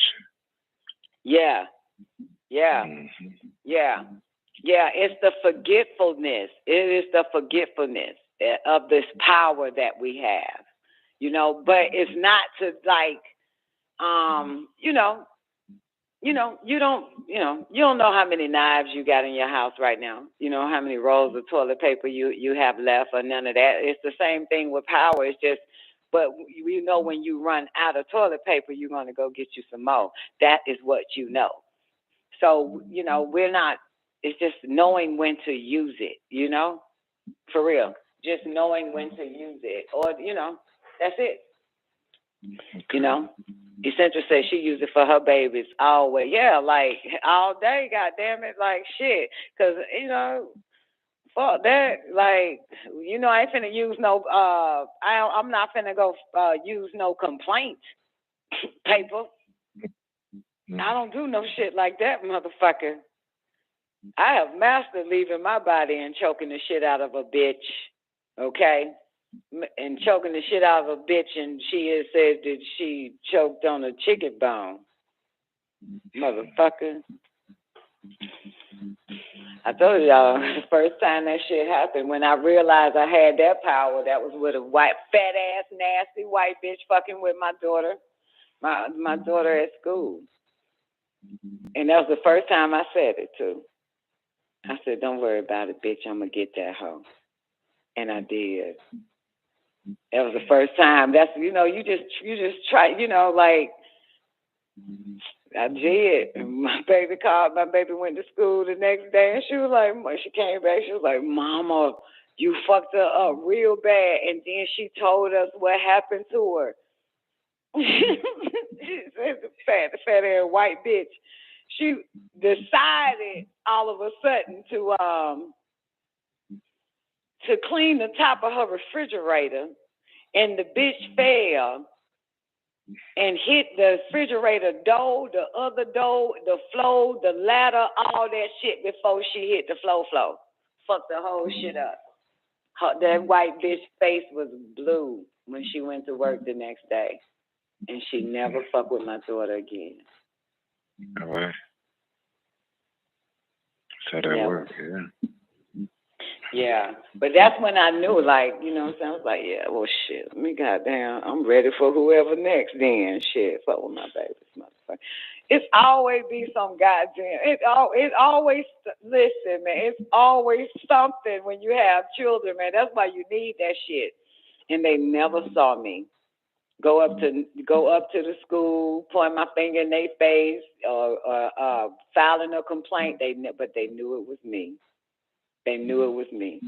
[SPEAKER 11] Yeah. It's the forgetfulness. It is the forgetfulness of this power that we have. You know, but it's not to like, you don't know how many knives you got in your house right now. You know how many rolls of toilet paper you have left or none of that. It's the same thing with power. It's just, but you know when you run out of toilet paper, you're going to go get you some more. That is what you know. So, you know, it's just knowing when to use it, you know, for real. Just knowing when to use it or, you know, that's it. You know, Essential says she used it for her babies always. Yeah, like all day, goddamn it, like shit. Because, you know, fuck that. Like, you know, I ain't finna use no, I'm not finna go use no complaint paper. I don't do no shit like that, motherfucker. I have mastered leaving my body and choking the shit out of a bitch, okay? And choking the shit out of a bitch, and she has said that she choked on a chicken bone. Motherfucker. I told y'all, the first time that shit happened, when I realized I had that power, that was with a white, fat-ass, nasty white bitch fucking with my daughter, my daughter at school. And that was the first time I said it, too. I said, don't worry about it, bitch, I'm going to get that hoe. And I did. That was the first time. That's, you know, you just try, you know, like, I did. My baby called. My baby went to school the next day, and she was like, when she came back, she was like, Mama, you fucked her up real bad. And then she told us what happened to her. The fat-ass white bitch. She decided all of a sudden to clean the top of her refrigerator, and the bitch fell and hit the refrigerator door, the other door, the floor, the ladder, all that shit before she hit the floor. Fucked the whole shit up. That white bitch face was blue when she went to work the next day, and she never fucked with my daughter again.
[SPEAKER 12] All right. That's how that works, yeah.
[SPEAKER 11] Yeah, but that's when I knew, like, you know what I'm saying? I was like, yeah, well, shit, let me goddamn, I'm ready for whoever next then. Shit, fuck with my babies, motherfucker. It's always be some goddamn, it always, listen, man, it's always something when you have children, man. That's why you need that shit. And they never saw me go up to the school, point my finger in their face, or filing a complaint. But they knew it was me. They knew it was me.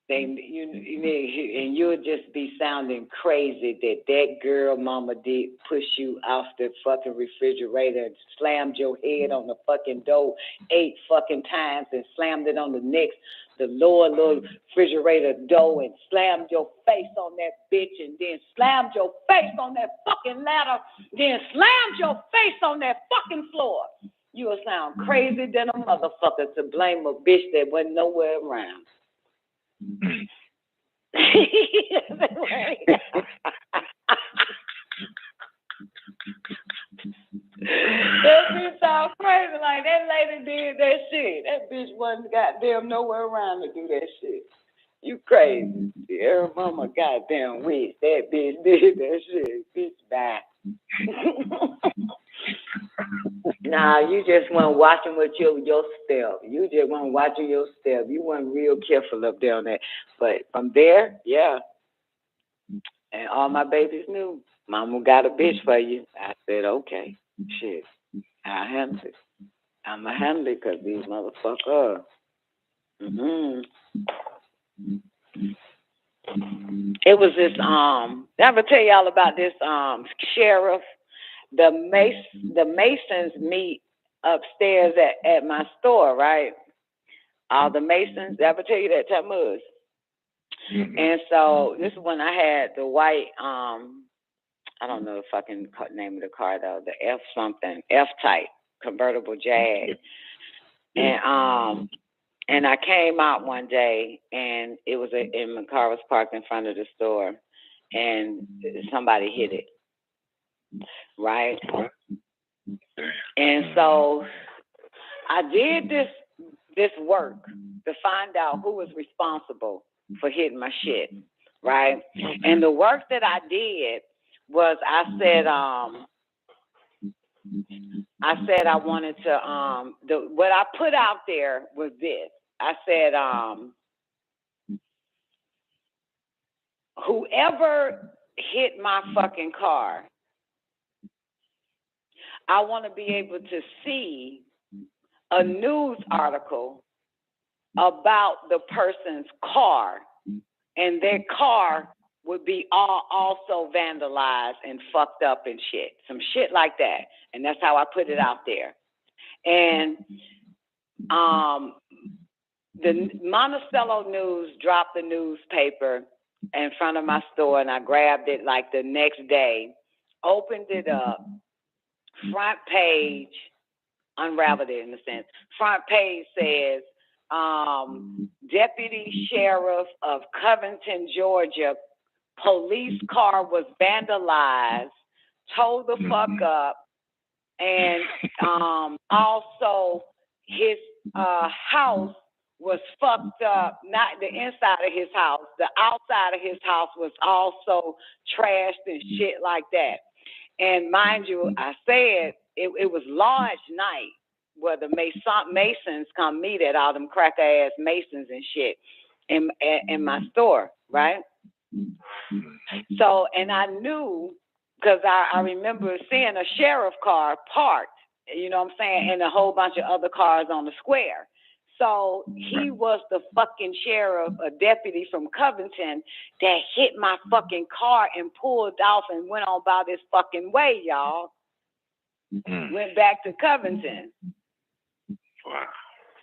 [SPEAKER 11] And you would just be sounding crazy that girl mama did push you off the fucking refrigerator and slammed your head on the fucking door 8 fucking times and slammed it on the lower little refrigerator door and slammed your face on that bitch and then slammed your face on that fucking ladder, then slammed your face on that fucking floor. You will sound crazy than a motherfucker to blame a bitch that wasn't nowhere around. That bitch sound crazy. Like that lady did that shit. That bitch wasn't goddamn nowhere around to do that shit. You crazy. Her mama goddamn witch. That bitch did that shit. Bitch bye. Nah, you just weren't watching with your step. You just weren't watching your step. You weren't real careful up there on that. But from there, yeah. And all my babies knew. Mama got a bitch for you. I said, okay. Shit. I'll handle it. I'ma handle it because these motherfuckers. It was this I ever tell y'all about this sheriff. The Masons meet upstairs at my store, right? All the Masons. Did I ever tell you that, Tammuz? And so this is when I had the white I don't know the fucking name of the car though, the F type convertible Jag. And I came out one day and and my car was parked in front of the store and somebody hit it. Right? And so I did this work to find out who was responsible for hitting my shit. Right? And the work that I did was I said I wanted to what I put out there was this. I said whoever hit my fucking car, I want to be able to see a news article about the person's car, and their car would be also vandalized and fucked up and shit. Some shit like that. And that's how I put it out there. And the Monticello News dropped the newspaper in front of my store, and I grabbed it like the next day, opened it up, front page, unraveled it in a sense. Front page says, Deputy Sheriff of Covington, Georgia, police car was vandalized, towed the fuck up, and also his house was fucked up, not the inside of his house, the outside of his house was also trashed and shit like that. And mind you, I said it was large night where the Masons come meet at all them cracker ass Masons and shit in my store, right? So, and I knew, because I remember seeing a sheriff car parked, you know what I'm saying, and a whole bunch of other cars on the square. So he was the fucking sheriff, a deputy from Covington that hit my fucking car and pulled off and went on about his fucking way, y'all. Went back to Covington.
[SPEAKER 12] Wow.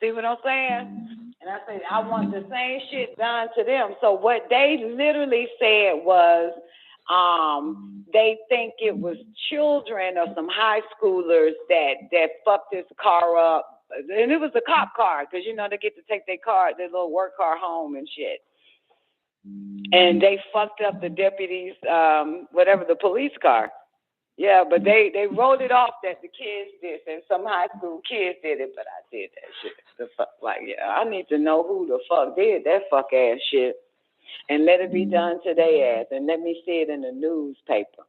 [SPEAKER 11] See what I'm saying? And I said, I want the same shit done to them. So what they literally said was, they think it was children or some high schoolers that fucked this car up. And it was a cop car, because, you know, they get to take their little work car home and shit. And they fucked up the deputy's, the police car. Yeah, but they wrote it off that the kids did, and some high school kids did it, but I did that shit. The fuck, like, yeah, I need to know who the fuck did that fuck ass shit, and let it be done to their ass, and let me see it in the newspaper.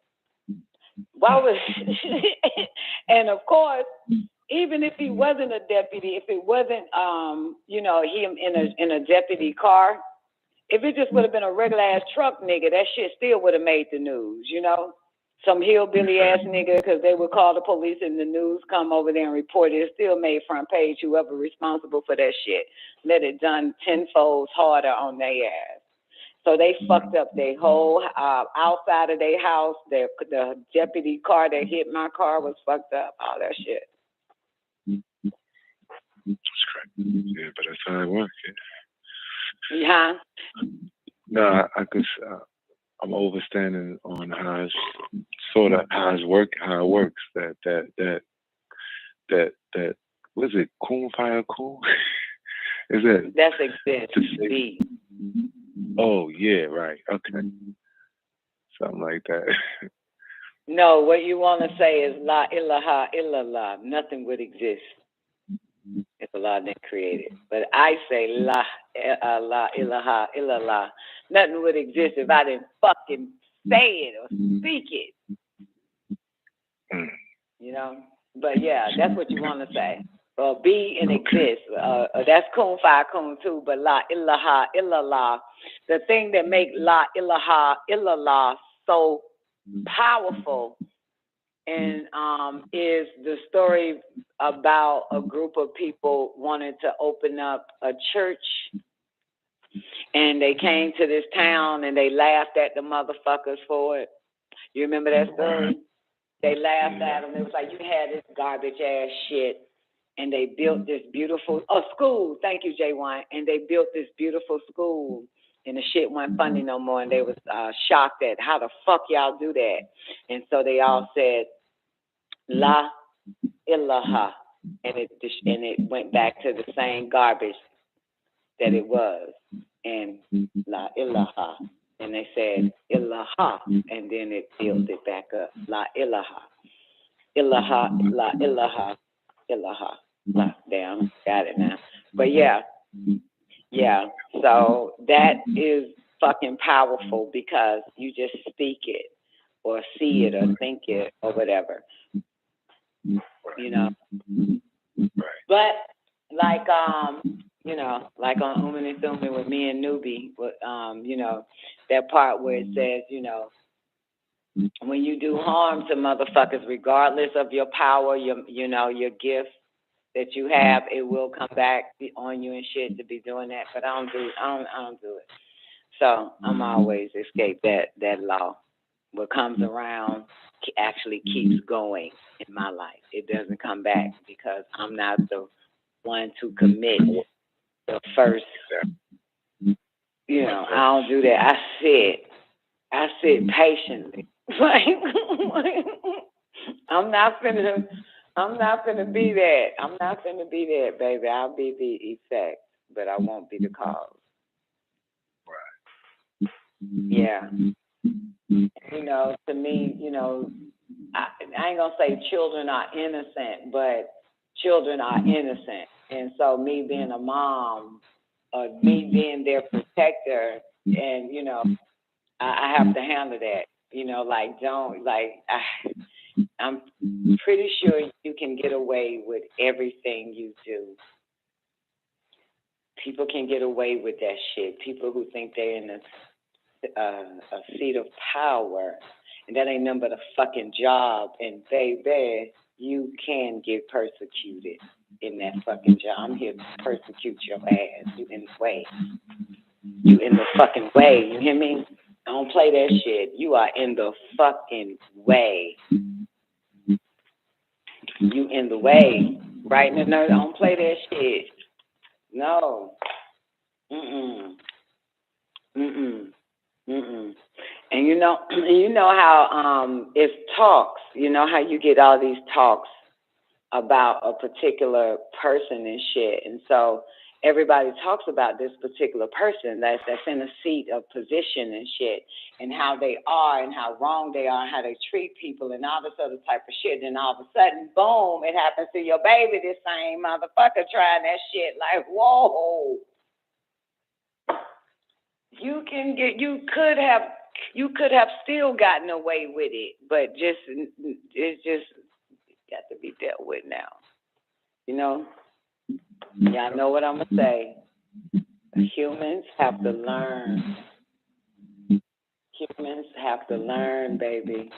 [SPEAKER 11] Why was? And of course, even if he wasn't a deputy, if it wasn't, him in a deputy car, if it just would have been a regular ass truck nigga, that shit still would have made the news, you know. Some hillbilly ass nigga, because they would call the police and the news come over there and report it. It still made front page, whoever responsible for that shit. Let it done tenfold harder on their ass. So they fucked up their whole outside of their house. The deputy car that hit my car was fucked up. All that shit.
[SPEAKER 12] That's correct. Yeah, but that's how it works.
[SPEAKER 11] Yeah.
[SPEAKER 12] No, I'm overstanding on how it works. That was it? Coon fire cool? Is that?
[SPEAKER 11] That's exist.
[SPEAKER 12] Oh, yeah, right. Okay. Something like that.
[SPEAKER 11] No, what you want to say is La ilaha illallah. Nothing would exist if Allah didn't create it. But I say La ilaha illallah. Nothing would exist if I didn't fucking say it or speak it. You know? But yeah, that's what you want to say. Be and exist. That's kun fa kun too, but La ilaha illallah. The thing that make La ilaha illallah so powerful and is the story about a group of people wanted to open up a church, and they came to this town and they laughed at the motherfuckers for it. You remember that story? They laughed at them. It was like, you had this garbage ass shit, and they built this beautiful school. Thank you, J1. And they built this beautiful school, and the shit wasn't funny no more. And they was shocked at how the fuck y'all do that. And so they all said La ilaha, and it went back to the same garbage that it was. And La ilaha, and they said ilaha, and then it built it back up. La ilaha, ilaha, la ilaha, ilaha. Damn, got it now. But yeah. So that is fucking powerful because you just speak it or see it or think it or whatever. You know. But like like on Uman and Thuman with me and Newbie, that part where it says, when you do harm to motherfuckers, regardless of your power, your gift that you have, it will come back on you and shit to be doing that. But I don't do it. So I'm always escape that law. What comes around actually keeps going in my life. It doesn't come back because I'm not the one to commit the first. I don't do that. I sit patiently. I'm not finna be that. I'm not finna be that, baby. I'll be the effect, but I won't be the cause. Right. Yeah. To me, I ain't gonna say children are innocent, but children are innocent. And so me being a mom, me being their protector, and, I have to handle that. I'm pretty sure you can get away with everything you do. People can get away with that shit. People who think they're in a seat of power, and that ain't nothing but a fucking job. And baby, you can get persecuted in that fucking job. I'm here to persecute your ass. You in the way. You in the fucking way. You hear me? Don't play that shit. You are in the fucking way. You in the way. Right? No, don't play that shit. No. And you know how it's talks. You know how you get all these talks about a particular person and shit. And so everybody talks about this particular person that's in a seat of position and shit, and how they are and how wrong they are, and how they treat people and all this other type of shit. And all of a sudden, boom, it happens to your baby, this same motherfucker trying that shit. Like, whoa. You could have still gotten away with it, but it's just got to be dealt with now. Y'all know what I'm gonna say. Humans have to learn. Humans have to learn, baby.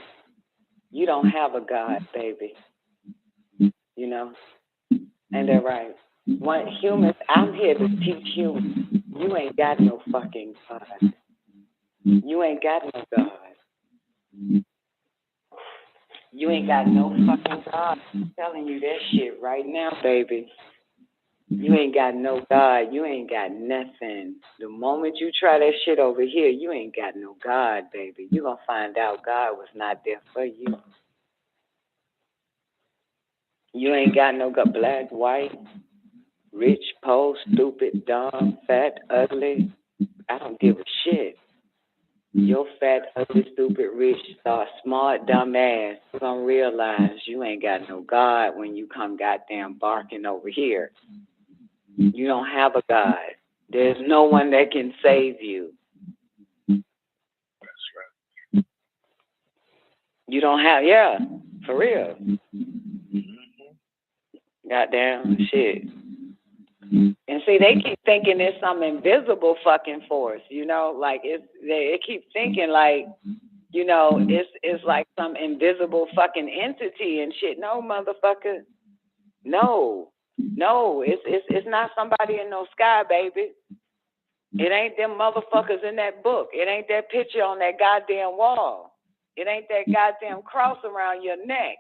[SPEAKER 11] You don't have a God, baby. Ain't that right? I'm here to teach humans. You ain't got no fucking God. You ain't got no God. You ain't got no fucking God. I'm telling you that shit right now, baby. You ain't got no God. You ain't got nothing. The moment you try that shit over here, you ain't got no God, baby. You're going to find out God was not there for you. You ain't got no God. Black, white, rich, poor, stupid, dumb, fat, ugly, I don't give a shit. Your fat, ugly, stupid, rich, smart, dumb ass, you're gonna realize you ain't got no God when you come goddamn barking over here. You don't have a God. There's no one that can save you.
[SPEAKER 12] That's right.
[SPEAKER 11] You don't have, yeah, for real. Goddamn shit. And see, they keep thinking it's some invisible fucking force, you know, like they keep thinking like, you know, it's like some invisible fucking entity and shit. No, motherfucker. No, it's not somebody in no sky, baby. It ain't them motherfuckers in that book. It ain't that picture on that goddamn wall. It ain't that goddamn cross around your neck.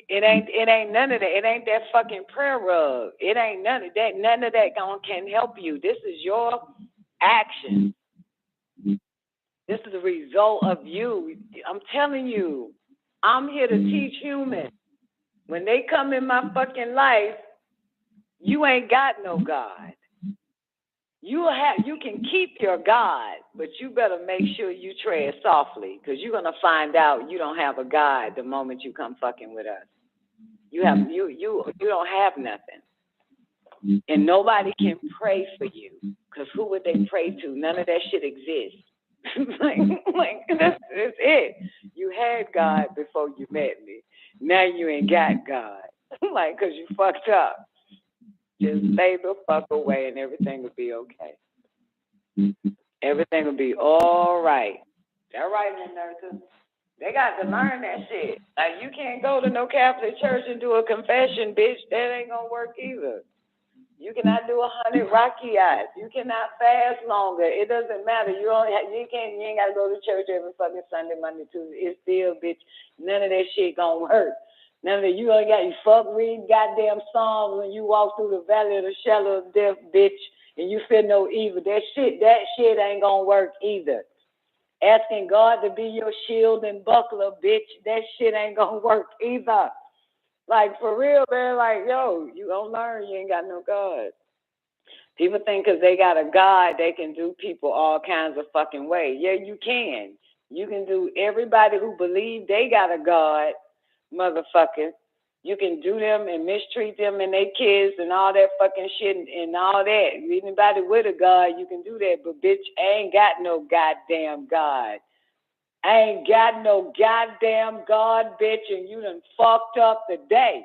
[SPEAKER 11] It ain't none of that. It ain't that fucking prayer rug. It ain't none of that. None of that can help you. This is your action. This is the result of you. I'm telling you, I'm here to teach humans. When they come in my fucking life, you ain't got no God. You can keep your God, but you better make sure you tread softly, because you're gonna find out you don't have a God the moment you come fucking with us. You don't have nothing, and nobody can pray for you, because who would they pray to? None of that shit exists. like that's it. You had God before you met me. Now you ain't got God, like, because you fucked up. Just stay the fuck away and everything will be okay. Everything will be all right. That right, nurses. They got to learn that shit. Like, you can't go to no Catholic church and do a confession, bitch. That ain't gonna work either. You cannot do 100 Rocky eyes. You cannot fast longer. It doesn't matter. You ain't gotta go to church every fucking Sunday, Monday, Tuesday. It's still, bitch, none of that shit gonna work. None of that. You ain't got you fuck read goddamn Psalms when you walk through the valley of the shadow of death, bitch, and you feel no evil. That shit ain't gonna work either. Asking God to be your shield and buckler, bitch, that shit ain't gonna work either. Like, for real, man, like, yo, you gonna learn you ain't got no God. People think because they got a God, they can do people all kinds of fucking ways. Yeah, you can. You can do everybody who believe they got a God, motherfucker. You can do them and mistreat them and their kids and all that fucking shit and all that. Anybody with a God, you can do that. But, bitch, I ain't got no goddamn God. I ain't got no goddamn God, bitch, and you done fucked up the day.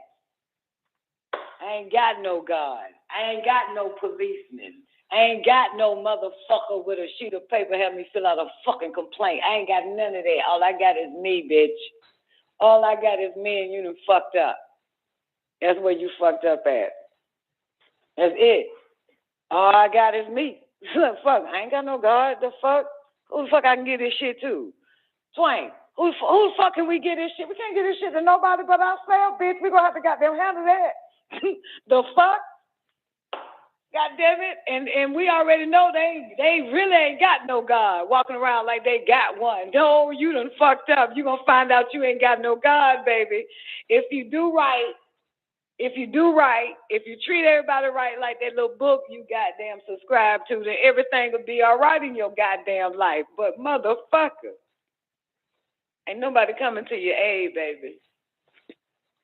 [SPEAKER 11] I ain't got no God. I ain't got no policeman. I ain't got no motherfucker with a sheet of paper help me fill out a fucking complaint. I ain't got none of that. All I got is me, bitch. All I got is me, and you done fucked up. That's where you fucked up at. That's it. All I got is me. Fuck, I ain't got no God. The fuck? Who the fuck I can get this shit to? Twain, who the fuck can we get this shit? We can't get this shit to nobody but ourselves, bitch. We gonna have to goddamn handle that. The fuck? God damn it. And we already know they really ain't got no God walking around like they got one. No, you done fucked up. You gonna find out you ain't got no God, baby. If you do right, if you treat everybody right like that little book you goddamn subscribe to, then everything will be all right in your goddamn life. But motherfucker, ain't nobody coming to your aid, baby.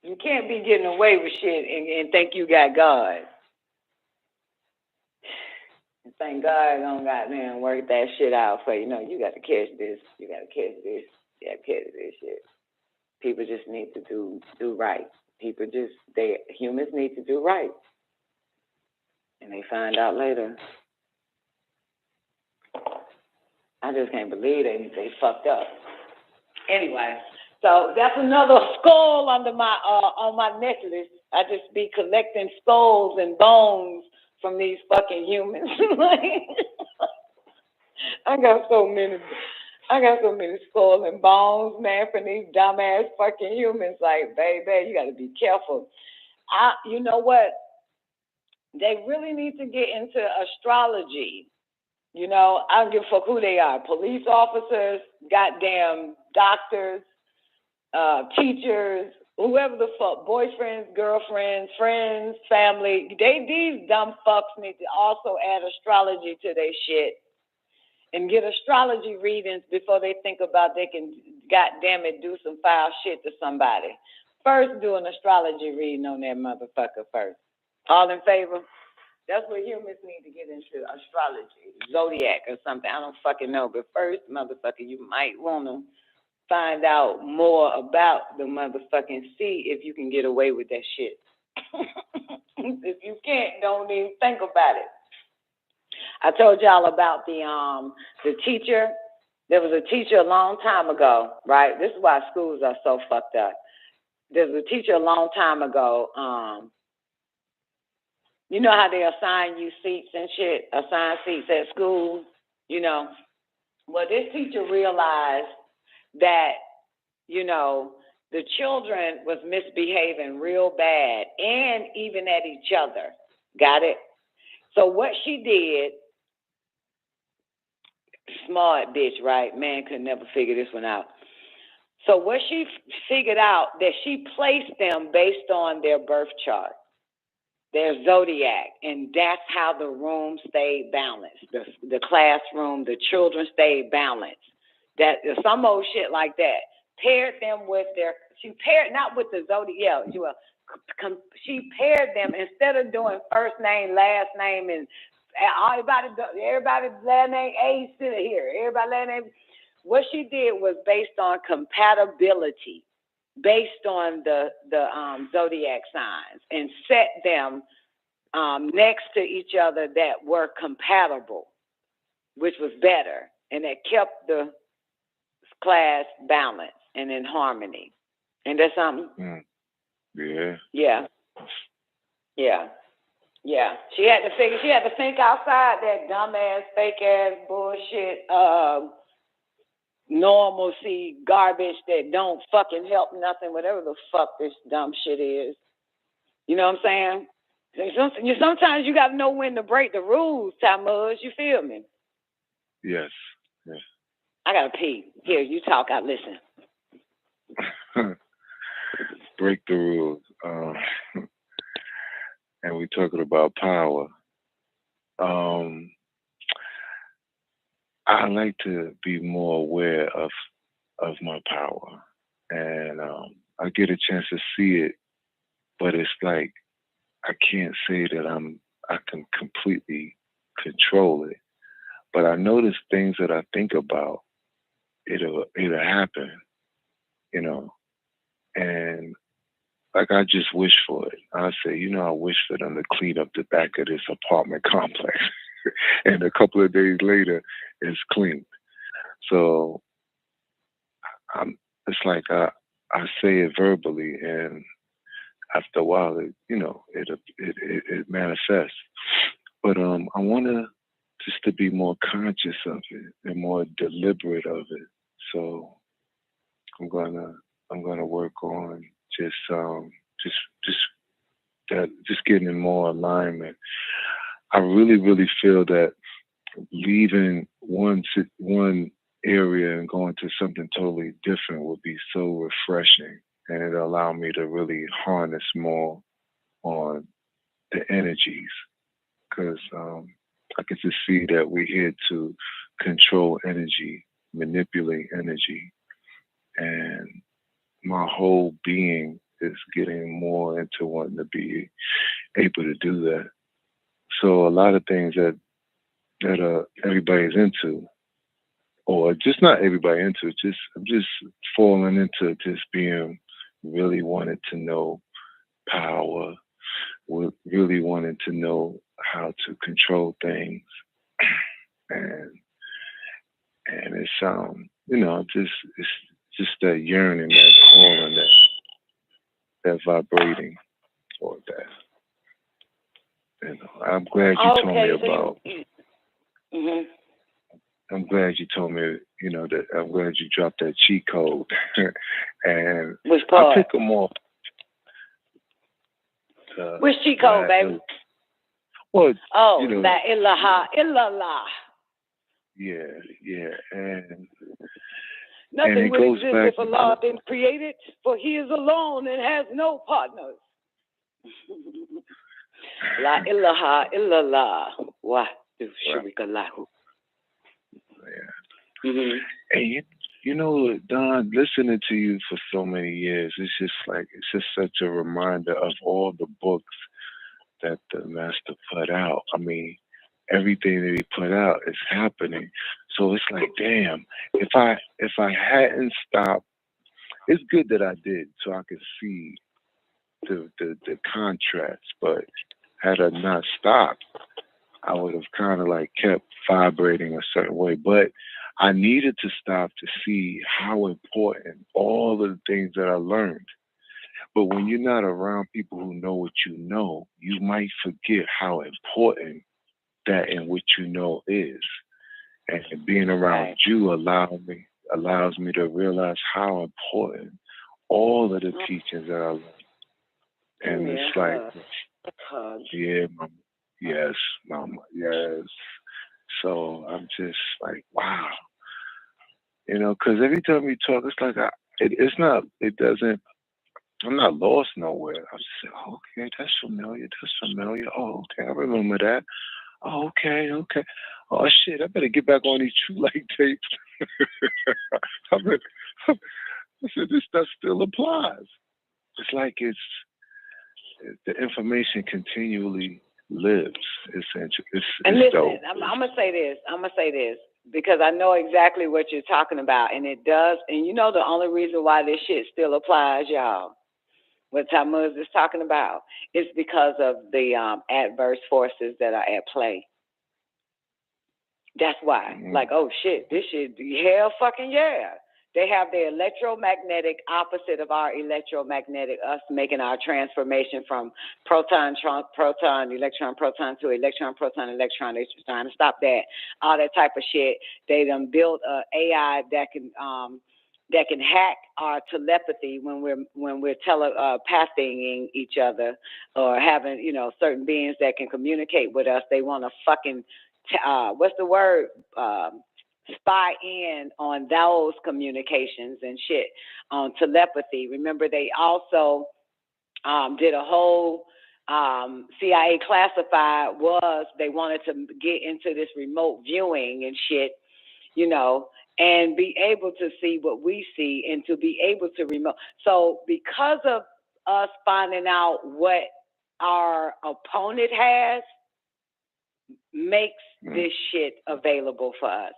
[SPEAKER 11] You can't be getting away with shit and think you got God. And think God gonna goddamn work that shit out for you. No, you got to catch this. You got to catch this. You got to catch this shit. People just need to do right. Humans need to do right. And they find out later. I just can't believe they fucked up. Anyway, so that's another skull under my on my necklace. I just be collecting skulls and bones from these fucking humans. I got so many skulls and bones, man, from these dumbass fucking humans. Like, baby, you gotta be careful. You know what? They really need to get into astrology. You know, I don't give a fuck who they are. Police officers, goddamn doctors, teachers, whoever the fuck, boyfriends, girlfriends, friends, family. These dumb fucks need to also add astrology to their shit. and get astrology readings before they think about they can, goddamn it, do some foul shit to somebody. First, do an astrology reading on that motherfucker first. All in favor? That's what humans need to get into, astrology, zodiac or something. I don't fucking know. But first, motherfucker, you might want to find out more about the motherfucking, see if you can get away with that shit. If you can't, don't even think about it. I told y'all about the teacher. There was a teacher a long time ago, right? This is why schools are so fucked up. There was a teacher a long time ago. You know how they assign you seats and shit, assign seats at school, you know? Well, this teacher realized that, you know, the children was misbehaving real bad and even at each other. Got it? So what she did, smart bitch, right? Man could never figure this one out. So what she figured out, that she placed them based on their birth chart, their zodiac, and that's how the room stayed balanced. The classroom, the children stayed balanced. That some old shit like that. Paired them with she paired, not with the zodiac, she paired them, instead of doing first name, last name, and everybody's last name A sit here, everybody last name. What she did was based on compatibility, based on the zodiac signs, and set them next to each other that were compatible, which was better, and that kept the class balanced and in harmony. And that's something.
[SPEAKER 12] Yeah.
[SPEAKER 11] Yeah. Yeah. Yeah. She had to think outside that dumbass, fake ass bullshit, normalcy garbage that don't fucking help nothing, whatever the fuck this dumb shit is. You know what I'm saying? Sometimes you gotta know when to break the rules, Tamuz. You feel me?
[SPEAKER 12] Yes. Yes.
[SPEAKER 11] I gotta pee. Here, you talk, I listen.
[SPEAKER 12] Break the rules. And we're talking about power. I like to be more aware of my power, and I get a chance to see it, but it's like I can't say that I can completely control it. But I notice things that I think about, it'll happen, you know, and like I just wish for it. I say, you know, I wish for them to clean up the back of this apartment complex. And a couple of days later, it's clean. So it's like I say it verbally, and after a while, it manifests. But I want to just to be more conscious of it and more deliberate of it. So I'm gonna work on just getting in more alignment. I really feel that leaving one area and going to something totally different would be so refreshing, and it'll allow me to really harness more on the energies, because I can just see that we're here to control energy, manipulate energy, and my whole being is getting more into wanting to be able to do that. So a lot of things that everybody's into, or just not everybody into, I'm just falling into just being really wanting to know power, really wanting to know how to control things, and it's it's just that yearning, that calling, that vibrating for that. You know, I'm glad you told me about.
[SPEAKER 11] Mm-hmm.
[SPEAKER 12] I'm glad you told me, that I'm glad you dropped that cheat code. And
[SPEAKER 11] which part?
[SPEAKER 12] I'll pick them off.
[SPEAKER 11] Which cheat code, baby?
[SPEAKER 12] Well,
[SPEAKER 11] La ilaha illallah.
[SPEAKER 12] Yeah. And
[SPEAKER 11] nothing
[SPEAKER 12] it
[SPEAKER 11] would
[SPEAKER 12] goes
[SPEAKER 11] exist
[SPEAKER 12] back
[SPEAKER 11] if Allah didn't create it, for He is alone and has no partners. La ilaha illallah. Wahdahu sharika lahu.
[SPEAKER 12] Yeah. Mm-hmm. And you know, Don, listening to you for so many years, it's just such a reminder of all the books that the master put out. I mean, everything that he put out is happening. So it's like, damn, if I hadn't stopped, it's good that I did, so I could see the contrast. But had I not stopped, I would have kind of like kept vibrating a certain way. But I needed to stop to see how important all of the things that I learned. But when you're not around people who know what you know, you might forget how important that and what you know is. And being around you allows me to realize how important all of the teachings that I learned. And it's like, yeah, Mama. Yes, Mama. Yes. So I'm just like, wow. You know, because every time we talk, it's like, I'm not lost nowhere. I just say, oh, okay, that's familiar. Oh, okay, I remember that. Oh, okay. Oh, shit, I better get back on these True Light tapes. I said, this stuff still applies. It's like the information continually lives. It's
[SPEAKER 11] listen,
[SPEAKER 12] dope.
[SPEAKER 11] I'm gonna say this because I know exactly what you're talking about, and it does. And you know the only reason why this shit still applies, y'all, what Tammuz is talking about, is because of the adverse forces that are at play. That's why. Mm-hmm. Like, oh shit, this shit, hell fucking yeah. They have the electromagnetic opposite of our electromagnetic, us making our transformation from proton, electron, proton to electron, proton, electron. They're trying to stop that, all that type of shit. They done built a AI that can hack our telepathy when we're telepathing each other or having, you know, certain beings that can communicate with us. They want to fucking what's the word? Spy in on those communications and shit on telepathy. Remember, they also did a whole CIA classified they wanted to get into this remote viewing and shit, you know, and be able to see what we see and to be able to remote. So because of us finding out what our opponent has, makes this shit available for us.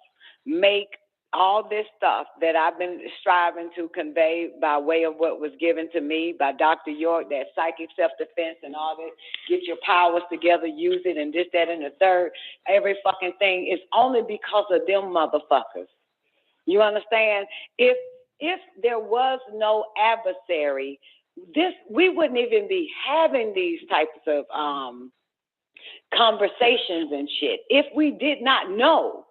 [SPEAKER 11] Make all this stuff that I've been striving to convey by way of what was given to me by Dr. York, that psychic self-defense and all this, get your powers together, use it, and this, that, and the third, every fucking thing is only because of them motherfuckers. You understand? If there was no adversary, we wouldn't even be having these types of conversations and shit if we did not know.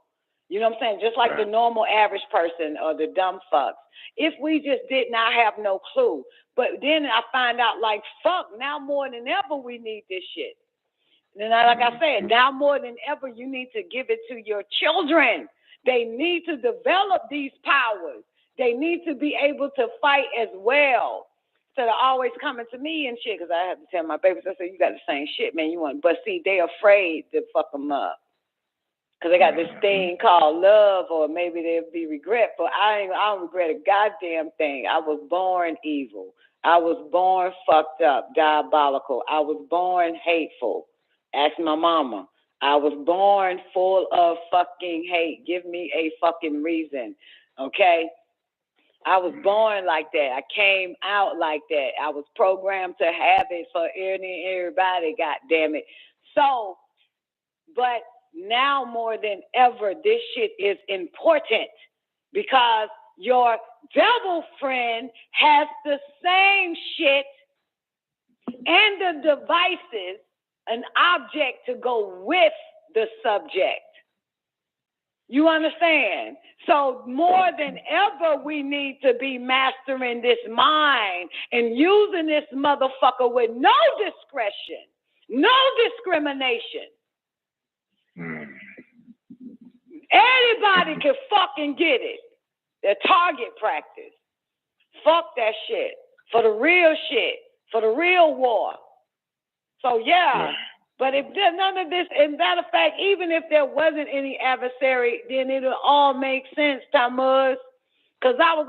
[SPEAKER 11] You know what I'm saying? Just like the normal average person or the dumb fucks. If we just did not have no clue. But then I find out, like, fuck, now more than ever we need this shit. And like I said, now more than ever you need to give it to your children. They need to develop these powers. They need to be able to fight as well. Instead of always coming to me and shit, because I have to tell my babies, I say, you got the same shit, man, you want. But see, they afraid to fuck them up. Because they got this thing called love, or maybe they'll be regretful. I don't regret a goddamn thing. I was born evil. I was born fucked up, diabolical. I was born hateful. Ask my mama. I was born full of fucking hate. Give me a fucking reason, okay? I was born like that. I came out like that. I was programmed to have it for everybody, goddammit. So, but now more than ever, this shit is important because your devil friend has the same shit and the devices, an object to go with the subject. You understand? So more than ever, we need to be mastering this mind and using this motherfucker with no discretion, no discrimination. Anybody can fucking get it. The target practice. Fuck that shit. For the real shit. For the real war. So yeah. But if there's none of this, and matter of fact, even if there wasn't any adversary, then it'll all make sense, Tammuz. Because I was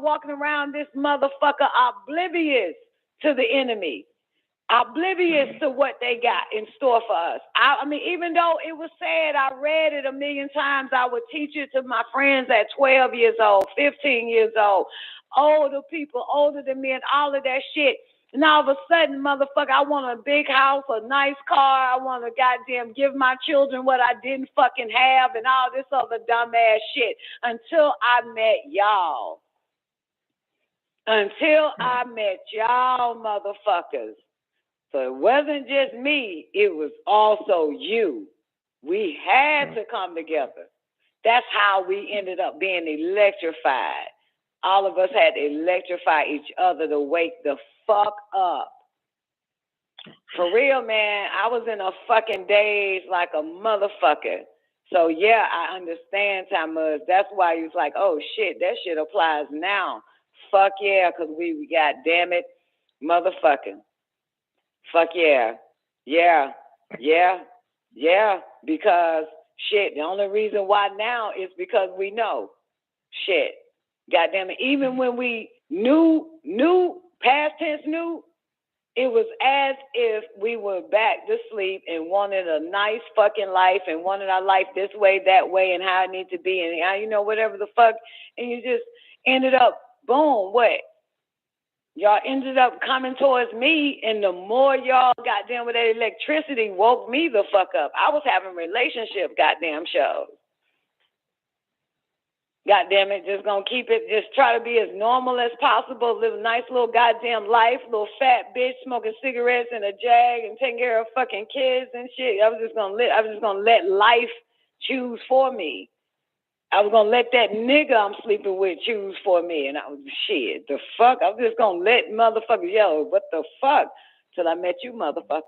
[SPEAKER 11] walking around this motherfucker oblivious to the enemy, oblivious to what they got in store for us. I mean, even though it was said, I read it a million times, I would teach it to my friends at 12 years old, 15 years old, older people, older than me, and all of that shit. And all of a sudden, motherfucker, I want a big house, a nice car. I want to goddamn give my children what I didn't fucking have and all this other dumbass shit until I met y'all. Until I met y'all motherfuckers. So it wasn't just me. It was also you. We had to come together. That's how we ended up being electrified. All of us had to electrify each other to wake the fuck up. For real, man, I was in a fucking daze like a motherfucker. So, yeah, I understand, Tammuz. That's why he was like, oh, shit, that shit applies now. Fuck yeah, because we got, damn it, motherfucking. Fuck yeah. Yeah. Because, shit, the only reason why now is because we know. Shit. God damn it. Even when we knew, past tense knew, it was as if we were back to sleep and wanted a nice fucking life and wanted our life this way, that way, and how it needs to be, and how, you know, whatever the fuck. And you just ended up, boom, what? Y'all ended up coming towards me, and the more y'all goddamn with that electricity woke me the fuck up. I was having relationship goddamn shows. God damn it, just gonna keep it, just try to be as normal as possible, live a nice little goddamn life, little fat bitch smoking cigarettes in a Jag and taking care of fucking kids and shit. I was just gonna let life choose for me. I was gonna let that nigga I'm sleeping with choose for me, and I was shit. The fuck? I was just gonna let motherfuckers what the fuck? Till I met you, motherfucker.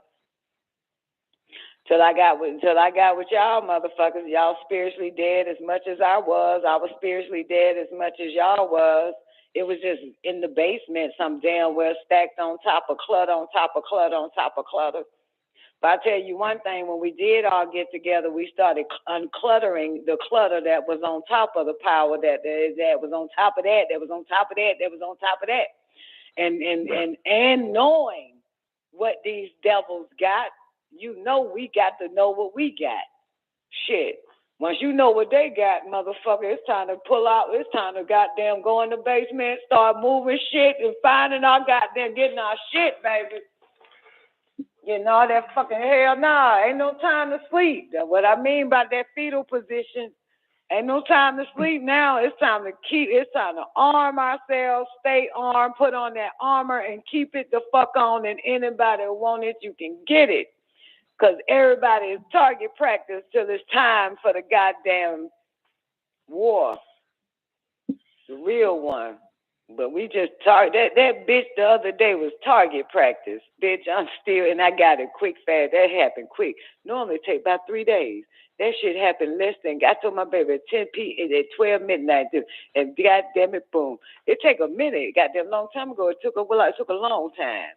[SPEAKER 11] Till I got with y'all motherfuckers. Y'all spiritually dead as much as I was. I was spiritually dead as much as y'all was. It was just in the basement, some damn well stacked on top of clutter, on top of clutter, on top of clutter. But I tell you one thing, when we did all get together, we started uncluttering the clutter that was on top of the power that was on top of that, that was on top of that, that was on top of that. And knowing what these devils got, you know we got to know what we got. Shit. Once you know what they got, motherfucker, it's time to pull out. It's time to goddamn go in the basement, start moving shit and finding our goddamn, getting our shit, baby. Getting all that fucking hell, nah, ain't no time to sleep. That's what I mean by that fetal position. Ain't no time to sleep now. It's time to arm ourselves, stay armed, put on that armor and keep it the fuck on, and anybody who want it, you can get it. Because everybody is target practice till it's time for the goddamn war. The real one. But we just that bitch the other day was target practice. Bitch, I'm still, and I got it quick, fast. That happened quick. Normally it take about 3 days. That shit happened less than, I told my baby at 10 p.m. at 12 midnight, and goddamn it, boom. It take a minute. Goddamn long time ago, it took a long time.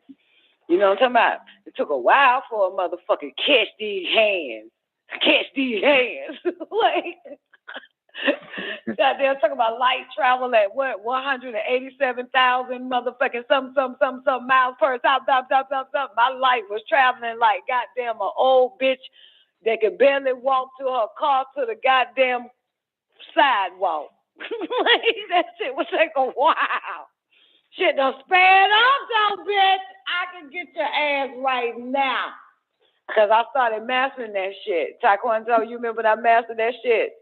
[SPEAKER 11] You know what I'm talking about? It took a while for a motherfucker catch these hands. Like, goddamn, talking about light travel at what? 187,000 motherfucking some miles per top. My light was traveling like goddamn an old bitch that could barely walk to her car to the goddamn sidewalk. Like, that shit would take a while. Shit done sped up though, bitch. I can get your ass right now. Because I started mastering that shit. Taekwondo, you remember when I mastered that shit?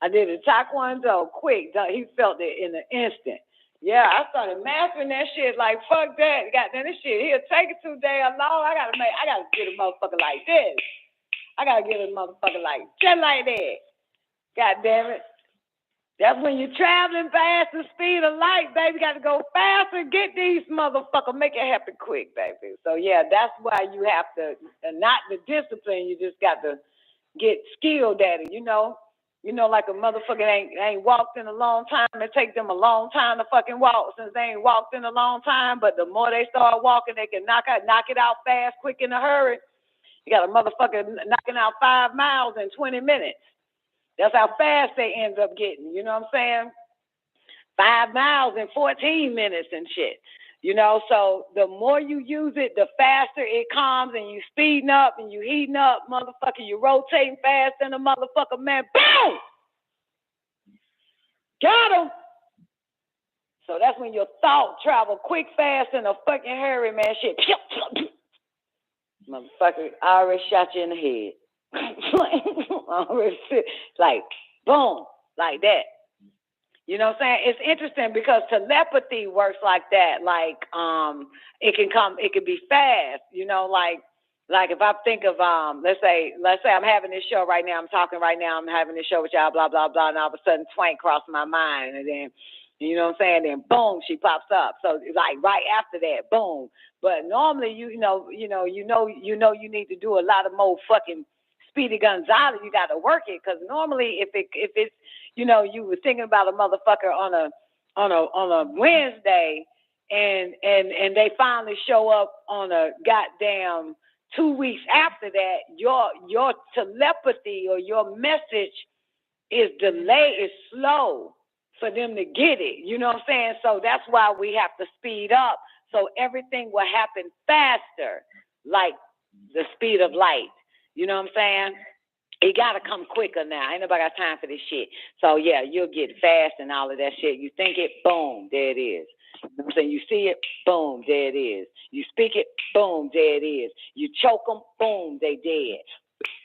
[SPEAKER 11] I did a Taekwondo quick. He felt it in an instant. Yeah, I started mastering that shit like, fuck that. Goddamn, this shit here, take it too damn long. I gotta get a motherfucker like this. I gotta get a motherfucker like, just like that. God damn it. That's when you're traveling fast, the speed of light, baby. Got to go faster. Get these motherfuckers. Make it happen quick, baby. So, yeah, that's why you have to, not the discipline, you just got to get skilled at it, you know. You know, like a motherfucker ain't walked in a long time. It takes them a long time to fucking walk since they ain't walked in a long time. But the more they start walking, they can knock it out fast, quick, in a hurry. You got a motherfucker knocking out 5 miles in 20 minutes. That's how fast they end up getting, you know what I'm saying? 5 miles in 14 minutes and shit. You know, so the more you use it, the faster it comes, and you speeding up and you heating up, motherfucker. You rotating fast in the motherfucker, man. Boom! Got him! So that's when your thought travel quick, fast, in a fucking hurry, man. Shit. Motherfucker, I already shot you in the head. Like, boom, like that. You know what I'm saying? It's interesting because telepathy works like that. Like, it can be fast, you know, like if I think of, let's say I'm having this show right now, I'm talking right now, I'm having this show with y'all, blah, blah, blah, and all of a sudden Twank crossed my mind, and then, you know what I'm saying, then boom, she pops up. So it's like right after that, boom. But normally, you know, you need to do a lot of more fucking Speedy Gonzalez. You got to work it, because normally if it's, you know, you were thinking about a motherfucker on a Wednesday, and they finally show up on a goddamn 2 weeks after that, your telepathy or your message is delayed, is slow for them to get it. You know what I'm saying? So that's why we have to speed up, so everything will happen faster, like the speed of light. You know what I'm saying? It got to come quicker now. Ain't nobody got time for this shit. So, yeah, you'll get fast and all of that shit. You think it, boom, there it is. You know what I'm saying? You see it, boom, there it is. You speak it, boom, there it is. You choke them, boom, they dead.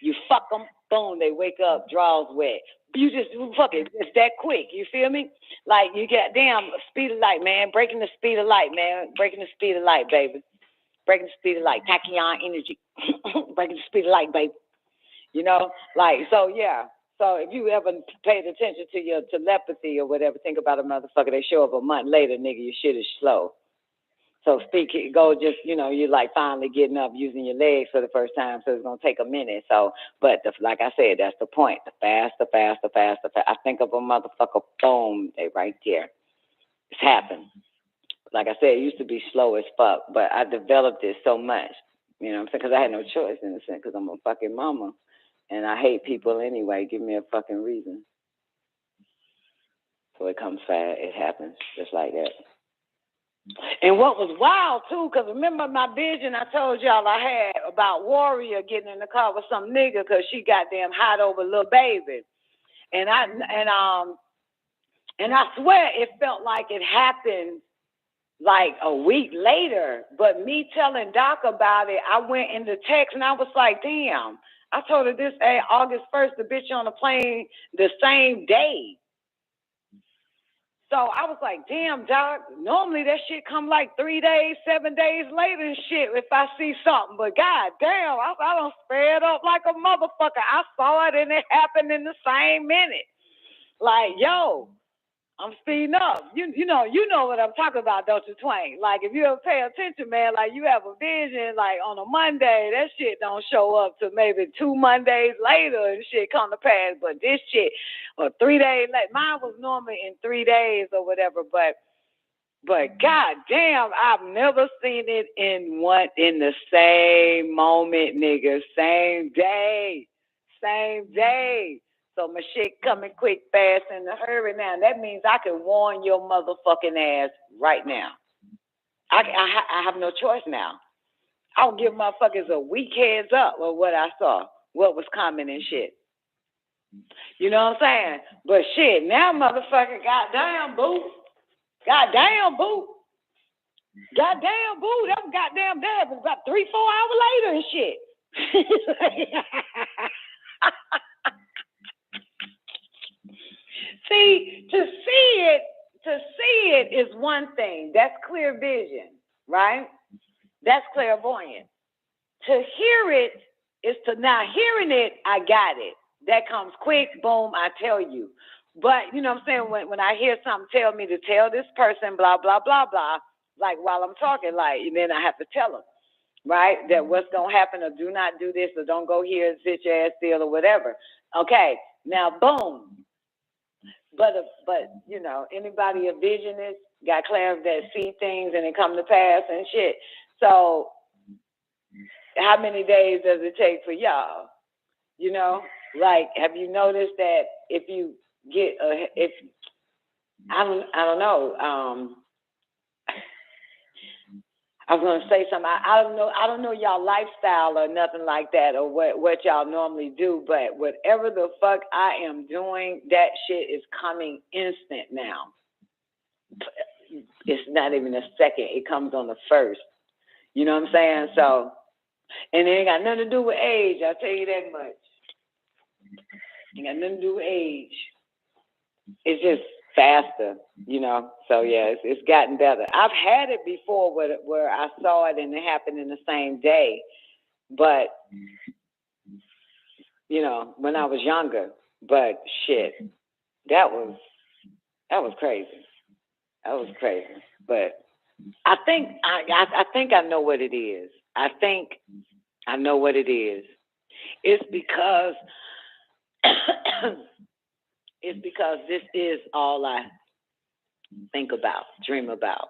[SPEAKER 11] You fuck them, boom, they wake up, drawers wet. You just, fuck it, it's that quick. You feel me? Like, you got, damn, speed of light, man. Breaking the speed of light, man. Breaking the speed of light, baby. Breaking the speed of light. Tachyon energy. Breaking the speed of light, baby. You know, like, so, yeah. So if you ever paid attention to your telepathy or whatever, think about a motherfucker, they show up a month later, nigga, your shit is slow. So go just, you know, you're like finally getting up using your legs for the first time, so it's going to take a minute. So, but like I said, that's the point. The faster. I think of a motherfucker, boom, they right there. It's happened. Like I said, it used to be slow as fuck, but I developed it so much, you know what I'm saying, because I had no choice in a sense, because I'm a fucking mama. And I hate people anyway. Give me a fucking reason. So it comes fast. It happens just like that. And what was wild, too, because remember my vision I told y'all I had about Warrior getting in the car with some nigga because she goddamn hot over little baby. And I swear it felt like it happened like a week later. But me telling Doc about it, I went in the text and I was like, damn. I told her this, August 1st, the bitch on the plane the same day. So I was like, damn, Doc, normally that shit come like 3 days, 7 days later and shit if I see something. But god damn, I done sped up like a motherfucker. I saw it and it happened in the same minute. Like, yo, I'm speeding up. You know what I'm talking about, don't you, Twain? Like, if you ever pay attention, man, like, you have a vision, like, on a Monday, that shit don't show up till maybe 2 Mondays later and shit come to pass. But this shit, or 3 days later, mine was normally in 3 days or whatever, but god damn, I've never seen it in the same moment, nigga. Same day. So my shit coming quick, fast, in a hurry now. That means I can warn your motherfucking ass right now. I have no choice now. I'll give motherfuckers a week heads up of what I saw, what was coming and shit. You know what I'm saying? But shit, now motherfucker, goddamn boo. That was goddamn dad. It was about 3-4 hours later and shit. See, to see it is one thing. That's clear vision, right? That's clairvoyant. To hear it is to now hearing it, I got it. That comes quick, boom, I tell you. But, you know what I'm saying, when I hear something tell me to tell this person, blah, blah, blah, blah, like while I'm talking, like, and then I have to tell them, right, that what's going to happen, or do not do this, or don't go here and sit your ass still, or whatever. Okay, now, boom. But you know, anybody a visionist, got clarity that see things and it come to pass and shit. So how many days does it take for y'all? You know, like, have you noticed that if you get I don't know. I was gonna say something. I don't know y'all lifestyle or nothing like that, or what y'all normally do. But whatever the fuck I am doing, that shit is coming instant now. It's not even a second. It comes on the first. You know what I'm saying? So, and it ain't got nothing to do with age. I'll tell you that much. Ain't got nothing to do with age. It's just faster, you know. So yeah, it's gotten better. I've had it before where I saw it and it happened in the same day, but you know, when I was younger. But shit, that was crazy. That was crazy. But I think I know what it is. I think I know what it is. It's because this is all I think about, dream about,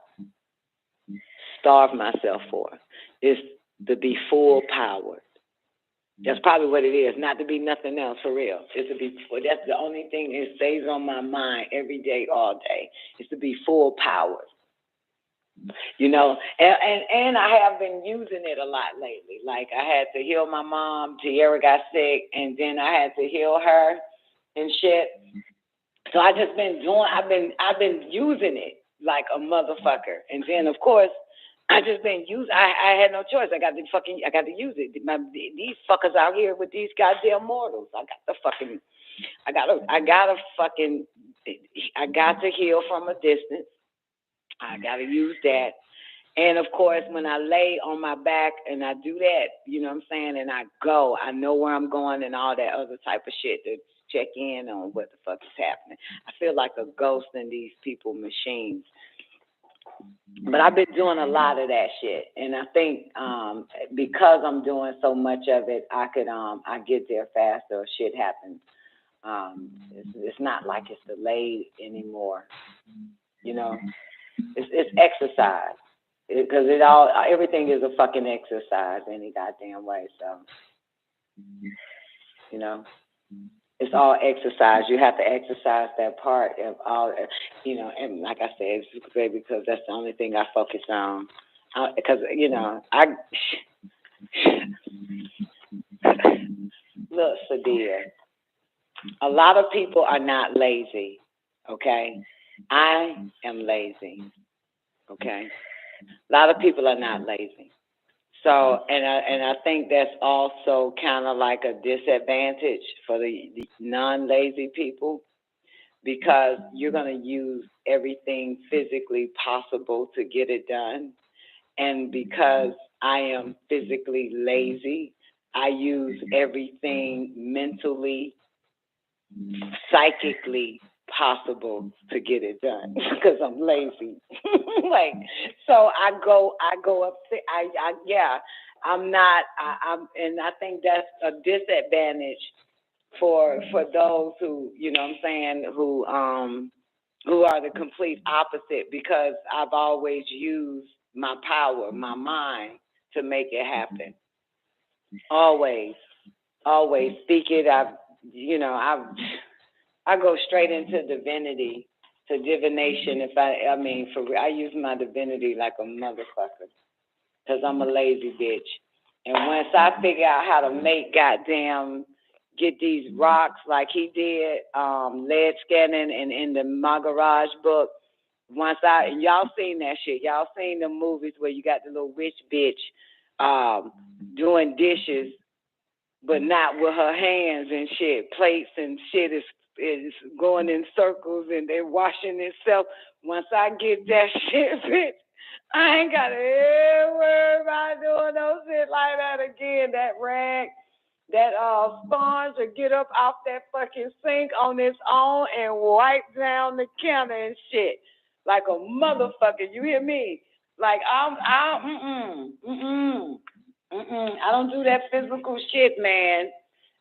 [SPEAKER 11] starve myself for, is to be full powered. That's probably what it is, not to be nothing else, for real. It's to be, that's the only thing that stays on my mind every day, all day, is to be full powered. You know, and I have been using it a lot lately. Like, I had to heal my mom, Tierra got sick, and then I had to heal her and shit. So I just been doing, I've been using it like a motherfucker. And then of course, I just been using, I had no choice. I got to use it. These fuckers out here with these goddamn mortals. I got to heal from a distance. I got to use that. And of course, when I lay on my back and I do that, you know what I'm saying, and I know where I'm going and all that other type of shit to check in on what the fuck is happening. I feel like a ghost in these people machines. But I've been doing a lot of that shit. And I think because I'm doing so much of it, I get there faster or shit happens. It's not like it's delayed anymore. You know, it's exercise. Because everything is a fucking exercise any goddamn way. So, you know, it's all exercise. You have to exercise that part of all, you know, and like I said, it's great because that's the only thing I focus on. Because, you know, look, Sadia, a lot of people are not lazy, okay? I am lazy, okay? A lot of people are not lazy. So, and I think that's also kind of like a disadvantage for the non-lazy people, because you're going to use everything physically possible to get it done. And because I am physically lazy, I use everything mentally, psychically possible to get it done because I'm lazy. Like, so I go up. And I think that's a disadvantage for those who, you know what I'm saying, who are the complete opposite, because I've always used my power, my mind, to make it happen. Always speak it. I go straight into divinity, to divination. I use my divinity like a motherfucker, because I'm a lazy bitch. And once I figure out how to get these rocks like he did, lead scanning and in the Maharaj book, y'all seen that shit. Y'all seen the movies where you got the little rich bitch doing dishes, but not with her hands and shit. Plates and shit is going in circles and they're washing itself. Once I get that shit, bitch, I ain't got to ever worry about doing no shit like that again. That rag, that sponge will get up off that fucking sink on its own and wipe down the counter and shit like a motherfucker. You hear me? Like I don't do that physical shit, man.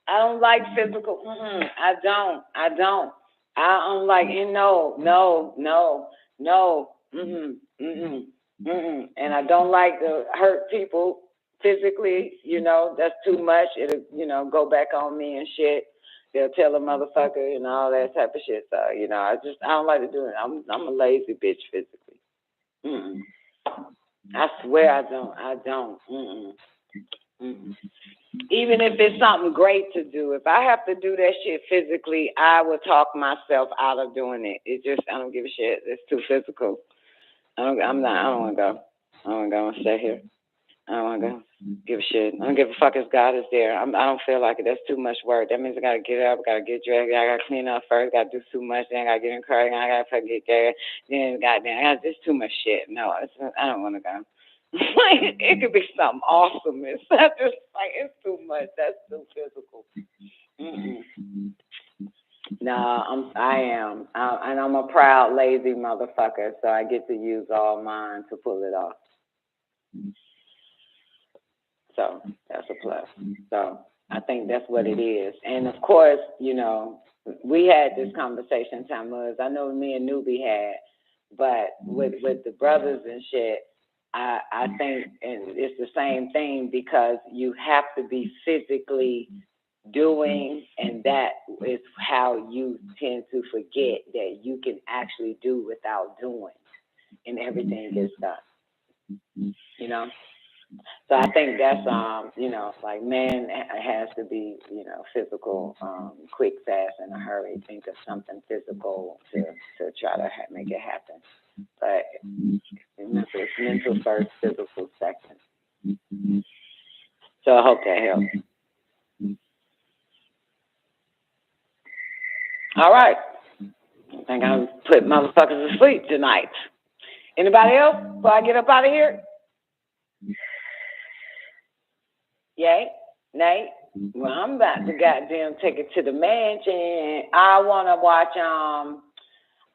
[SPEAKER 11] I don't like physical. I don't. I don't like it. No. And I don't like to hurt people physically, that's too much. It'll, go back on me and shit. They'll tell a motherfucker and all that type of shit. So, I don't like to do it. I'm a lazy bitch physically. Mm-mm. I swear I don't. Mm-mm. Mm-mm. Even if it's something great to do, if I have to do that shit physically, I will talk myself out of doing it. I don't give a shit. It's too physical. I don't want to go. I don't want to go and stay here. I don't want to go. Give a shit. I don't give a fuck if God is there. I don't feel like it. That's too much work. That means I got to get up, got to get dressed, I got to clean up first, got to do too much, then I got to get in car, I got to fucking get there, then goddamn, it's too much shit. No, I don't want to go. It could be something awesome. It's not just it's too much. That's too physical. Mm-mm. No, I am. And I'm a proud, lazy motherfucker, so I get to use all mine to pull it off. So that's a plus. So I think that's what it is. And of course, we had this conversation, Tammuz. I know me and Newbie had, but with the brothers and shit, I think and it's the same thing because you have to be physically doing, and that is how you tend to forget that you can actually do without doing, and everything gets done. So I think that's like man has to be physical, quick, fast, in a hurry. Think of something physical to try to make it happen. But it's mental first, physical second. So I hope that helps. All right. I think I'm putting motherfuckers to sleep tonight. Anybody else before I get up out of here? Yay? Nay? Well, I'm about to goddamn take it to the mansion. I want to watch,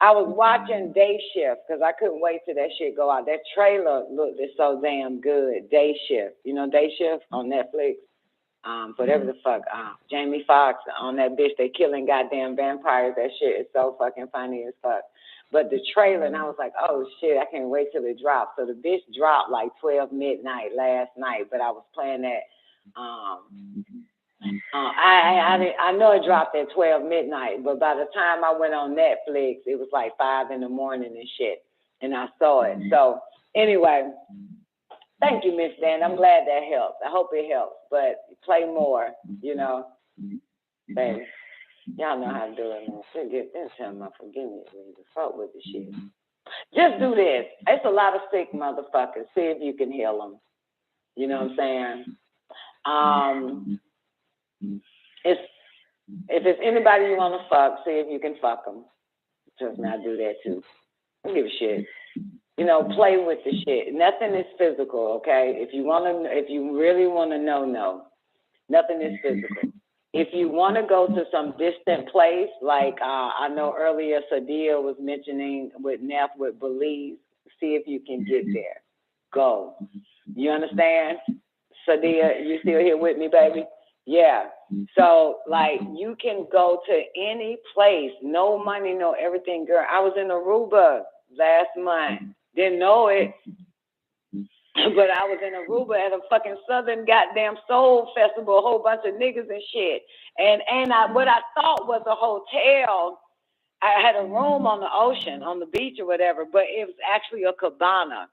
[SPEAKER 11] I was watching Day Shift because I couldn't wait till that shit go out. That trailer looked so damn good. Day Shift. Day Shift on Netflix? Whatever the fuck. Jamie Foxx on that bitch. They killing goddamn vampires. That shit is so fucking funny as fuck. But the trailer, and I was like, oh shit, I can't wait till it drops. So the bitch dropped like 12 midnight last night, but I was playing that. I know it dropped at 12 midnight, but by the time I went on Netflix, it was like 5 in the morning and shit, and I saw it. So anyway, thank you, Miss Dan. I'm glad that helps. I hope it helps, but play more, baby. Y'all know how to do it, man. Forget this time. Forgive me when you fuck with the shit. Just do this. It's a lot of sick motherfuckers. See if you can heal them. You know what I'm saying? If it's anybody you want to fuck, see if you can fuck them. Trust me, I do that too. I don't give a shit. Play with the shit. Nothing is physical, okay? If you really want to know, nothing is physical. If you want to go to some distant place, like I know earlier Sadia was mentioning with Neff with Belize, see if you can get there. Go. You understand? Sadia, you still here with me, baby? Yeah. So, you can go to any place. No money, no everything, girl. I was in Aruba last month. Didn't know it. But I was in Aruba at a fucking Southern goddamn Soul Festival, a whole bunch of niggas and shit. And what I thought was a hotel, I had a room on the ocean, on the beach or whatever, but it was actually a cabana,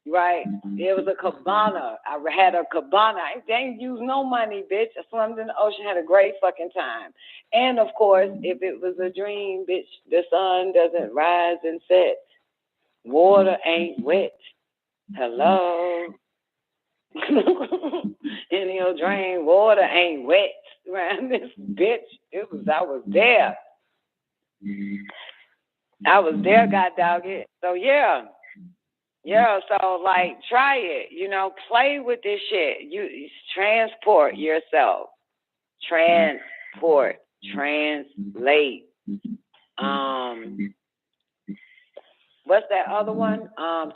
[SPEAKER 11] right? It was a cabana. I had a cabana. I didn't use no money, bitch. I swam in the ocean, had a great fucking time. And of course, if it was a dream, bitch, the sun doesn't rise and set. Water ain't wet. Hello. In your drain, water ain't wet around this bitch. I was there. I was there, god dog it. So yeah, so try it, play with this shit. You transport yourself. Translate. What's that other one?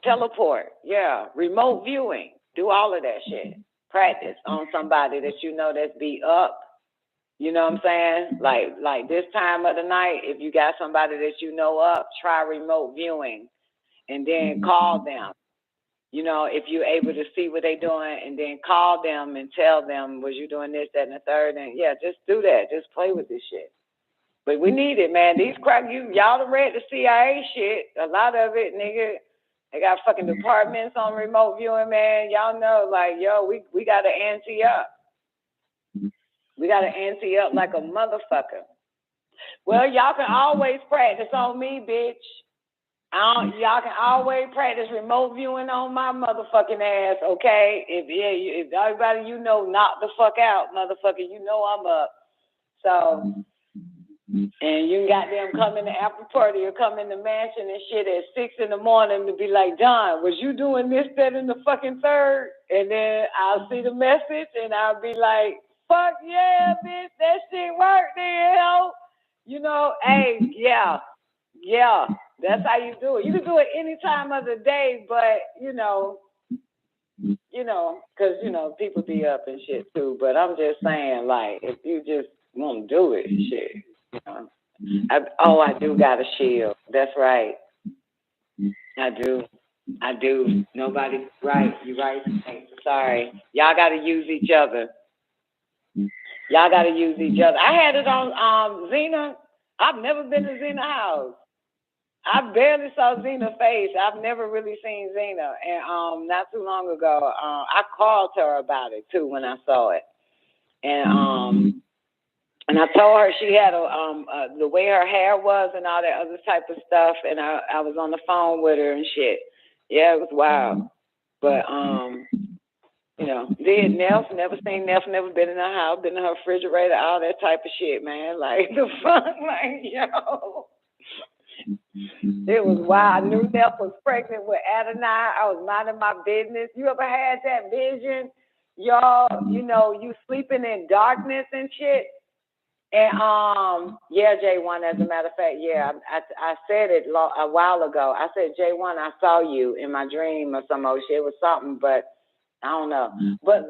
[SPEAKER 11] Teleport. Yeah. Remote viewing. Do all of that shit. Practice on somebody that that's be up. You know what I'm saying? Like this time of the night, if you got somebody that up, try remote viewing and then call them. You know, if you're able to see what they're doing and then call them and tell them, was you doing this, that, and the third? And yeah, just do that. Just play with this shit. But we need it, man. These y'all done read the CIA shit. A lot of it, nigga. They got fucking departments on remote viewing, man. Y'all know, like, yo, we got to ante up. We got to ante up like a motherfucker. Well, y'all can always practice on me, bitch. Y'all can always practice remote viewing on my motherfucking ass, okay? If everybody you know knock the fuck out, motherfucker, you know I'm up. So, and you got them come in the after party or come in the mansion and shit at 6 in the morning to be like, Don, was you doing this, that, and the fucking third? And then I'll see the message and I'll be like, fuck yeah, bitch, that shit worked then, hell. You know, hey, yeah, that's how you do it. You can do it any time of the day, but, you know, because, people be up and shit too. But I'm just saying, like, if you just want to do it, shit. I do got a shield. That's right. I do. Nobody, right. You're right. Sorry. Y'all got to use each other. I had it on Zena. I've never been to Zena's house. I barely saw Zena's face. I've never really seen Zena. And not too long ago, I called her about it too when I saw it. And I told her she had the way her hair was and all that other type of stuff. And I was on the phone with her and shit. Yeah, it was wild. But did Neff, never seen Neff, never been in her house, been in her refrigerator, all that type of shit, man. Like the fuck, like yo. It was wild. I knew Neff was pregnant with Adonai. I was minding my business. You ever had that vision? Y'all, you sleeping in darkness and shit. And J1, as a matter of fact, I said it a while ago. I said, J1, I saw you in my dream or some old shit. It was something, but I don't know. But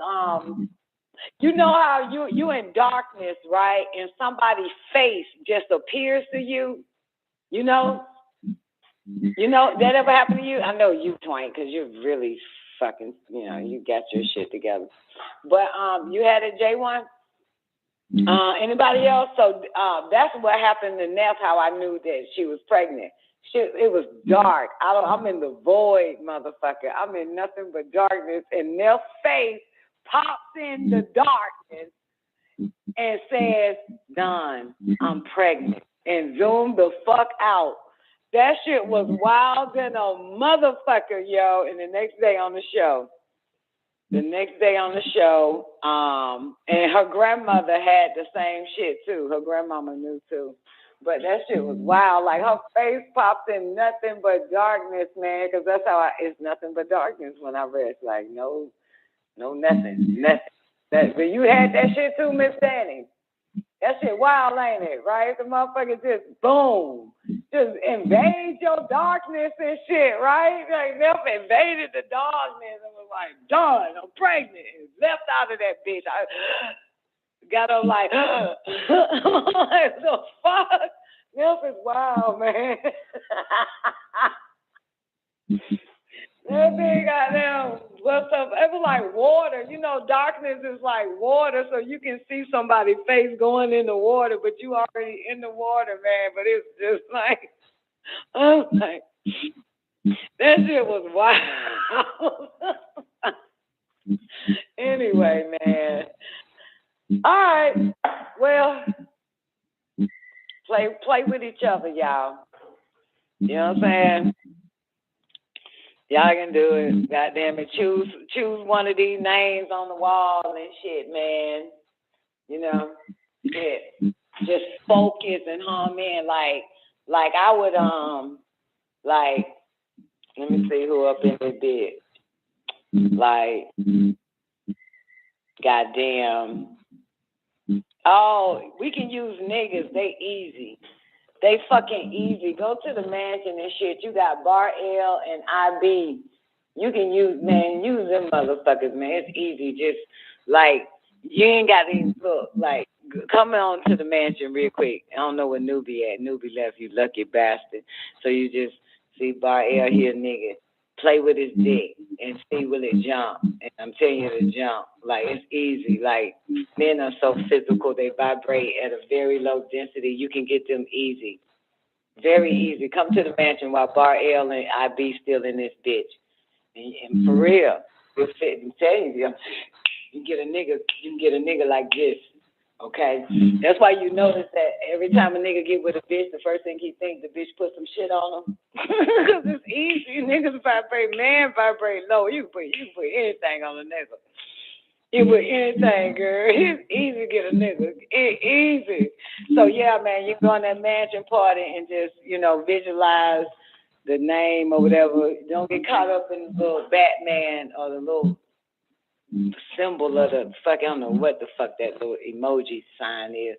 [SPEAKER 11] you know how you in darkness, right? And somebody's face just appears to you. You know that ever happened to you? I know you, Twain, because you're really fucking, you got your shit together. But you had it, J1? Anybody else? So that's what happened to Neff, how I knew that she was pregnant. It was dark. I'm in the void, motherfucker. I'm in nothing but darkness. And Neff's face pops in the darkness and says, Don, I'm pregnant. And zoomed the fuck out. That shit was wild than a motherfucker, yo. And the next day on the show, and her grandmother had the same shit too. Her grandmama knew too. But that shit was wild. Like her face popped in nothing but darkness, man. Because that's how it's nothing but darkness when I rest. Like no, nothing. But you had that shit too, Miss Danny. That shit wild, ain't it? Right? The motherfucker just boom, just invade your darkness and shit, right? Like Neff invaded the darkness and was like, done, I'm pregnant. And left out of that bitch. I got up like, what the fuck? Neff is wild, man. That thing got them. What's up? It was like water. Darkness is like water, so you can see somebody's face going in the water, but you already in the water, man. But it's just like, I'm like, that shit was wild. Anyway, man. All right. Well, play with each other, y'all. You know what I'm saying? Y'all can do it. Goddamn it. Choose one of these names on the wall and shit, man. Shit. Just focus and hum in. Like I would let me see who up in this bitch. Like goddamn. Oh, we can use niggas. They easy. They fucking easy. Go to the mansion and shit. You got Bar L and IB. You can use them motherfuckers, man. It's easy. Just like you ain't got these look like come on to the mansion real quick. I don't know where Newbie at. Newbie left, you lucky bastard. So you just see Bar L here, nigga. play with his dick and see will it jump. And I'm telling you to jump. Like, it's easy. Like, men are so physical. They vibrate at a very low density. You can get them easy. Very easy. Come to the mansion while Bar L and IB still in this bitch. And for real, I'm telling you, you can get a nigga like this. Okay? That's why you notice that every time a nigga get with a bitch, the first thing he thinks, the bitch put some shit on him. Because it's easy. Niggas vibrate, man vibrate low. You can put anything on a nigga. You put anything, girl. It's easy to get a nigga. Easy. So, yeah, man, you go on that mansion party and just, visualize the name or whatever. Don't get caught up in the little Batman or the little symbol of the fuck, I don't know what the fuck that little emoji sign is,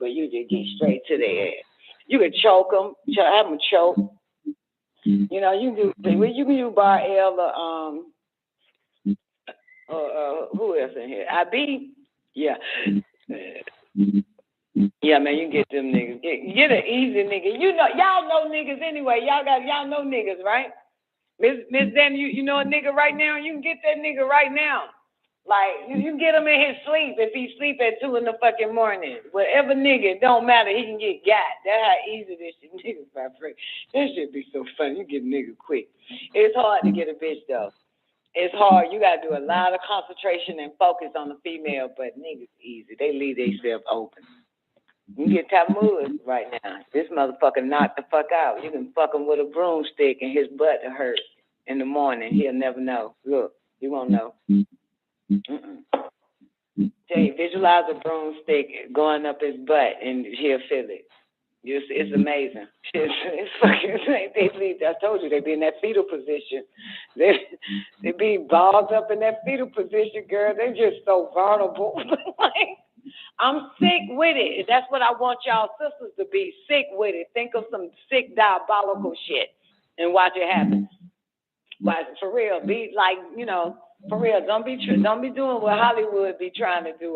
[SPEAKER 11] but you just get straight to their ass. You can choke them, have them choke. You can do Bar L or who else in here? IB? Yeah. Yeah, man, you get them niggas. Get an easy nigga. Y'all know niggas anyway. Y'all know niggas, right? Miss Dan, you know a nigga right now? You can get that nigga right now. Like, you can get him in his sleep if he sleep at 2 in the fucking morning. Whatever nigga, it don't matter. He can get got. That's how easy this shit niggas vibrate. That shit be so funny. You get a nigga quick. It's hard to get a bitch, though. It's hard. You got to do a lot of concentration and focus on the female, but niggas easy. They leave themselves open. You can get Tammuz right now. This motherfucker knocked the fuck out. You can fuck him with a broomstick and his butt hurt in the morning. He'll never know. Look, he won't know. Tell you, visualize a broomstick going up his butt and he'll feel it. It's amazing. It's fucking. I told you they be in that fetal position. They be balled up in that fetal position, girl. They're just so vulnerable. I'm sick with it. That's what I want y'all sisters to be, sick with it. Think of some sick diabolical shit and watch it happen. Watch it for real. Be like, for real. Don't be doing what Hollywood be trying to do.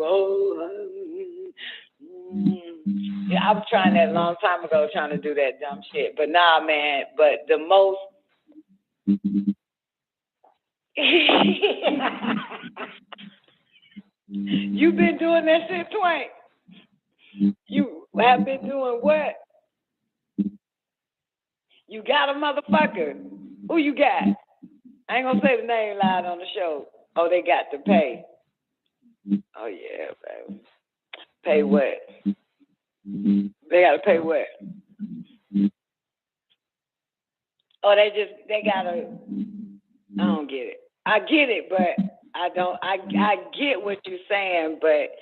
[SPEAKER 11] Yeah, I was trying that a long time ago, trying to do that dumb shit. But nah, man. But the most. You been doing that shit, Twain? You have been doing what? You got a motherfucker. Who you got? I ain't gonna say the name loud on the show. Oh, they got to pay. Oh yeah, baby. Pay what? They gotta pay what? Oh, they gotta. I don't get it. I get it, but I don't. I get what you're saying, but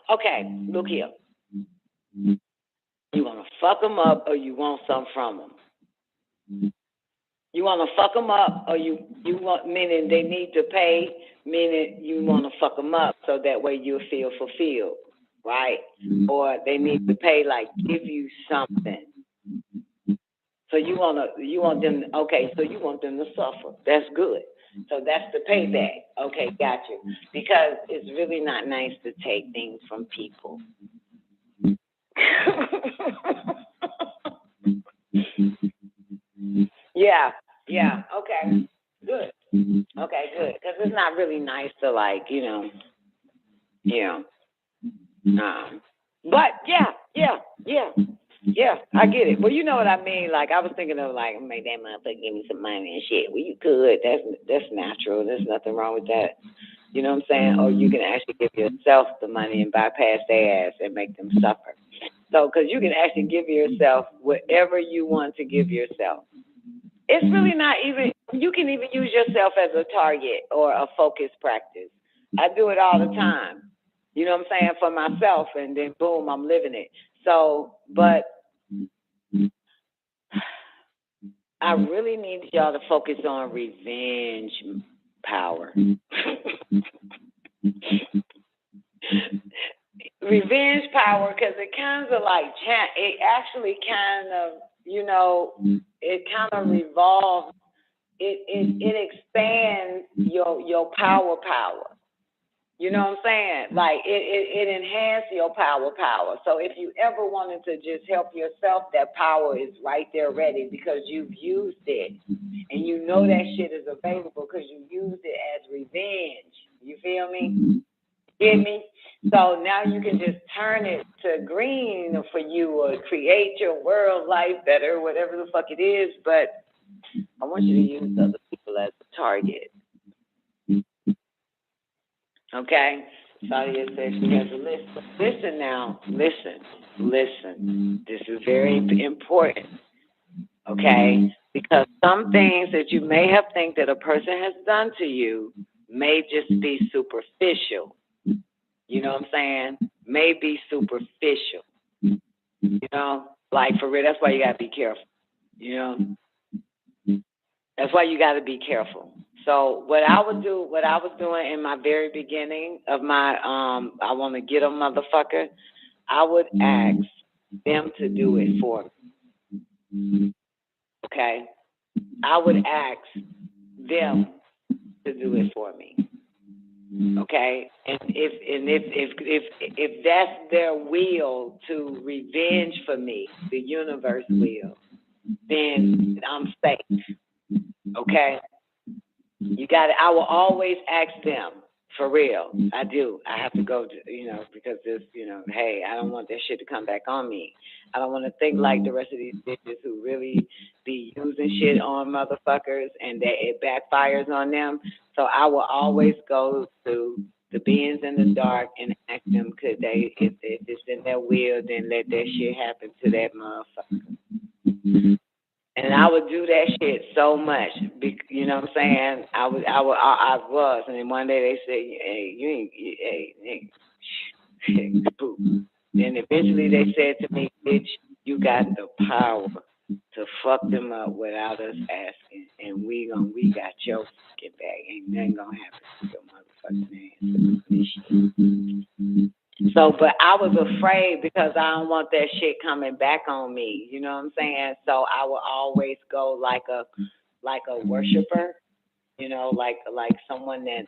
[SPEAKER 11] okay. Look here. You want to fuck them up, or you want something from them? You want to fuck them up, or you want, meaning they need to pay, meaning you want to fuck them up so that way you'll feel fulfilled, right? Or they need to pay, like give you something. So you want them, okay, so you want them to suffer. That's good. So that's the payback. Okay, got you. Because it's really not nice to take things from people. Yeah, okay, good. Okay, good. Because it's not really nice to but yeah, I get it. Well, you know what I mean. Like, I was thinking of, like, make that motherfucker give me some money and shit. Well, you could. That's natural. There's nothing wrong with that. You know what I'm saying? Or you can actually give yourself the money and bypass their ass and make them suffer. So, because you can actually give yourself whatever you want to give yourself. It's really not even, you can even use yourself as a target or a focus practice. I do it all the time. You know what I'm saying? For myself, and then boom, I'm living it. So, but I really need y'all to focus on revenge power. Revenge power, because it kind of like, it actually kind of, it kind of revolves, it expands your power. You know what I'm saying? Like it enhances your power. So if you ever wanted to just help yourself, that power is right there ready because you've used it. And you know that shit is available because you used it as revenge. You feel me? Get me? So now you can just turn it to green for you or create your world life better, whatever the fuck it is. But I want you to use other people as a target. Okay? Sadia says she has a list. But listen now. Listen. This is very important. Okay? Because some things that you may have think that a person has done to you may just be superficial. You know what I'm saying? May be superficial. You know? Like, for real, that's why you got to be careful. You know? That's why you got to be careful. So what I was doing in my very beginning of my, I want to get a motherfucker, I would ask them to do it for me. Okay? I would ask them to do it for me. Okay? And if that's their will to revenge for me, the universe will, then I'm safe. Okay? I will always ask them, for real. I do. I have to go to, because this, hey, I don't want that shit to come back on me. I don't want to think like the rest of these bitches who really be using shit on motherfuckers and that it backfires on them. So I will always go to the beings in the dark and ask them, could they, if it's in their will, then let that shit happen to that motherfucker. And I would do that shit so much, you know what I'm saying? I was, and then one day they said, hey, you ain't, poop. Then eventually they said to me, bitch, you got the power to fuck them up without us asking, and we got your fucking bag. Ain't nothing gonna happen to your motherfucking ass. So, but I was afraid because I don't want that shit coming back on me. You know what I'm saying? So I will always go like a worshiper, like someone that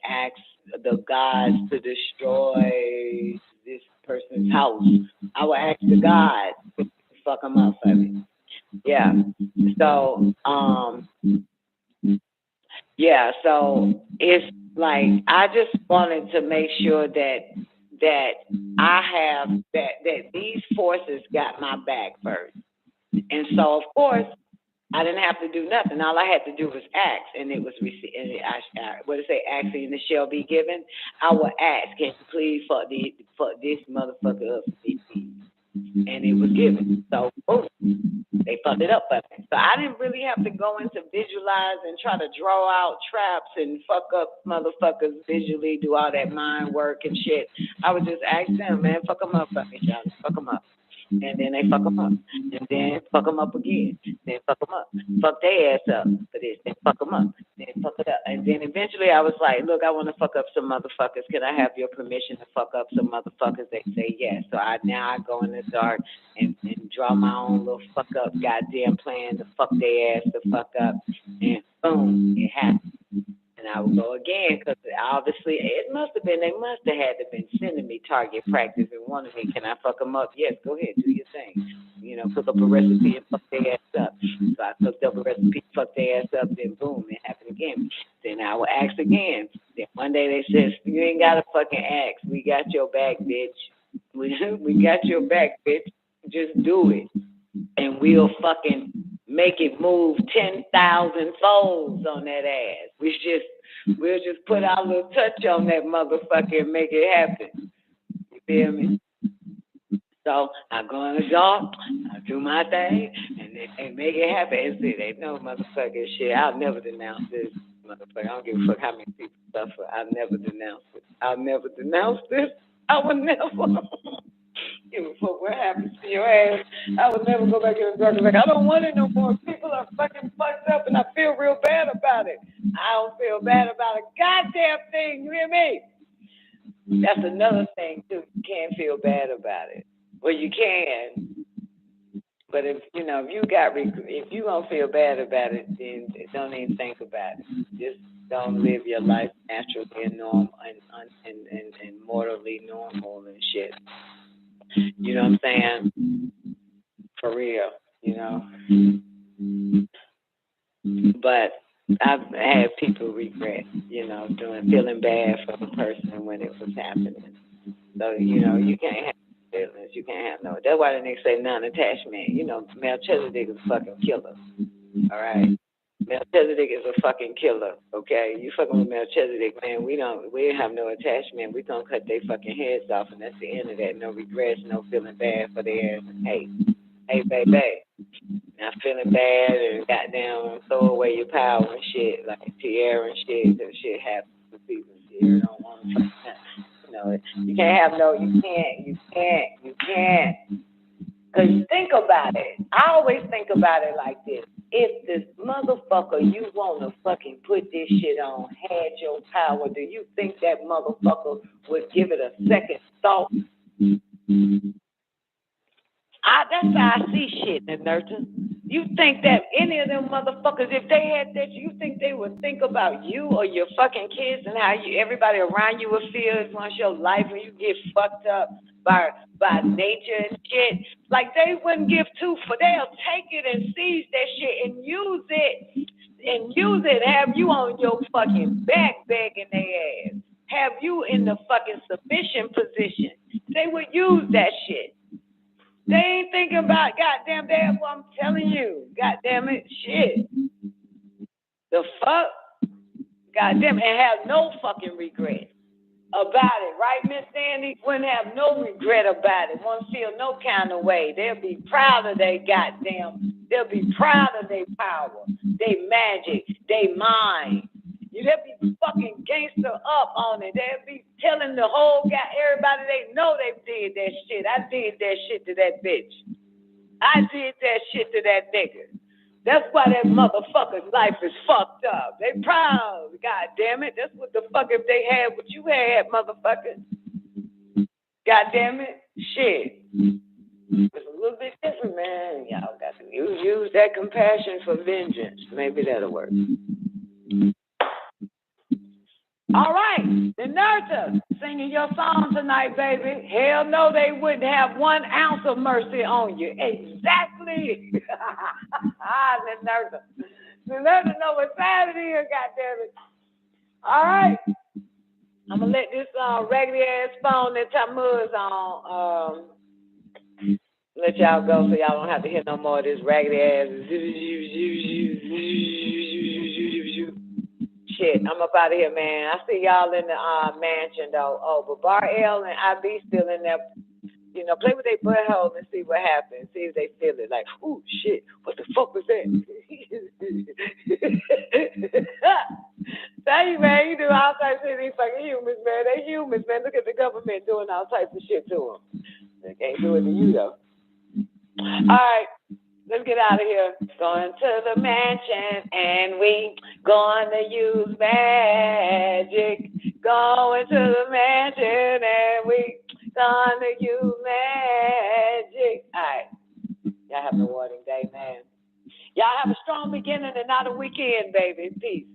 [SPEAKER 11] asks the gods to destroy this person's house. I will ask the gods to fuck them up for me. Yeah. So, so it's like I just wanted to make sure that I have that these forces got my back first. And so of course I didn't have to do nothing. All I had to do was ask, and it was asking the shall be given. I will ask, can you please fuck this motherfucker up, and it was given. So boom, they fucked it up for me. So I didn't really have to go into visualize and try to draw out traps and fuck up motherfuckers visually, do all that mind work and shit. I would just ask them, man, fuck them up for me, Charlie. Fuck them up. And then they fuck them up. And then fuck them up again. Then fuck them up. Fuck their ass up for this. Then fuck them up. Then fuck it up. And then eventually I was like, look, I want to fuck up some motherfuckers. Can I have your permission to fuck up some motherfuckers? They say yes. So now I go in the dark and draw my own little fuck up goddamn plan to fuck their ass the fuck up. And boom, it happened. And I would go again because obviously they must have had to been sending me target practice and wanting me, can I fuck them up? Yes, go ahead, do your thing. Cook up a recipe and fuck their ass up. So I cooked up a recipe, fuck their ass up, then boom, it happened again. Then I would ask again. Then one day they said, you ain't got to fucking ask. We got your back, bitch. We got your back, bitch. Just do it. And we'll fucking make it move 10,000 folds on that ass. We'll just put our little touch on that motherfucker and make it happen. You feel me? So I go in the dark, I do my thing, and they make it happen. And see, they know motherfucking shit. I'll never denounce this motherfucker. I don't give a fuck how many people suffer. I'll never denounce it. I'll never denounce this. I would never give a fuck what happens to your ass. I would never go back in the dark and I don't want it no more. People are fucking fucked up and I feel real bad about it. I don't feel bad about a goddamn thing. You hear me? That's another thing too. You can't feel bad about it. Well, you can, but if you gonna feel bad about it, then don't even think about it. Just Don't live your life naturally and normal and morally normal and shit. You know what I'm saying? For real, you know. But I've had people regret, you know, feeling bad for the person when it was happening. So, you know, you can't have feelings. You can't have no. That's why the niggas say non-attachment. You know, Melchizedek is a fucking killer. All right? Melchizedek is a fucking killer, okay? You fucking with Melchizedek, man, we have no attachment. We gonna cut their fucking heads off, and that's the end of that. No regrets, no feeling bad for their ass. Hey, baby. Not feeling bad and goddamn throw away your power and shit, like Tierra and shit. That shit happens to people. Tierra don't want to fucking, you know, you can't have no, you can't. Because think about it. I always think about it like this. If this motherfucker you want to fucking put this shit on had your power, do you think that motherfucker would give it a second thought? That's how I see shit, Nerta. You think that any of them motherfuckers, if they had that, you think they would think about you or your fucking kids and how everybody around you would feel once your life when you get fucked up by nature and shit? Like they wouldn't give two for. They'll take it and seize that shit and use it, have you on your fucking back begging their ass, have you in the fucking submission position. They would use that shit. They ain't thinking about goddamn damn what I'm telling you. Goddamn it, shit. The fuck? Goddamn it, and have no fucking regret about it, right, Miss Sandy? Wouldn't have no regret about it. Won't feel no kind of way. They'll be proud of their goddamn. They'll be proud of their power, their magic, their mind. They'll be fucking gangster up on it. They'll be telling the whole guy, everybody they know they did that shit. I did that shit to that bitch. I did that shit to that nigga. That's why that motherfucker's life is fucked up. They proud, god damn it. That's what the fuck if they had what you had, motherfucker. God damn it. Shit. It's a little bit different, man. Y'all got to use that compassion for vengeance. Maybe that'll work. All right, the Nerta singing your song tonight, baby. Hell no, they wouldn't have 1 ounce of mercy on you. Exactly. The Nerta. The Nerta know what time it is, goddammit. All right. I'm going to let this raggedy ass phone that Tammuz on let y'all go so y'all don't have to hear no more of this raggedy ass shit. I'm up out of here, man. I see y'all in the mansion, though. Oh, but Bar L and IB still in there. You know, play with their butthole and see what happens. See if they feel it. Like, ooh, shit, what the fuck was that? Tell you, man, you do all types of these fucking humans, man. They humans, man. Look at the government doing all types of shit to them. They can't do it to you, though. All right. Let's get out of here. Going to the mansion and we gonna use magic. Going to the mansion and we gonna use magic. All right. Y'all have a rewarding day, man. Y'all have a strong beginning and not a weekend, baby. Peace.